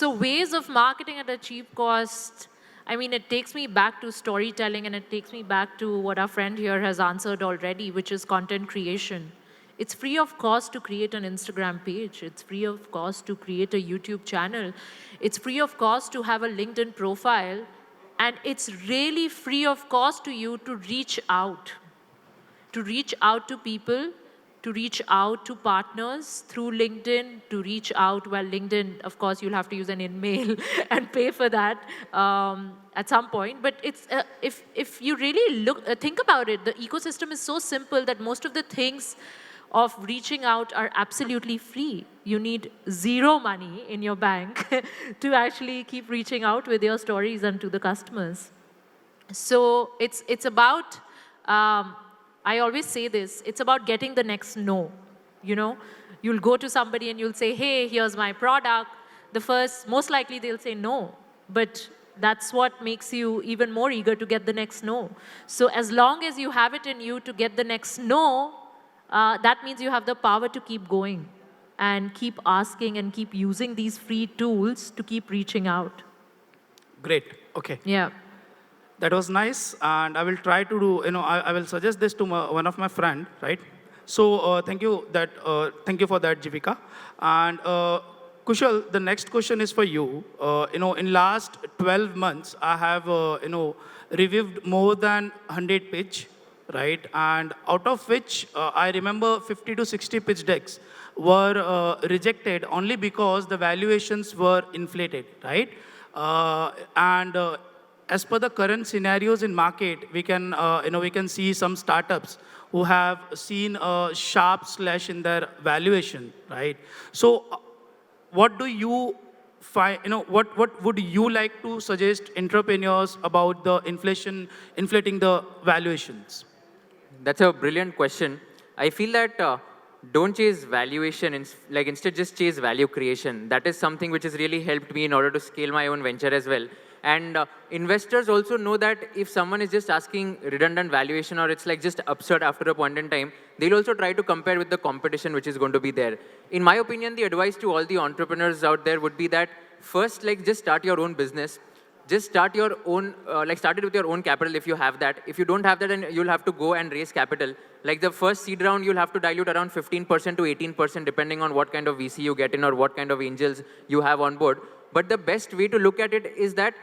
ways of marketing at a cheap cost, I mean, it takes me back to storytelling and it takes me back to what our friend here has answered already, which is content creation. It's free of cost to create an Instagram page. It's free of cost to create a YouTube channel. It's free of cost to have a LinkedIn profile. And it's really free of cost to you to reach out to people, to reach out to partners through LinkedIn, to reach out, well, LinkedIn, of course, you'll have to use an email and pay for that at some point. But it's if you really think about it, the ecosystem is so simple that most of the things of reaching out are absolutely free. You need zero money in your bank to actually keep reaching out with your stories and to the customers. So it's about, I always say this, it's about getting the next no. You know, you'll go to somebody and you'll say, hey, here's my product. Most likely they'll say no, but that's what makes you even more eager to get the next no. So as long as you have it in you to get the next no, that means you have the power to keep going and keep asking and keep using these free tools to keep reaching out. Great. Okay. Yeah. That was nice, and I will try to do, I will suggest this to one of my friend, right? So thank you for that, Jivika. And Kushal, the next question is for you. In last 12 months, I have, reviewed more than 100 pitch, right? And out of which I remember 50 to 60 pitch decks were rejected only because the valuations were inflated, right? As per the current scenarios in market, we can see some startups who have seen a sharp slash in their valuation, right? So, what do you find? What would you like to suggest entrepreneurs about the inflating the valuations? That's a brilliant question. I feel that don't chase valuation, instead just chase value creation. That is something which has really helped me in order to scale my own venture as well. And investors also know that if someone is just asking redundant valuation or it's like just absurd after a point in time, they'll also try to compare with the competition which is going to be there. In my opinion, the advice to all the entrepreneurs out there would be that first, just start your own business. Just start your own, start it with your own capital if you have that. If you don't have that, then you'll have to go and raise capital. Like the first seed round, you'll have to dilute around 15% to 18% depending on what kind of VC you get in or what kind of angels you have on board. But the best way to look at it is that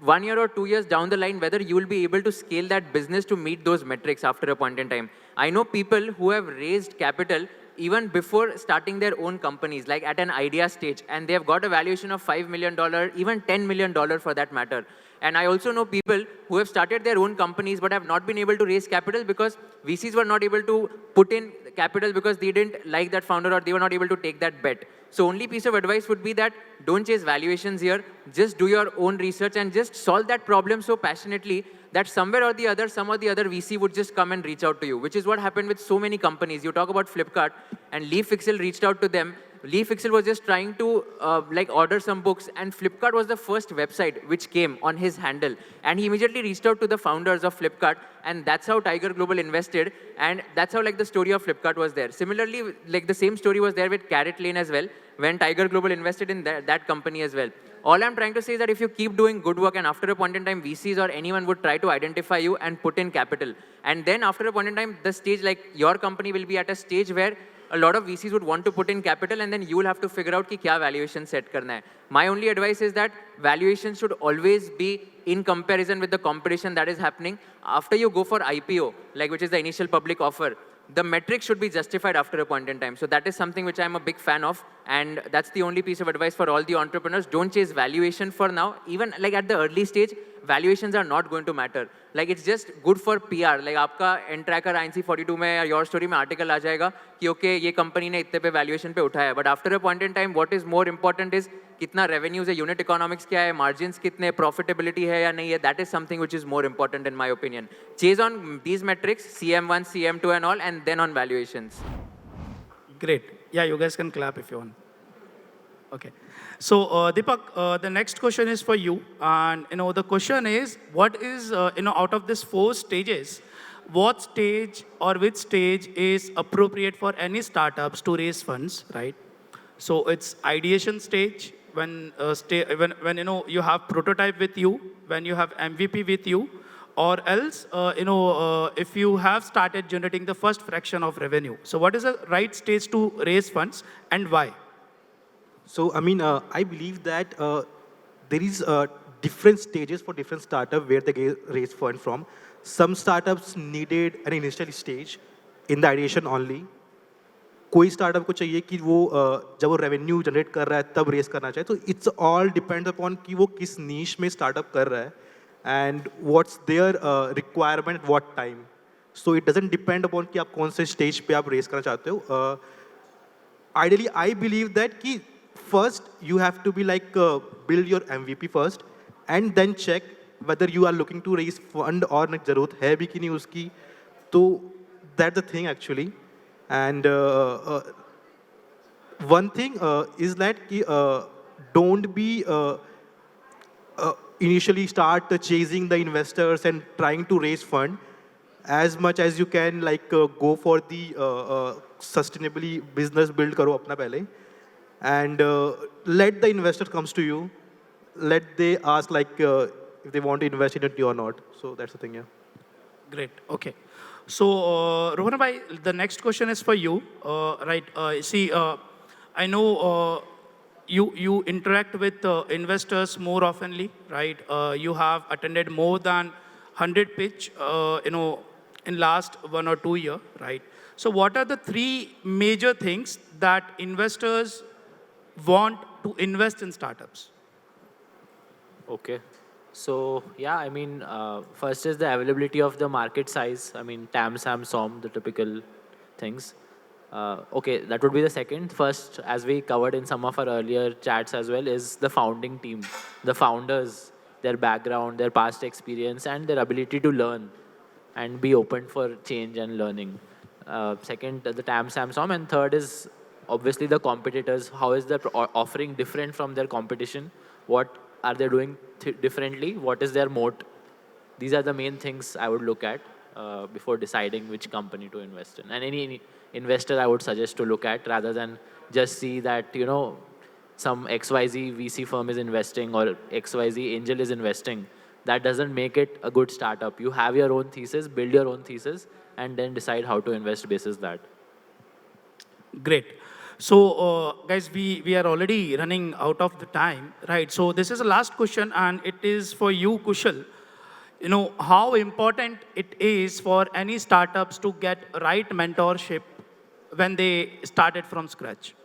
1 year or 2 years down the line, whether you will be able to scale that business to meet those metrics after a point in time. I know people who have raised capital even before starting their own companies, like at an idea stage, and they have got a valuation of $5 million, even $10 million for that matter. And I also know people who have started their own companies but have not been able to raise capital because VCs were not able to put in capital because they didn't like that founder or they were not able to take that bet. So only piece of advice would be that don't chase valuations here. Just do your own research and just solve that problem so passionately that somewhere or the other, some or the other VC would just come and reach out to you, which is what happened with so many companies. You talk about Flipkart, and Lee Fixel reached out to them. Lee Fixel was just trying to order some books, and Flipkart was the first website which came on his handle. And he immediately reached out to the founders of Flipkart, and that's how Tiger Global invested, and that's how the story of Flipkart was there. Similarly, the same story was there with Carrot Lane as well, when Tiger Global invested in that company as well. All I'm trying to say is that if you keep doing good work and after a point in time, VCs or anyone would try to identify you and put in capital. And then after a point in time, the stage, your company will be at a stage where a lot of VCs would want to put in capital and then you will have to figure out kya valuation set karna hai. My only advice is that valuation should always be in comparison with the competition that is happening. After you go for IPO, which is the initial public offer, the metrics should be justified after a point in time. So that is something which I'm a big fan of. And that's the only piece of advice for all the entrepreneurs. Don't chase valuation for now. Even at the early stage, valuations are not going to matter. It's just good for PR. आपका N-Tracker INC42 में या Your Story में article आ जाएगा कि okay, ये company ने इतने पे valuation पे उठाया. But after a point in time, what is more important is कितना revenues है, unit economics क्या है, margins कितने, profitability है या नहीं है. That is something which is more important in my opinion. Chase on these metrics, CM1, CM2 and all, and then on valuations. Great. Yeah, you guys can clap if you want. Okay. So, Deepak, the next question is for you. And, the question is, what is, out of these 4 stages, what stage or which stage is appropriate for any startups to raise funds, right? So, it's ideation stage, when you have prototype with you, when you have MVP with you, or else, if you have started generating the first fraction of revenue. So what is the right stage to raise funds and why? So, I believe that there is different stages for different startups where they raise fund from. Some startups needed an initial stage in the ideation only. कोई startup को चाहिए कि वो जब वो revenue generate कर रहा है तब raise करना चाहिए. So it's all depends upon कि वो किस niche में startup कर रहा है and what's their requirement at what time. So it doesn't depend upon कि आप कौन से stage पे आप raise करना चाहते हो. Ideally, I believe that कि first you have to be like build your MVP first, and then check whether you are looking to raise fund or नहीं जरूरत है भी कि नहीं उसकी. तो that's the thing actually. And one thing is that कि don't be initially start chasing the investors and trying to raise fund. As much as you can, like go for the sustainably business build karo apna pehle, and let the investor comes to you. Let they ask like if they want to invest in it or not. So that's the thing, yeah. Great. Okay. So, Rohan bhai, the next question is for you. Right. I know you interact with investors more oftenly, right? You have attended more than 100 pitch, in last 1 or 2 years, right? So, what are the 3 major things that investors want to invest in startups? Okay. So, yeah, I mean, first is the availability of the market size. I mean, TAM, SAM, SOM, the typical things. Okay, that would be the second. First, as we covered in some of our earlier chats as well, is the founding team, the founders, their background, their past experience, and their ability to learn and be open for change and learning. Second, the TAM, SAM, SOM. And third is obviously the competitors. How is their offering different from their competition? What are they doing differently? What is their moat? These are the main things I would look at before deciding which company to invest in. And any investor I would suggest to look at, rather than just see that, some XYZ VC firm is investing or XYZ angel is investing. That doesn't make it a good startup. You have your own thesis, build your own thesis, and then decide how to invest basis that. Great. So, guys, we are already running out of the time, right? So this is the last question, and it is for you, Kushal. How important it is for any startups to get right mentorship when they started from scratch?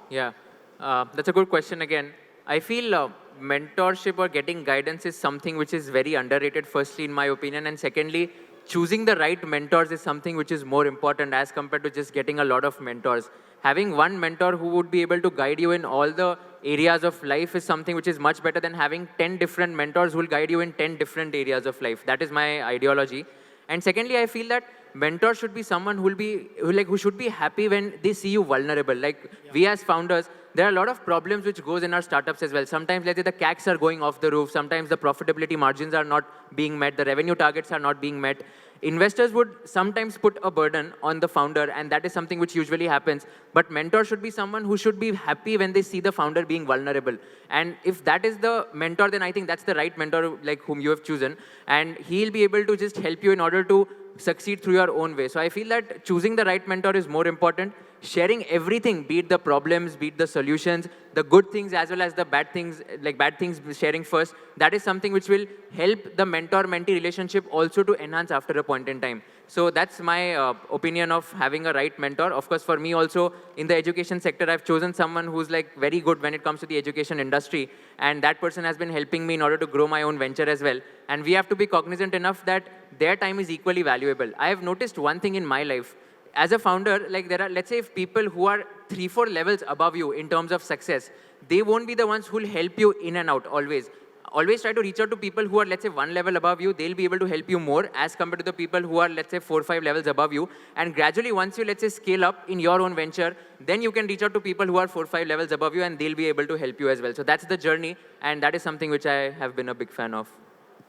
Yeah, that's a good question again. I feel mentorship or getting guidance is something which is very underrated, firstly, in my opinion. And secondly, choosing the right mentors is something which is more important as compared to just getting a lot of mentors. Having one mentor who would be able to guide you in all the areas of life is something which is much better than having 10 different mentors who will guide you in 10 different areas of life. That is my ideology. And secondly, I feel that mentor should be someone who should be happy when they see you vulnerable. Like we as founders, there are a lot of problems which goes in our startups as well. Sometimes, let's say, the CACs are going off the roof. Sometimes the profitability margins are not being met. The revenue targets are not being met. Investors would sometimes put a burden on the founder, and that is something which usually happens. But mentor should be someone who should be happy when they see the founder being vulnerable. And if that is the mentor, then I think that's the right mentor, like whom you have chosen. And he'll be able to just help you in order to succeed through your own way. So I feel that choosing the right mentor is more important. Sharing everything, be it the problems, be it the solutions, the good things as well as the bad things, like bad things sharing first, that is something which will help the mentor-mentee relationship also to enhance after a point in time. So that's my opinion of having a right mentor. Of course, for me also, in the education sector, I've chosen someone who's like very good when it comes to the education industry. And that person has been helping me in order to grow my own venture as well. And we have to be cognizant enough that their time is equally valuable. I have noticed one thing in my life. As a founder, like there are, let's say, if people who are 3-4 levels above you in terms of success, they won't be the ones who will help you in and out always. Always try to reach out to people who are, let's say, 1 level above you. They'll be able to help you more as compared to the people who are, let's say, 4-5 levels above you. And gradually, once you, let's say, scale up in your own venture, then you can reach out to people who are 4-5 levels above you, and they'll be able to help you as well. So that's the journey, and that is something which I have been a big fan of.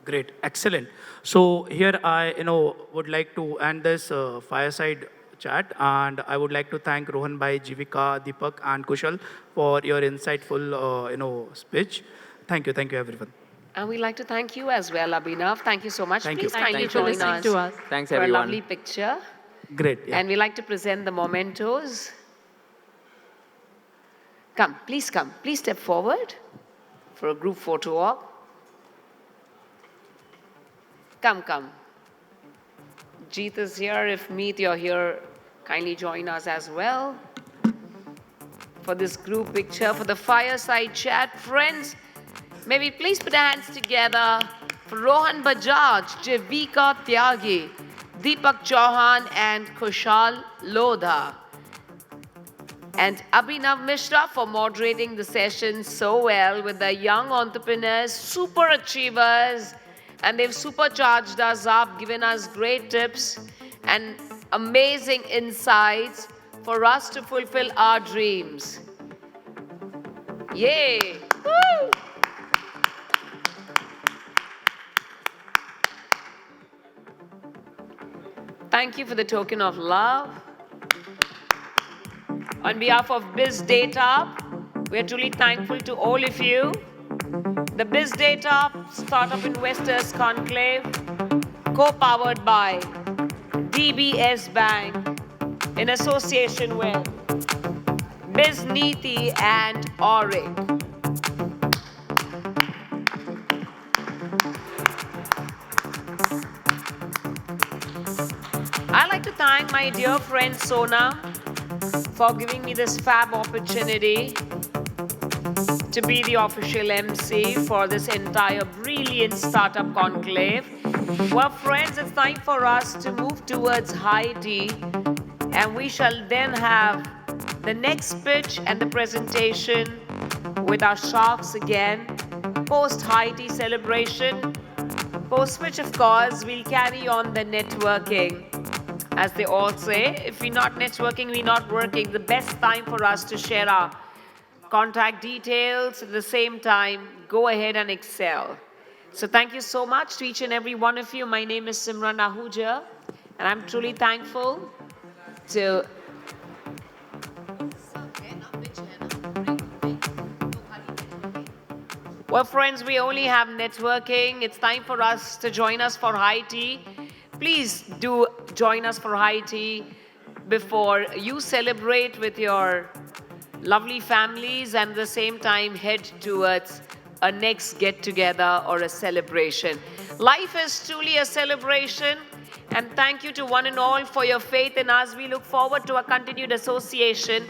Great, excellent. So here I, would like to end this fireside chat, and I would like to thank Rohan bhai, Jivika, Deepak, and Kushal for your insightful, speech. Thank you everyone. And we'd like to thank you as well, Abhinav. Thank you so much. Thank Please you. kindly Thank you for join listening us to us. Thanks, for everyone. a lovely picture. Great. Yeah. And we'd like to present the mementos. Come, please come. Please step forward for a group photo op. Come. Jeet is here. If Meet, you're here, kindly join us as well for this group picture, for the fireside chat. Friends, may we please put our hands together for Rohan Bajaj, Jivika Tyagi, Deepak Chauhan and Kushal Lodha. And Abhinav Mishra for moderating the session so well with the young entrepreneurs, super achievers, and they've supercharged us up, given us great tips and amazing insights for us to fulfill our dreams. Yay! Woo! Thank you for the token of love. On behalf of Bizdateup, we are truly thankful to all of you. The Bizdateup Startup Investors Conclave, co-powered by DBS Bank in association with Bizniti and Auric. I'd like to thank my dear friend Sona for giving me this fab opportunity to be the official MC for this entire brilliant startup conclave. Well, friends, it's time for us to move towards high tea, and we shall then have the next pitch and the presentation with our sharks again, post high tea celebration, post which, of course, we'll carry on the networking. As they all say, if we're not networking, we're not working. The best time for us to share our contact details, at the same time, go ahead and excel. So thank you so much to each and every one of you. My name is Simran Ahuja, and I'm truly thankful to... Well, friends, we only have networking. It's time for us to join us for high tea. Please do join us for high tea before you celebrate with your lovely families and at the same time head towards a next get-together or a celebration. Life is truly a celebration, and thank you to one and all for your faith in us. We look forward to a continued association.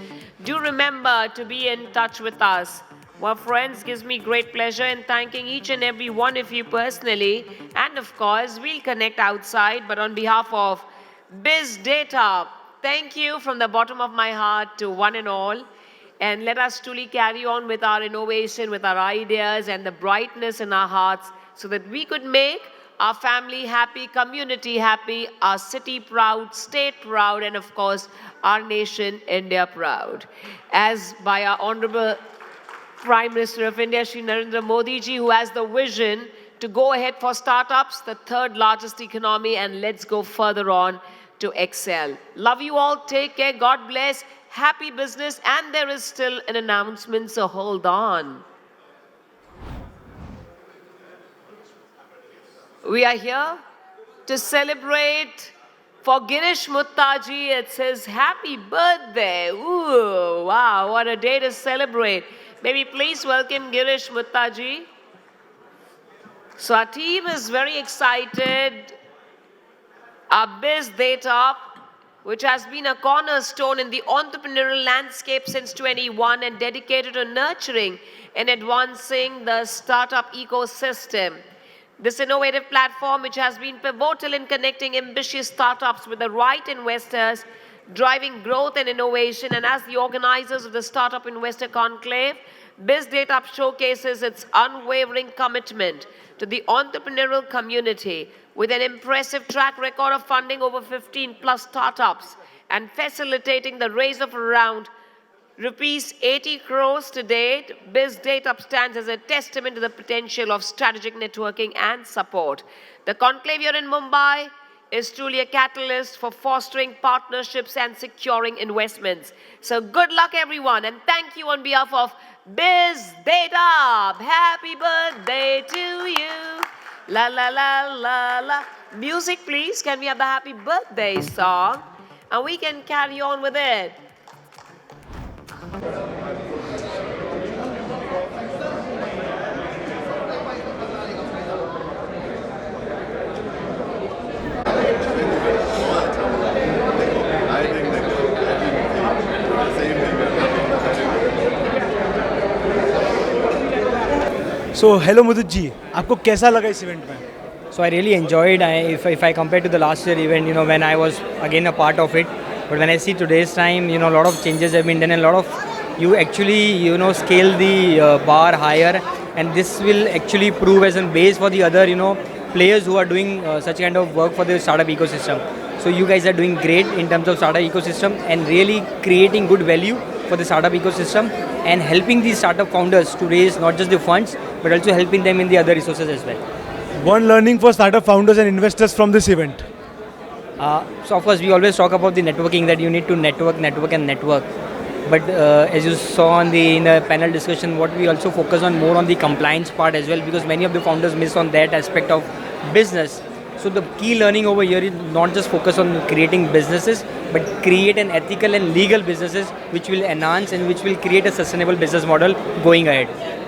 Do remember to be in touch with us. Well, friends, gives me great pleasure in thanking each and every one of you personally. And of course, we'll connect outside. But on behalf of Bizdateup, thank you from the bottom of my heart to one and all. And let us truly carry on with our innovation, with our ideas and the brightness in our hearts so that we could make our family happy, community happy, our city proud, state proud, and of course, our nation, India proud. As by our Honorable Prime Minister of India, Shri Narendra Modi ji, who has the vision to go ahead for startups, the third largest economy, and let's go further on to excel. Love you all. Take care. God bless. Happy business. And there is still an announcement, so hold on. We are here to celebrate for Girish Muttaji. It's his happy birthday. Ooh, wow, what a day to celebrate. May we please welcome Girish Muttaji. So our team is very excited. Our Bizdateup, which has been a cornerstone in the entrepreneurial landscape since 21 and dedicated to nurturing and advancing the startup ecosystem. This innovative platform, which has been pivotal in connecting ambitious startups with the right investors, driving growth and innovation. And as the organizers of the Startup Investor Conclave, Bizdateup showcases its unwavering commitment to the entrepreneurial community with an impressive track record of funding over 15 plus startups and facilitating the raise of around Rupees 80 crores to date. Bizdateup stands as a testament to the potential of strategic networking and support. The conclave here in Mumbai is truly a catalyst for fostering partnerships and securing investments. So good luck, everyone, and thank you on behalf of Bizdateup. Happy birthday to you. La la la la la. Music, please. Can we have the happy birthday song? And we can carry on with it. So, hello Mudit ji, आपको कैसा लगा इस event में? So I really enjoyed. If I compare to the last year event, when I was again a part of it, but when I see today's time, a lot of changes have been done, and a lot of you actually scale the bar higher, and this will actually prove as a base for the other players who are doing such kind of work for the startup ecosystem. So you guys are doing great in terms of startup ecosystem and really creating good value for the startup ecosystem and helping these startup founders to raise not just the funds but also helping them in the other resources as well. One learning for startup founders and investors from this event. So of course we always talk about the networking, that you need to network. But as you saw in the panel discussion, what we also focus on more on the compliance part as well, because many of the founders miss on that aspect of business. So the key learning over here is not just focus on creating businesses, but create an ethical and legal businesses which will enhance and which will create a sustainable business model going ahead.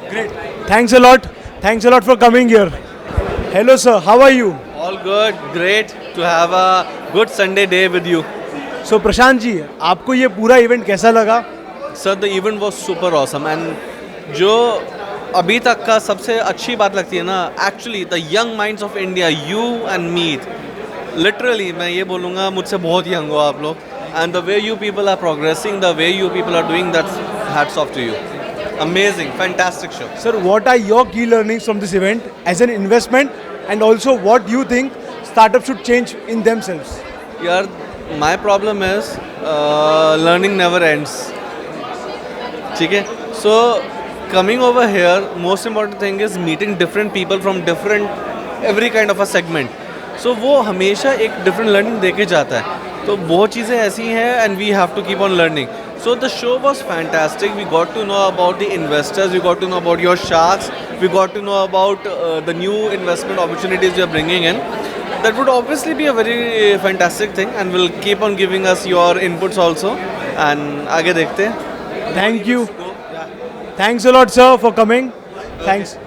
Great. Thanks a lot. Thanks a lot for coming here. Hello sir, how are you? All good, great to have a good Sunday day with you. So Prashant ji, आपको ये पूरा event कैसा लगा? Sir, the event was super awesome and जो अभी तक का सबसे अच्छी बात लगती है ना, actually the young minds of India, you and me, literally मैं ये बोलूँगा मुझसे बहुत young हो आप लोग, and the way you people are progressing, the way you people are doing, that's hats off to you. Amazing, fantastic show. Sir, what are your key learnings from this event as an investment, and also what do you think startups should change in themselves? Yaar, my problem is learning never ends. Okay? So coming over here, most important thing is meeting different people from different every kind of a segment. So वो हमेशा एक different learning देके जाता है. तो बहुत चीज़ें ऐसी हैं and we have to keep on learning. So the show was fantastic. We got to know about the investors. We got to know about your sharks. We got to know about the new investment opportunities you are bringing in. That would obviously be a very fantastic thing, and will keep on giving us your inputs also. And आगे देखते हैं. Thank you. Thanks a lot, sir, for coming. Thanks.